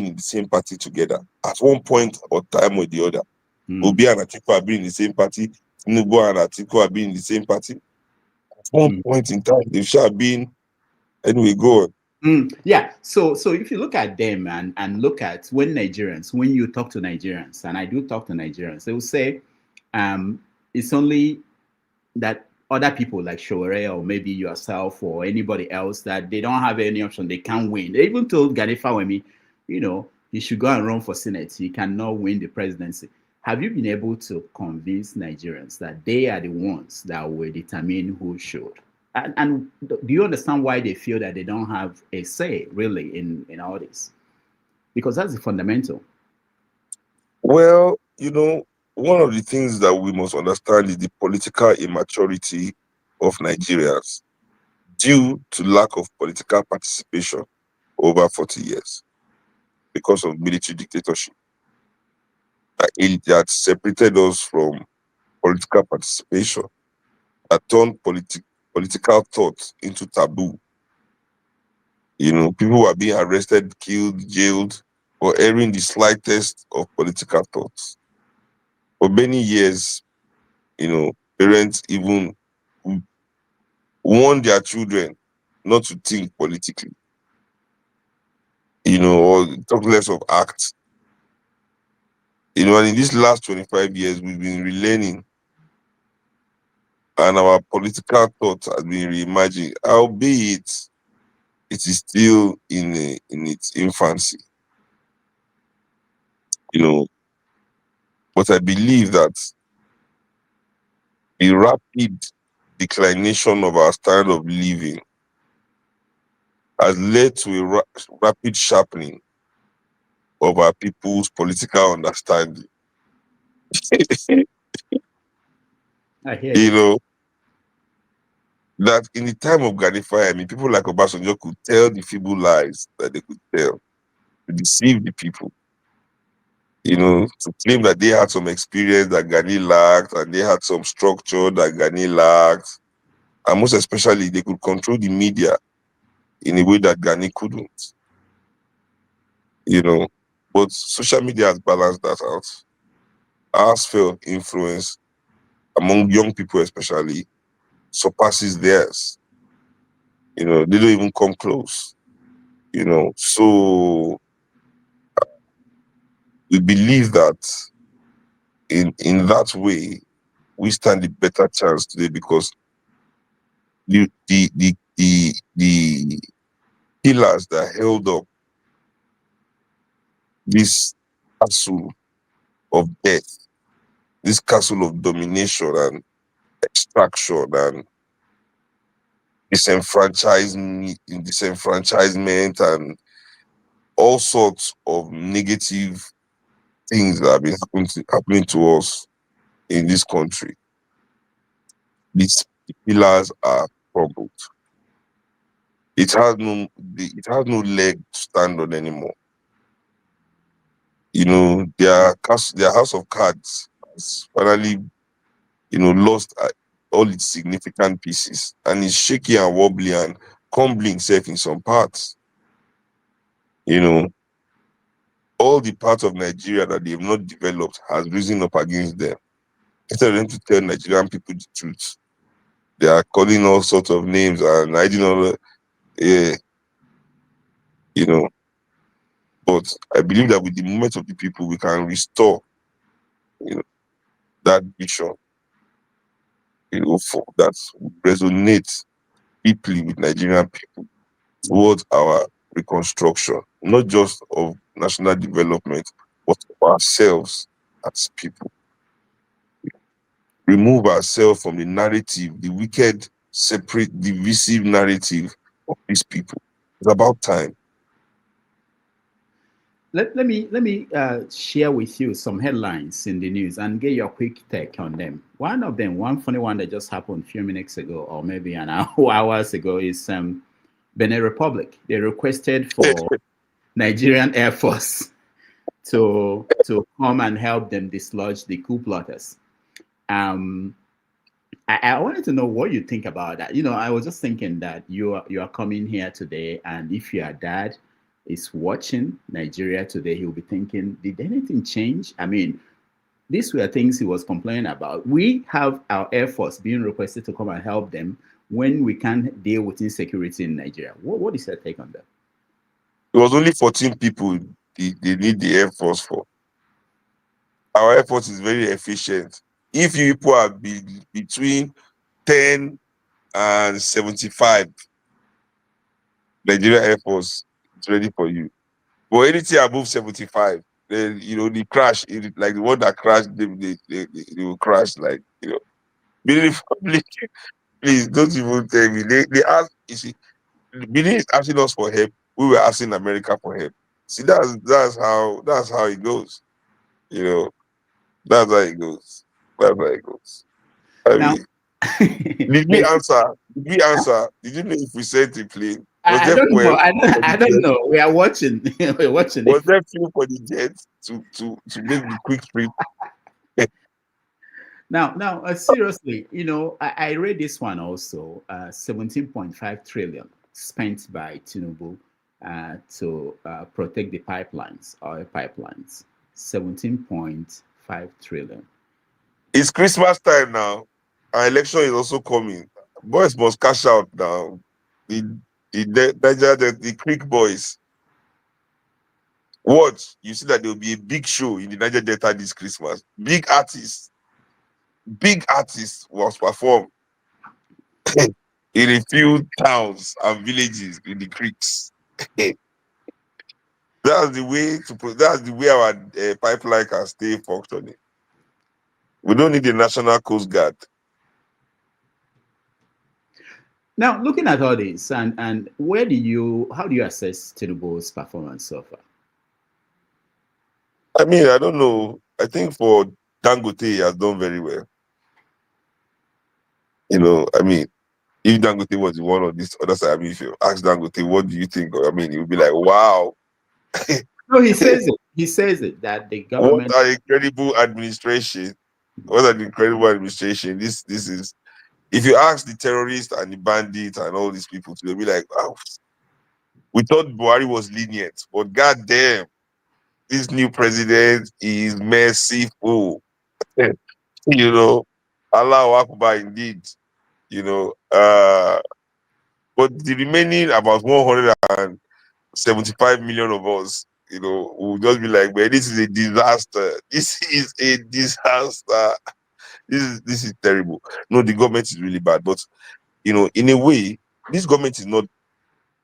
in the same party together. At one point or time or the other. Obi and Atiku have been in the same party. Tinubu and Atiku have been in the same party. At one point in time, they shall have been. Anyway, go on. Yeah. So if you look at them and look at when you talk to Nigerians, and I do talk to Nigerians, they will say, it's only that other people like Shore or maybe yourself or anybody else that they don't have any option, they can't win. They even told Gani Fawemi, he should go and run for Senate. He cannot win the presidency. Have you been able to convince Nigerians that they are the ones that will determine who should? And do you understand why they feel that they don't have a say really in all this? Because that's the fundamental. Well, one of the things that we must understand is the political immaturity of Nigerians due to lack of political participation over 40 years because of military dictatorship. That separated us from political participation, that turned political thought into taboo. People were being arrested, killed, jailed for airing the slightest of political thoughts. For many years, parents even warned their children not to think politically, or talk less of act. And in these last 25 years, we've been relearning, and our political thought has been reimagined, albeit it is still in its infancy. But I believe that the rapid declination of our style of living has led to a rapid sharpening of our people's political understanding. I hear you. That in the time of Gani Fawemi, people like Obasanjo could tell the feeble lies that they could tell to deceive the people. To claim that they had some experience that Gani lacked, and they had some structure that Gani lacked, and most especially they could control the media in a way that Gani couldn't. But social media has balanced that out. Our sphere of influence among young people especially surpasses theirs. They don't even come close. So we believe that in that way we stand a better chance today, because the pillars that held up this castle of death, this castle of domination and extraction and disenfranchisement and all sorts of negative things that have been happening to us in this country. These pillars are crumbled. It has no leg to stand on anymore. Their house of cards has finally, lost all its significant pieces, and it's shaky and wobbly and crumbling itself in some parts. All the parts of Nigeria that they have not developed has risen up against them. Instead of them to tell Nigerian people the truth, they are calling all sorts of names and hiding all. But I believe that with the movement of the people, we can restore, that vision, that resonates deeply with Nigerian people towards our reconstruction, not just of national development, but of ourselves as people. Remove ourselves from the narrative, the wicked, separate, divisive narrative of these people. It's about time. Let me share with you some headlines in the news and get your quick take on them. One of them, one funny one that just happened a few minutes ago, or maybe an hours ago, is Benin Republic. They requested for Nigerian Air Force to come and help them dislodge the coup plotters. And I wanted to know what you think about that. You know, I was just thinking that you are coming here today, and if your dad is watching Nigeria today, he'll be thinking, did anything change? I mean, these were things he was complaining about. We have our Air Force being requested to come and help them when we can't deal with insecurity in Nigeria. What is your take on that? It was only 14 people they need the Air Force for. Our Air Force is very efficient. If you people are between 10 and 75, Nigeria Air Force is ready for you. But anything above 75, then the crash, like the one that crashed, they will crash, like Benin Republic. Please don't even tell me. They ask, you see, Benin is asking us for help. We were asking America for help. See, that's how it goes. That's how it goes. That's how it goes. I mean, did we answer? Did you know if we sent a plane? Was I there don't know. fuel I don't know. We are watching. We're watching Was it. there fuel for the jet to make the quick trip? Now, seriously, I read this one also. 17.5 trillion spent by Tinubu to protect the pipelines, oil pipelines. 17.5 trillion. It's Christmas time now. Our election is also coming. Boys must cash out now. The Creek boys. Watch, you see that there will be a big show in the Niger Delta this Christmas. Big artists will perform in a few towns and villages in the creeks. That's the way our pipeline can stay functioning. We don't need the National Coast Guard. Now, looking at all this, and how do you assess Tinubu's performance so far? I mean, I don't know. I think for Dangote, he has done very well. I mean, if Dangote was the one on this other side, I mean, if you ask Dangote, what do you think? I mean, he would be like, wow. No, he says it. He says it that the government. What an incredible administration. What an incredible administration. This is, if you ask the terrorists and the bandits and all these people, they'll be like, wow, we thought Buhari was lenient, but goddamn, this new president is merciful. Allahu Akbar indeed. But the remaining about 175 million of us, will just be like, man, this is a disaster. This is a disaster. This is terrible. No, the government is really bad. But in a way, this government is not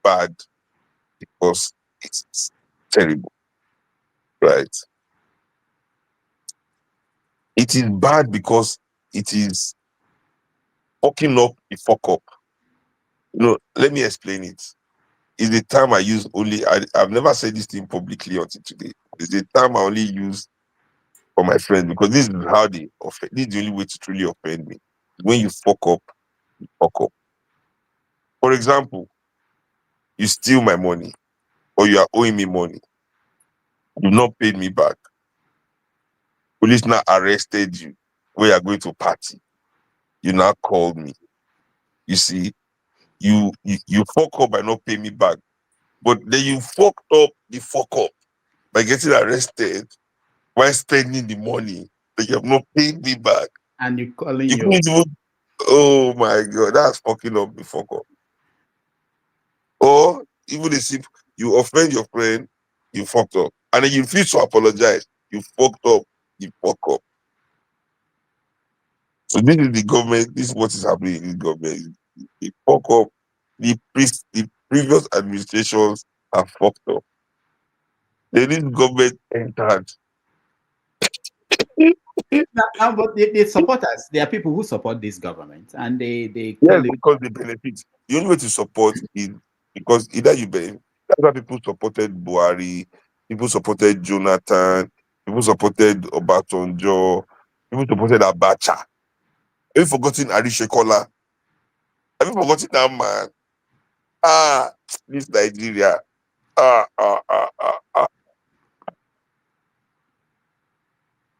bad because it's terrible. Right? It is bad because it is fucking up the fuck up. Let me explain it. It's the term I use only. I've never said this thing publicly until today. It's the term I only use for my friends because this is how they offend. This is the only way to truly offend me. When you fuck up, you fuck up. For example, you steal my money or you are owing me money. You've not paid me back. Police now arrested you where you are going to party. You now called me. You see, you fuck up by not paying me back. But then you fucked up the fuck up by getting arrested while spending the money that you have not paid me back. And you calling you couldn't even, oh my God, that's fucking up the fuck up. Or even the simple, you offend your friend, you fucked up. And then you refuse to apologize, you fucked up, you fuck up. So this is the government, this is what is happening in this government. You fuck up. The previous administrations are fucked up. Then this government entered. But they support us. There are people who support this government, and they yes, because they benefit. The only way to support is because either you benefit. That's why people supported Buhari, people supported Jonathan, people supported Obasanjo, people supported Abacha. Have you forgotten Arishekola? Have you forgotten that man? This Nigeria.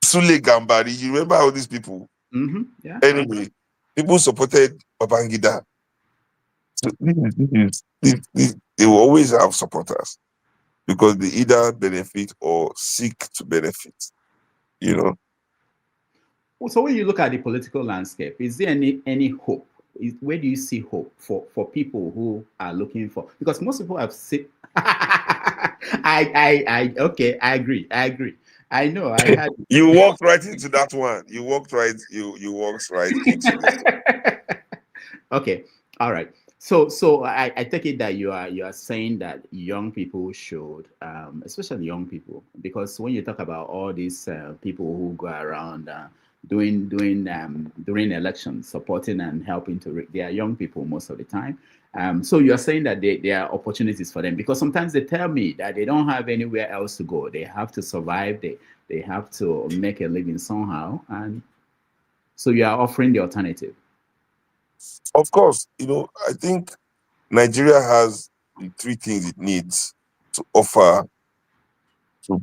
Sule Gambari, you remember all these people? Yeah. Anyway, People supported Babangida. So they will always have supporters because they either benefit or seek to benefit. You know. So when you look at the political landscape, is there any hope? Where do you see hope for people who are looking for? Because most people have seen. Okay, I agree. I know. I had. You walked right into that one. You walked right into this. Okay, all right. So I take it that you are saying that young people should, especially young people, because when you talk about all these people who go around during elections, supporting and helping they are young people most of the time. So you're saying that there are opportunities for them, because sometimes they tell me that they don't have anywhere else to go. They have to survive. They have to make a living somehow, and so you are offering the alternative. Of course, I think Nigeria has the three things it needs to offer to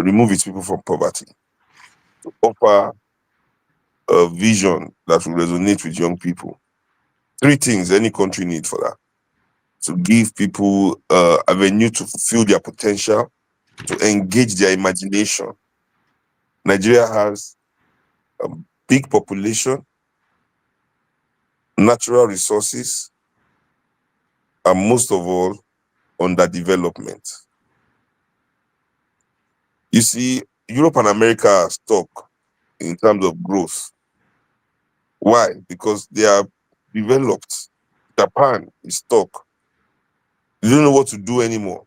remove its people from poverty, to offer a vision that will resonate with young people. Three things any country needs for that: to give people avenue to fulfill their potential, to engage their imagination. Nigeria has a big population, natural resources, and most of all, underdevelopment. You see, Europe and America are stuck in terms of growth. Why? Because they are developed. Japan is stuck. They don't know what to do anymore.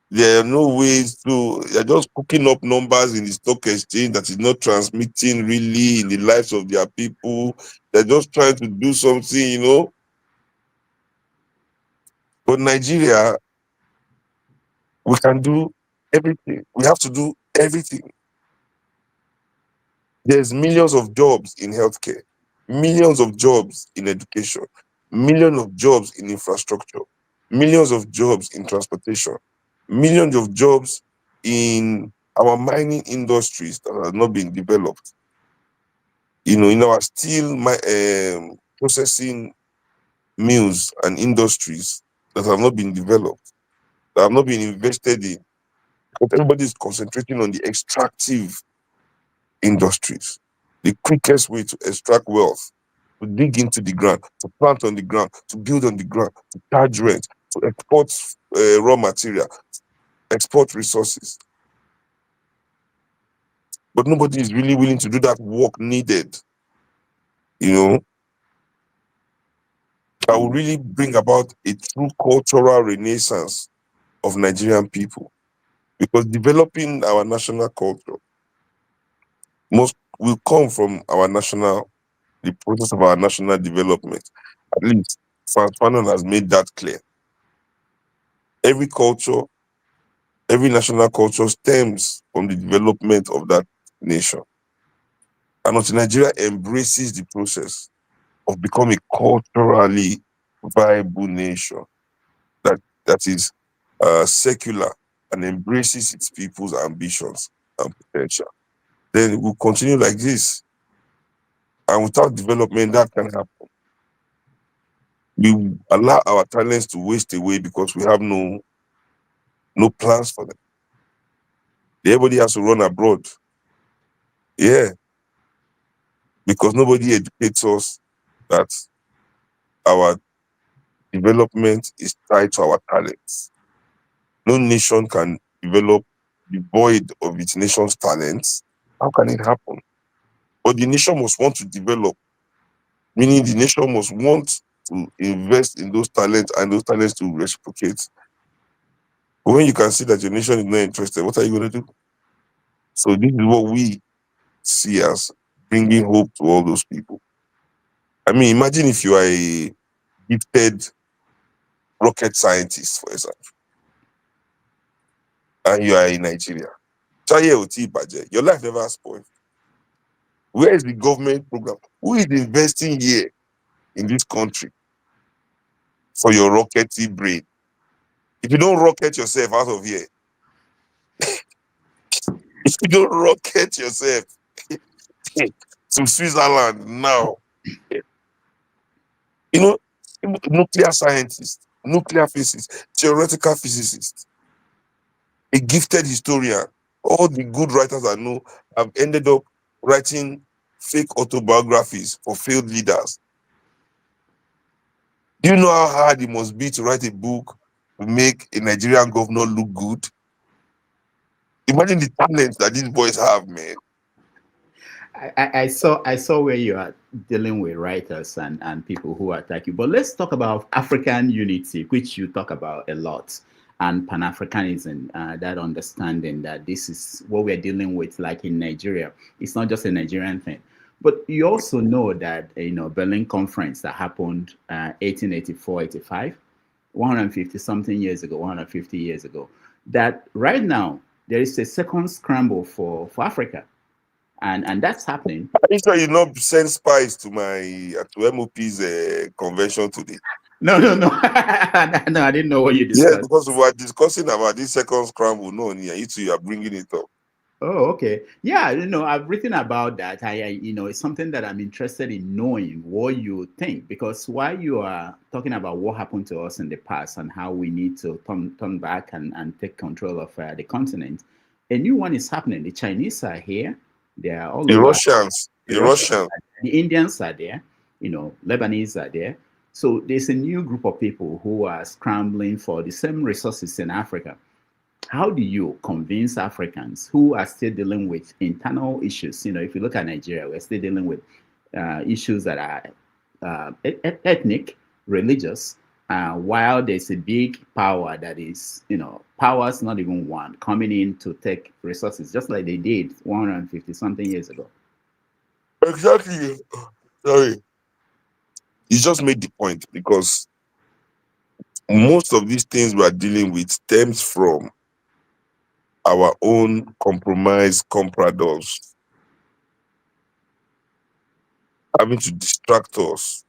There are no ways to, they're just cooking up numbers in the stock exchange that is not transmitting really in the lives of their people. They're just trying to do something. But Nigeria, we can do everything. We have to do everything. There's millions of jobs in healthcare, millions of jobs in education, millions of jobs in infrastructure, millions of jobs in transportation, millions of jobs in our mining industries that have not been developed. In our steel processing mills and industries that have not been developed, that have not been invested in. But everybody is concentrating on the extractive industries. The quickest way to extract wealth, to dig into the ground, to plant on the ground, to build on the ground, to charge rent, to export raw material, export resources. But nobody is really willing to do that work needed, that will really bring about a true cultural renaissance of Nigerian people. Because developing our national culture will come from the process of our national development. At least Franz Fanon has made that clear. Every national culture stems from the development of that nation. And until Nigeria embraces the process of becoming a culturally viable nation that is secular and embraces its people's ambitions and potential, then we'll continue like this. And without development, that can happen. We allow our talents to waste away because we have no plans for them. Everybody has to run abroad. Yeah. Because nobody educates us that our development is tied to our talents. No nation can develop devoid of its nation's talents. How can it happen? But the nation must want to develop, meaning the nation must want to invest in those talents and those talents to reciprocate. But when you can see that your nation is not interested, what are you going to do? So this is what we see as bringing hope to all those people. I mean, imagine if you are a gifted rocket scientist, for example, and you are in Nigeria. Your life never spoiled. Where is the government program? Who is investing here in this country for your rockety brain? If you don't rocket yourself out of here, if you don't rocket yourself to Switzerland now. You know, nuclear scientists, nuclear physicists, theoretical physicists, a gifted historian. All the good writers I know have ended up writing fake autobiographies for failed leaders. Do you know how hard it must be to write a book to make a Nigerian governor look good? Imagine the talent that these boys have, man. I saw where you are dealing with writers and people who attack you. But let's talk about African unity, which you talk about a lot, and Pan-Africanism, that understanding that this is what we're dealing with, like in Nigeria. It's not just a Nigerian thing. But you also know that, Berlin Conference that happened 1884, 85, 150 something years ago, 150 years ago, that right now there is a second scramble for Africa. And that's happening. Are you sure you not send spies to to MOP's convention today? No. No, I didn't know what you discussed. Yes, because we were discussing about this second scramble. No, you are bringing it up. Oh, okay. Yeah, I've written about that. It's something that I'm interested in knowing what you think, because while you are talking about what happened to us in the past and how we need to turn back and take control of the continent, a new one is happening. The Chinese are here. They are all the over. Russians. The Russians. The Indians are there. Lebanese are there. So there's a new group of people who are scrambling for the same resources in Africa. How do you convince Africans who are still dealing with internal issues? If you look at Nigeria, we're still dealing with issues that are ethnic, religious, while there's a big power that is, power's not even one, coming in to take resources, just like they did 150 something years ago. Exactly. Sorry. You just made the point, because most of these things we are dealing with stems from our own compromised compradors having to distract us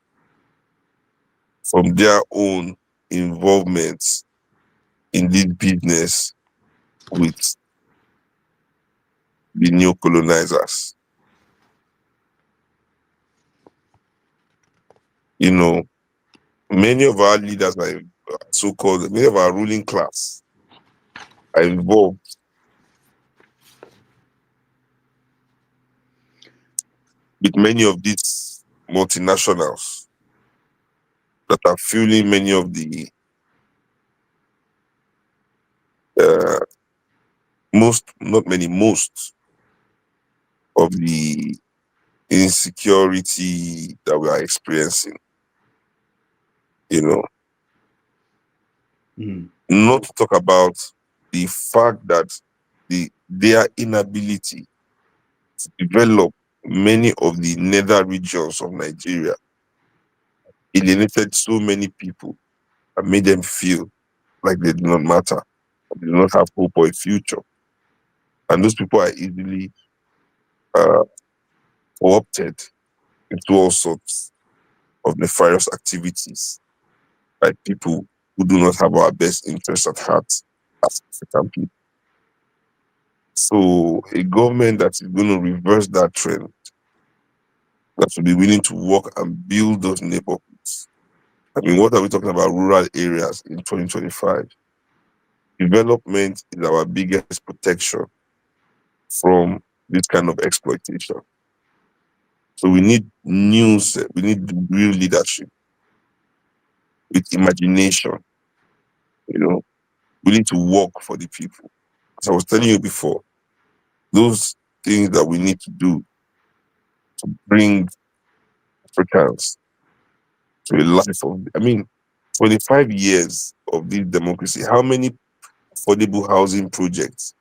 from their own involvements in this business with the new colonizers. Many of our leaders are so-called, many of our ruling class are involved with many of these multinationals that are fueling many of the most of the insecurity that we are experiencing. Not to talk about the fact that their inability to develop many of the nether regions of Nigeria alienated so many people and made them feel like they do not matter, they do not have hope or a future. And those people are easily co-opted into all sorts of nefarious activities by people who do not have our best interests at heart as African people. So a government that is going to reverse that trend, that will be willing to work and build those neighborhoods. What are we talking about? Rural areas in 2025. Development is our biggest protection from this kind of exploitation. So we need we need real leadership with imagination. We need to work for the people. As I was telling you before, those things that we need to do to bring Africans to a life of, 25 years of this democracy, how many affordable housing projects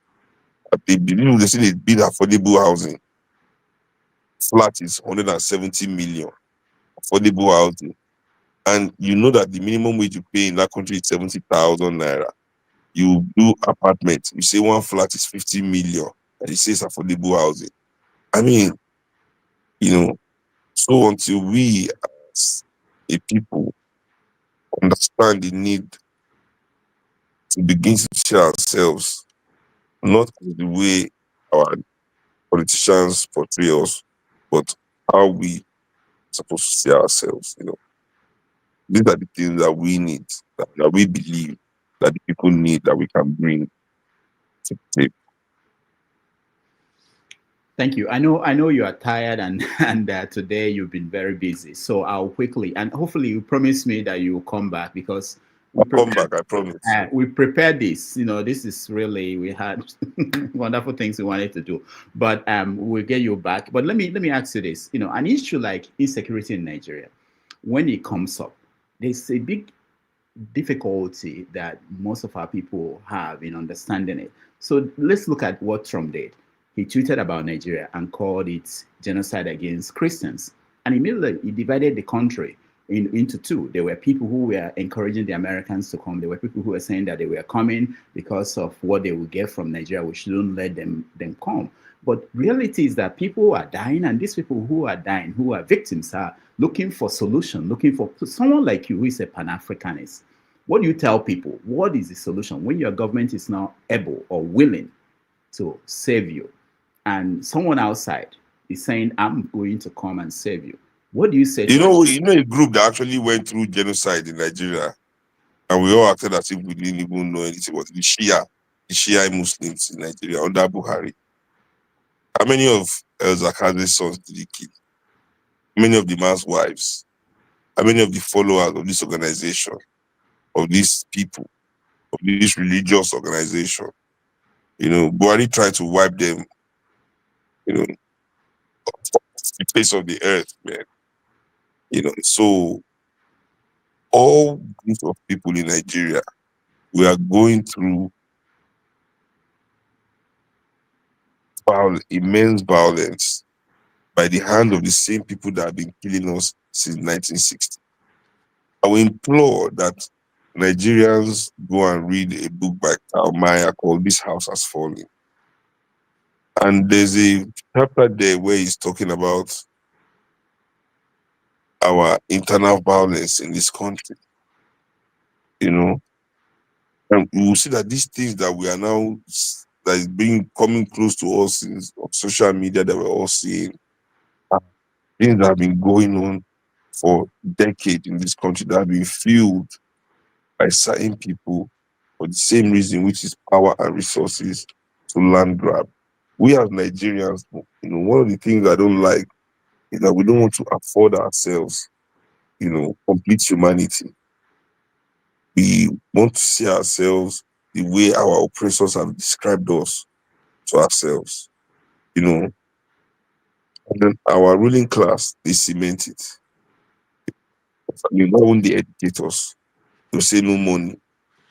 they believe they say they build affordable housing? Flat is 170 million affordable housing. And you know that the minimum wage you pay in that country is 70,000 naira. You do apartment, you say one flat is 50 million, and you say it's affordable housing. So until we as a people understand the need to begin to see ourselves not the way our politicians portray us, but how we supposed to see ourselves. These are the things that we need, that we believe that the people need, that we can bring to the table. Thank you. I know you are tired, and today you've been very busy. So I'll quickly, and hopefully you promise me that you will come back, because I'll come back, I promise. we prepared this. This is really, we had wonderful things we wanted to do, but we'll get you back. But let me ask you this. An issue like insecurity in Nigeria, when it comes up, there's a big difficulty that most of our people have in understanding it. So let's look at what Trump did. He tweeted about Nigeria and called it genocide against Christians. And immediately he divided the country into two. There were people who were encouraging the Americans to come. There were people who were saying that they were coming because of what they would get from Nigeria. We shouldn't let them come. But reality is that people are dying, and these people who are dying, who are victims, are looking for solution, looking for someone like you who is a Pan-Africanist. What do you tell people? What is the solution when your government is not able or willing to save you, and someone outside is saying, I'm going to come and save you? What do you say? You know a group that actually went through genocide in Nigeria, and we all acted as if we didn't even know anything about the Shia Muslims in Nigeria under Buhari. How many of El Zakazi's sons did he kill? How many of the man's wives? How many of the followers of this organization, of these people, of this religious organization? Buhari tried to wipe them, off the face of the earth, man. So all groups of people in Nigeria, we are going through immense violence by the hand of the same people that have been killing us since 1960. I will implore that Nigerians go and read a book by Karl Maya called This House Has Fallen. And there's a chapter there where he's talking about our internal violence in this country. And we will see that these things that we are now, that is coming close to us in social media, that we're all seeing, are things that have been going on for decades in this country, that have been fueled by certain people for the same reason, which is power and resources to land grab. We as Nigerians, one of the things I don't like is that we don't want to afford ourselves, complete humanity. We want to see ourselves the way our oppressors have described us to ourselves, And then our ruling class, they cement it. Not only the educators, they say no money.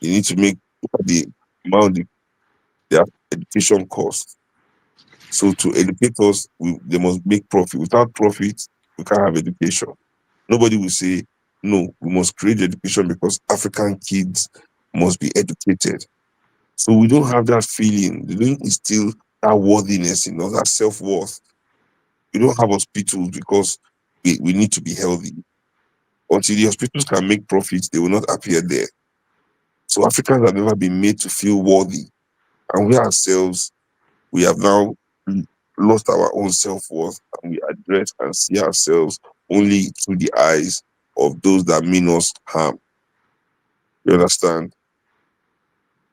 They need to make the amount their education cost. So to educate us, they must make profit. Without profit, we can't have education. Nobody will say, no, we must create education because African kids must be educated. So we don't have that feeling. They don't instill that worthiness in us, that self-worth. We don't have hospitals because we need to be healthy. Until the hospitals can make profits, they will not appear there. So Africans have never been made to feel worthy. And we ourselves, we have now lost our own self-worth, and we address and see ourselves only through the eyes of those that mean us harm. You understand?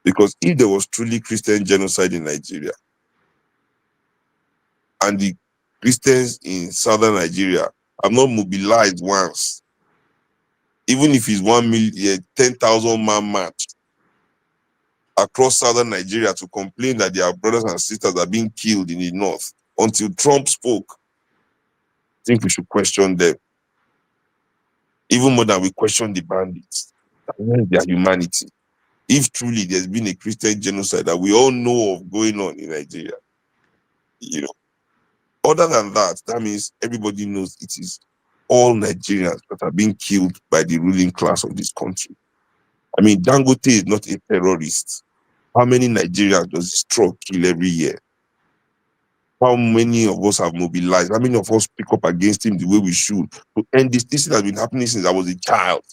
Because if there was truly Christian genocide in Nigeria, and the Christians in southern Nigeria have not mobilized once, even if it's 1 million, 10,000 man march across southern Nigeria to complain that their brothers and sisters are being killed in the north, until Trump spoke, I think we should question them. Even more than we question the bandits. Where is their humanity? If truly there's been a Christian genocide that we all know of going on in Nigeria, other than that, that means everybody knows it is all Nigerians that are being killed by the ruling class of this country. I mean, Dangote is not a terrorist. How many Nigerians does this truck kill every year? How many of us have mobilized? How many of us pick up against him the way we should to end this? This has been happening since I was a child.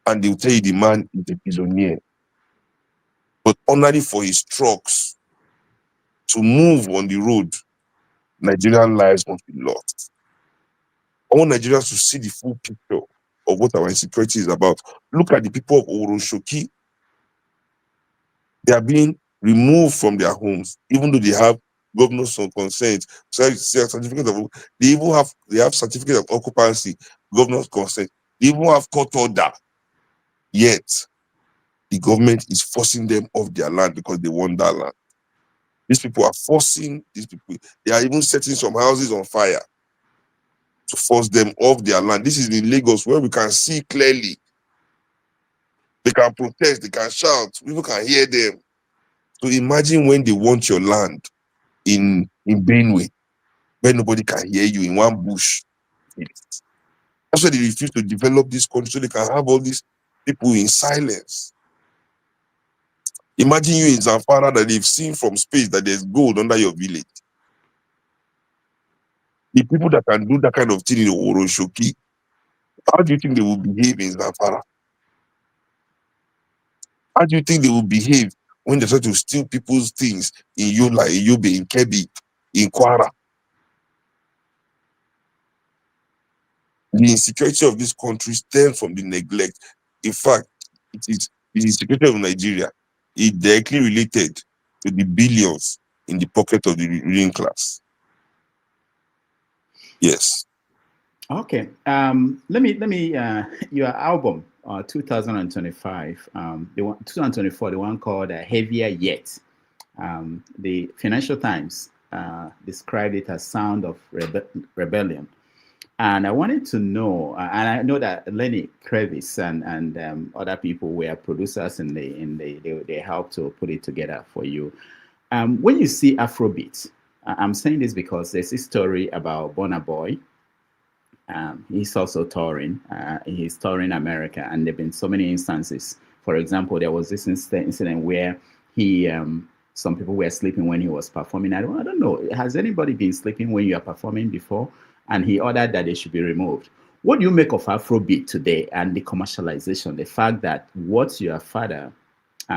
And they'll tell you the man is a prisoner. But only for his trucks to move on the road Nigerian lives must be lost. I want Nigerians to see the full picture of what our insecurity is about. Look at the people of Oroshoki. They are being removed from their homes, even though they have governors on consent, certificate of, they have certificate of occupancy, governor's consent. They even have court order. Yet the government is forcing them off their land because they want that land. These people are forcing these people. They are even setting some houses on fire to force them off their land. This is in Lagos, where we can see clearly. They can protest, they can shout, people can hear them. So imagine when they want your land in Benue, where nobody can hear you in one bush. That's why they refuse to develop this country so they can have all these people in silence. Imagine you in Zamfara that they've seen from space that there's gold under your village. The people that can do that kind of thing in Oroshoki, how do you think they will behave in Zamfara? How do you think they will behave when they try to steal people's things in Yola, in Yobe, in Kebbi, in Kwara? The insecurity of this country stems from the neglect. In fact, it is the insecurity of Nigeria is directly related to the billions in the pocket of the ruling class. Yes. Okay. Let me. Your album, 2025, the one 2024, the one called "Heavier Yet." The Financial Times described it as "Sound of Rebellion." And I wanted to know, and I know that Lenny Krevis and other people were producers and they helped to put it together for you. When you see Afrobeat, I'm saying this because there's a story about Burna Boy. He's also touring. He's touring America, and there've been so many instances. For example, there was this incident where some people were sleeping when he was performing. I don't know. Has anybody been sleeping when you are performing before? And he ordered that they should be removed. What do you make of Afrobeat today and the commercialization? The fact that what your father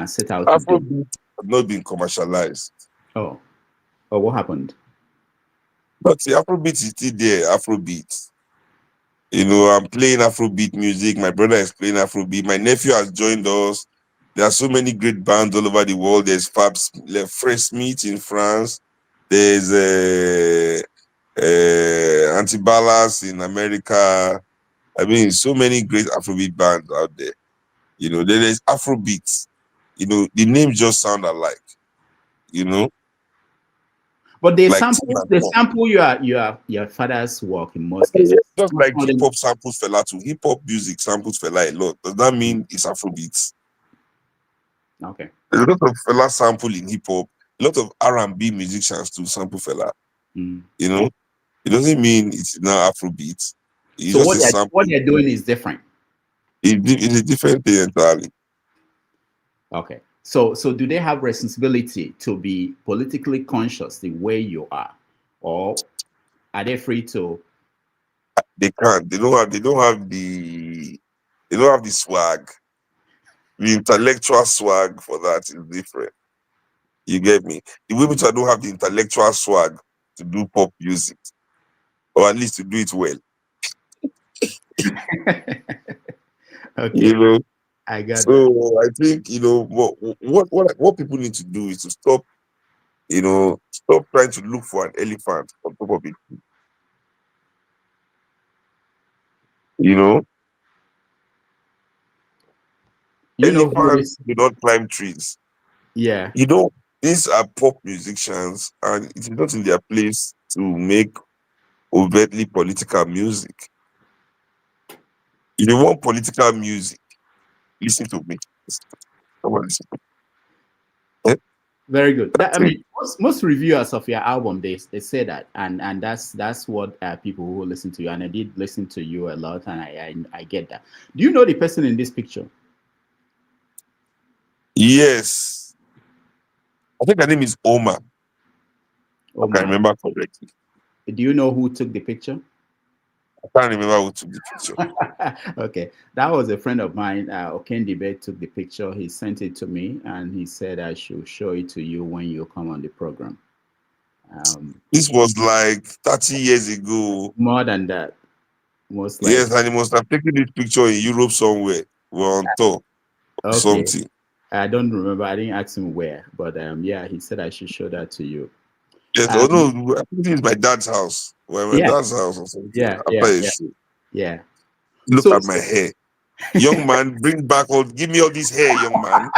set out to do. Afrobeat has not been commercialized. Oh, what happened? But the Afrobeat is still there. Afrobeat. You know, I'm playing Afrobeat music. My brother is playing Afrobeat. My nephew has joined us. There are so many great bands all over the world. There's Fresh Smith in France. There's Antibalas in America. I mean, so many great Afrobeat bands out there. You know, there is Afrobeat. You know, the names just sound alike. You know, but they sample your father's work in most cases. Just like hip hop samples Fela too. Hip hop music samples Fela a lot. Does that mean it's Afrobeat? Okay. There's a lot of Fela sample in hip hop. A lot of R&B musicians too sample Fela. You know, it doesn't mean it's not Afrobeat. It's so just what they're doing is different. It's a different thing entirely. Okay. So do they have responsibility to be politically conscious the way you are, or are they free to? They can't. They don't have the swag. The intellectual swag for that is different. You get me? The women don't have the intellectual swag to do pop music, or at least to do it well. Okay. You know, I got so that. I think, you know, what people need to do is to stop trying to look for an elephant on top of it. You know, elephants do not climb trees. Yeah. You know, these are pop musicians, and it is not in their place to make overtly political music. If you want political music, listen to me. Come on, listen. Very good. I mean, most reviewers of your album they say that, and that's what people who listen to you, and I did listen to you a lot, and I get that. Do you know the person in this picture? Yes, I think her name is Oma. I can remember correctly. Do you know who took the picture? I can't remember who took the picture. Okay, that was a friend of mine. Okendibe took the picture. He sent it to me, and he said I should show it to you when you come on the program. This was like 30 years ago. More than that, most likely. Yes, and he must have taken this picture in Europe somewhere. We're on tour or Okay. something. I don't remember. I didn't ask him where, but yeah, he said I should show that to you. Yes, oh no, I think it's my dad's house. Well, my Yeah. dad's house or something. Yeah, After yeah, a yeah. show. Yeah. Look So- at my hair. Young man, bring back all, give me all this hair, young man.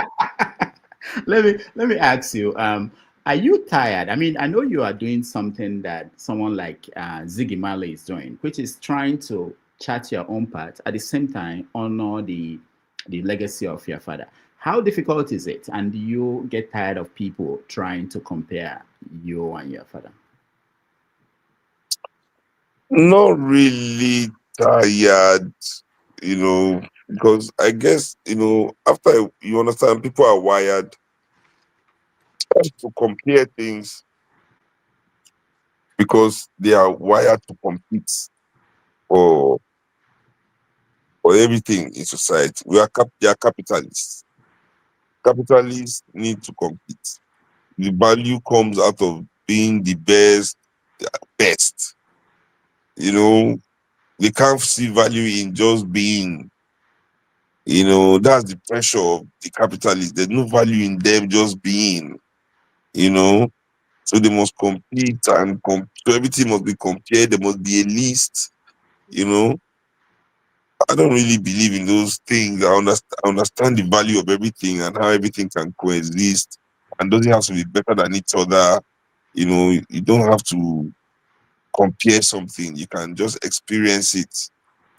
Let me ask you, are you tired? I mean, I know you are doing something that someone like Ziggy Marley is doing, which is trying to chart your own path, at the same time honor the legacy of your father. How difficult is it? And do you get tired of people trying to compare you and your father? Not really tired, you know, because I guess, you know, after you understand, people are wired to compare things because they are wired to compete for everything in society. They are capitalists. Capitalists need to compete. The value comes out of being the best. You know, they can't see value in just being. You know, that's the pressure of the capitalists. There's no value in them just being. You know, so they must compete and so everything must be compared. There must be a list. You know, I don't really believe in those things. I understand the value of everything and how everything can coexist and doesn't have to be better than each other. You know, you don't have to compare something. You can just experience it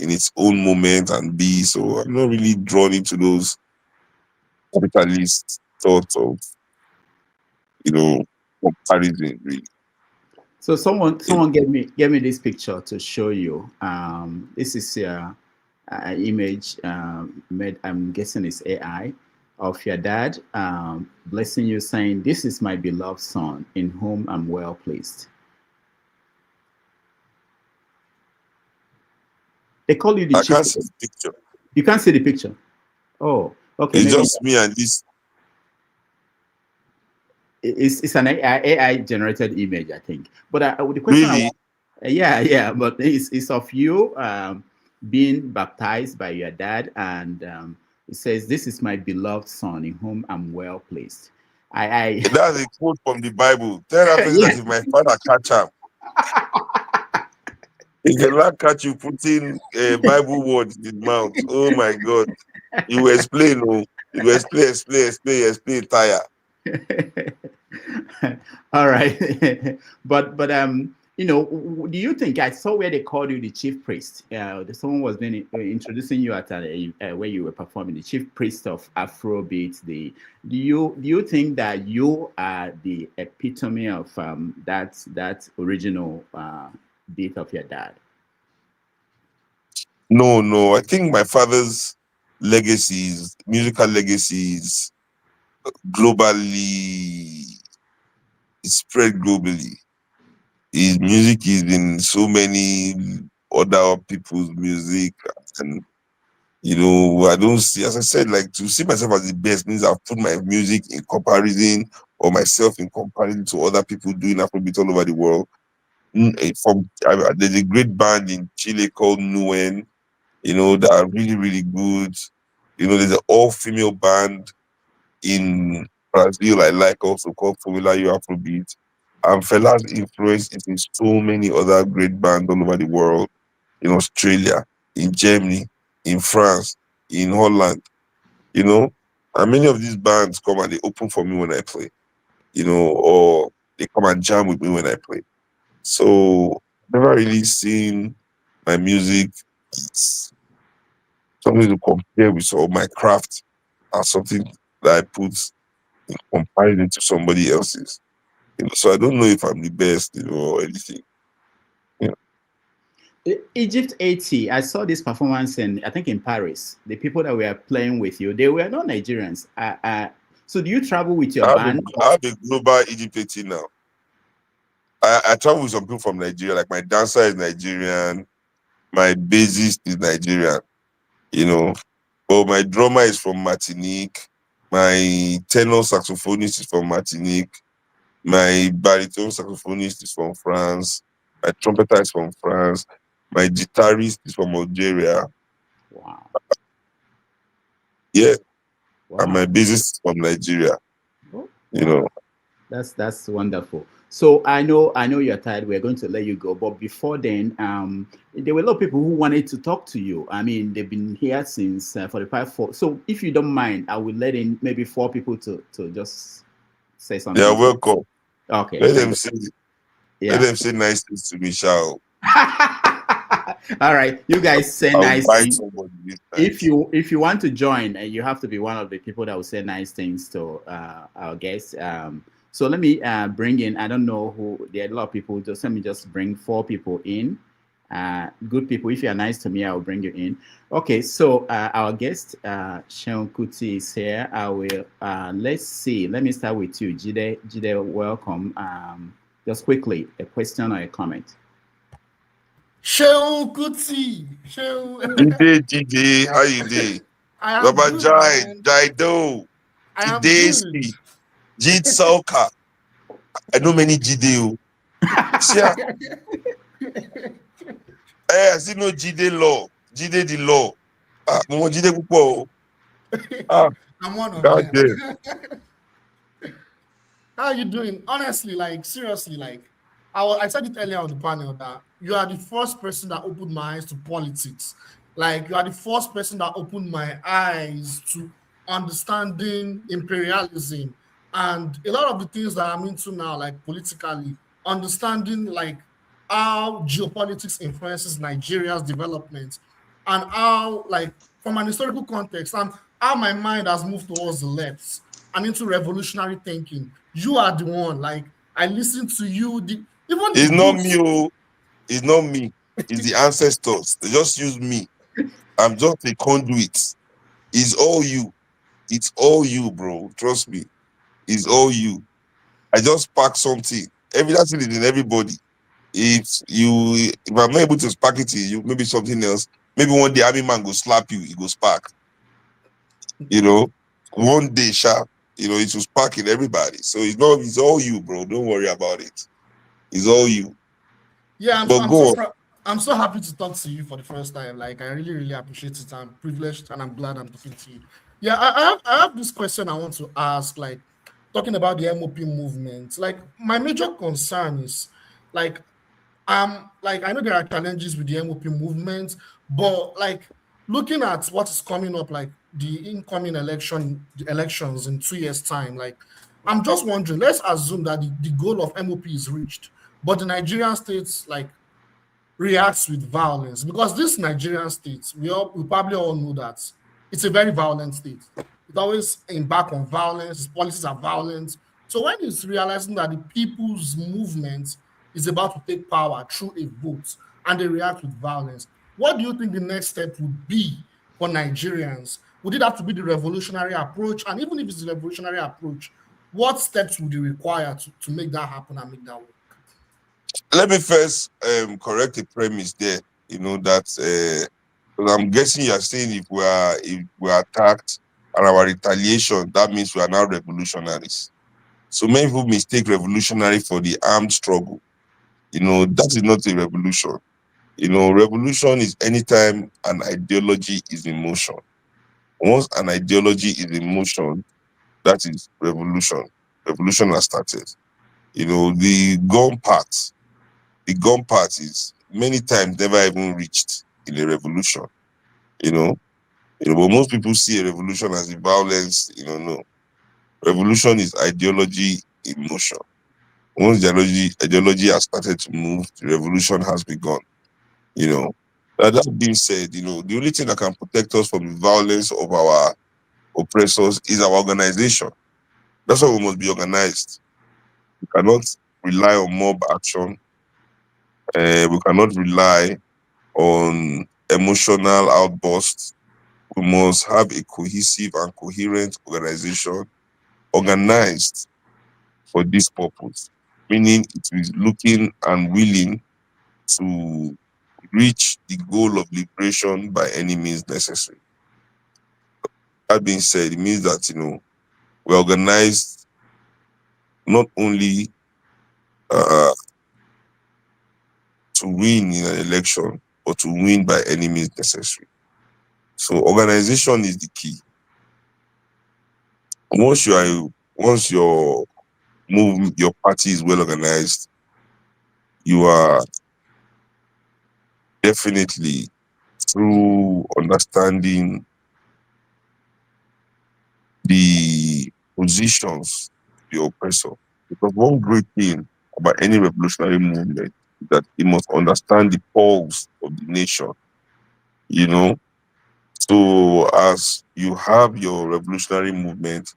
in its own moment and be. So I'm not really drawn into those capitalist thoughts of, you know, comparison really. So someone gave me this picture to show you. This is an image made, I'm guessing it's AI, of your dad blessing you, saying, "This is my beloved son in whom I'm well pleased." They call you the I chief. can't see the picture. You can't see the picture. Oh, okay. It's maybe just me and this. It's an AI generated image, I think. But the question, Really? yeah, but it's of you being baptized by your dad, and it says, "This is my beloved son in whom I'm well pleased." That's a quote from the Bible. Tell that person that if my father catch him, if the Lord catch you putting a Bible word in his mouth, oh my God, you will explain, oh, you will explain, tire. All right, but you know, do you think, I saw where they called you the chief priest? Someone was been introducing you at where you were performing, the chief priest of Afrobeat. Do you think that you are the epitome of that original beat of your dad? No. I think my father's legacies, musical legacies, globally, it spread globally. His music is in so many other people's music, and you know, I don't see, as I said, like to see myself as the best means I've put my music in comparison or myself in comparison to other people doing Afrobeat all over the world. There's a great band in Chile called Nuen, you know, that are really, really good. You know, there's an all-female band in Brazil I like also called Formula U Afrobeat. And Fela's influence is in so many other great bands all over the world, in Australia, in Germany, in France, in Holland, you know. And many of these bands come and they open for me when I play, you know, or they come and jam with me when I play. So never really seen my music as something to compare with, or my craft as something that I put in comparison to somebody else's. You know, so I don't know if I'm the best, you know, or anything. Egypt 80, I saw this performance I think in Paris. The people that were playing with you, they were not Nigerians. So do you travel with your band? I have a global Egypt 80 now. I travel with some people from Nigeria, like my dancer is Nigerian, my bassist is Nigerian, you know, but my drummer is from Martinique, my tenor saxophonist is from Martinique, My baritone saxophonist is from France. My trumpeter is from France. My guitarist is from Algeria. Wow. Yeah. Wow. And my bassist is from Nigeria. Oh, you know. That's wonderful. So I know you're tired. We're going to let you go. But before then, there were a lot of people who wanted to talk to you. I mean, they've been here since 45. So if you don't mind, I will let in maybe 4 people to just say something. You're welcome. Okay. Let them say nice things to me, shall. All right, you guys say I'll nice buy things. somebody this If you want to join, you have to be one of the people that will say nice things to our guests. So let me bring in. I don't know who. There are a lot of people. Just let me just bring 4 people in. Good people. If you are nice to me, I will bring you in. Okay. So our guest, Seun Kuti, is here. I will. Let's see. Let me start with you, Jide. Jide, welcome. Just quickly, a question or a comment. Seun Kuti. Jide, how you doing? Baba Jai, Jaido, Jidesi, Jid Salka. I know many Jide. I still know Jide law, Jide the law. Mo Jide pupo. I'm one of God them. damn. How are you doing? Honestly, like seriously, like I said it earlier on the panel that you are the first person that opened my eyes to politics. Like you are the first person that opened my eyes to understanding imperialism and a lot of the things that I'm into now, like politically, understanding like how geopolitics influences Nigeria's development and how, like, from an historical context, and how my mind has moved towards the left and into revolutionary thinking. You are the one. Like I listen to you. It's not me, oh. It's not me. It's the ancestors. They just use me. I'm just a conduit. It's all you. It's all you, bro. Trust me. It's all you. I just spark something. That thing is in everybody. If I'm not able to spark it in you, maybe something else. Maybe one day army man go slap you, it go spark. One day, sharp. It will spark in everybody. So it's all you, bro. Don't worry about it. It's all you. Yeah, But go on. I'm so happy to talk to you for the first time. Like I really, really appreciate it. I'm privileged and I'm glad I'm talking to you. Yeah, I have this question I want to ask, like talking about the MOP movement. Like my major concern is like I know there are challenges with the MOP movement, but like looking at what is coming up, like the incoming elections in 2 years' time, like I'm just wondering, let's assume that the goal of MOP is reached, but the Nigerian states like reacts with violence, because this Nigerian state, we probably all know that it's a very violent state. It always embark on violence, its policies are violent. So when it's realizing that the people's movement is about to take power through a vote and they react with violence, what do you think the next step would be for Nigerians? Would it have to be the revolutionary approach? And even if it's the revolutionary approach, what steps would you require to make that happen and make that work? Let me first correct the premise there. That I'm guessing you're saying if we are attacked and our retaliation, that means we are now revolutionaries. So many people mistake revolutionary for the armed struggle. That is not a revolution. Revolution is anytime an ideology is in motion. Once an ideology is in motion, that is revolution. Revolution has started. The gun part is many times never even reached in a revolution. But most people see a revolution as a violence. No. Revolution is ideology in motion. Once the ideology has started to move, the revolution has begun. Now, that being said, the only thing that can protect us from the violence of our oppressors is our organization. That's why we must be organized. We cannot rely on mob action. We cannot rely on emotional outbursts. We must have a cohesive and coherent organization organized for this purpose, meaning it is looking and willing to reach the goal of liberation by any means necessary. That being said, it means that we're organized not only to win in an election or to win by any means necessary. So organization is the key. Once your party is well organized, you are definitely, through understanding the positions of the oppressor. Because one great thing about any revolutionary movement is that it must understand the pulse of the nation. So as you have your revolutionary movement,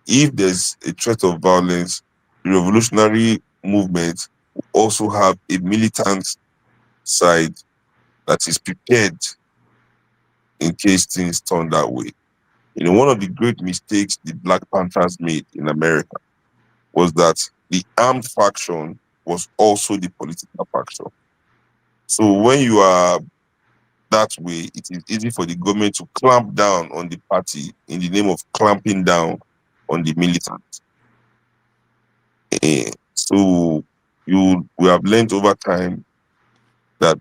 if there's a threat of violence, the revolutionary movement will also have a militant side that is prepared in case things turn that way. One of the great mistakes the Black Panthers made in America was that the armed faction was also the political faction. So when you are that way, it is easy for the government to clamp down on the party in the name of clamping down on the militants. So we have learned over time that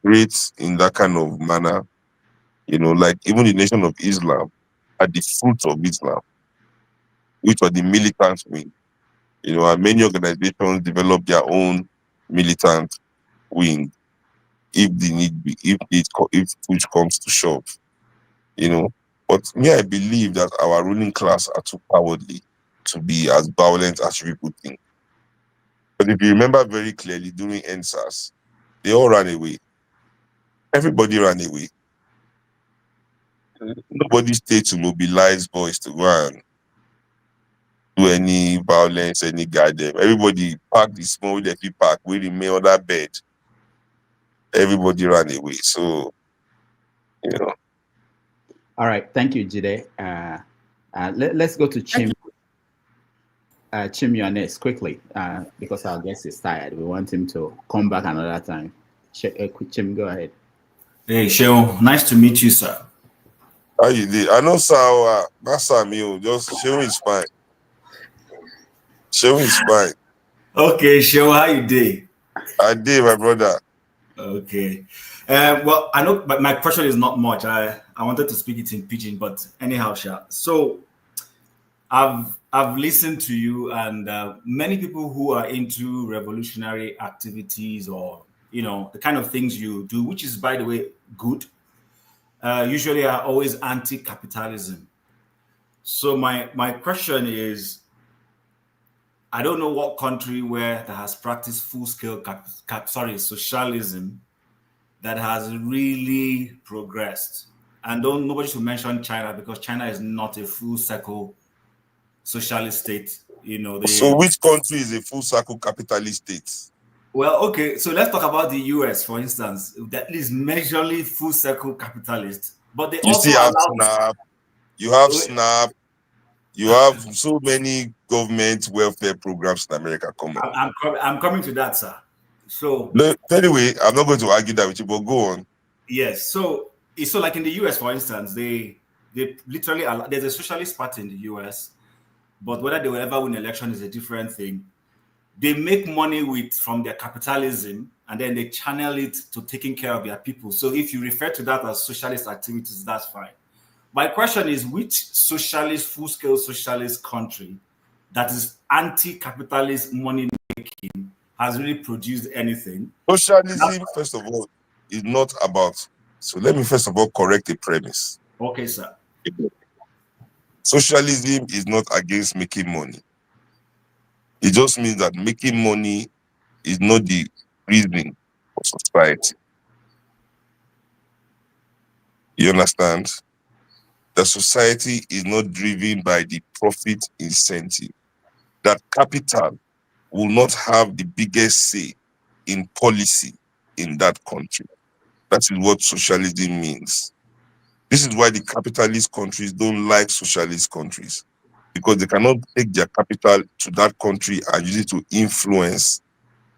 rates in that kind of manner, like even the Nation of Islam had the fruits of Islam, which were the militant wing. And many organizations develop their own militant wing if push comes to shove. But me, I believe that our ruling class are too cowardly to be as violent as people think. But if you remember very clearly, during NSAS, they all ran away. Everybody ran away. Nobody stayed to mobilize boys to go and do any violence, any guidance. Everybody packed the small Lefi pack, we remain on that bed. Everybody ran away. So, All right, thank you, Jide. Let's go to Chim. Chim, you're next quickly, because our guest is tired. We want him to come back another time. Chim, go ahead. Hey, Seun, nice to meet you, sir. How you did? I know, sir. That's Samuel. Just Seun is fine. Seun is fine. Okay, Seun, how you did? I did, my brother. Okay. Well, I know, but my question is not much. I wanted to speak it in pidgin, but anyhow, Sha. So, I've listened to you, and many people who are into revolutionary activities or the kind of things you do, which is, by the way, good, usually are always anti-capitalism. So my question is, I don't know what country that has practiced full-scale socialism that has really progressed. And nobody should mention China, because China is not a full-circle socialist state. So which country is a full-circle capitalist state? Well, okay, so let's talk about the US, for instance. That is majorly full-circle capitalist, but they also have SNAP. You have SNAP. You have so many government welfare programs in America coming. I'm coming to that, sir. So anyway, I'm not going to argue that with you, but go on. Yes. So like in the US, for instance, they literally there's a socialist party in the US, but whether they will ever win election is a different thing. They make money from their capitalism, and then they channel it to taking care of their people. So if you refer to that as socialist activities, that's fine. My question is, which full-scale socialist country that is anti-capitalist money-making has really produced anything? Socialism, first of all, is not about... So let me first of all correct the premise. Okay, sir. Socialism is not against making money. It just means that making money is not the reason for society. You understand? The society is not driven by the profit incentive. That capital will not have the biggest say in policy in that country. That is what socialism means. This is why the capitalist countries don't like socialist countries, because they cannot take their capital to that country and use it to influence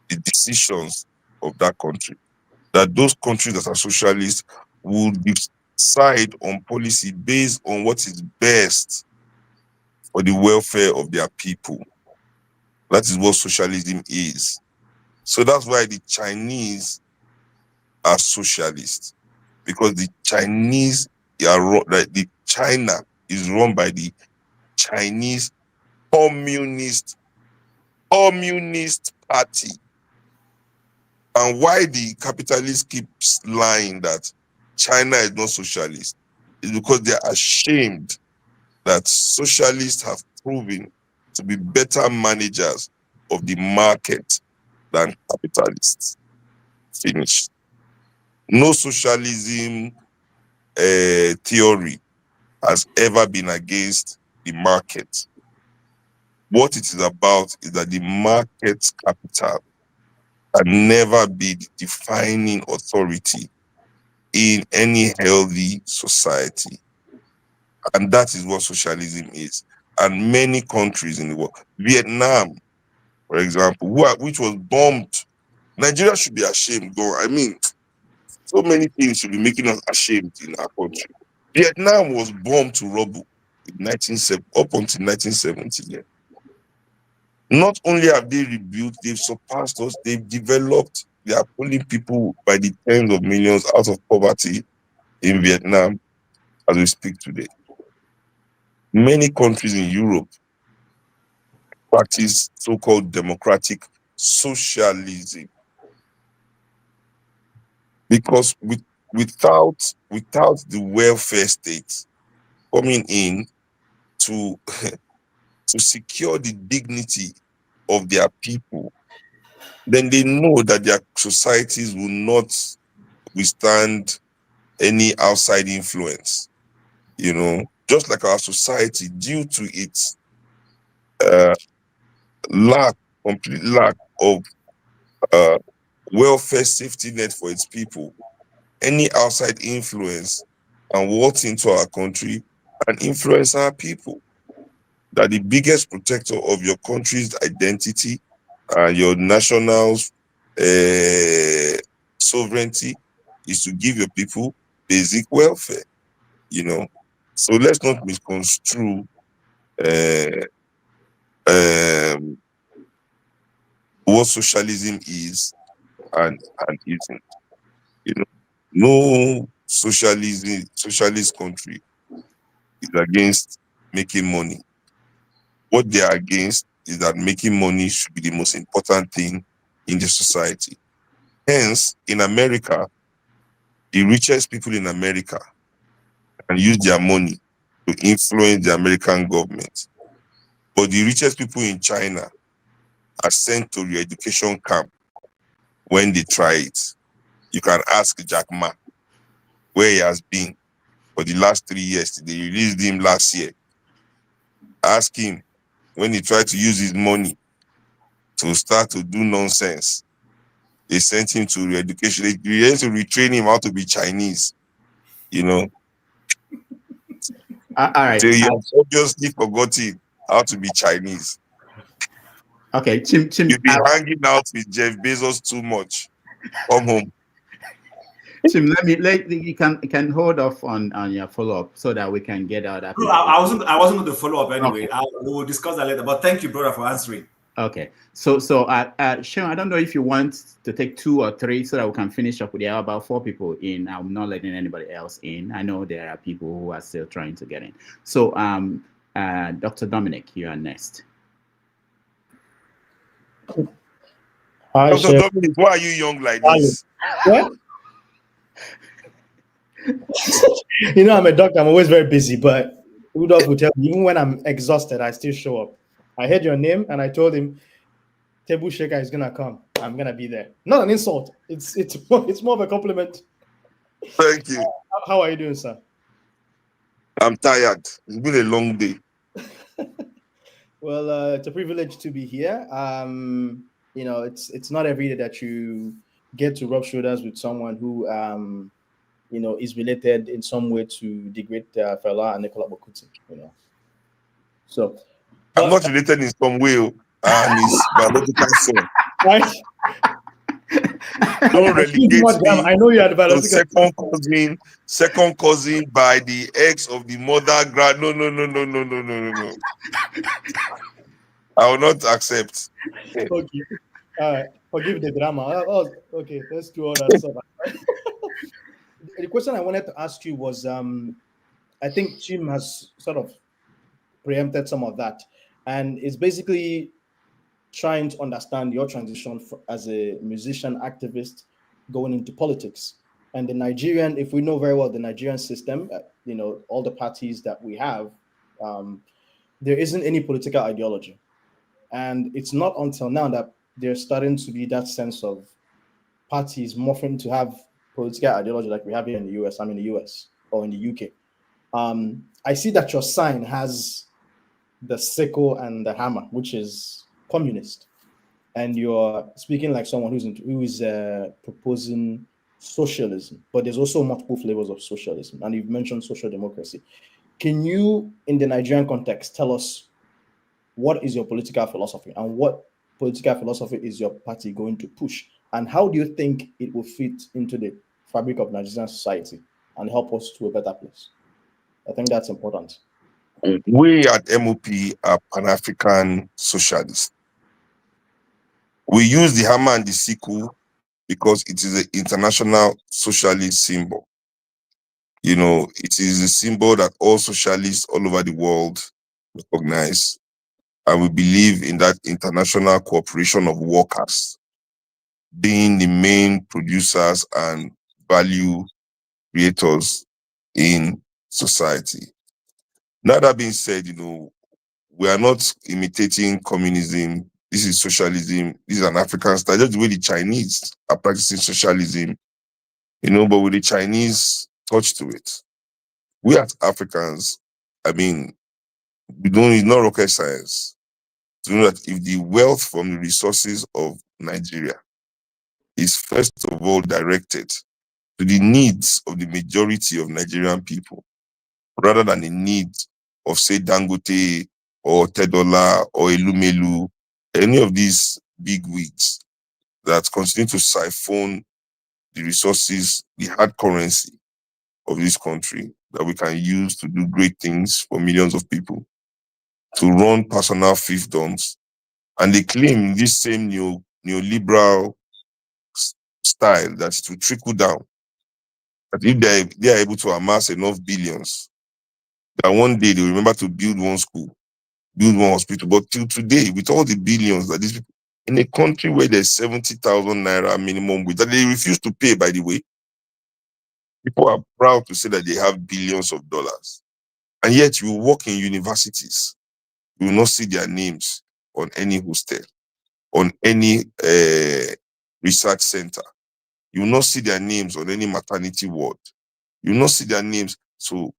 the decisions of that country. That those countries that are socialist will decide on policy based on what is best for the welfare of their people. That is what socialism is. So that's why the Chinese are socialists, because the Chinese the China is run by the Chinese Communist Party. And why the capitalists keep lying that China is not socialist is because they are ashamed that socialists have proven to be better managers of the market than capitalists. Finish. No socialism theory has ever been against the market. What it is about is that the market capital can never be the defining authority in any healthy society. And that is what socialism is. And many countries in the world, Vietnam, for example, which was bombed. Nigeria should be ashamed, though. I mean, so many things should be making us ashamed in our country. Vietnam was bombed to rubble in up until 1970. Yeah. Not only have they rebuilt, they've surpassed us, they've developed, they are pulling people by the tens of millions out of poverty in Vietnam as we speak today. Many countries in Europe practice so-called democratic socialism, because without the welfare state coming in to secure the dignity of their people, then they know that their societies will not withstand any outside influence. You know, just like our society, due to its complete lack of welfare safety net for its people, any outside influence can walk into our country and influence our people. That the biggest protector of your country's identity and your national sovereignty is to give your people basic welfare, you know. So let's not misconstrue what socialism is and isn't. You know, no socialist country is against making money. What they are against is that making money should be the most important thing in the society. Hence, in America, the richest people in America can use their money to influence the American government. But the richest people in China are sent to re-education camp when they try it. You can ask Jack Ma where he has been for the last 3 years. They released him last year. Ask him when he tried to use his money to start to do nonsense. They sent him to re-education. They had to retrain him how to be Chinese, you know. All right. So you have obviously forgotten how to be Chinese. Okay, Tim, you've been hanging out with Jeff Bezos too much. Come home. Tim, you can hold off on your follow-up so that we can get out. No, I wasn't going to follow up anyway. Okay. We will discuss that later. But thank you, brother, for answering. Okay. So Seun, I don't know if you want to take 2 or 3 so that we can finish up. We have about 4 people in. I'm not letting anybody else in. I know there are people who are still trying to get in. So, Dr. Dominic, you are next. Hi, Dr. Dominic, why are you young like this? What? You know, I'm a doctor. I'm always very busy, but Rudolph will tell me, even when I'm exhausted, I still show up. I heard your name and I told him, Table Shaker is gonna come. I'm gonna be there. Not an insult. It's more of a compliment. Thank you. How are you doing, sir? I'm tired. It's been a long day. Well, it's a privilege to be here. You know, it's not every day that you get to rub shoulders with someone who you know, is related in some way to the great Fela Anikulapo Kuti, you know. So I'm not related in some way, and his biological son. Right? Don't relegate me. I know you are the biological second cousin by the ex of the mother. No. I will not accept. Okay. Forgive the drama. Okay. Let's do all that stuff. The question I wanted to ask you was, I think Jim has sort of preempted some of that, and it's basically trying to understand your transition as a musician activist going into politics. And the Nigerian, if we know very well the Nigerian system, all the parties that we have, there isn't any political ideology. And it's not until now that there's starting to be that sense of parties morphing to have political ideology like we have here in the US. I'm in the US or in the UK. I see that your sign has the sickle and the hammer, which is communist. And you're speaking like someone who is proposing socialism, but there's also multiple flavors of socialism. And you've mentioned social democracy. Can you, in the Nigerian context, tell us what is your political philosophy and what political philosophy is your party going to push? And how do you think it will fit into the fabric of Nigerian society and help us to a better place? I think that's important. We at MOP are Pan-African socialists. We use the hammer and the sickle because it is an international socialist symbol. It is a symbol that all socialists all over the world recognize. And we believe in that international cooperation of workers being the main producers and value creators in society. Now, that being said, we are not imitating communism. This is socialism. This is an African style. Just the way the Chinese are practicing socialism, but with the Chinese touch to it. We as Africans, it's not rocket science to know that if the wealth from the resources of Nigeria is first of all directed to the needs of the majority of Nigerian people, rather than the needs of, say, Dangote or Tedola or Elumelu, any of these big wigs that continue to siphon the resources, the hard currency of this country that we can use to do great things for millions of people, to run personal fiefdoms. And they claim this same neoliberal style that's to trickle down. That if they are able to amass enough billions, that one day they will remember to build one school, build one hospital. But till today, with all the billions that these people, in a country where there's 70,000 naira minimum wage, that they refuse to pay, by the way, people are proud to say that they have billions of dollars. And yet you work in universities, you will not see their names on any hostel, on any research center. You will not see their names on any maternity ward. You will not see their names. So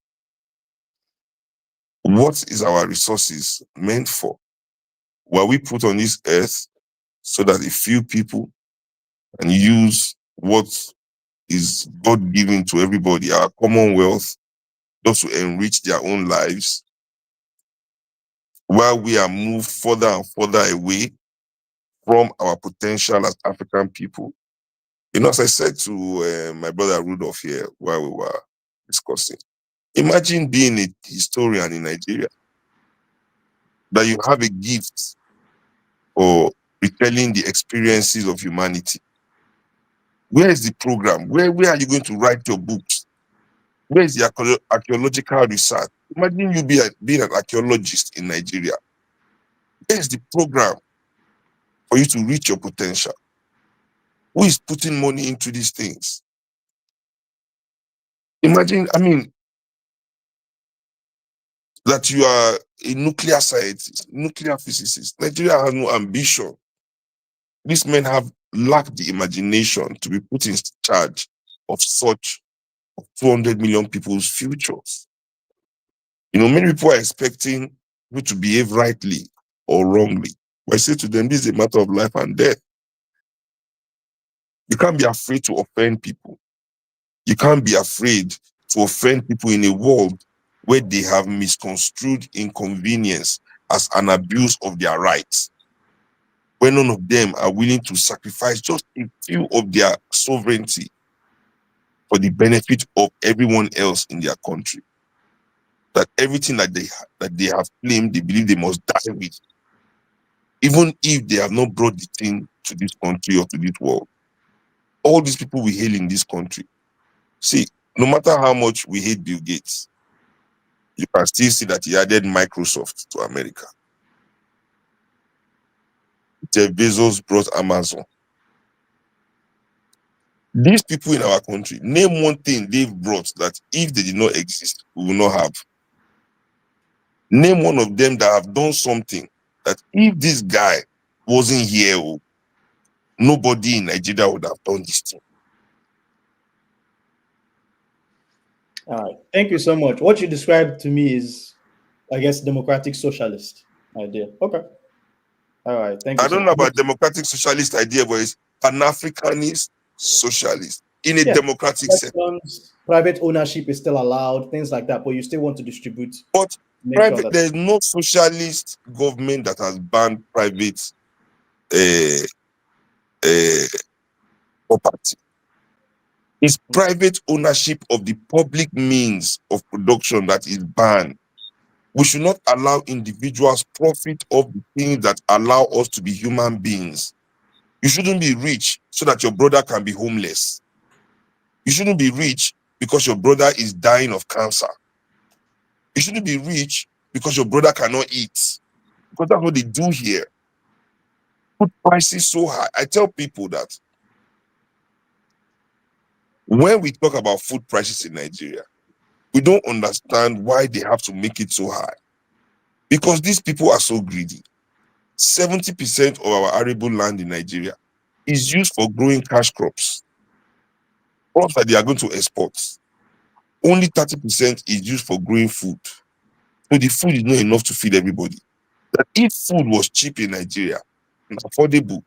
what is our resources meant for? Were we put on this earth so that a few people can use what is God-given to everybody, our commonwealth, just to enrich their own lives, while we are moved further and further away from our potential as African people? As I said to my brother Rudolph here while we were discussing, imagine being a historian in Nigeria, that you have a gift for retelling the experiences of humanity. Where is the program? Where are you going to write your books? Where is the archaeological research? Imagine you being an archaeologist in Nigeria. Where is the program for you to reach your potential? Who is putting money into these things? Imagine, that you are a nuclear scientist, nuclear physicist. Nigeria has no ambition. These men have lacked the imagination to be put in charge of such 200 million people's futures. Many people are expecting you to behave rightly or wrongly. But I say to them, this is a matter of life and death. You can't be afraid to offend people. You can't be afraid to offend people in a world where they have misconstrued inconvenience as an abuse of their rights, where none of them are willing to sacrifice just a few of their sovereignty for the benefit of everyone else in their country. That everything that they have claimed, they believe they must die with. even if they have not brought the thing to this country or to this world. All these people we hail in this country. See, no matter how much we hate Bill Gates, you can still see that he added Microsoft to America. Jeff Bezos brought Amazon. These people in our country, name one thing they've brought that if they did not exist, we will not have. Name one of them that have done something that if this guy wasn't here, nobody in Nigeria would have done this thing. All right. Thank you so much. What you described to me is, I guess, democratic socialist idea. Okay. All right. Thank you. I don't know about democratic socialist idea, but it's Pan-Africanist socialist in a democratic setting. Private ownership is still allowed, things like that, but you still want to distribute. But there's no socialist government that has banned private property. It's private ownership of the public means of production that is banned. We should not allow individuals profit of the things that allow us to be human beings. You shouldn't be rich so that your brother can be homeless. You shouldn't be rich because your brother is dying of cancer. You shouldn't be rich because your brother cannot eat. Because that's what they do here. Food prices so high. I tell people that when we talk about food prices in Nigeria, we don't understand why they have to make it so high. Because these people are so greedy. 70% of our arable land in Nigeria is used for growing cash crops. Crops that they are going to export. Only 30% is used for growing food. So the food is not enough to feed everybody. That if food was cheap in Nigeria and affordable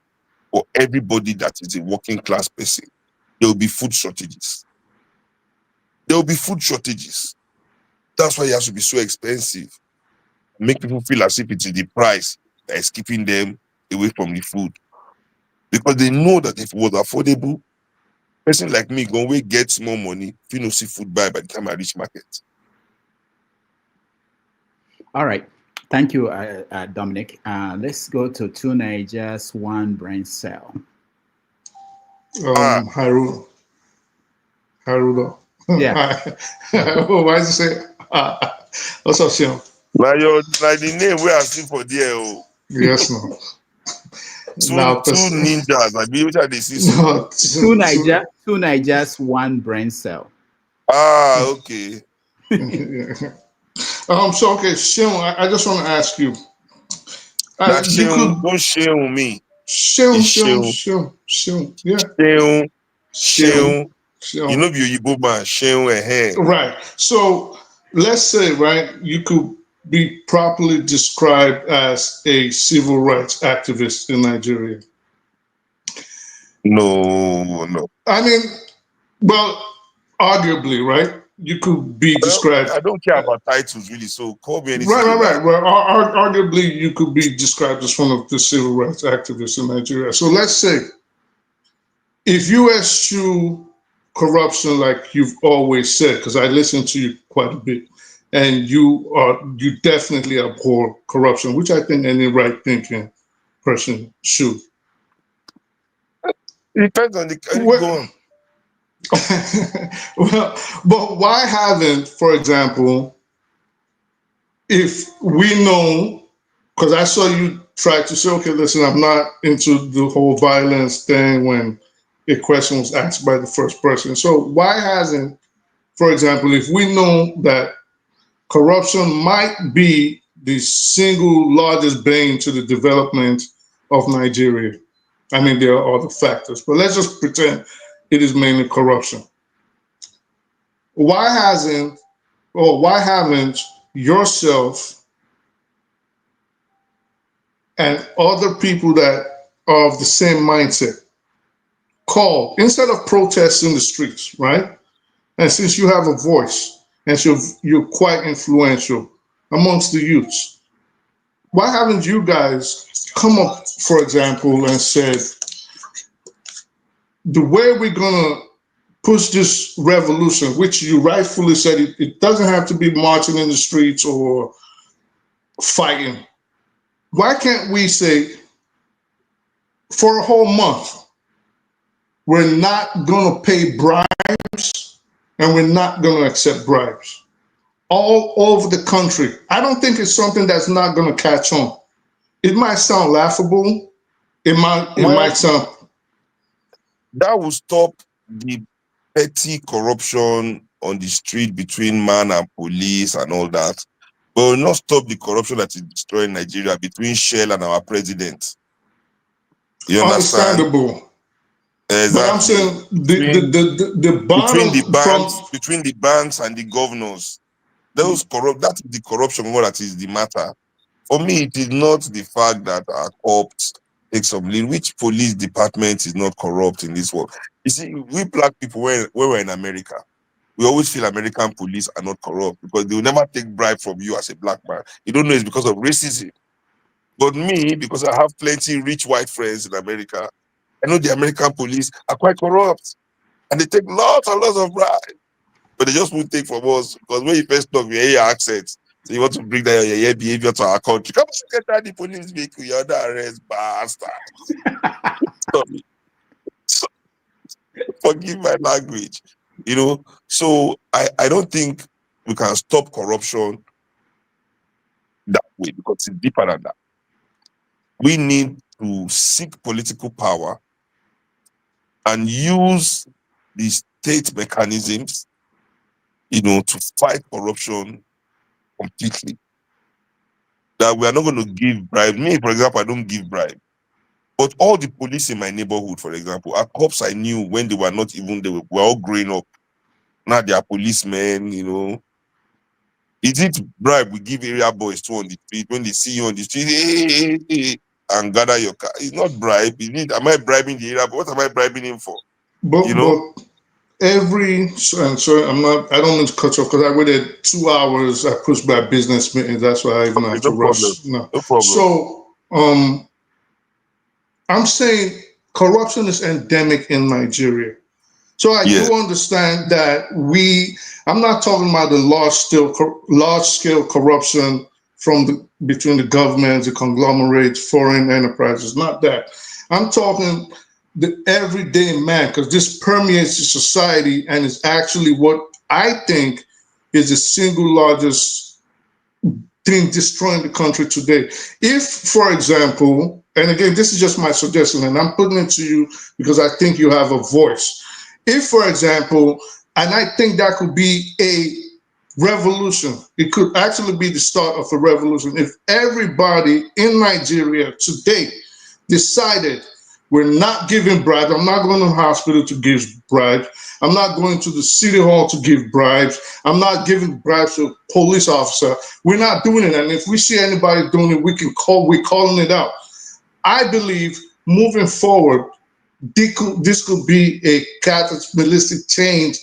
for everybody that is a working class person, there will be food shortages. There will be food shortages. That's why it has to be so expensive. Make people feel as if it is the price that is keeping them away from the food. Because they know that if it was affordable, a person like me going to get more money if you don't see food buy by the time I reach market. All right. Thank you, Dominic. Let's go to Two Nigerias, One Brain Cell. Harudo. Yeah. Oh, why is it say? What's up, Sean? Like the name we are seeing for there. Yes, no. Two ninjas. I mean, which are they see? No, Two Nigerias, One Brain Cell. Ah, okay. So okay, Sean, I just want to ask you. Don't shame me. Sean. Yeah. Seun. You know, you go man, Seun. Right. So let's say, right, you could be properly described as a civil rights activist in Nigeria. No. I mean, well, arguably, right? You could be described. I don't care about titles, really. So call me anything. Right. Well, arguably, you could be described as one of the civil rights activists in Nigeria. So let's say, if you eschew corruption, like you've always said, because I listen to you quite a bit, and you definitely abhor corruption, which I think any right-thinking person should. It depends on the. Well, but why haven't, for example, if we know, because I saw you try to say, okay, listen, I'm not into the whole violence thing when a question was asked by the first person. So why hasn't, for example, if we know that corruption might be the single largest bane to the development of Nigeria? I mean, there are other factors, but let's just pretend it is mainly corruption. Why haven't yourself and other people that are of the same mindset call, instead of protesting the streets, right? And since you have a voice and so you're quite influential amongst the youths, why haven't you guys come up, for example, and said, the way we're gonna push this revolution, which you rightfully said, it doesn't have to be marching in the streets or fighting. Why can't we say, for a whole month, we're not going to pay bribes and we're not going to accept bribes all over the country. I don't think it's something that's not going to catch on. It might sound laughable. It might sound. That will stop the petty corruption on the street between man and police and all that, but will not stop the corruption that is destroying Nigeria between Shell and our president. You understand? Understandable. Exactly. But I'm saying the bottom between the banks and the governors, those corrupt. That is the corruption more that is the matter. For me, it is not the fact that our cops take some lead. Which police department is not corrupt in this world? You see, we black people, when we're in America, we always feel American police are not corrupt because they will never take bribe from you as a black man. You don't know it's because of racism. But me, because I have plenty rich white friends in America, I know the American police are quite corrupt. And they take lots and lots of bribe. But they just won't take from us. Because when you first talk, we hear your accent. So you want to bring that your behavior to our country. Come on, get that the police vehicle, you're under arrest, bastard. Sorry. So, forgive my language. You know, so I don't think we can stop corruption that way because it's deeper than that. We need to seek political power and use the state mechanisms, you know, to fight corruption completely. That we are not going to give bribe. Me, for example, I don't give bribe. But all the police in my neighborhood, for example, are cops I knew when they were not even, they were all growing up. Now they are policemen, you know. Is it bribe we give area boys to on the street when they see you on the street, hey, and gather your car? It's not bribe. Am I bribing the area boy? What am I bribing him for? But, you know? and sorry, I don't mean to cut you off because I waited 2 hours. I pushed by business meetings. That's why I even have to rush. No problem. So, I'm saying corruption is endemic in Nigeria. So I do understand that I'm not talking about the large scale corruption between the governments, the conglomerates, foreign enterprises, not that. I'm talking the everyday man, because this permeates the society and is actually what I think is the single largest thing destroying the country today. If, for example, and again, this is just my suggestion, and I'm putting it to you because I think you have a voice. If, for example, and I think that could be a revolution, it could actually be the start of a revolution. If everybody in Nigeria today decided we're not giving bribes, I'm not going to the hospital to give bribes, I'm not going to the city hall to give bribes, I'm not giving bribes to a police officer, we're not doing it. And if we see anybody doing it, we're calling it out. I believe moving forward, this could be a cataclysmic change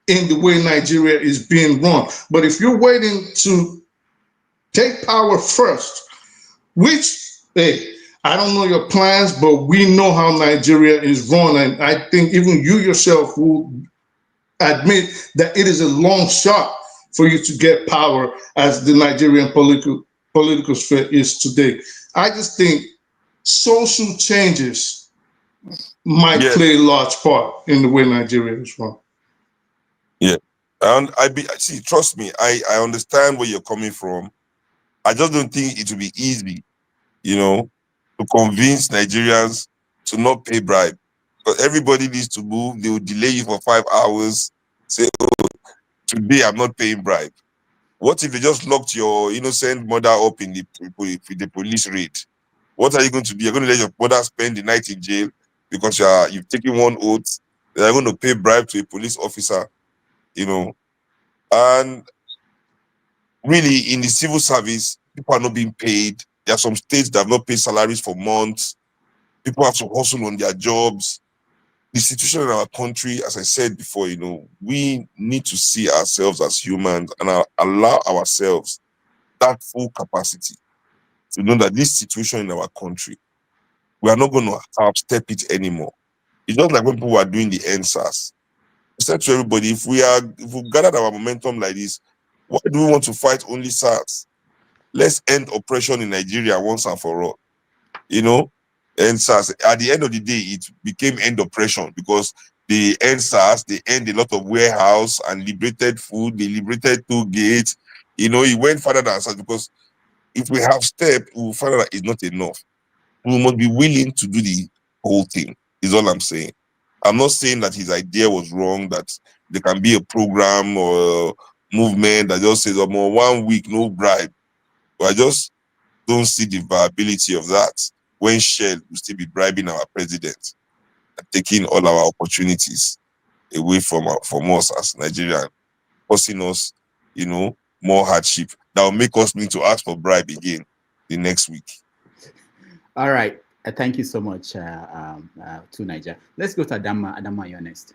in the way Nigeria is being run. But if you're waiting to take power first, which, hey, I don't know your plans, but we know how Nigeria is run. And I think even you yourself will admit that it is a long shot for you to get power as the Nigerian political sphere is today. I just think social changes might play a large part in the way Nigeria is run. Yeah. And see, trust me, I understand where you're coming from. I just don't think it will be easy, you know, to convince Nigerians to not pay bribe. Because everybody needs to move. They will delay you for 5 hours. Say, oh, today I'm not paying bribe. What if they just locked your innocent mother up in the police raid? What are you going to do? You're going to let your mother spend the night in jail because you've taken one oath. They're going to pay bribe to a police officer, you know. And really, in the civil service, people are not being paid. There are some states that have not paid salaries for months. People have to hustle on their jobs. The situation in our country, as I said before, you know, we need to see ourselves as humans and allow ourselves that full capacity to know that this situation in our country, we are not going to outstep it anymore. It's just like when people were doing the NSAS. I said to everybody, if we gathered our momentum like this, why do we want to fight only SARS? Let's end oppression in Nigeria once and for all. You know, NSAS. At the end of the day, it became end oppression because the NSAS, they end a lot of warehouse and liberated food, they liberated toll gates. It went further than SARS because if we have step, we will find out that it's not enough. We must be willing to do the whole thing, is all I'm saying. I'm not saying that his idea was wrong, that there can be a program or a movement that just says, 1 week, no bribe. But I just don't see the viability of that when Shell will still be bribing our president and taking all our opportunities away from us as Nigerians, causing us, more hardship that will make us need to ask for bribe again the next week. All right. Thank you so much to Niger. Let's go to Adama. Adama, you're next.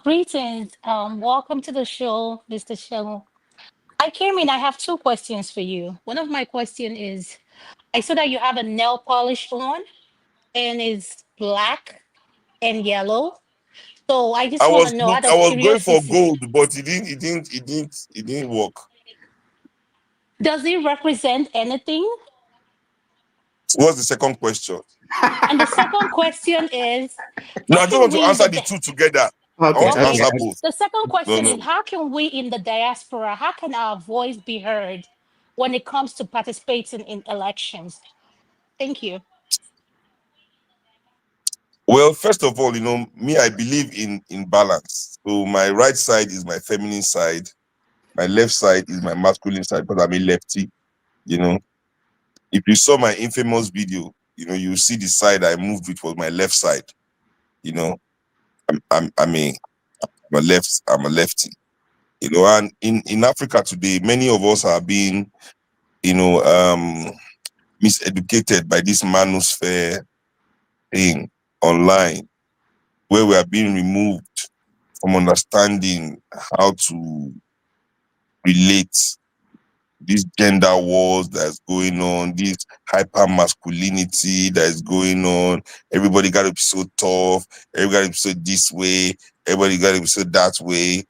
Greetings. Welcome to the show, Mr. Shell. I came in, I have 2 questions for you. One of my question is, I saw that you have a nail polish on and it's black and yellow. So I just want to know out I of was going for curiosity, gold, but it didn't work. does it represent anything? What's the second question? And the second question is, No, how I just can want to we in answer the the two together. Okay, I want to okay, answer both. the second question is, No. how can we in the diaspora, how can our voice be heard when it comes to participating in elections? Thank you. Well, first of all, me, I believe in balance. So my right side is my feminine side. My left side is my masculine side, but I'm a lefty. If you saw my infamous video, you see the side I moved with was my left side. I'm a lefty. And in Africa today, many of us are being, miseducated by this manosphere thing online, where we are being removed from understanding how to relate this gender wars that's going on, this hyper masculinity that is going on. Everybody got to be so tough. Everybody got to be so this way. Everybody got to be so that way.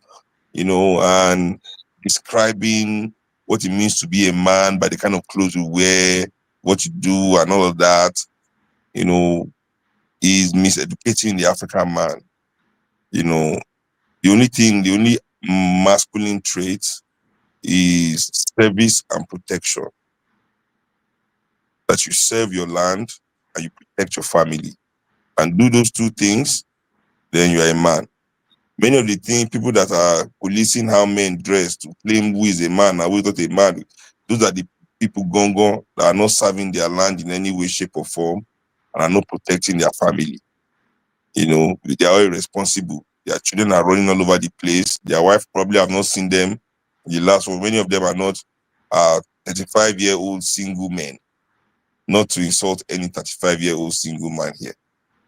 And describing what it means to be a man by the kind of clothes you wear, what you do, and all of that, is miseducating the African man. The only masculine trait is service and protection. That you serve your land and you protect your family. And do those 2 things, then you are a man. Many of the things, people that are policing how men dress to claim who is a man and who is not a man, those are the people that are not serving their land in any way, shape, or form, and are not protecting their family. They are all irresponsible. Their children are running all over the place. Their wife probably have not seen them. The last one, many of them are not 35-year-old single men. Not to insult any 35-year-old single man here.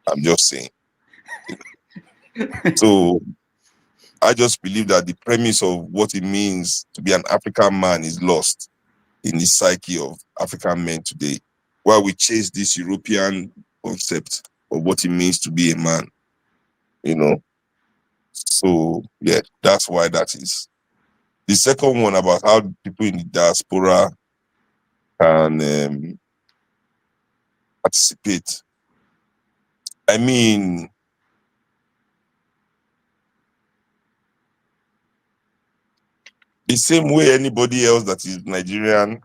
I'm just saying. So I just believe that the premise of what it means to be an African man is lost in the psyche of African men today, while we chase this European concept of what it means to be a man. So yeah, that's why that is. The second one about how people in the diaspora can participate. I mean, the same way anybody else that is Nigerian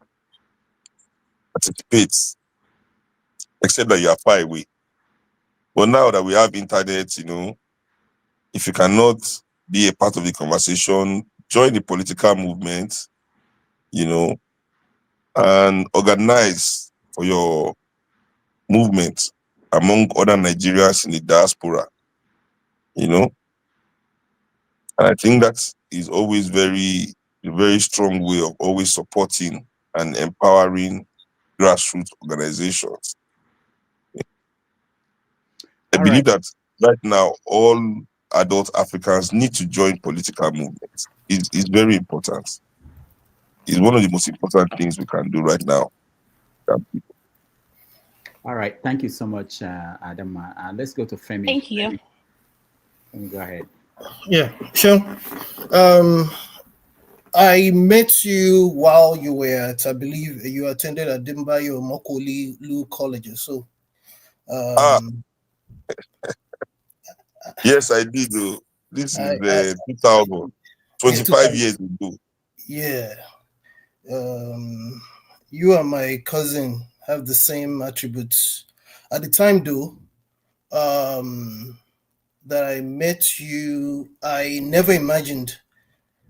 participates, except that you are far away. But now that we have internet, if you cannot be a part of the conversation, join the political movement, and organize for your movement among other Nigerians in the diaspora, And I think that is always a very strong way of always supporting and empowering grassroots organizations. I believe that right now all adult Africans need to join political movements. It's very important. It's one of the most important things we can do right now. All right. Thank you so much, Adama. Let's go to Femi. Thank you. Femi, go ahead. Yeah, sure. I met you while you were at, I believe you attended at Dimbayo Mokoli Lu College. So, yes, I did. This is 2000, 25 years ago. Yeah. You and my cousin have the same attributes. At the time, though, that I met you, I never imagined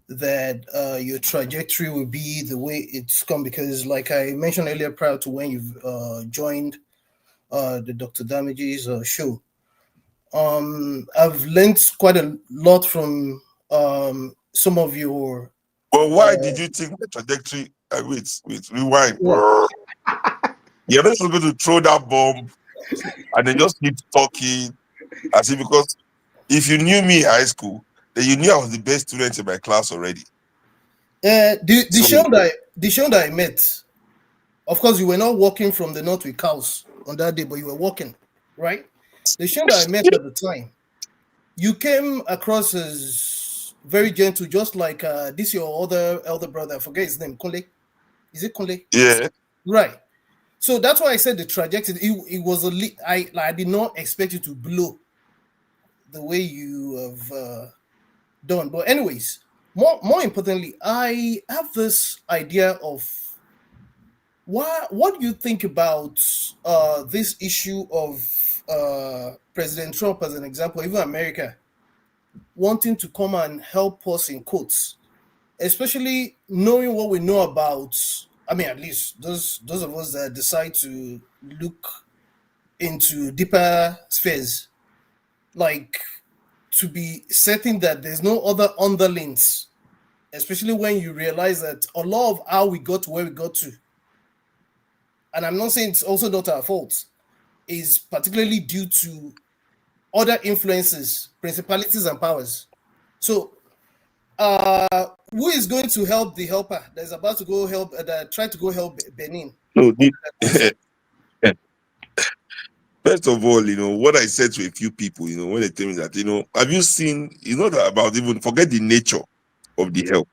that your trajectory would be the way it's come, because like I mentioned earlier, prior to when you've joined the Dr. Damages show, I've learned quite a lot from some of your... But why did you think the trajectory... wait, rewind. You're not supposed to throw that bomb and then just keep talking as if, because if you knew me in high school, then you knew I was the best student in my class already. The show that I met, of course, you were not walking from the north with cows on that day, but you were walking, right? The show that I met at the time, you came across as very gentle, just like this your other elder brother. I forget his name, Kole. Is it Kole? Yeah. Right. So that's why I said the trajectory. It was I did not expect you to blow the way you have done. But anyways, more importantly, I have this idea of what do you think about this issue of President Trump, as an example, even America wanting to come and help us, in quotes, especially knowing what we know about, I mean, at least those of us that decide to look into deeper spheres, like to be certain that there's no other underlings, especially when you realize that a lot of how we got to where we got to, and I'm not saying it's also not our fault, is particularly due to other influences, principalities, and powers. So, who is going to help the helper that is about to go help, try to go help Benin? No, first of all, what I said to a few people, when they tell me that, have you seen, it's not about even, forget the nature of the help.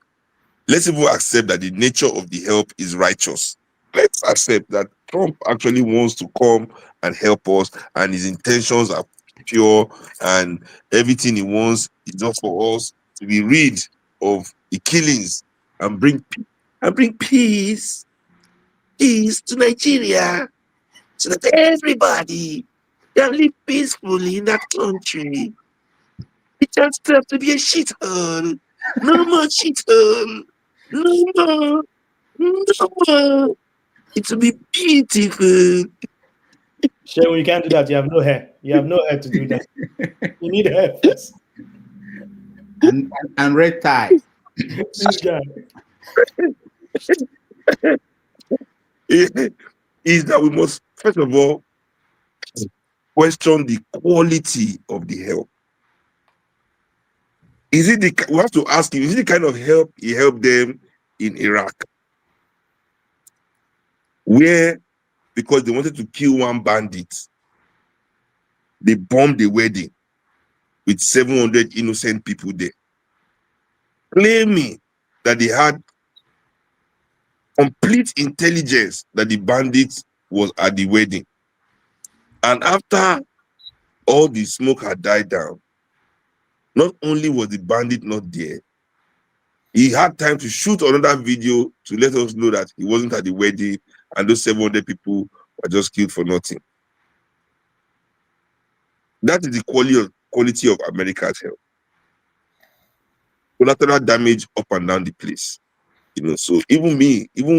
Let's even accept that the nature of the help is righteous. Let's accept that Trump actually wants to come and help us, and his intentions are pure, and everything he wants is just for us to be rid of the killings and bring peace to Nigeria, so that everybody can live peacefully in that country. It just have to be a shithole. No more shithole. No more. No more. It will be beautiful. Shay, when you can't do that, you have no hair. You have no hair to do that. You need hair first. And red tie. This guy. Is that we must, first of all, question the quality of the help. We have to ask him, is it the kind of help he helped them in Iraq? Where, because they wanted to kill one bandit, they bombed the wedding with 700 innocent people there, claiming that they had complete intelligence that the bandit was at the wedding. And after all the smoke had died down, not only was the bandit not there, he had time to shoot another video to let us know that he wasn't at the wedding and those 700 people were just killed for nothing. That is the quality of America's help. Collateral damage up and down the place. So even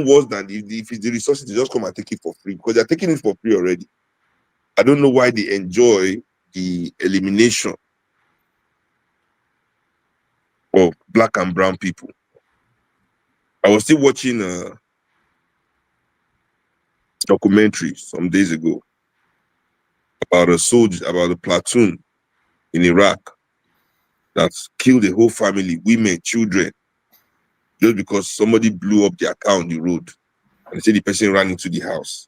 worse than if it's the resources, they just come and take it for free, because they're taking it for free already. I don't know why they enjoy the elimination of black and brown people. I was still watching a documentary some days ago about a platoon in Iraq that killed the whole family, women, children, just because somebody blew up the account on the road. And they said the person ran into the house.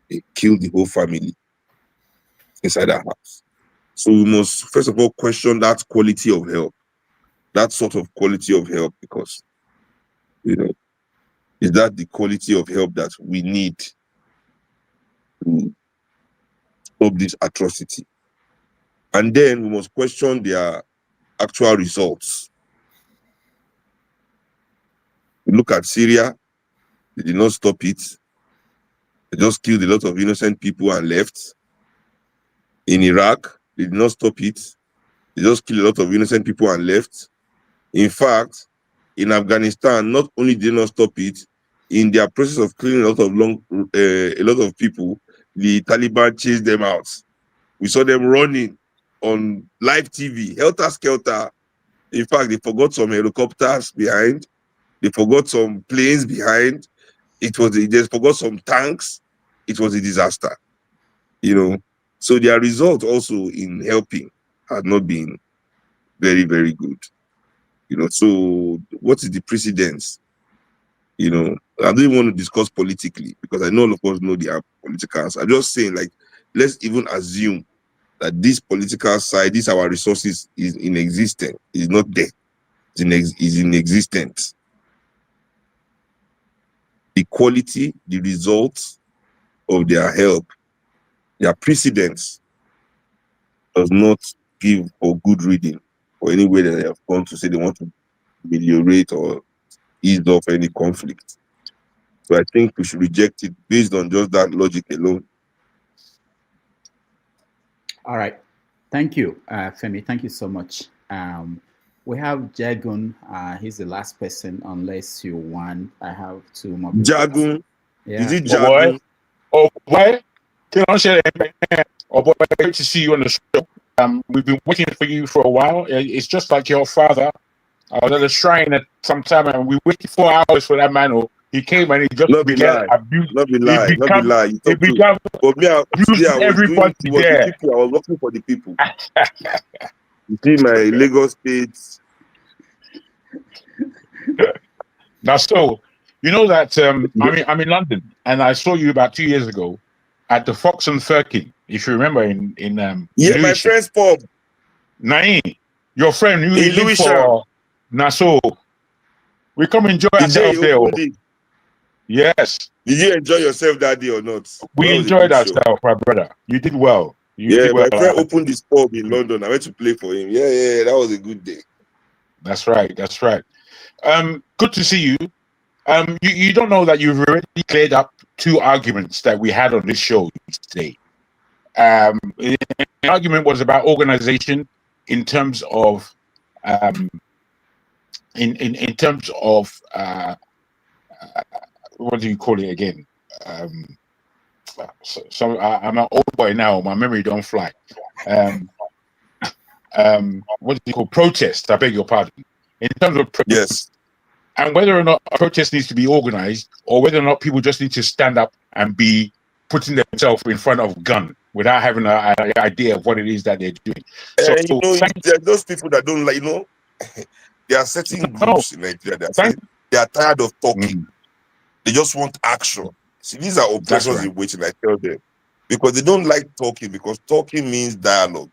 They killed the whole family inside that house. So we must, first of all, question that quality of help. that sort of quality of help, because, you know, is that the quality of help that we need to stop this atrocity? And then we must question their actual results. We look at Syria, they did not stop it. They just killed a lot of innocent people and left. In Iraq, they did not stop it. They just killed a lot of innocent people and left. In fact, in Afghanistan, not only did they not stop it, in their process of killing a lot of people, the Taliban chased them out. We saw them running on live TV, helter-skelter. In fact, they forgot some helicopters behind. They forgot some planes behind. They forgot some tanks. It was a disaster, you know. So their result also in helping had not been very, very good, you know. So what is the precedence? You know, I don't even want to discuss politically because I know all of us know the political answer. I'm just saying, like, let's even assume that this political side, this our resources is inexistent, is not there, is inexistent. The quality, the results of their help, their precedence does not give for good reading or any way that they have gone to say they want to ameliorate or ease off any conflict. So I think we should reject it based on just that logic alone. All right. Thank you, Femi. Thank you so much. We have Jagun. He's the last person, unless you want. I have two more people. Jagun? Yeah. Is it Jagun? Oh, boy. Can I say that? Oh, boy, great to see you on the show. We've been waiting for you for a while. It's just like your father. I was at a shrine at some time, and we waited 4 hours for that man. He came and he just began abusing. Not be lie. You began abusing everybody there. I was working for the people. You see my Lagos State. Now, so you know that I'm in London, and I saw you about 2 years ago at the Fox and Firkin, if you remember, in my friend's pub. Naim, your friend who lives for Nassau. We come enjoy ourselves there. Yes. Did you enjoy yourself that day or not? We enjoyed ourselves, my brother. You did well. My friend opened this pub in London. I went to play for him. Yeah, that was a good day. That's right. Good to see you. You don't know that you've already cleared up 2 arguments that we had on this show today. The argument was about organization in terms of in terms of what do you call it again? So I'm an old boy now. My memory don't fly. What do you call protest? I beg your pardon. In terms of protest, yes, and whether or not a protest needs to be organized, or whether or not people just need to stand up and be putting themselves in front of a gun without having an idea of what it is that they're doing. So, there are those people that don't like, you know, there are certain groups in Nigeria that they are tired of talking. They just want action. See, these are oppressors in waiting, I tell them. Because they don't like talking, because talking means dialogue.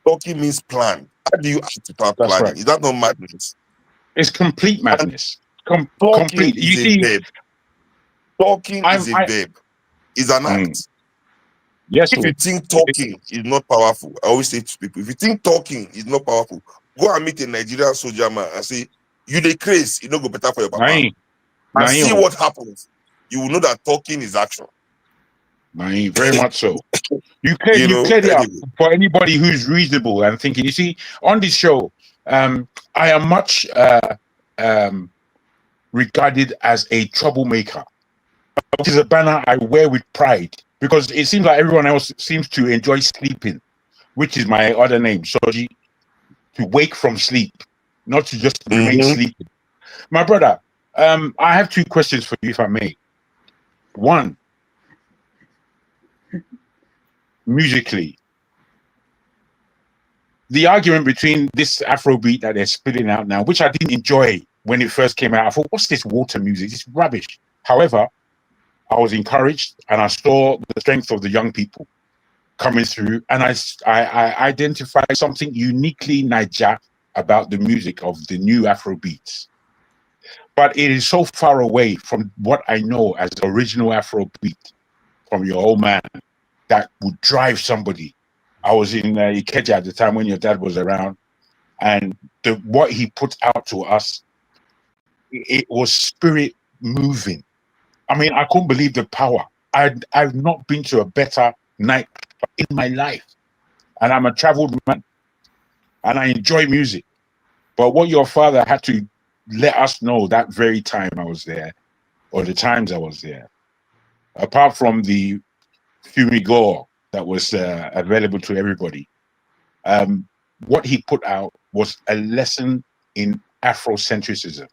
Talking means plan. How do you act without planning? Right. Is that not madness? It's complete madness. Complete. You see, talking is a verb. It's an act. Yes. If you think talking is not powerful, I always say to people, if you think talking is not powerful, go and meet a Nigerian soldier man and say, you dey craze, you no go better for your papa. And see what happens. You will know that talking is action. Very much so. You cleared it up for anybody who's reasonable and thinking. You see, on this show, I am much regarded as a troublemaker, which is a banner I wear with pride, because it seems like everyone else seems to enjoy sleeping, which is my other name, Soji, to wake from sleep, not to just remain sleeping. My brother, I have 2 questions for you, if I may. One, musically, the argument between this Afrobeat that they're spitting out now, which I didn't enjoy when it first came out. I thought, what's this water music? It's rubbish. However, I was encouraged and I saw the strength of the young people coming through, and I identified something uniquely Niger about the music of the new Afrobeats. But it is so far away from what I know as original Afrobeat from your old man that would drive somebody. I was in Ikeja at the time when your dad was around, and what he put out to us, it was spirit moving. I mean, I couldn't believe the power. I've not been to a better night in my life, and I'm a traveled man, and I enjoy music. But what your father had to let us know that very time I was there, or the times I was there, apart from the Fumigaur that was available to everybody, what he put out was a lesson in Afrocentrism,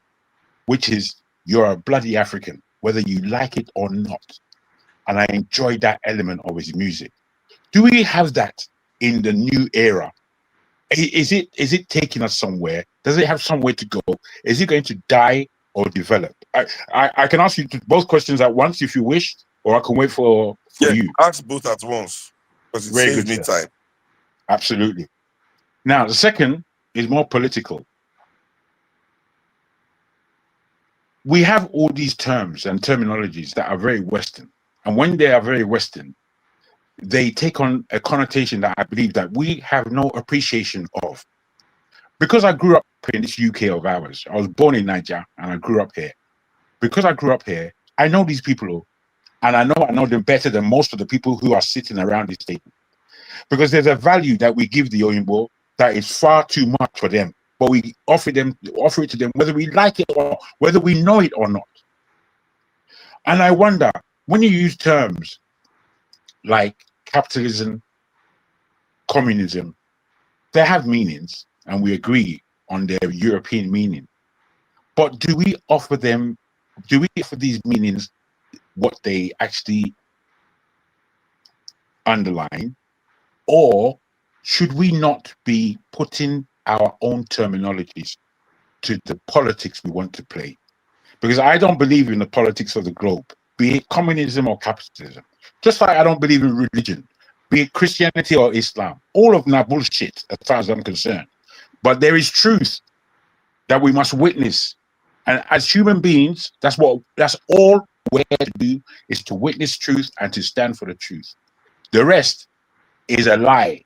which is you're a bloody African, whether you like it or not. And I enjoyed that element of his music. Do we have that in the new era? Is it taking us somewhere? Does it have somewhere to go? Is it going to die or develop? I can ask you both questions at once if you wish, or I can wait for you. Ask both at once, because it saves me time. Absolutely. Now, the second is more political. We have all these terms and terminologies that are very Western. And when they are very Western, they take on a connotation that I believe that we have no appreciation of. Because I grew up in this UK of ours, I was born in Nigeria and I grew up here. Because I grew up here, I know these people, and I know them better than most of the people who are sitting around this table. Because there's a value that we give the Oyinbo that is far too much for them, but we offer it to them whether we like it or whether we know it or not. And I wonder, when you use terms like capitalism, communism, they have meanings, and we agree on their European meaning. But do we offer these meanings what they actually underline, or should we not be putting our own terminologies to the politics we want to play? Because I don't believe in the politics of the globe, be it communism or capitalism. Just like I don't believe in religion, be it Christianity or Islam. All of them are bullshit as far as I'm concerned. But there is truth that we must witness. And as human beings, that's all we're here to do, is to witness truth and to stand for the truth. The rest is a lie.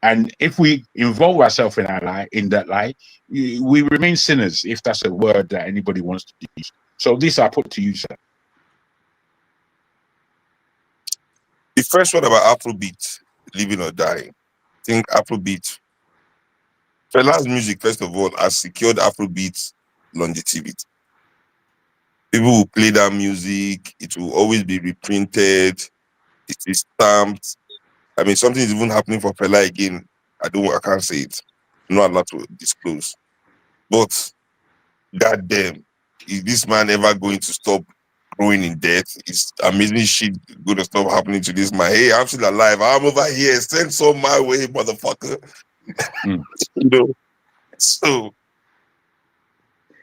And if we involve ourselves in that lie, we remain sinners, if that's a word that anybody wants to use. So this I put to you, sir. The first one about Afrobeat, living or dying. I think Afrobeat, Fela's music, first of all, has secured Afrobeat longevity. People will play that music, it will always be reprinted, it is stamped. I mean, something is even happening for Fela again. I can't say it. I'm not allowed to disclose. But goddamn, is this man ever going to stop growing in death? It's amazing shit going to stop happening to this man. Hey, I'm still alive. I'm over here. Send some my way, motherfucker. You know. So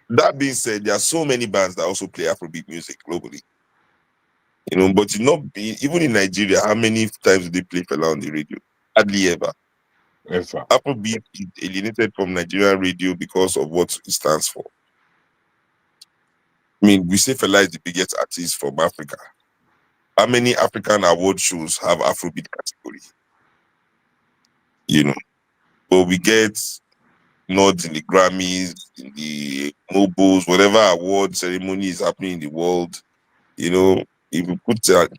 that being said, there are so many bands that also play Afrobeat music globally. You know, but even in Nigeria, how many times do they play Fela on the radio? Hardly ever. Afrobeat is alienated from Nigerian radio because of what it stands for. I mean, we say Fela is the biggest artist from Africa. How many African award shows have Afrobeat category? You know, but we get nods in the Grammys, in the Mobos, whatever award ceremony is happening in the world. You know, if we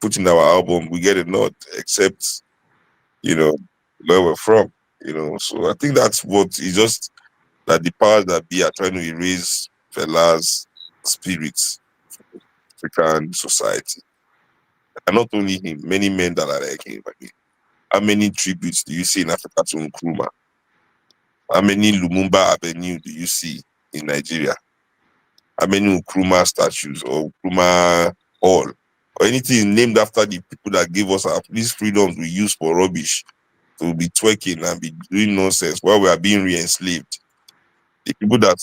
put in our album, we get a nod, except, you know, where we're from. You know, so I think that's what is just that the powers that be are trying to erase Fela's spirits from African society. And not only him, many men that are like him. I mean, how many tributes do you see in Africa to Nkrumah? How many Lumumba Avenue do you see in Nigeria? How many Nkrumah statues or Nkrumah Hall or anything named after the people that gave us these freedoms we use for rubbish, to be twerking and be doing nonsense while we are being re-enslaved? The people that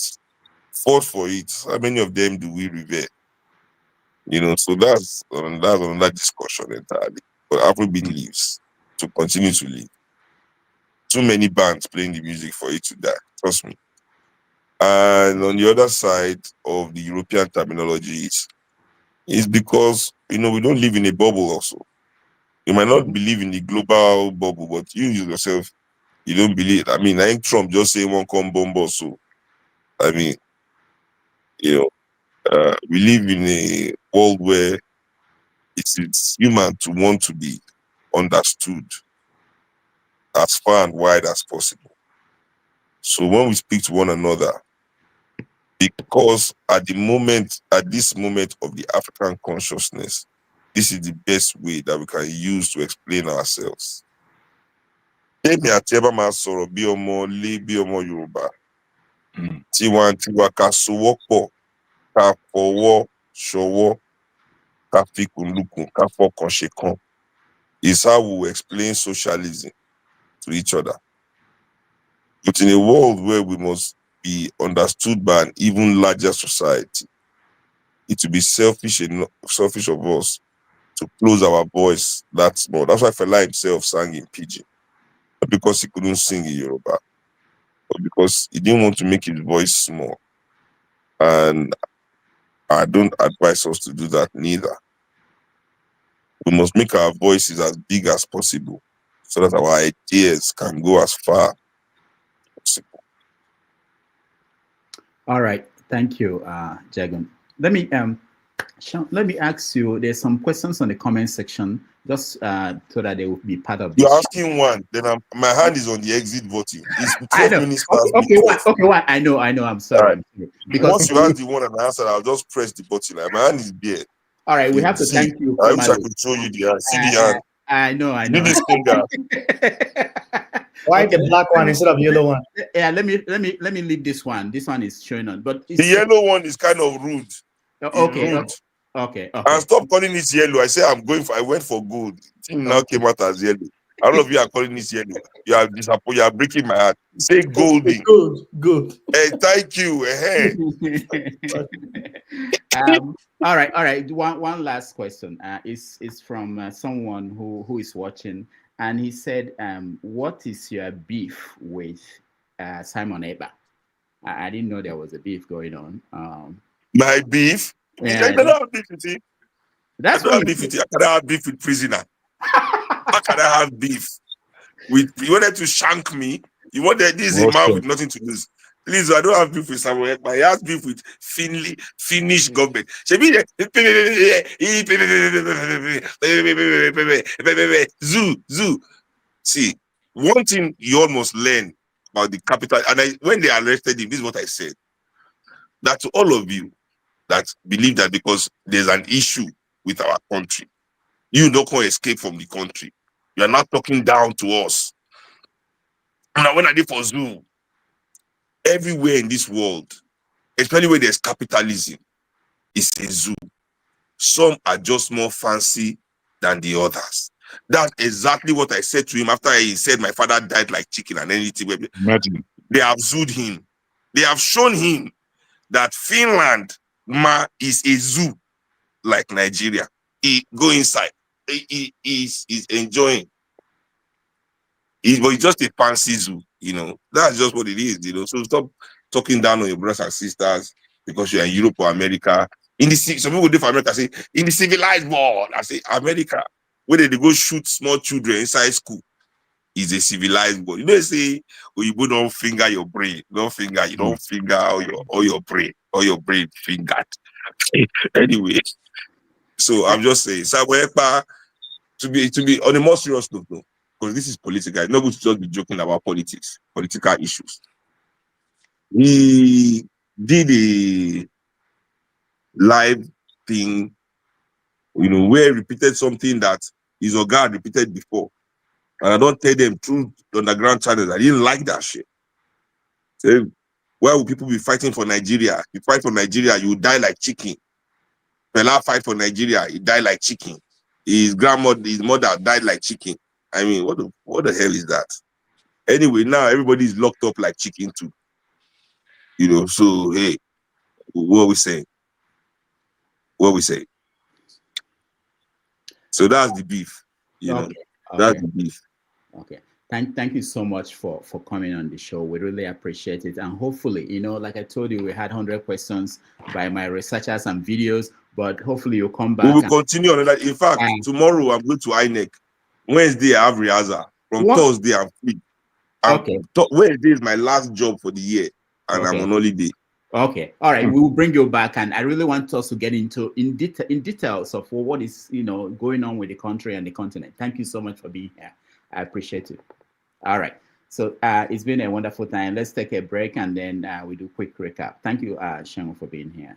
fought for it, how many of them do we revere? You know, so that's another discussion entirely. But Afrobeat lives to continue to live. Too many bands playing the music for it to die. Trust me. And on the other side of the European terminology is because, we don't live in a bubble also. You might not believe in the global bubble, but you yourself, you don't believe. I mean, I think Trump just say one come bomb also. I mean, we live in a world where it's human to want to be understood as far and wide as possible. So when we speak to one another, because at this moment of the African consciousness, this is the best way that we can use to explain ourselves. Èmi àti ẹ bá máa sọ̀rọ̀ bí ọmọ ilé, bí ọmọ Yorùbá. Tiwantiwa ká sowọ́pọ̀, ká fọwọ́ ṣọwọ́, ká fikùn lukùn, ká fọkàn ṣèkan is how we will explain socialism to each other. But in a world where we must be understood by an even larger society, it will be selfish of us to close our voice that small. That's why Fela himself sang in Pidgin. Not because he couldn't sing in Yoruba, but because he didn't want to make his voice small. And I don't advise us to do that neither. We must make our voices as big as possible so that our ideas can go as far as possible. All right, thank you, Jagan. Let me ask you. There's some questions on the comment section, just so that they will be part of. You're asking one, then my hand is on the exit button. It's 12 I know. minutes past. Okay, one. I know. I'm sorry. Right. Because once you ask the one and I answer, I'll just press the button. Like, my hand is there. All right, we have to thank you. I wish I could show you the hand. See the hand. I know. See this finger. Why the black one instead of the yellow one? Yeah, let me leave this one. This one is showing on, but the yellow one is kind of rude. Okay. Rude. Okay. And stop calling it yellow. I say I went for gold. It now came out as yellow. All of you are calling this yellow. You are disappointed. You are breaking my heart. Say golden. Good. Hey, thank you. All right. One last question. Is from someone who is watching, and he said, "What is your beef with Simon Eber?" I didn't know there was a beef going on. My beef? Yeah, I don't have beef with him. That's I don't have beef with him. I cannot have beef with prisoner. How can I have beef with? You wanted to shank me. You wanted this is a man with nothing to lose. Please, I don't have beef with Samuel, but I have beef with Finnish government. Zoo. See, one thing you all must learn about the capital, and when they arrested him, this is what I said. That to all of you that believe that because there's an issue with our country, you don't can escape from the country. You are not talking down to us. Now, when I did for Zoo, everywhere in this world, especially where there's capitalism, it's a zoo. Some are just more fancy than the others. That's exactly what I said to him after he said my father died like chicken and anything. Imagine. They have zooed him. They have shown him that Finland is a zoo like Nigeria. He go inside. He is enjoying. But it's just a fancy zoo, That's just what it is, So stop talking down on your brothers and sisters because you're in Europe or America. Some people do for America say in the civilized world. I say America, where they go shoot small children inside school, is a civilized world. They say, you don't finger your brain, you don't finger all your brain fingered. Anyway, so I'm just saying, to be on a more serious note, though, because this is political. It's not good to just be joking about political issues. He did a live thing, where he repeated something that his Oga repeated before. And I don't tell them through the underground channels. I didn't like that shit. So, why would people be fighting for Nigeria? You fight for Nigeria, you die like chicken. Fela fight for Nigeria, he died like chicken. His mother died like chicken. I mean, what the hell is that? Anyway, now everybody is locked up like chicken too. So hey, what we say? So that's the beef. That's the beef. Okay. Thank you so much for coming on the show. We really appreciate it. And hopefully, like I told you, we had 100 questions by my researchers and videos, but hopefully you'll come back. We will continue on that. In fact, tomorrow I'm going to INEC. Wednesday I have rehearsal. From Thursday I'm free. Okay. Wednesday is my last job for the year, and I'm on holiday. Okay. All right. We will bring you back, and I really want us to get into in details of what is going on with the country and the continent. Thank you so much for being here. I appreciate it. All right. So it's been a wonderful time. Let's take a break, and then we do a quick recap. Thank you, Seun, for being here.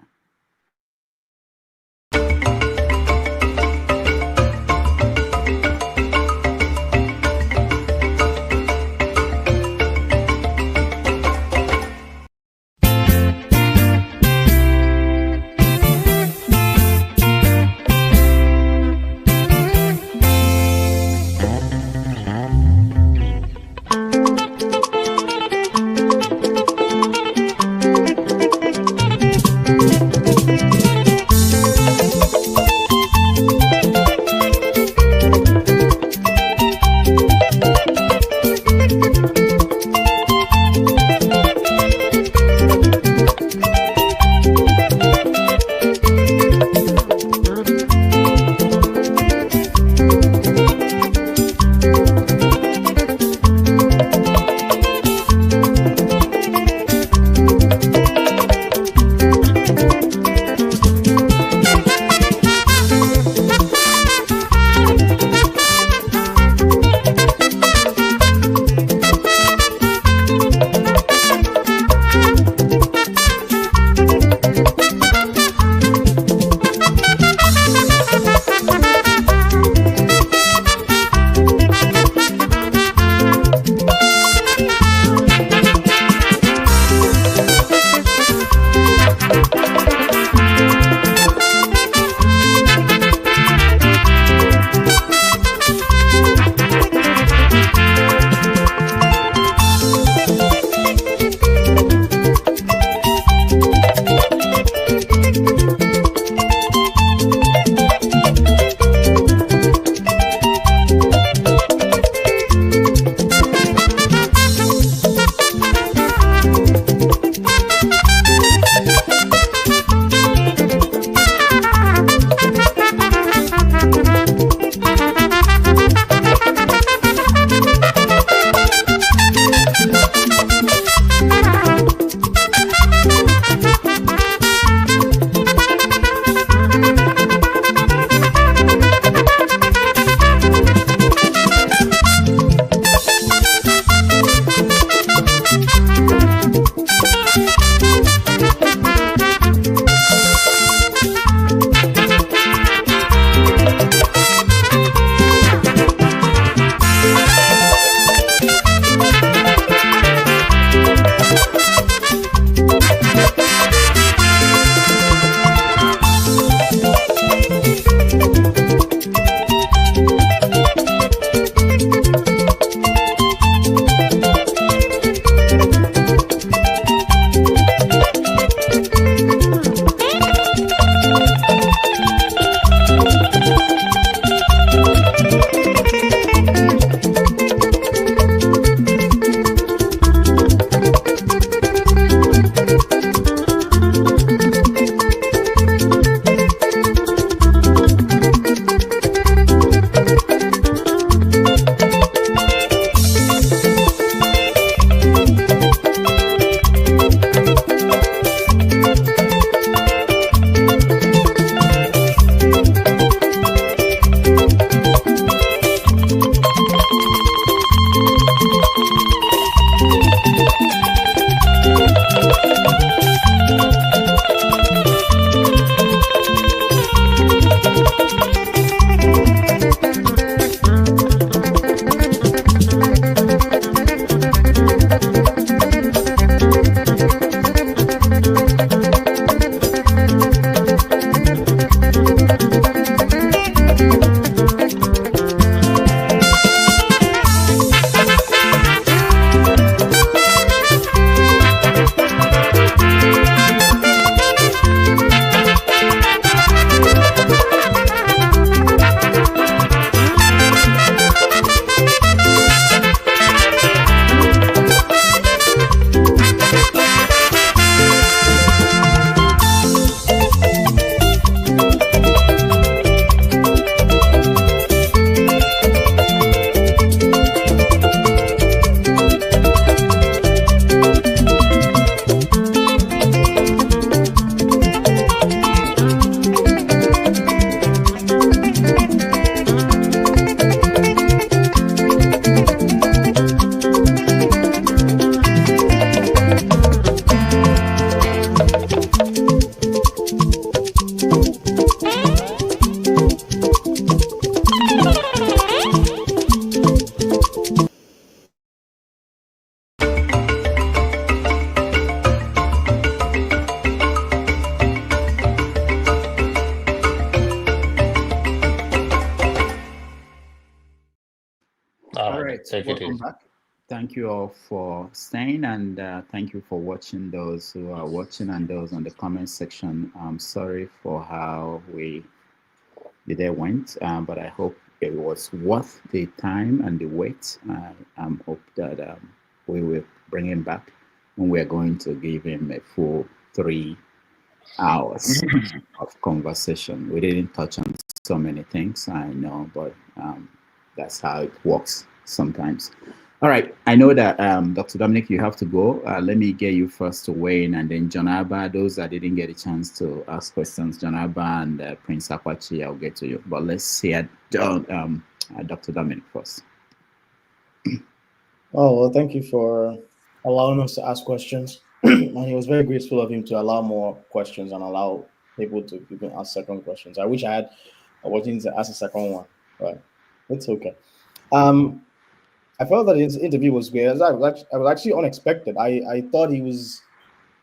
All right, take it welcome easy. back. Thank you all for staying, and thank you for watching, those who are watching and those on the comment section. I'm sorry for how the day went, but I hope it was worth the time and the wait. I hope that we will bring him back, and we're going to give him a full 3 hours of conversation. We didn't touch on so many things, I know, but that's how it works sometimes. All right, I know that Dr. Dominic, you have to go. Let me get you first to weigh in, and then John Abba, those that didn't get a chance to ask questions, John Abba and Prince Akwachi, I'll get to you. But let's hear Dr. Dominic first. Oh, well, thank you for allowing us to ask questions. And it was very graceful of him to allow more questions and allow people to even ask second questions. I wish I had a opportunity to ask a second one, but it's okay. I felt that his interview was weird. I was actually unexpected. I thought he was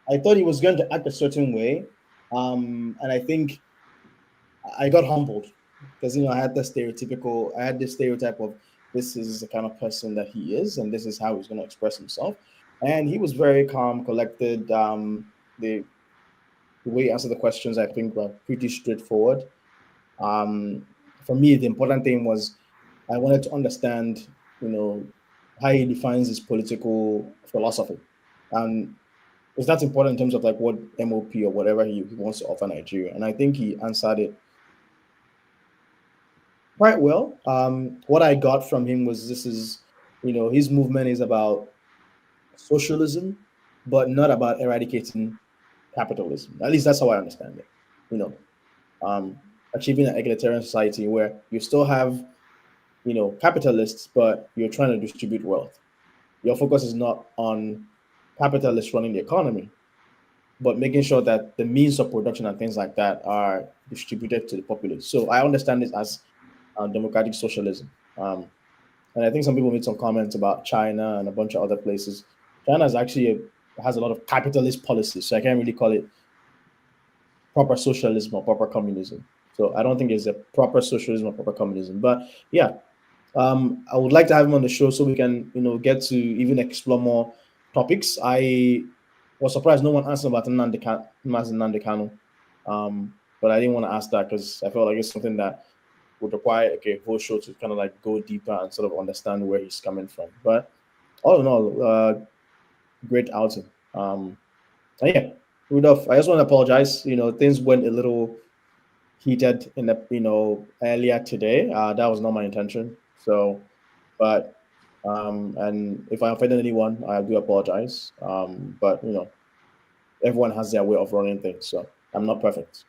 going to act a certain way, and I think I got humbled because I had this stereotype of this is the kind of person that he is, and this is how he's going to express himself. And he was very calm, collected. The way he answered the questions, I think, were pretty straightforward. For me, the important thing was I wanted to understand, how he defines his political philosophy, and it's not important in terms of like what MOP or whatever he wants to offer Nigeria. And I think he answered it quite well. What I got from him was his movement is about socialism, but not about eradicating capitalism. At least that's how I understand it. Achieving an egalitarian society where you still have, capitalists, but you're trying to distribute wealth. Your focus is not on capitalists running the economy, but making sure that the means of production and things like that are distributed to the populace. So I understand this as democratic socialism. And I think some people made some comments about China and a bunch of other places. China has a lot of capitalist policies, so I can't really call it proper socialism or proper communism. So I don't think there's a proper socialism or proper communism. But yeah, I would like to have him on the show so we can, get to even explore more topics. I was surprised no one asked about Nnamdi Kanu, but I didn't want to ask that because I felt like it's something that would require a whole show to kind of like go deeper and sort of understand where he's coming from. But all in all, great outing. And yeah, Rudolph, I just want to apologize. Things went a little heated in the earlier today. That was not my intention. So, but and if I offended anyone, I do apologize. But everyone has their way of running things, so I'm not perfect.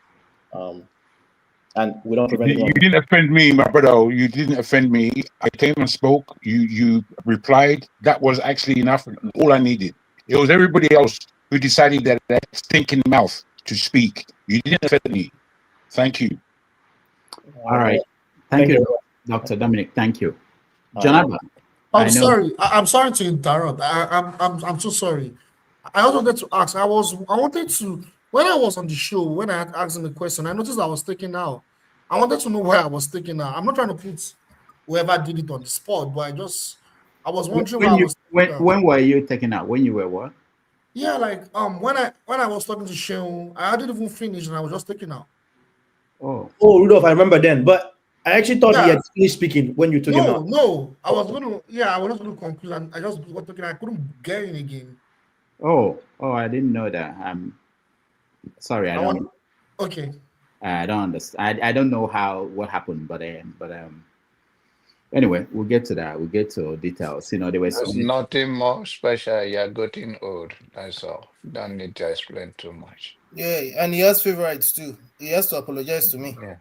And we don't prevent you didn't offend me, my brother. You didn't offend me. I came and spoke. You replied. That was actually enough. All I needed. It was everybody else who decided that stinking mouth to speak. You didn't offend me. Thank you. All right. Thank you, Dr. Dominic. Thank you. Jonathan. I'm sorry to interrupt. I'm so sorry. I also wanted to ask. When I was on the show, when I had asked him a question, I noticed I was taken out. I wanted to know why I was taken out. I'm not trying to put whoever did it on the spot, but I was wondering when were you taken out? When you were what? Yeah, like when I was talking to Seun, I didn't even finish and I was just taken out. Oh, Rudolph, I remember then, but I actually thought he had finished speaking when you took him out. No, I was going to conclude, and I just got talking. I couldn't get in again. Oh, I didn't know that. Sorry, I don't. Okay. I don't understand. I don't know what happened, but anyway, we'll get to that. We'll get to details. There was nothing more special. You're getting old. That's all. Don't need to explain too much. Yeah, and he has favorites too. He has to apologize to me. Yeah.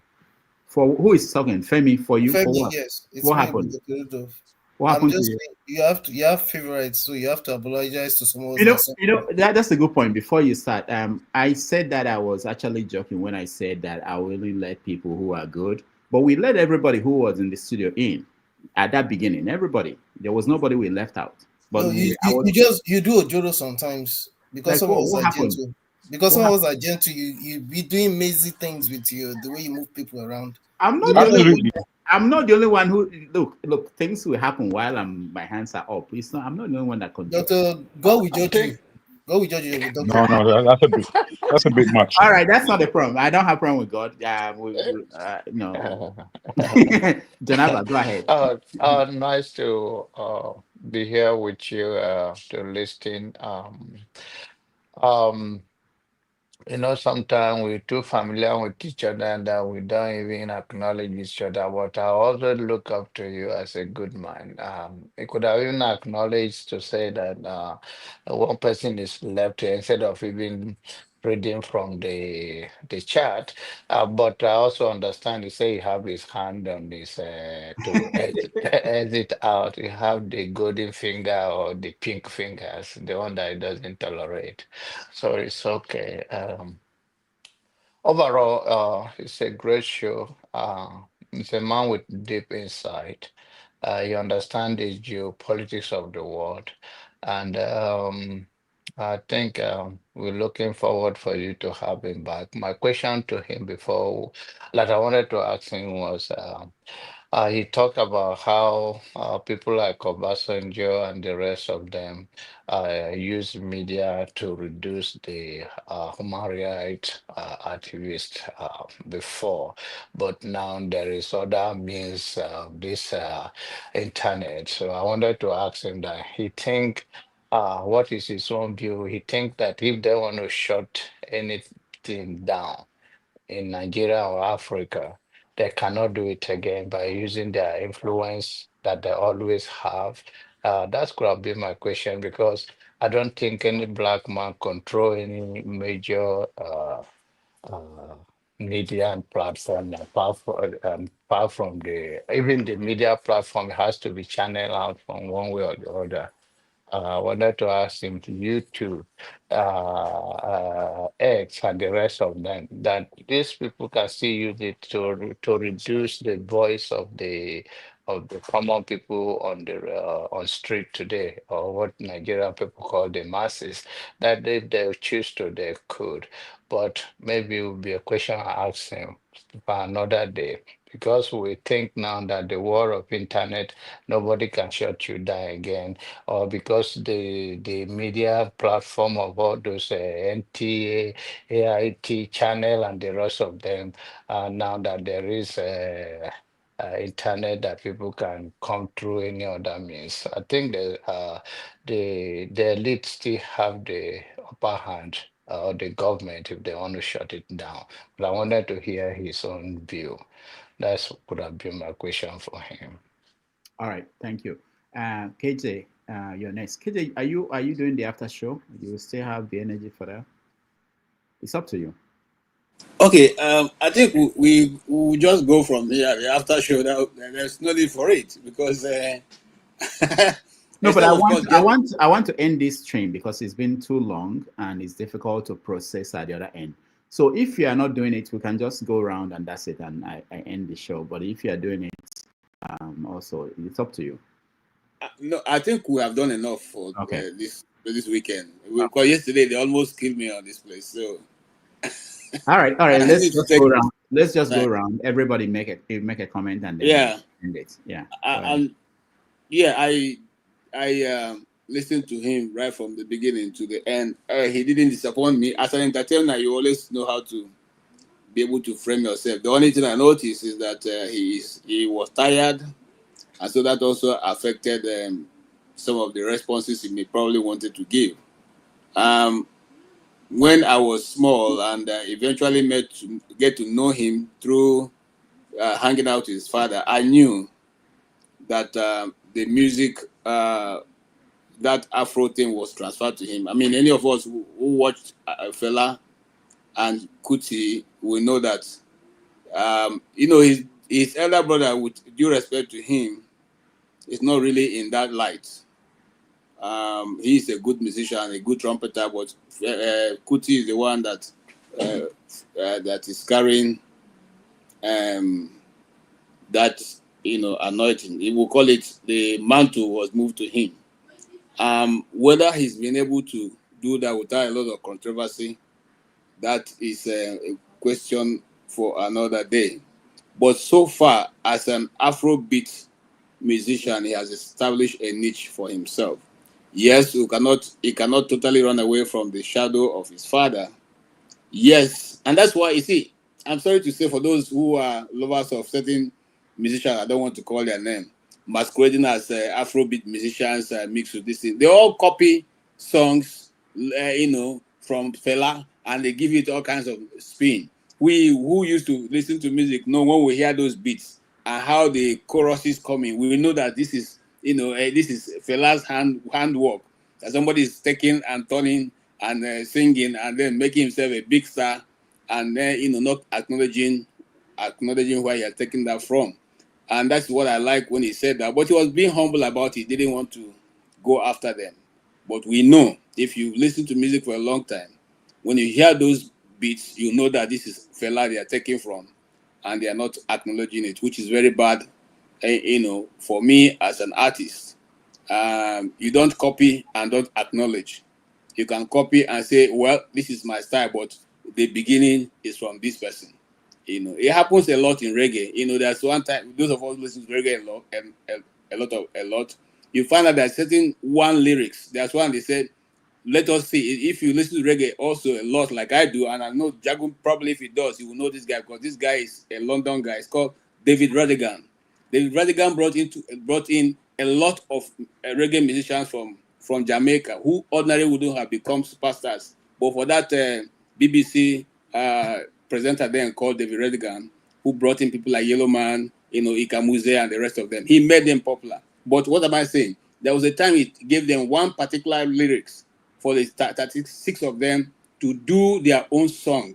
For who is talking? Femi, for you? Femi, for what? Yes. What happened? What happened to you? You have favorites, so you have to apologize to someone. That's a good point. Before you start, I said that I was actually joking when I said that I will only let people who are good, but we let everybody who was in the studio in at that beginning. Everybody, there was nobody we left out. But no, you do a Jodo sometimes because some of us are gentle. Because some of us are gentle, you be doing amazing things with the way you move people around. I'm not I'm not the only one who look. Things will happen while my hands are up. It's not. I'm not the only one that controls. Doctor, God will judge you. God will judge you. No, that's a bit much. All right, that's not a problem. I don't have a problem with God. Yeah, no. Janaba, go ahead. Nice to be here with you to listen. Um, sometimes we're too familiar with each other and we don't even acknowledge each other. But I also look up to you as a good man. I could have even acknowledged to say that one person is left here instead of even reading from the chat. But I also understand you say you have his hand on this to exit out. You have the golden finger or the pink fingers, the one that he doesn't tolerate. So it's okay. Overall, it's a great show. It's a man with deep insight. You understand the geopolitics of the world, and I think we're looking forward for you to have him back. My question to him before, like I wanted to ask him was. He talked about how people like Obasanjo and the rest of them use media to reduce the human rights activists before, but now there is other means of this internet. So I wanted to ask him that he think, what is his own view? He think that if they want to shut anything down in Nigeria or Africa, they cannot do it again by using their influence that they always have. That's could have been my question because I don't think any black man control any major uh, media and platform apart from the even the media platform has to be channeled out from one way or the other. I wanted to ask him to you too, X and the rest of them, that these people can still use it to reduce the voice of the common people on the on street today, or what Nigerian people call the masses. That if they choose to, they could, but maybe it will be a question I ask him for another day. Because we think now that the war of internet, nobody can shut you down again, or because the media platform of all those NTA, AIT channel and the rest of them, now that there is internet that people can come through any other means. I think the elite still have the upper hand, or the government if they want to shut it down. But I wanted to hear his own view. That's could have been my question for him. All right, thank you. KJ, you're next. KJ, are you doing the after show? You still have the energy for that? It's up to you. Okay, I think we will just go from here. The after show, there's no need for it because. No, but I want to end this stream because it's been too long and it's difficult to process at the other end. So if you are not doing it, we can just go around and that's it, and I end the show. But if you are doing it, also it's up to you. No, I think we have done enough for this weekend. Because yesterday they almost killed me on this place. So. All right. Let's just go around. Let's just go around. Everybody make a comment and then end it. Yeah. I listened to him right from the beginning to the end. He didn't disappoint me. As an entertainer, you always know how to be able to frame yourself. The only thing I noticed is that he was tired, and so that also affected some of the responses he may probably wanted to give. When I was small and eventually get to know him through hanging out with his father, I knew that the music, that Afro thing was transferred to him. I mean, any of us who watched Fela and Kuti will know that, his elder brother, with due respect to him, is not really in that light. He's a good musician, a good trumpeter, but Kuti is the one that that is carrying that anointing. He will call it the mantle was moved to him. Whether he's been able to do that without a lot of controversy, that is a question for another day. But so far, as an Afrobeat musician, he has established a niche for himself. Yes, he cannot totally run away from the shadow of his father. Yes, and that's why, you see, I'm sorry to say, for those who are lovers of certain musicians, I don't want to call their name, masquerading as Afrobeat musicians mixed with this thing. They all copy songs, from Fela, and they give it all kinds of spin. We who used to listen to music know when we hear those beats and how the chorus is coming, we will know that this is, this is Fela's handwork. That somebody is taking and turning and singing and then making himself a big star, and then not acknowledging where he has taken that from. And that's what I like when he said that. But he was being humble about it. He didn't want to go after them. But we know, if you listen to music for a long time, when you hear those beats, you know that this is Fela they are taking from, and they are not acknowledging it, which is very bad. For me as an artist, you don't copy and don't acknowledge. You can copy and say, well, this is my style, but the beginning is from this person. It happens a lot in reggae. There's one time, those of us who listen to reggae a lot, you find out that certain one lyrics, there's one they said, let us see, if you listen to reggae also a lot like I do, and I know Jagun probably, if he does, he will know this guy, because this guy is a London guy. It's called David Radigan. David Radigan brought in a lot of reggae musicians from Jamaica who ordinarily wouldn't have become superstars. But for that BBC presenter then called David Radigan, who brought in people like Yellow Man, Ikamuze and the rest of them, he made them popular. But what am I saying? There was a time he gave them one particular lyrics for the 36 of them to do their own song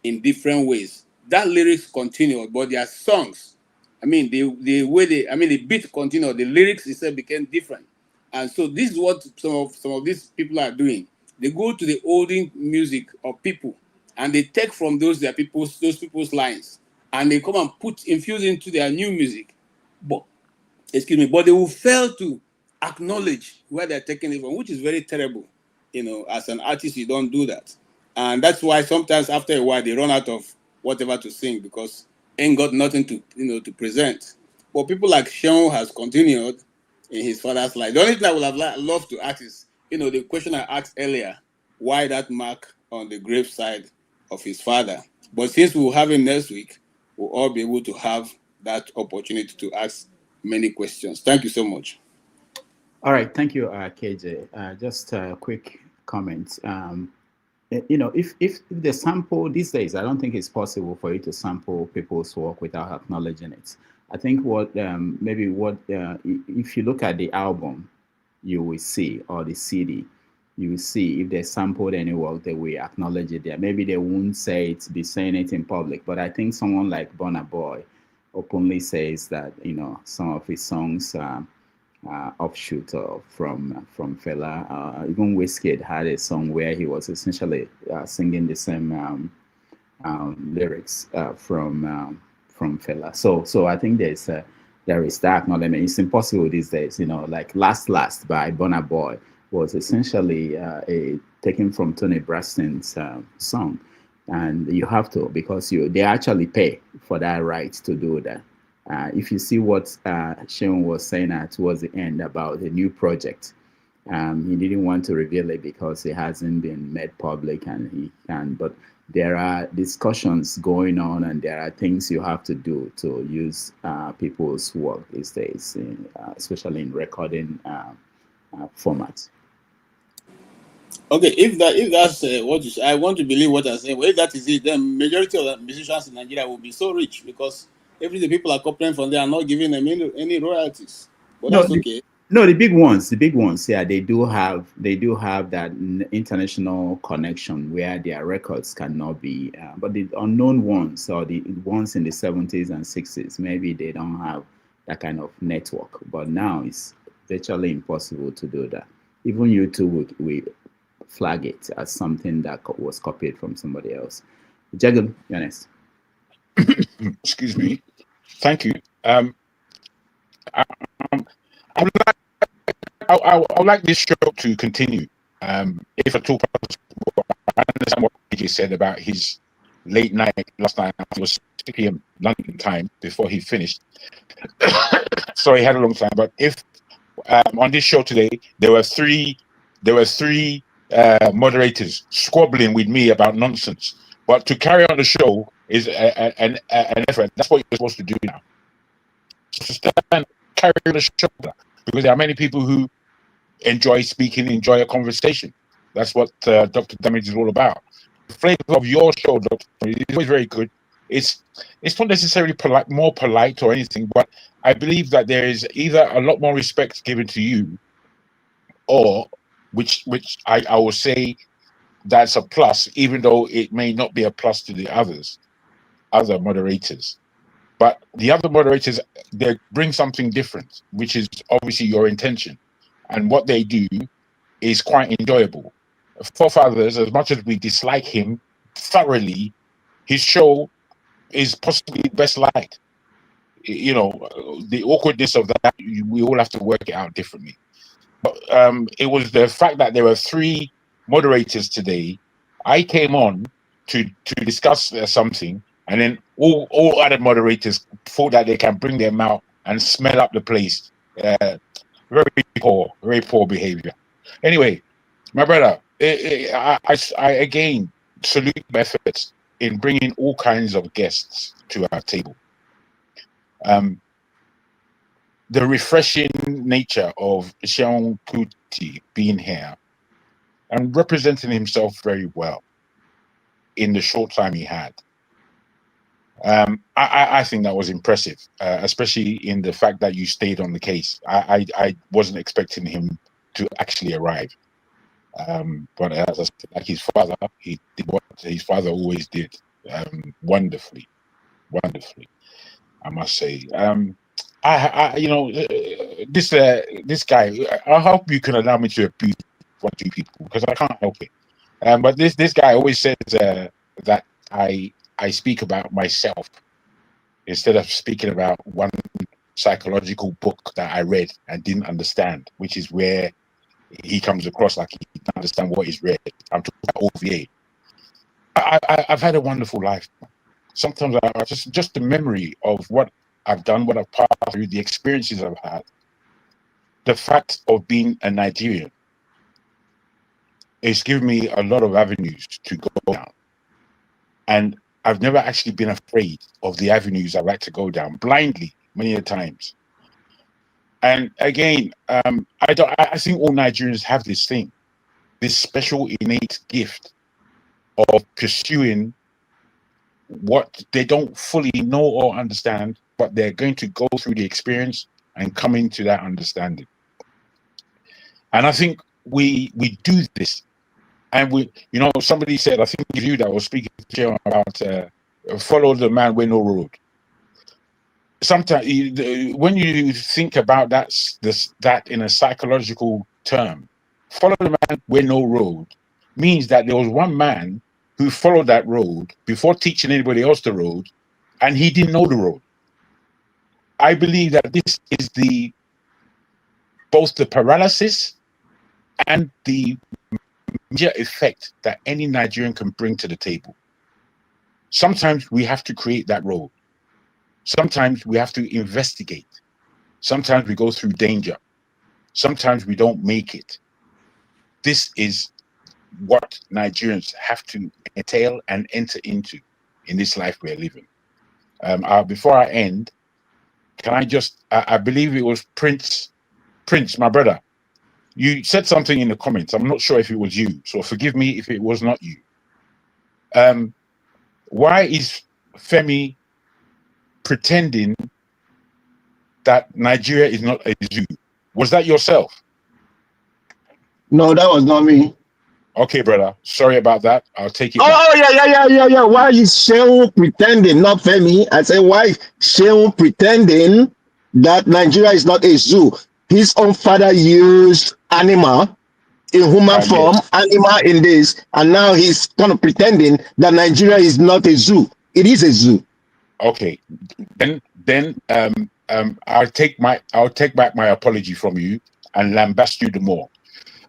in different ways. That lyrics continued, but their songs, the way the beat continued, the lyrics itself became different. And so this is what some of these people are doing. They go to the olden music of people and they take from those people's lines and they come and infuse into their new music. But they will fail to acknowledge where they're taking it from, which is very terrible. As an artist, you don't do that. And that's why sometimes after a while they run out of whatever to sing because ain't got nothing to present. But people like Seun has continued in his father's life. The only thing I would have loved to ask is, the question I asked earlier, why that mark on the graveside of his father? But since we'll have him next week, we'll all be able to have that opportunity to ask many questions. Thank you so much. All right, thank you, KJ. Just a quick comment. If the sample these days, I don't think it's possible for you to sample people's work without acknowledging it. I think if you look at the album, you will see, or the CD, you will see if they sampled any work, they will acknowledge it there. Maybe they won't be saying it in public, but I think someone like Burna Boy openly says that some of his songs are offshoot from Fela. Even Wizkid had a song where he was essentially singing the same lyrics from Fela. So I think there is that acknowledgement. It's impossible these days. Like Last by Burna Boy was essentially taken from Tony Braxton's song, and you have to, because they actually pay for that right to do that. If you see what Seun was saying towards the end about the new project, he didn't want to reveal it because it hasn't been made public, and he can. But there are discussions going on, and there are things you have to do to use people's work these days, especially in recording formats. Okay, if that's what you say, I want to believe what I'm saying. Well, if that is it, then majority of the musicians in Nigeria will be so rich because every day people are copying from there and not giving them any royalties. But that's okay. No, the big ones, yeah, they do have that international connection where their records cannot be. But the unknown ones, or the ones in the 70s and 60s, maybe they don't have that kind of network. But now it's virtually impossible to do that. Even YouTube we flag it as something that was copied from somebody else. Jagan, you're next. Excuse me. Thank you. I would like this show to continue. If at all possible, I understand what he said about his late night last night. It was 6 p.m. London time before he finished. So he had a long time. But if on this show today there were three moderators squabbling with me about nonsense, but to carry on the show is an effort. That's what you're supposed to do now. So stand, carry on the show, because there are many people who enjoy speaking, enjoy a conversation. That's what Dr. Damage is all about. The flavor of your show, Dr. is always very good. It's not necessarily more polite or anything, but I believe that there is either a lot more respect given to you, or which I will say that's a plus, even though it may not be a plus to the other moderators. But the other moderators, they bring something different, which is obviously your intention. And what they do is quite enjoyable. Forefathers, as much as we dislike him thoroughly, his show is possibly best liked. You know, the awkwardness of that, we all have to work it out differently. But it was the fact that there were 3 moderators today. I came on to discuss something, and then all other moderators thought that they can bring their mouth and smell up the place. Very poor behavior. Anyway, my brother, I again salute your efforts in bringing all kinds of guests to our table. The refreshing nature of Seun Kuti being here and representing himself very well in the short time he had. I think that was impressive, especially in the fact that you stayed on the case. I wasn't expecting him to actually arrive. But as I said, like his father, he did what his father always did, wonderfully, I must say. This guy, I hope you can allow me to abuse 1 or 2 people, because I can't help it. But this guy always says that I speak about myself instead of speaking about one psychological book that I read and didn't understand, which is where he comes across like he doesn't understand what he's read. I'm talking about OVA. I've had a wonderful life. Sometimes I just the memory of what I've done, what I've passed through, the experiences I've had, the fact of being a Nigerian, it's given me a lot of avenues to go down. And I've never actually been afraid of the avenues I like to go down blindly many a times. And again, I think all Nigerians have this thing, this special innate gift of pursuing what they don't fully know or understand, but they're going to go through the experience and come into that understanding. And I think we do this. And somebody said, I think it was you that was speaking about follow the man where no road. Sometimes when you think about that in a psychological term, follow the man where no road means that there was one man who followed that road before teaching anybody else the road, and he didn't know the road. I believe that this is both the paralysis and the major effect that any Nigerian can bring to the table. Sometimes we have to create that road. Sometimes we have to investigate. Sometimes we go through danger. Sometimes we don't make it. This is what Nigerians have to entail and enter into in this life we're living. Before I end, can I just, I believe it was Prince, my brother. You said something in the comments. I'm not sure if it was you, so forgive me if it was not you. Why is Femi pretending that Nigeria is not a zoo? Was that yourself? No, that was not me. Okay, brother. Sorry about that. I'll take it. Yeah. Why is Seun pretending, not Femi? I said, why is Seun pretending that Nigeria is not a zoo? His own father used animal in human form, animal in this, and now he's kind of pretending that Nigeria is not a zoo. It is a zoo. Okay, then I'll take back my apology from you and lambast you the more,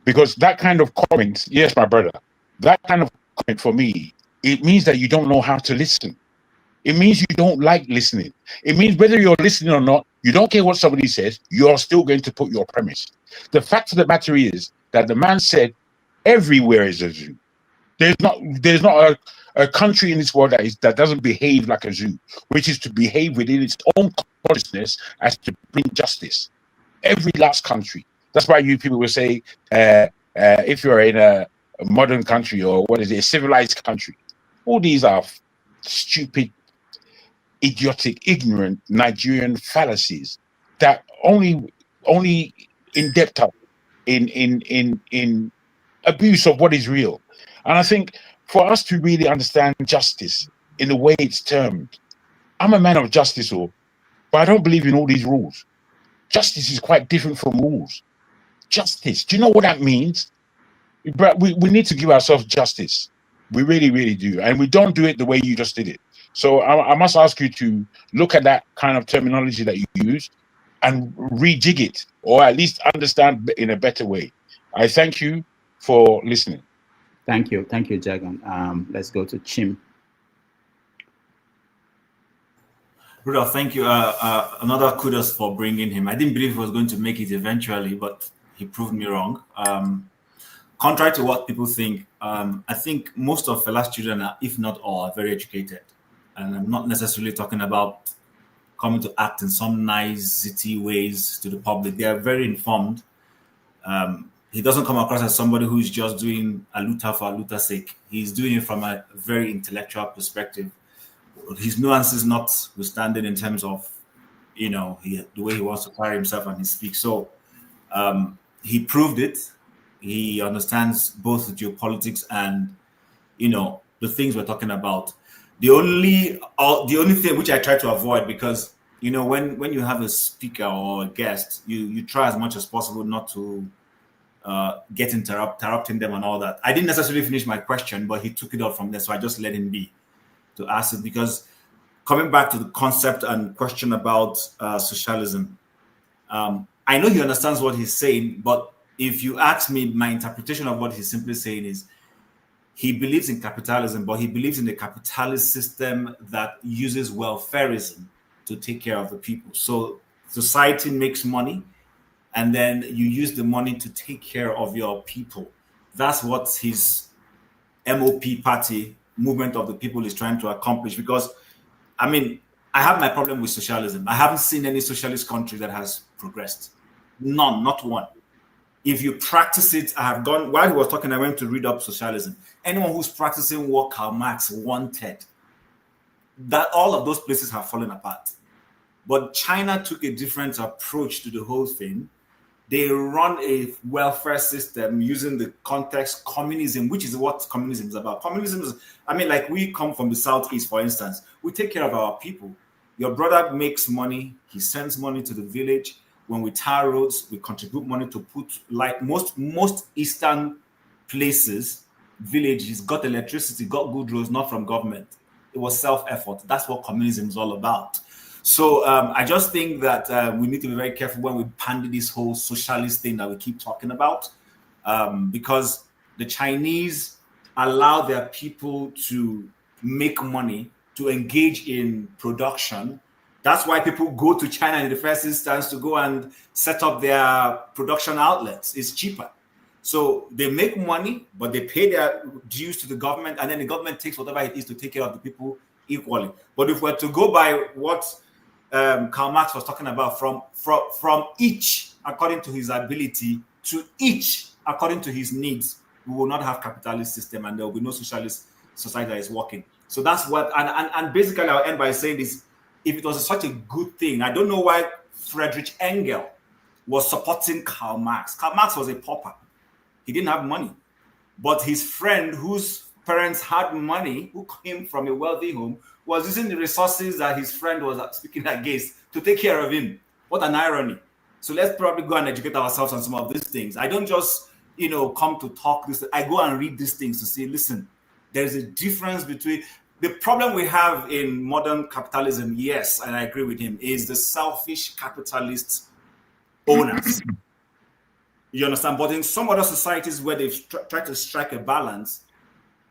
because that kind of comment, yes, my brother, that kind of comment for me it means that you don't know how to listen. It means you don't like listening. It means whether you're listening or not, you don't care what somebody says, you're still going to put your premise. The fact of the matter is that the man said everywhere is a zoo. There's not a country in this world that doesn't behave like a zoo, which is to behave within its own consciousness as to bring justice. Every last country. That's why you people will say, if you're in a modern country or what is it, a civilized country, all these are stupid, idiotic, ignorant Nigerian fallacies that only in depth up in abuse of what is real. And I think for us to really understand justice in the way it's termed, I'm a man of justice, but I don't believe in all these rules. Justice is quite different from rules. Justice, do you know what that means? But we need to give ourselves justice. We really, really do. And we don't do it the way you just did it. So I must ask you to look at that kind of terminology that you use and rejig it, or at least understand in a better way. I thank you for listening. Thank you, Jagan. Let's go to Chim. Rudolph, thank you. Another kudos for bringing him. I didn't believe he was going to make it eventually, but he proved me wrong. Contrary to what people think, I think most of Fela's children, if not all, are very educated. And I'm not necessarily talking about coming to act in some nicety ways to the public. They are very informed. He doesn't come across as somebody who's just doing a luta for a luta's sake. He's doing it from a very intellectual perspective. His nuances notwithstanding in terms of, the way he wants to carry himself and he speaks. So he proved it. He understands both the geopolitics and, the things we're talking about. The only thing which I try to avoid, because, when you have a speaker or a guest, you try as much as possible not to get interrupting them and all that. I didn't necessarily finish my question, but he took it up from there, so I just let him be to ask it. Because coming back to the concept and question about socialism, I know he understands what he's saying, but if you ask me, my interpretation of what he's simply saying is he believes in capitalism, but he believes in a capitalist system that uses welfarism to take care of the people. So society makes money, and then you use the money to take care of your people. That's what his MOP party, Movement of the People, is trying to accomplish. Because, I have my problem with socialism. I haven't seen any socialist country that has progressed. None, not one. If you practice it, I have gone, while he was talking, I went to read up socialism. Anyone who's practicing what Karl Marx wanted, that all of those places have fallen apart. But China took a different approach to the whole thing. They run a welfare system using the context communism, which is what communism is about. Communism is, like we come from the Southeast, for instance. We take care of our people. Your brother makes money. He sends money to the village. When we tar roads, we contribute money to put, like most Eastern places, villages, got electricity, got good roads, not from government. It was self-effort. That's what communism is all about. So I just think that we need to be very careful when we pander this whole socialist thing that we keep talking about, because the Chinese allow their people to make money, to engage in production. That's why people go to China in the first instance, to go and set up their production outlets. It's cheaper. So they make money, but they pay their dues to the government, and then the government takes whatever it is to take care of the people equally. But if we're to go by what Karl Marx was talking about, from each according to his ability to each according to his needs, we will not have capitalist system, and there will be no socialist society that is working. So that's what, and basically I'll end by saying this: if it was such a good thing, I don't know why Friedrich Engels was supporting Karl Marx. Karl Marx was a pauper. He didn't have money. But his friend, whose parents had money, who came from a wealthy home, was using the resources that his friend was speaking against to take care of him. What an irony. So let's probably go and educate ourselves on some of these things. I don't just, come to talk this. I go and read these things to say, listen, there's a difference between... The problem we have in modern capitalism, yes, and I agree with him, is the selfish capitalist owners. You understand? But in some other societies where they've tried to strike a balance,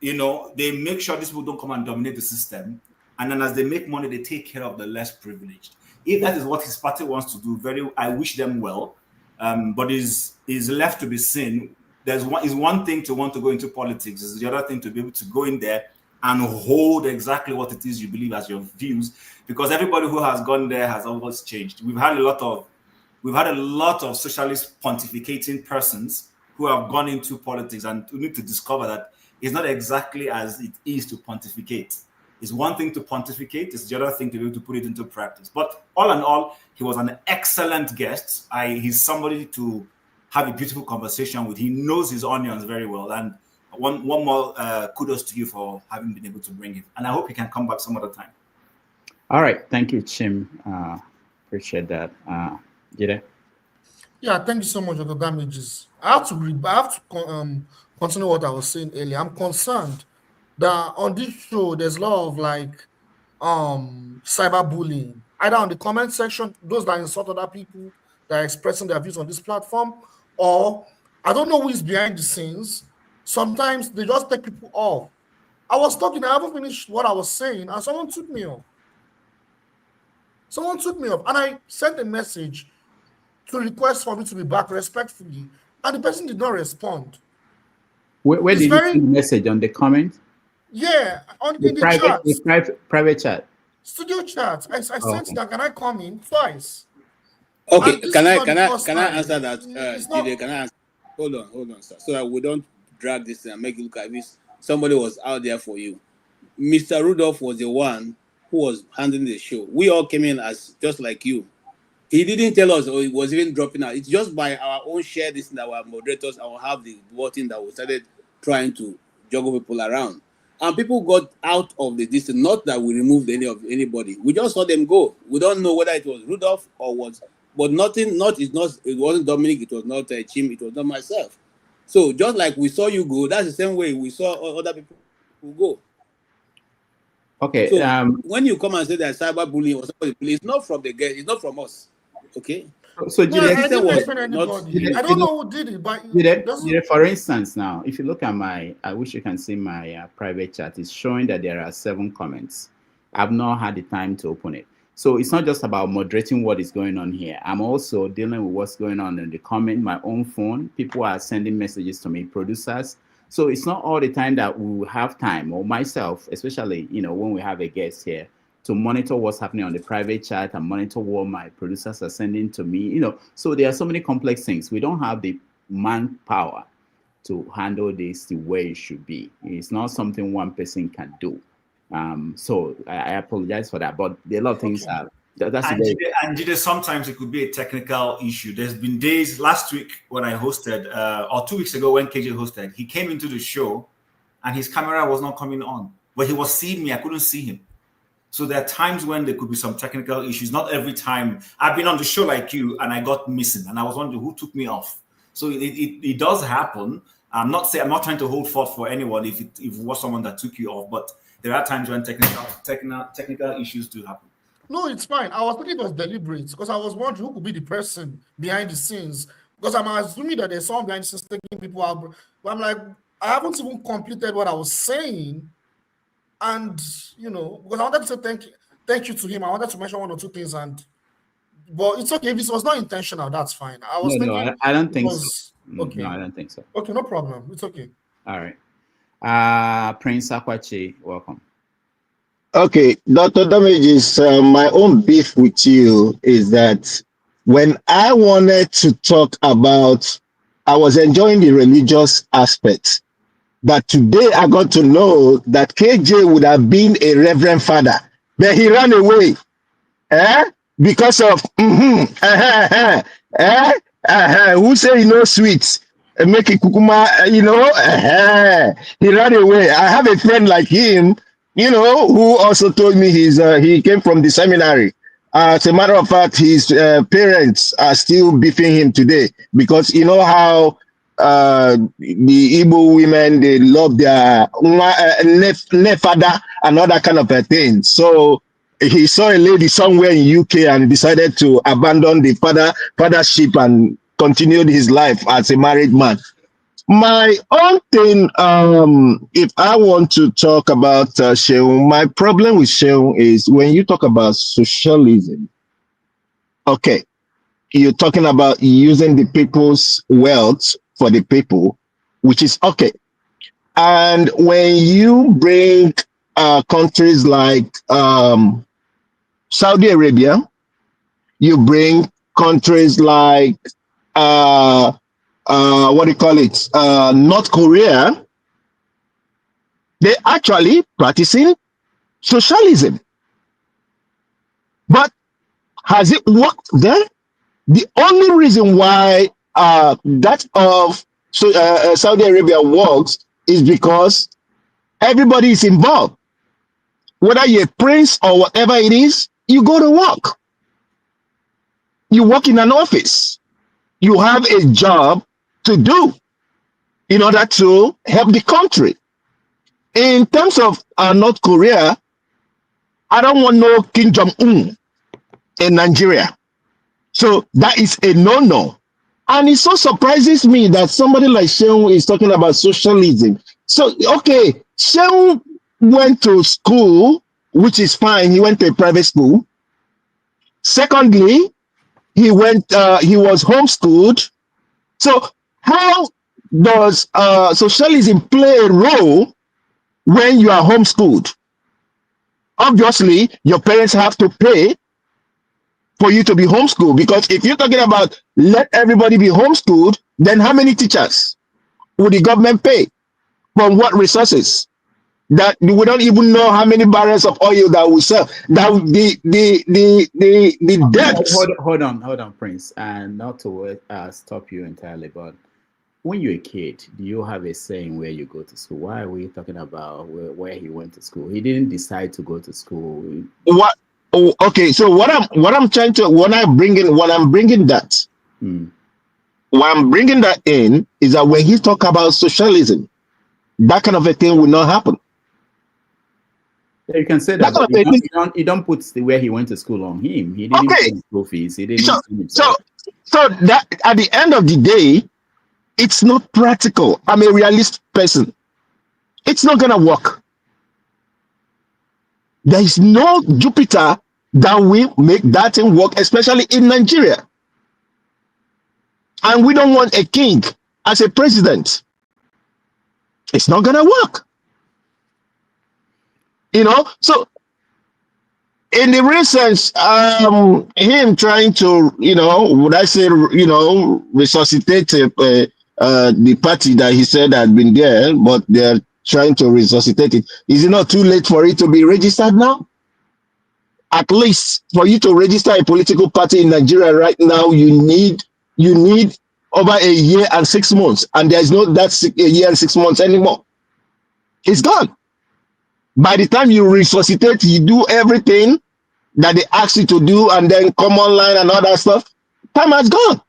you know, they make sure these people don't come and dominate the system. And then as they make money, they take care of the less privileged. If that is what his party wants to do, I wish them well. But is left to be seen. Is one thing to want to go into politics. Is the other thing to be able to go in there and hold exactly what it is you believe as your views. Because everybody who has gone there has always changed. We've had a lot of socialist pontificating persons who have gone into politics, and we need to discover that it's not exactly as it is to pontificate. It's one thing to pontificate, it's the other thing to be able to put it into practice. But all in all, he was an excellent guest. He's somebody to have a beautiful conversation with. He knows his onions very well. And one more kudos to you for having been able to bring him. And I hope he can come back some other time. All right. Thank you, Chim. Appreciate that. Jide? Yeah, thank you so much for the damages. I have to continue what I was saying earlier. I'm concerned that on this show, there's a lot of cyberbullying, either on the comment section, those that insult other people that are expressing their views on this platform, or I don't know who is behind the scenes. Sometimes they just take people off. I was talking, I haven't finished what I was saying, and someone took me off. And I sent a message to request for me to be back respectfully, and the person did not respond. Where did you send the message? On the comment? Yeah, in the chat. The private chat. Studio chat. I sent that. Can I come in twice? Okay, can I answer that? Jide, can I answer? Hold on, sir. So that we don't drag this and make it look like this. Somebody was out there for you. Mr. Rudolph was the one who was handling the show. We all came in as just like you. He didn't tell us, or he was even dropping out. It's just by our own share this that our moderators and will have the voting that we started trying to juggle people around. And people got out of the distance, not that we removed anybody. We just saw them go. We don't know whether it was Rudolph or was, but it wasn't Dominic, it was not Chim, it was not myself. So just like we saw you go, that's the same way we saw other people who go. Okay. So when you come and say that cyberbullying or somebody, it's not from the guest, it's not from us. Okay. So I didn't mention anybody. I don't know who did it, but for instance, now if you look at I wish you can see my private chat. It's showing that there are 7 comments. I've not had the time to open it. So it's not just about moderating what is going on here. I'm also dealing with what's going on in the comment, my own phone. People are sending messages to me, producers. So it's not all the time that we will have time, or myself, especially, when we have a guest here, to monitor what's happening on the private chat and monitor what my producers are sending to me. So there are so many complex things. We don't have the manpower to handle this the way it should be. It's not something one person can do. So I apologize for that, but there are a lot of things Jide, sometimes it could be a technical issue. There's been days last week when I hosted, or 2 weeks ago when KJ hosted, he came into the show and his camera was not coming on, but he was seeing me. I couldn't see him. So there are times when there could be some technical issues. Not every time. I've been on the show like you and I got missing and I was wondering who took me off. So it does happen. I'm not trying to hold forth for anyone if it was someone that took you off, but there are times when technical issues do happen. No, it's fine. I was thinking it was deliberate because I was wondering who could be the person behind the scenes. Because I'm assuming that there's someone behind the scenes taking people out. But I'm like, I haven't even completed what I was saying. And, because I wanted to say thank you to him. I wanted to mention 1 or 2 things. But it's okay. If it was not intentional, that's fine. I don't think so. Okay. No, I don't think so. Okay, no problem. It's okay. All right. Prince Akwachi, welcome. Okay, Dr. Damages, my own beef with you is that when I wanted to talk about, I was enjoying the religious aspect, but today I got to know that KJ would have been a reverend father, but he ran away, because of who say sweets. Make it kukuma, he ran away. I have a friend like him, who also told me he came from the seminary. As a matter of fact, his parents are still beefing him today because how the Igbo women, they love their father and all that kind of a thing. So he saw a lady somewhere in UK and decided to abandon the fathership and continued his life as a married man. my own thing, if I want to talk about Seun, my problem with Seun is when you talk about socialism, okay, you're talking about using the people's wealth for the people, which is okay. And when you bring countries like Saudi Arabia, you bring countries like what do you call it? North Korea, they actually practicing socialism. But has it worked there? The only reason why that of Saudi Arabia works is because everybody is involved. Whether you're a prince or whatever it is, you go to work. You work in an office. You have a job to do in order to help the country. In terms of North Korea, I don't want no Kim Jong-un in Nigeria. So that is a no-no. And it so surprises me that somebody like Seun is talking about socialism. So, okay, Seun went to school, which is fine. He went to a private school. Secondly, he was homeschooled. So how does socialism play a role when you are homeschooled? Obviously, your parents have to pay for you to be homeschooled, because if you're talking about let everybody be homeschooled, then how many teachers would the government pay? From what resources? That we don't even know how many barrels of oil that we sell. That the debts. Hold on, Prince, and not to stop you entirely, but when you're a kid, do you have a saying where you go to school? Why are we talking about where he went to school? He didn't decide to go to school. What? Oh, okay. So what I'm bringing that in is that when he talk about socialism, that kind of a thing will not happen. Yeah, you can say that, but you don't put where he went to school on him. He didn't pay school fees. He didn't. So that at the end of the day, it's not practical. I'm a realist person. It's not gonna work. There is no Jupiter that will make that thing work, especially in Nigeria. And we don't want a king as a president. It's not gonna work. You know, so in the real sense, him trying to, would I say, resuscitate the party that he said had been there, but they're trying to resuscitate it. Is it not too late for it to be registered now? At least for you to register a political party in Nigeria right now, you need over a year and 6 months, and there's no a year and 6 months anymore. It's gone. By the time you resuscitate, you do everything that they ask you to do, and then come online and all that stuff. Time has gone.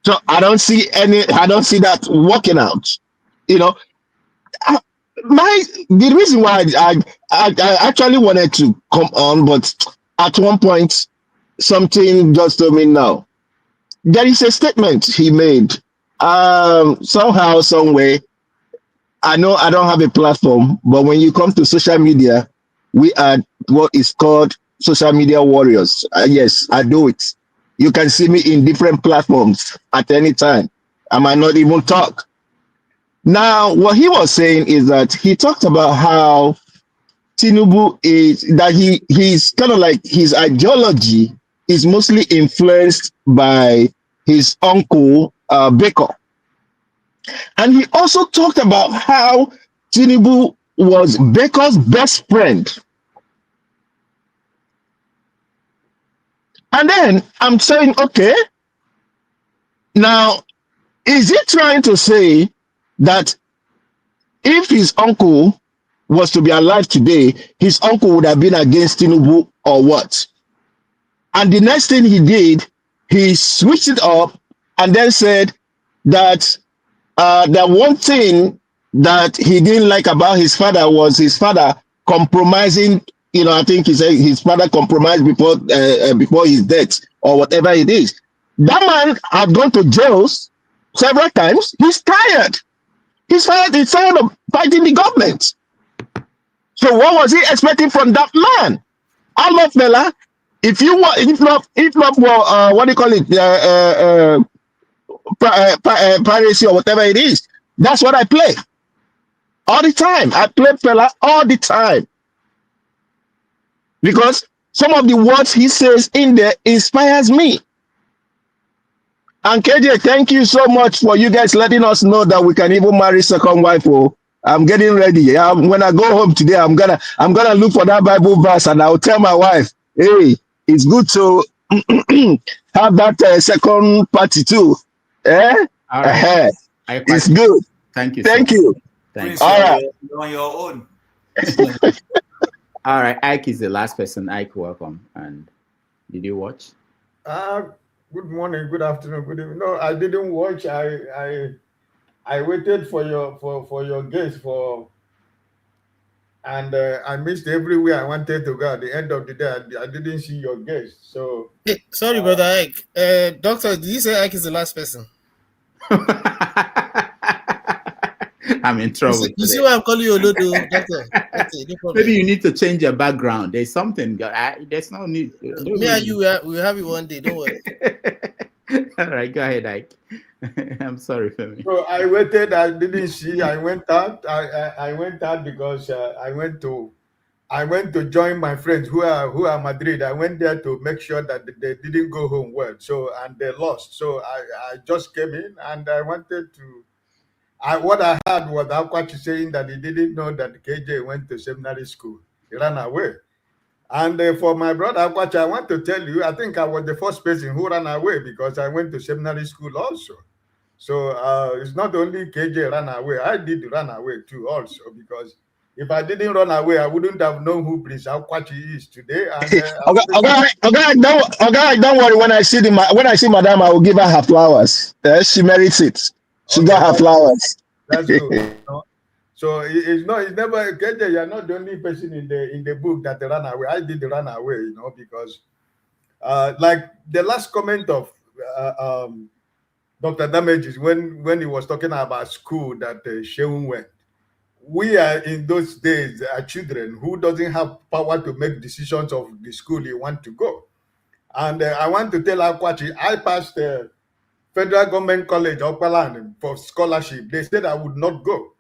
So I don't see that working out. The reason why I actually wanted to come on, but at one point something just told me now. There is a statement he made. Somehow, some way. I know I don't have a platform, but when you come to social media, we are what is called social media warriors. Yes, I do it. You can see me in different platforms at any time. I might not even talk. Now, what he was saying is that he talked about how Tinubu is, that he's kind of like his ideology is mostly influenced by his uncle, Baker. And he also talked about how Tinubu was Baker's best friend. And then I'm saying, okay, now, is he trying to say that if his uncle was to be alive today, his uncle would have been against Tinubu or what? And the next thing he did, he switched it up and then said that the one thing that he didn't like about his father was his father compromising. I think he said his father compromised before his death or whatever it is. That man had gone to jails several times. He's tired. He's tired of fighting the government. So what was he expecting from that man? I love Fela. If you want, if not for what do you call it, piracy or whatever it is, that's what I play all the time. I play Fela all the time because some of the words he says in there inspires me. And KJ, thank you so much for you guys letting us know that we can even marry second wife. Oh, I'm getting ready. When I go home today, I'm gonna look for that Bible verse and I'll tell my wife, hey, it's good to have that second party too. Eh? All right. It's good. Thank you. Thank you. Thanks. All right. You're on your own. All right. Ike is the last person. Ike, welcome. And did you watch? Good morning, good afternoon, good evening. No, I didn't watch. I waited for your guest and I missed everywhere I wanted to go. At the end of the day, I didn't see your guest. So hey, sorry, brother Ike. Doctor, did you say Ike is the last person? I'm in trouble. You see why I'm calling you Olodo, doctor? Okay, no problem. Maybe you need to change your background. There's something. There's no need. Me and you, we'll have it one day. Don't worry. All right, go ahead, Ike. I'm sorry for me. So I waited. I didn't see. I went out. I went out because I went to join my friends who are Madrid. I went there to make sure that they didn't go home well. So and they lost. So I just came in and I wanted to. What I heard was Akwachi saying that he didn't know that KJ went to seminary school. He ran away. And for my brother Akwachi, I want to tell you, I think I was the first person who ran away because I went to seminary school also. So it's not only KJ ran away, I did run away too also, because if I didn't run away, I wouldn't have known who Prince Akwachi is today. And, don't worry. When I see Madam, I will give her her flowers. She merits it. She got her flowers. That's good. You know? So it's never KJ. You're not the only person in the book that ran away. I did run away, you know, because like the last comment of Dr. Damages when he was talking about school that Seun went. We are in those days children who doesn't have power to make decisions of the school you want to go. And I want to tell Akwachi, I passed Federal Government College Upperland for scholarship. They said I would not go.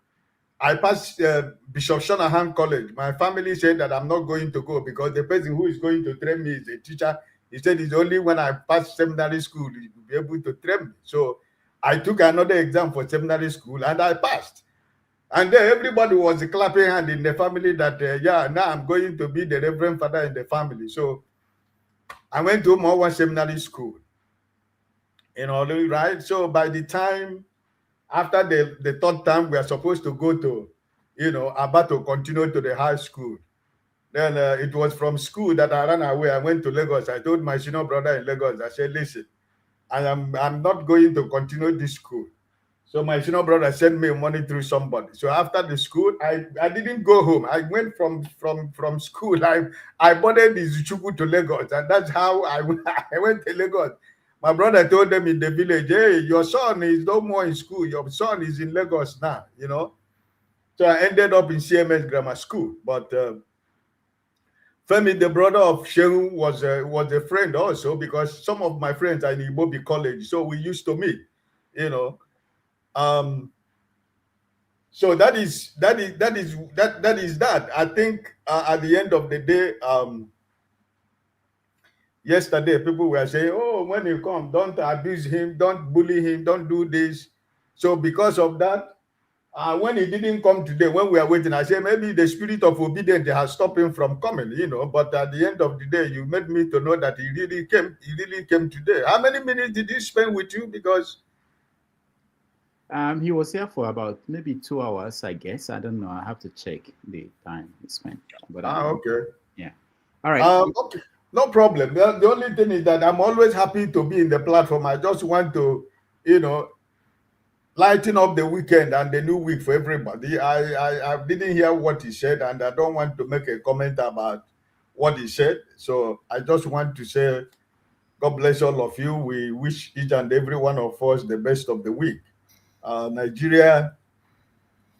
I passed Bishop Shanahan College. My family said that I'm not going to go because the person who is going to train me is a teacher. He said it's only when I pass seminary school he will be able to train me. So I took another exam for seminary school and I passed. And then everybody was clapping hand in the family that, yeah, now I'm going to be the Reverend Father in the family. So I went to Mowa Seminary School. You know, right? So by the time, after the third time, we are supposed to go to, you know, about to continue to the high school. Then it was from school that I ran away. I went to Lagos. I told my senior brother in Lagos, I said, listen, I'm not going to continue this school. So my senior brother sent me money through somebody. So after the school, I didn't go home. I went from school. I boarded the Zuchuku to Lagos. And that's how I went to Lagos. My brother told them in the village, hey, your son is no more in school. Your son is in Lagos now, you know. So I ended up in CMS Grammar School. But Femi, the brother of Seun, was a friend also because some of my friends are in Ibobi College. So we used to meet, you know. So that is that. I think at the end of the day, yesterday, people were saying, oh, when you come, don't abuse him, don't bully him, don't do this. So because of that, when he didn't come today, when we are waiting, I said, maybe the spirit of obedience has stopped him from coming, you know. But at the end of the day, you made me to know that he really came today. How many minutes did he spend with you? Because he was here for about maybe 2 hours, I guess. I don't know. I have to check the time he spent. But okay. Yeah. All right. Okay. No problem. The only thing is that I'm always happy to be in the platform. I just want to, you know, lighten up the weekend and the new week for everybody. I didn't hear what he said, and I don't want to make a comment about what he said. So I just want to say, God bless all of you. We wish each and every one of us the best of the week. Nigeria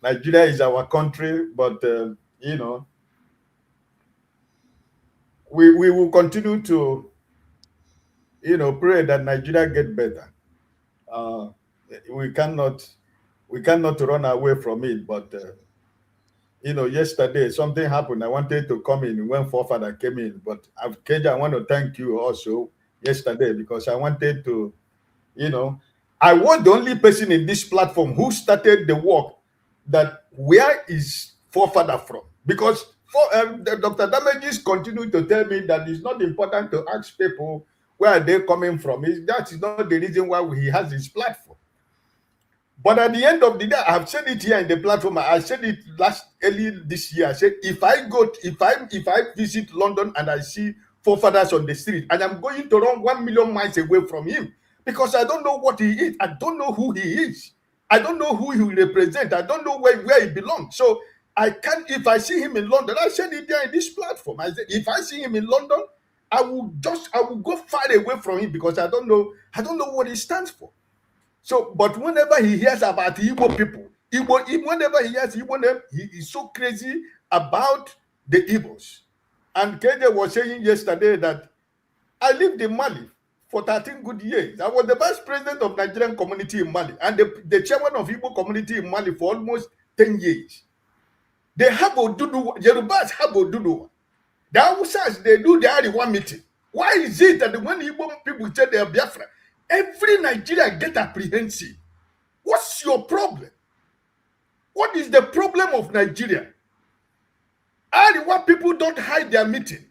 is our country, but you know, we will continue to, you know, pray that Nigeria get better. We cannot run away from it. But you know, yesterday something happened. I wanted to come in when forefather came in, but KJ, I want to thank you also yesterday, because I wanted to, you know, I was the only person in this platform who started the work that where is forefather from, because Dr. Damages continued to tell me that it's not important to ask people where are they coming from. That is not the reason why he has his platform. But at the end of the day, I have said it here in the platform. I said it early this year. I said, if I visit London and I see forefathers on the street, and I'm going to run 1 million miles away from him, because I don't know what he is. I don't know who he is. I don't know who he will represent. I don't know where he belongs. So I can't, if I see him in London, I said it there in this platform. I said, if I see him in London, I will go far away from him, because I don't know what he stands for. So, but whenever he hears about Igbo people, whenever he hears Igbo name, he is so crazy about the Igbos. And KJ was saying yesterday that I lived in Mali for 13 good years. I was the vice president of Nigerian community in Mali and the chairman of Igbo community in Mali for almost 10 years. They have Odudu, Yorubas have Odudu. The Hausas, they do the Ariwa meeting. Why is it that when Igbo people say they are Biafra, every Nigerian get apprehensive? What's your problem? What is the problem of Nigeria? Ariwa people don't hide their meeting.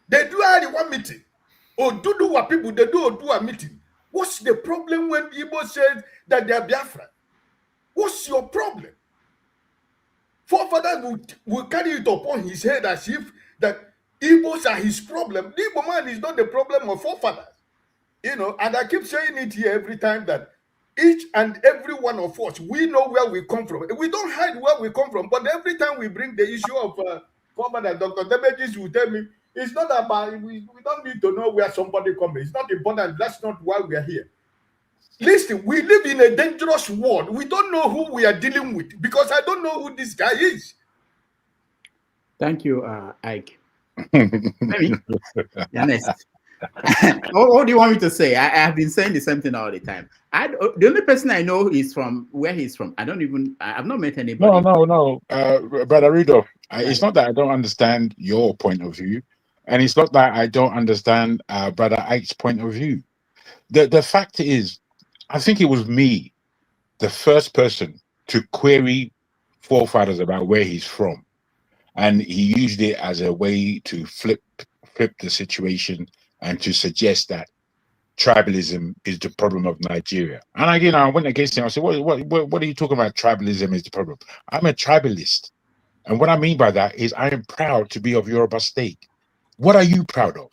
They do Ariwa meeting. Oduduwa people, they do Odua meeting. What's the problem when Igbo says that they are Biafra? What's your problem? Forefathers will carry it upon his head as if that Igbos are his problem. The Igbo man is not the problem of forefathers. You know, and I keep saying it here every time that each and every one of us, we know where we come from. We don't hide where we come from, but every time we bring the issue of former Dr. Damages will tell me, it's not about, we don't need to know where somebody comes. It's not important. That's not why we are here. Listen, we live in a dangerous world. We don't know who we are dealing with, because I don't know who this guy is. Thank you, Ike. Maybe. Honest. What do you want me to say? I have been saying the same thing all the time. The only person I know is from where he's from. I've not met anybody. No. Brother Rudolph, it's not that I don't understand your point of view, and it's not that I don't understand Brother Ike's point of view. The fact is, I think it was me, the first person to query forefathers about where he's from, and he used it as a way to flip the situation and to suggest that tribalism is the problem of Nigeria. And again, I went against him. I said, what are you talking about? Tribalism is the problem. I'm a tribalist. And what I mean by that is I am proud to be of Yoruba state. What are you proud of?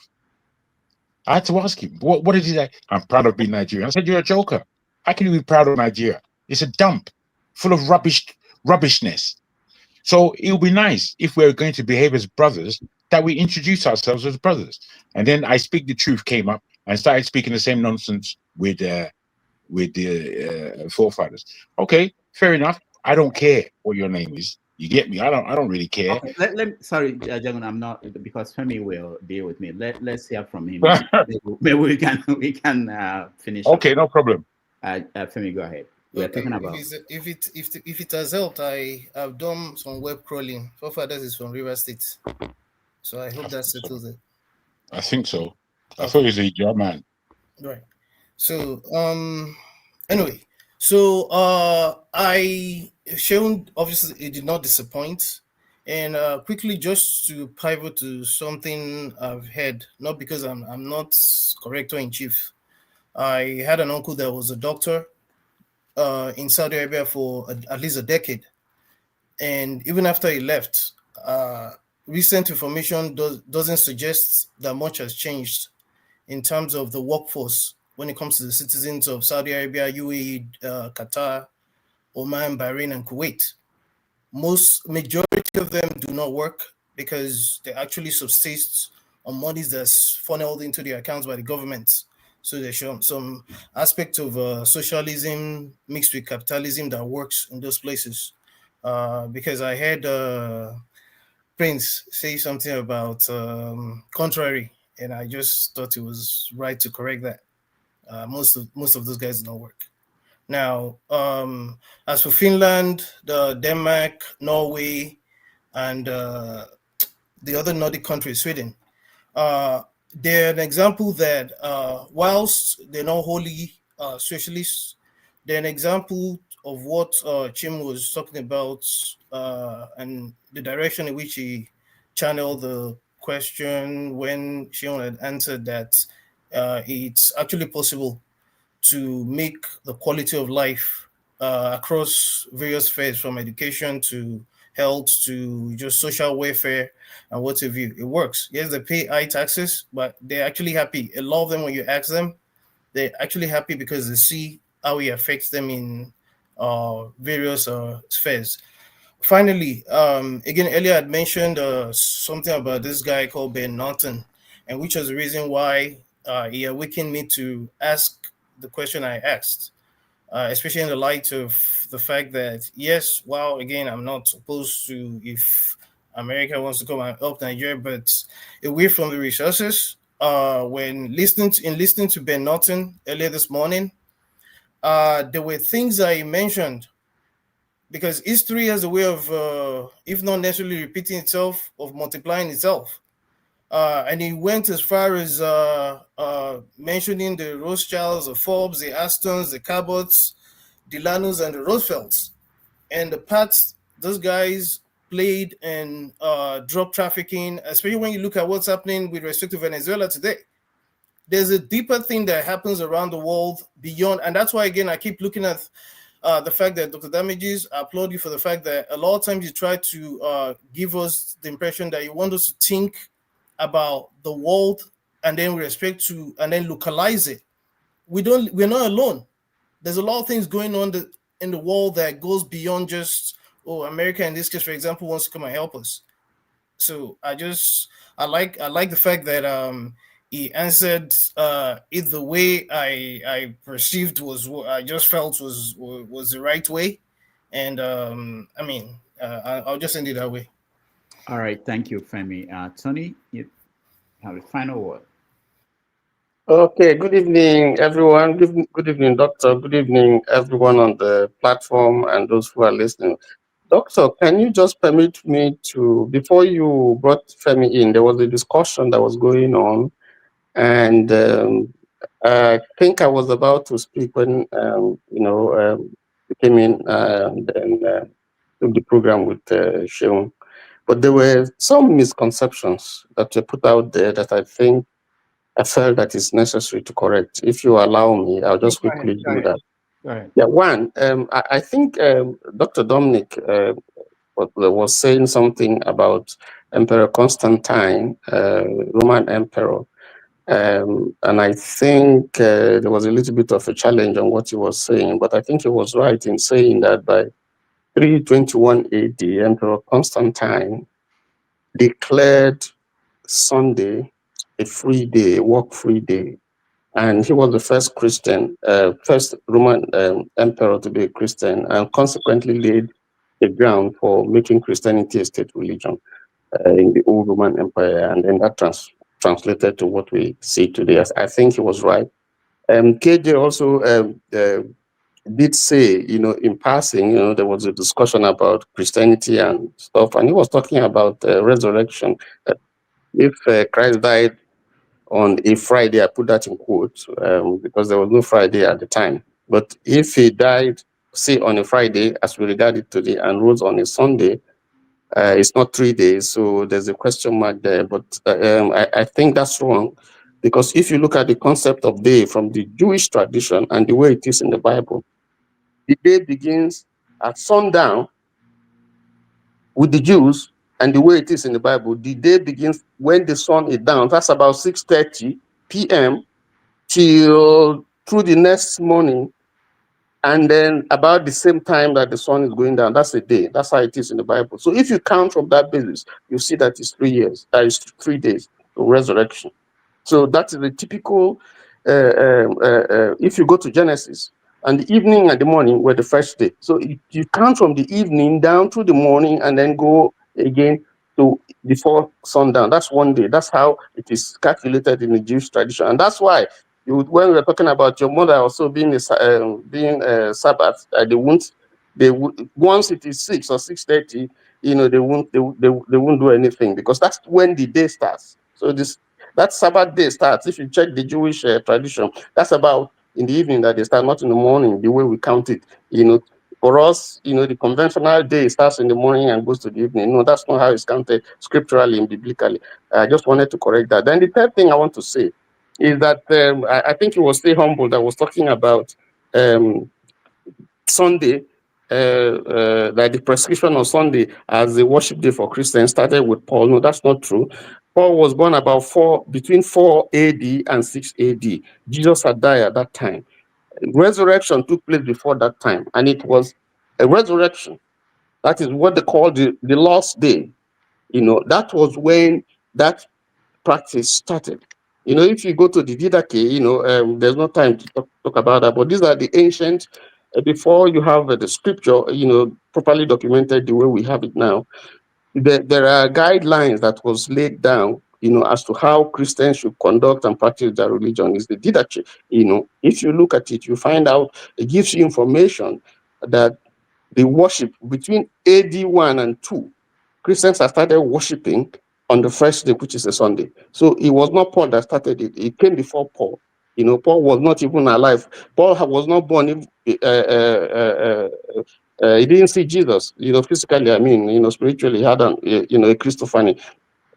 I had to ask him, what did he say? I'm proud of being Nigerian. I said, you're a joker. How can you be proud of Nigeria? It's a dump full of rubbishness. So it would be nice if we're going to behave as brothers that we introduce ourselves as brothers. And then I Speak the Truth came up and started speaking the same nonsense with the forefathers. Okay, fair enough. I don't care what your name is. You get me? I don't really care. Okay, sorry, Jagan, I'm not, because Femi will deal with me. Let's hear from him. Maybe we can finish. Okay, no problem. Femi, go ahead. We're talking about if it has helped, I have done some web crawling. Forefathers is from River State, so I hope that settles it. I think so. I thought he was a German. Right. So anyway, so Seun obviously it did not disappoint, and quickly just to pivot to something I've heard, not because I'm not corrector in chief. I had an uncle that was a doctor in Saudi Arabia for at least a decade, and even after he left, recent information doesn't suggest that much has changed in terms of the workforce when it comes to the citizens of Saudi Arabia, UAE, Qatar, Oman, Bahrain, and Kuwait. Majority of them do not work because they actually subsist on monies that's funneled into their accounts by the government. So there's some aspect of socialism mixed with capitalism that works in those places. Because I heard Prince say something about contrary, and I just thought it was right to correct that. Most of those guys don't work. Now, as for Finland, Denmark, Norway, and the other Nordic countries, Sweden, they're an example that whilst they're not wholly socialists, they're an example of what Chim was talking about and the direction in which he channeled the question when Shion had answered that it's actually possible to make the quality of life across various spheres, from education to health to just social welfare and what have you. It works. Yes, they pay high taxes, but they're actually happy. A lot of them, when you ask them, they're actually happy because they see how it affects them in various spheres. Finally, again, earlier I'd mentioned something about this guy called Ben Norton, and which was the reason why he awakened me to ask the question I asked, especially in the light of the fact that, yes, well, again, I'm not opposed to if America wants to come and help Nigeria, but away from the resources, when listening to Ben Norton earlier this morning, there were things I mentioned, because history has a way of, if not necessarily repeating itself, of multiplying itself. And he went as far as mentioning the Rothschilds, the Forbes, the Astons, the Cabots, Delanos, and the Roosevelts, and the parts those guys played in drug trafficking, especially when you look at what's happening with respect to Venezuela today. There's a deeper thing that happens around the world beyond, and that's why, again, I keep looking at the fact that Dr. Damages, I applaud you for the fact that a lot of times you try to give us the impression that you want us to think about the world and then and then localize it. We're not alone. There's a lot of things going on in the world that goes beyond just, America in this case, for example, wants to come and help us. So I like the fact that he answered it the way I perceived was what I just felt was the right way, and I'll just end it that way. All right, thank you, Femi. Tony, you have a final word. Okay, good evening, everyone. Good evening, Doctor. Good evening, everyone on the platform and those who are listening. Doctor, can you just permit me to, before you brought Femi in, there was a discussion that was going on, and I think I was about to speak when, we came in and then took the program with Seun. But there were some misconceptions that were put out there that I felt that it's necessary to correct. If you allow me, I'll just quickly do that. Right. Yeah, one, I think Dr. Dominic was saying something about Emperor Constantine, Roman emperor. And I think there was a little bit of a challenge on what he was saying, but I think he was right in saying that by 321 AD, Emperor Constantine declared Sunday a free day, a work-free day. And he was the first Christian, first Roman emperor to be a Christian, and consequently laid the ground for making Christianity a state religion in the old Roman Empire. And then that translated to what we see today. I think he was right. KJ also did say, in passing, there was a discussion about Christianity and stuff, and he was talking about resurrection. If Christ died on a Friday, I put that in quotes because there was no Friday at the time. But if he died, say, on a Friday, as we regard it today, and rose on a Sunday, it's not 3 days. So there's a question mark there. But I think that's wrong, because if you look at the concept of day from the Jewish tradition and the way it is in the Bible, the day begins at sundown with the Jews. And the way it is in the Bible, the day begins when the sun is down. That's about 6:30 p.m. till through the next morning. And then about the same time that the sun is going down, that's a day. That's how it is in the Bible. So if you count from that basis, you see that it's 3 years. That is 3 days to resurrection. So that is a typical if you go to Genesis, and the evening and the morning were the first day. So you count from the evening down to the morning and then go again to before sundown. That's one day. That's how it is calculated in the Jewish tradition. And that's why when we were talking about your mother also being a Sabbath, once it is 6 or 6:30, they won't do anything, because that's when the day starts. So that Sabbath day starts. If you check the Jewish tradition, that's about in the evening that they start, not in the morning, the way we count it. For us, the conventional day starts in the morning and goes to the evening. No, that's not how it's counted scripturally and biblically. I just wanted to correct that. Then the third thing I want to say is that I think it was Stay Humble that was talking about Sunday, that the prescription on Sunday as a worship day for Christians started with Paul. No, that's not true. Paul was born between 4 AD and 6 AD. Jesus had died at that time. Resurrection took place before that time, and it was a resurrection. That is what they call the last day. That was when that practice started. If you go to the Didache, there's no time to talk about that, but these are the ancient, before you have the scripture, properly documented the way we have it now. There are guidelines that was laid down, as to how Christians should conduct and practice their religion. Is the Didache. If you look at it, you find out it gives you information that the worship between AD 1 and 2, Christians have started worshiping on the first day, which is a Sunday. So it was not Paul that started it. It came before Paul. Paul was not even alive. Paul was not born. He didn't see Jesus, physically. I mean, spiritually, he had a Christophany.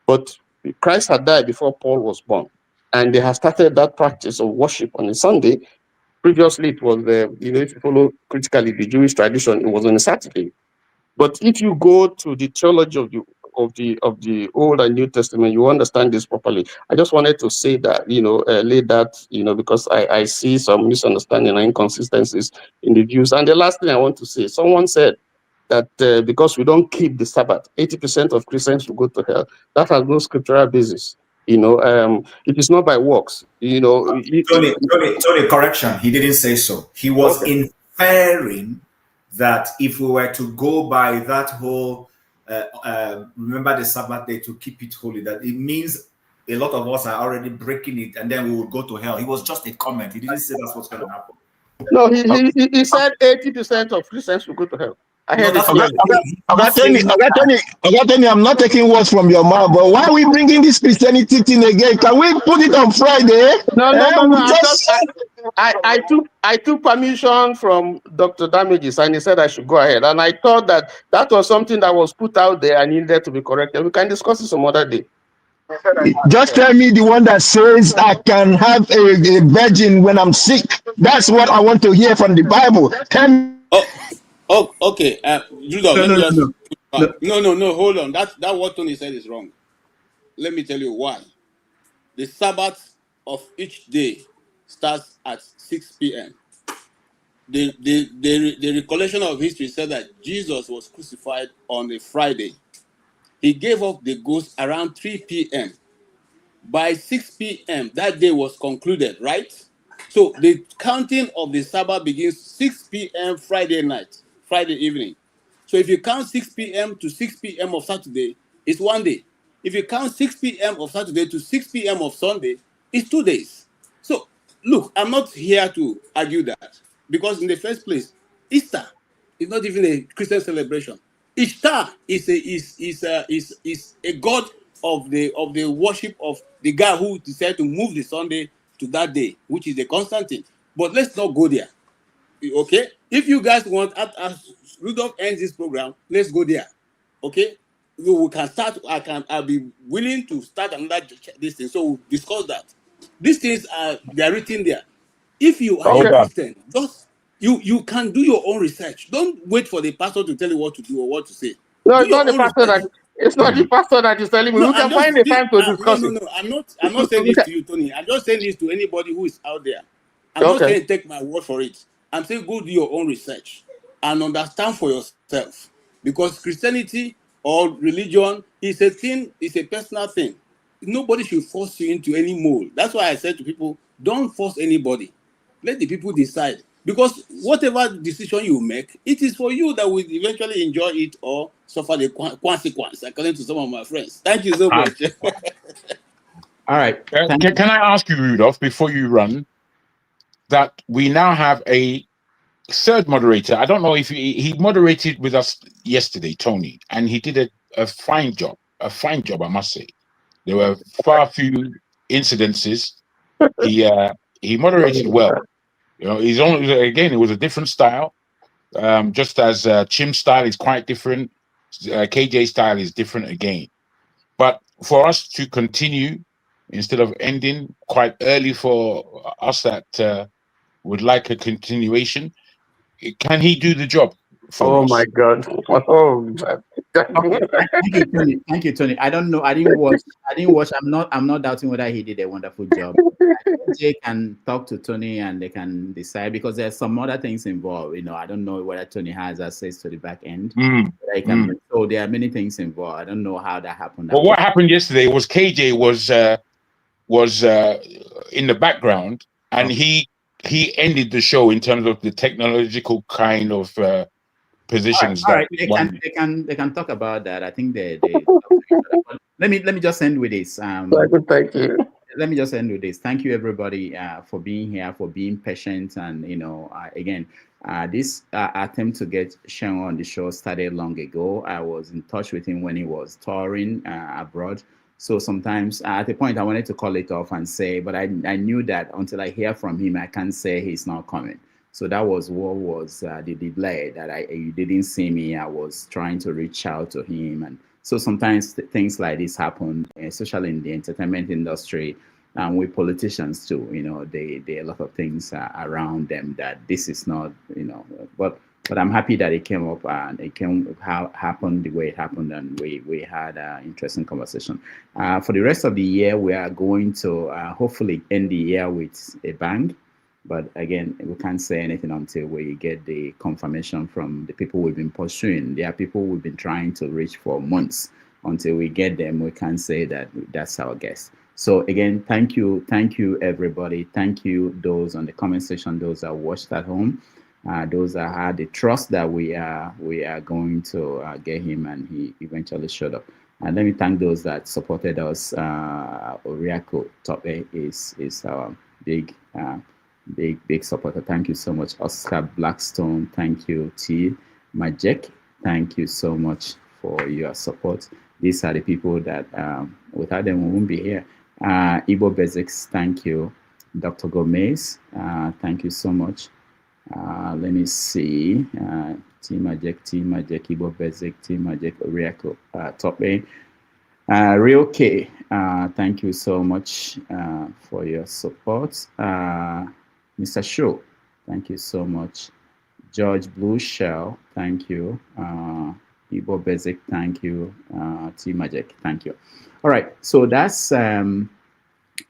But Christ had died before Paul was born. And they have started that practice of worship on a Sunday. Previously, it was if you follow critically the Jewish tradition, it was on a Saturday. But if you go to the theology of the Old and New Testament, you understand this properly. I just wanted to say that, lay that, because I see some misunderstanding and inconsistencies in the views. And the last thing I want to say, someone said that because we don't keep the Sabbath, 80% of Christians will go to hell. That has no scriptural basis. It is not by works. Tony, correction. He didn't say so. He was inferring that if we were to go by that whole remember the Sabbath day to keep it holy, that it means a lot of us are already breaking it and then we will go to hell. It was just a comment. He didn't say that's what's going to happen. No, he said 80% of Christians will go to hell. I heard Tony, I'm not taking words from your mouth, but why are we bringing this Christianity thing again? Can we put it on Friday? No. I took permission from Dr. Damages, and he said I should go ahead. And I thought that was something that was put out there and needed to be corrected. We can discuss it some other day. Just tell me the one that says I can have a virgin when I'm sick. That's what I want to hear from the Bible. Tell me. Oh, okay. Judah, no, hold on. That what Tony said is wrong. Let me tell you why. The Sabbath of each day starts at 6 p.m. The recollection of history said that Jesus was crucified on a Friday. He gave up the ghost around 3 p.m. By 6 p.m., that day was concluded, right? So the counting of the Sabbath begins 6 p.m. Friday evening. So if you count 6 p.m. to 6 p.m. of Saturday, it's one day. If you count 6 p.m. of Saturday to 6 p.m. of Sunday, it's 2 days. So look, I'm not here to argue that, because in the first place, Easter is not even a Christian celebration. Ishtar is a god of the worship of the guy who decided to move the Sunday to that day, which is the Constantine. But let's not go there. Okay? If you guys want, as Rudolph ends this program, let's go there. Okay? We can start. I'll be willing to start another this thing. So we'll discuss that. These things they are written there. If you are a Christian, just you can do your own research. Don't wait for the pastor to tell you what to do or what to say. No, it's not the pastor it's not the pastor that is telling me. We can find the time to discuss it. No. I'm not saying this to you, Tony. I'm just saying this to anybody who is out there. I'm not saying take my word for it. I'm saying go do your own research and understand for yourself. Because Christianity or religion is a thing, it's a personal thing. nobody should force you into any mold. That's why I said to people, don't force anybody. Let the people decide. Because whatever decision you make, it is for you that will eventually enjoy it or suffer the consequence, according to some of my friends. Thank you so much. All right. Can I ask you, Rudolph, before you run, that we now have a third moderator? I don't know if he moderated with us yesterday, Tony, and he did a fine job. A fine job, I must say. There were far few incidences. He moderated well. You know, he's only, again, it was a different style. Just as Chim's style is quite different, KJ's style is different again. But for us to continue instead of ending quite early, for us that would like a continuation, can he do the job for us? My God! Oh, Thank you, Tony. I don't know. I didn't watch. I'm not doubting whether he did a wonderful job. They can talk to Tony and they can decide, because there's some other things involved. You know, I don't know whether Tony has access to the back end. So there are many things involved. I don't know how that happened. Well, what happened yesterday was KJ was in the background, and he ended the show in terms of the technological kind of positions. All right. They can talk about that. I think they let me just end with this. Thank you. Let me just end with this. Thank you, everybody, for being here, for being patient, and again, this attempt to get Seun on the show started long ago. I was in touch with him when he was touring abroad. So sometimes at the point I wanted to call it off and say, but I knew that until I hear from him, I can't say he's not coming. So that was what was the delay, that you didn't see me. I was trying to reach out to him. And so sometimes things like this happen, especially in the entertainment industry, with politicians too. You know, there are a lot of things around them that this is not, but I'm happy that it came up and it happened the way it happened, and we had an interesting conversation. For the rest of the year, we are going to hopefully end the year with a bang. But again, we can't say anything until we get the confirmation from the people we've been pursuing. There are people we've been trying to reach for months. Until we get them, we can't say that that's our guess. So again, thank you, everybody. Thank you, those on the comment section, those that watched at home. Those that had the trust that we are going to get him, and he eventually showed up. And let me thank those that supported us. Oriako Tope is our big supporter. Thank you so much. Oscar Blackstone, thank you. T. Majek, thank you so much for your support. These are the people that without them we won't be here. Ibo Beziks, thank you. Dr. Gomez, thank you so much. Let me see. T Majek, Ibo Bezik, T Majek, Oriako, Tope. Real K, thank you so much for your support. Mr. Show, thank you so much. George Blue Shell, thank you. Ibo Bezik, thank you. T Majek, thank you. All right, so that's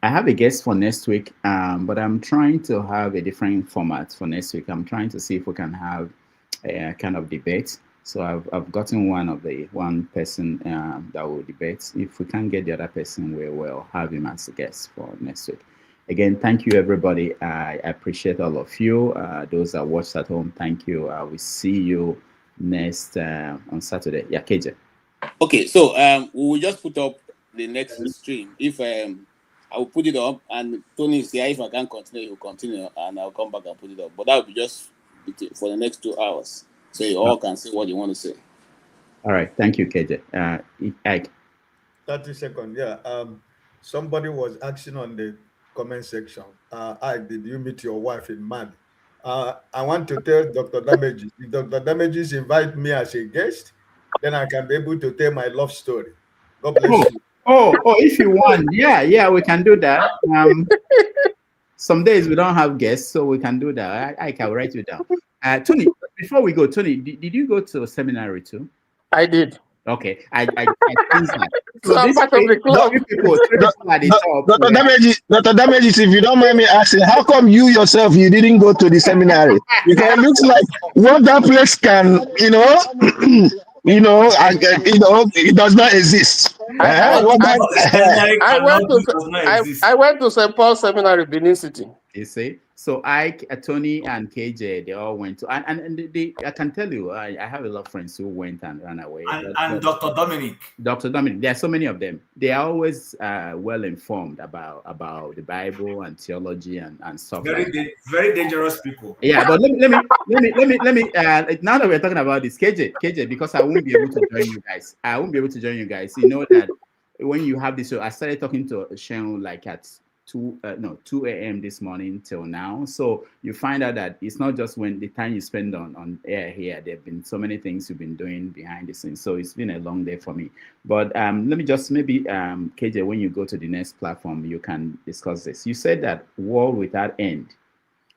I have a guest for next week, but I'm trying to have a different format for next week. I'm trying to see if we can have a kind of debate. So I've gotten one person that will debate. If we can't get the other person, we will have him as a guest for next week. Again, thank you, everybody. I appreciate all of you. Those that watched at home, thank you. We see you next on Saturday. Yeah, KJ. Okay, so we will just put up the next stream. If I will put it up, and Tony is here. If I can't continue, he will continue, and I'll come back and put it up. But that will be just for the next 2 hours, so you all can say what you want to say. All right, thank you, KJ. Ike. 30 seconds. Yeah. Somebody was asking on the comment section, did you meet your wife in Mali? I want to tell Dr. Damages, if Dr. Damages invite me as a guest, then I can be able to tell my love story. God bless you. Oh, if you want, yeah, we can do that. Some days we don't have guests, so we can do that. I can write you down. Tony, before we go, Tony, did you go to a seminary too? I did. Okay, I think that. So I'm part of the club. Dr. Damages, if you don't mind me asking, how come you yourself you didn't go to the seminary? Because it looks like what that place can, you know, it does not exist. I I went to St. Paul Seminary, Benin City. You see, so Tony and KJ, they all went to, and I can tell you, I have a lot of friends who went and ran away. And Dr. Dominic. Dr. Dominic, there are so many of them. They are always well informed about the Bible and theology and stuff. Very dangerous people. Yeah, but let me now that we're talking about this, KJ, because I won't be able to join you guys. You know that when you have this show, I started talking to Seun like at 2 a.m. this morning till now. So you find out that it's not just when the time you spend on air here. There have been so many things you've been doing behind the scenes. So it's been a long day for me. But let me just maybe KJ, when you go to the next platform, you can discuss this. You said that world without end.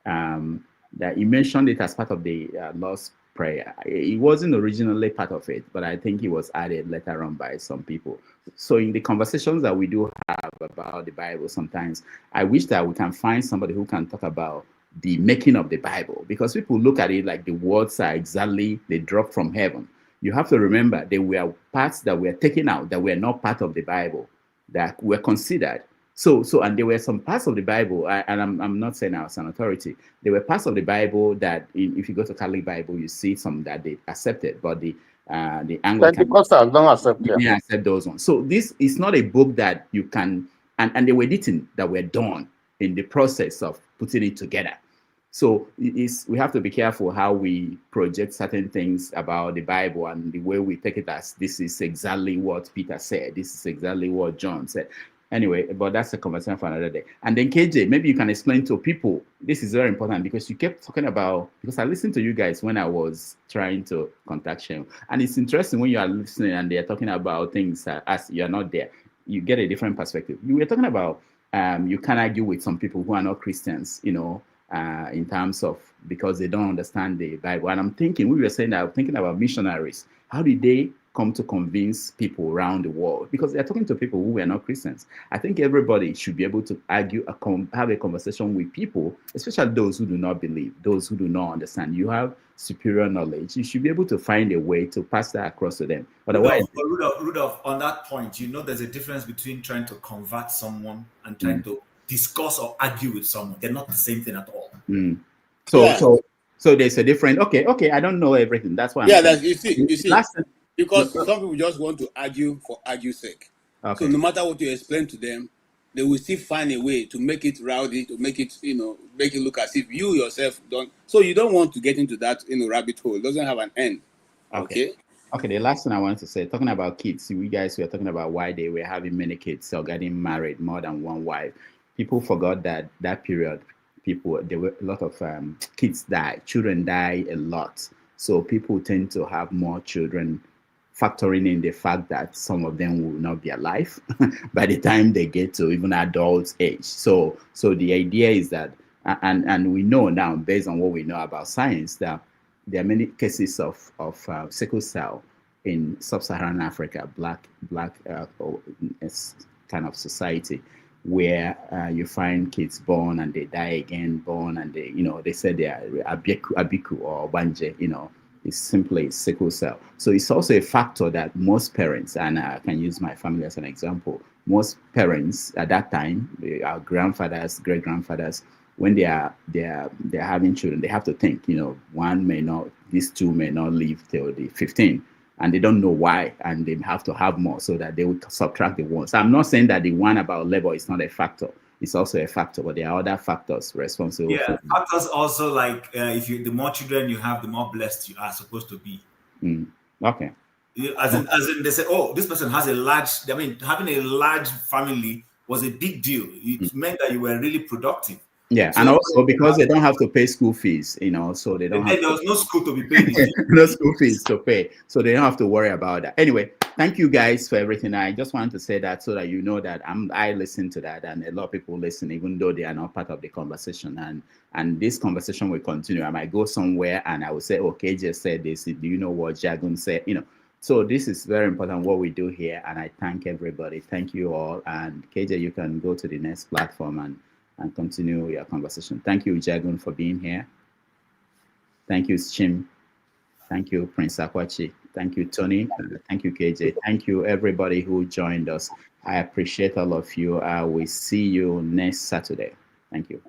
That you mentioned it as part of the Lord's Prayer. It wasn't originally part of it, but I think it was added later on by some people. So in the conversations that we do have about the Bible, sometimes I wish that we can find somebody who can talk about the making of the Bible, because people look at it like the words are exactly, they dropped from heaven. You have to remember there were parts that were taken out that were not part of the Bible that were considered. So, and there were some parts of the Bible, and I'm not saying I was an authority. There were parts of the Bible that, if you go to Catholic Bible, you see some that they accepted, but the Anglican don't accept. Yeah, accept those ones. So this is not a book that you can, and they were written that were done in the process of putting it together. So we have to be careful how we project certain things about the Bible and the way we take it as this is exactly what Peter said. This is exactly what John said. Anyway, but that's a conversation for another day. And then KJ, maybe you can explain to people, this is very important because you kept talking about, because I listened to you guys when I was trying to contact Seun. And it's interesting when you are listening and they're talking about things as you're not there, you get a different perspective. You were talking about, you can argue with some people who are not Christians, you know, in terms of, because they don't understand the Bible. And I'm thinking, we were saying that, I'm thinking about missionaries. How did they come to convince people around the world? Because they're talking to people who were not Christians. I think everybody should be able to argue, have a conversation with people, especially those who do not believe, those who do not understand. You have superior knowledge. You should be able to find a way to pass that across to them. Otherwise, Rudolph, on that point, you know, there's a difference between trying to convert someone and trying to discuss or argue with someone. They're not the same thing at all. So there's a different. Okay. I don't know everything. That's why. You see. Because some people just want to argue for argue's sake. Okay. So no matter what you explain to them, they will still find a way to make it rowdy, to make it, make it look as if you yourself don't. So you don't want to get into that, rabbit hole. It doesn't have an end. Okay. The last thing I wanted to say, talking about kids, you guys were talking about why they were having many kids or getting married, more than one wife. People forgot that period, there were a lot of kids die, children die a lot. So people tend to have more children, factoring in the fact that some of them will not be alive by the time they get to even adult age. So the idea is that, and we know now, based on what we know about science, that there are many cases of sickle cell in sub-Saharan Africa, black kind of society, where you find kids born and they die again, born and they say they are abiku or banje, it's simply sickle cell. So it's also a factor that most parents, and I can use my family as an example, most parents at that time, our grandfathers, great-grandfathers, when they are having children, they have to think, these two may not live till the 15, and they don't know why, and they have to have more so that they would subtract the one. So I'm not saying that the one about labor is not a factor. It's also a factor, but there are other factors responsible. Yeah, factors also like the more children you have, the more blessed you are supposed to be. Okay. As in, they say, oh, this person has having a large family was a big deal. It meant that you were really productive. Yeah, so, and also because they don't have to pay school fees, so they don't. There was no school to be paid. No school fees to pay, so they don't have to worry about that. Anyway, thank you guys for everything. I just wanted to say that so that you know that I listen to that, and a lot of people listen, even though they are not part of the conversation. And this conversation will continue. I might go somewhere and I will say, "Oh, KJ said this. Do you know what Jagun said?" So this is very important what we do here, and I thank everybody. Thank you all. And KJ, you can go to the next platform and continue your conversation. Thank you, Jagun, for being here. Thank you, Chim. Thank you, Prince Akwachi. Thank you, Tony. Thank you, KJ. Thank you, everybody who joined us. I appreciate all of you. I will see you next Saturday. Thank you.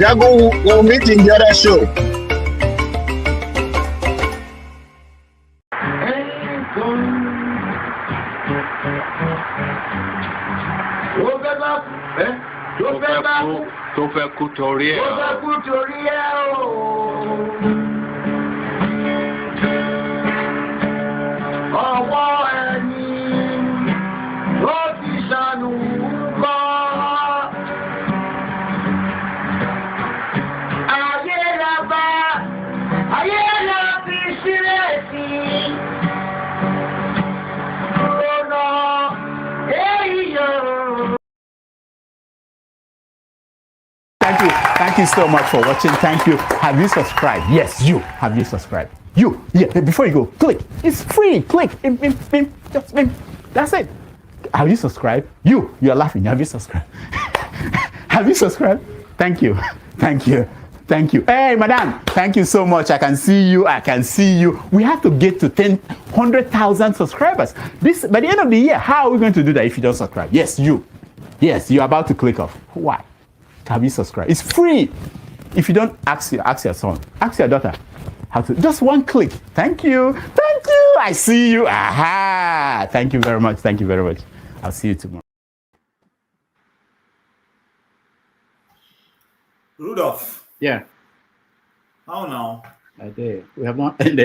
Jago, we'll meet in the other show. Tó fẹ́ kú torí ẹ̀. Ọwọ́ ẹni ló ti ṣàánú kọ́. Ayé la bá, ayé la fi sílẹ̀ sí. Lọ́nà èyí yóò. Thank you so much for watching. Thank you. Have you subscribed? Yes, you. Have you subscribed? You. Yeah, before you go, click. It's free. Click. Just that's it. Have you subscribed? You're laughing. Have you subscribed? Have you subscribed? Thank you. Thank you. Thank you. Hey, madam. Thank you so much. I can see you. I can see you. We have to get to 100,000 subscribers. This by the end of the year. How are we going to do that if you don't subscribe? Yes, you. Yes, you're about to click off. Why? Have you subscribed? It's free. If you don't, ask your son, ask your daughter how to. Just one click. Thank you. Thank you. I see you. Aha. Thank you very much. Thank you very much. I'll see you tomorrow. Rudolph. Yeah. How now? I did. We have not ended.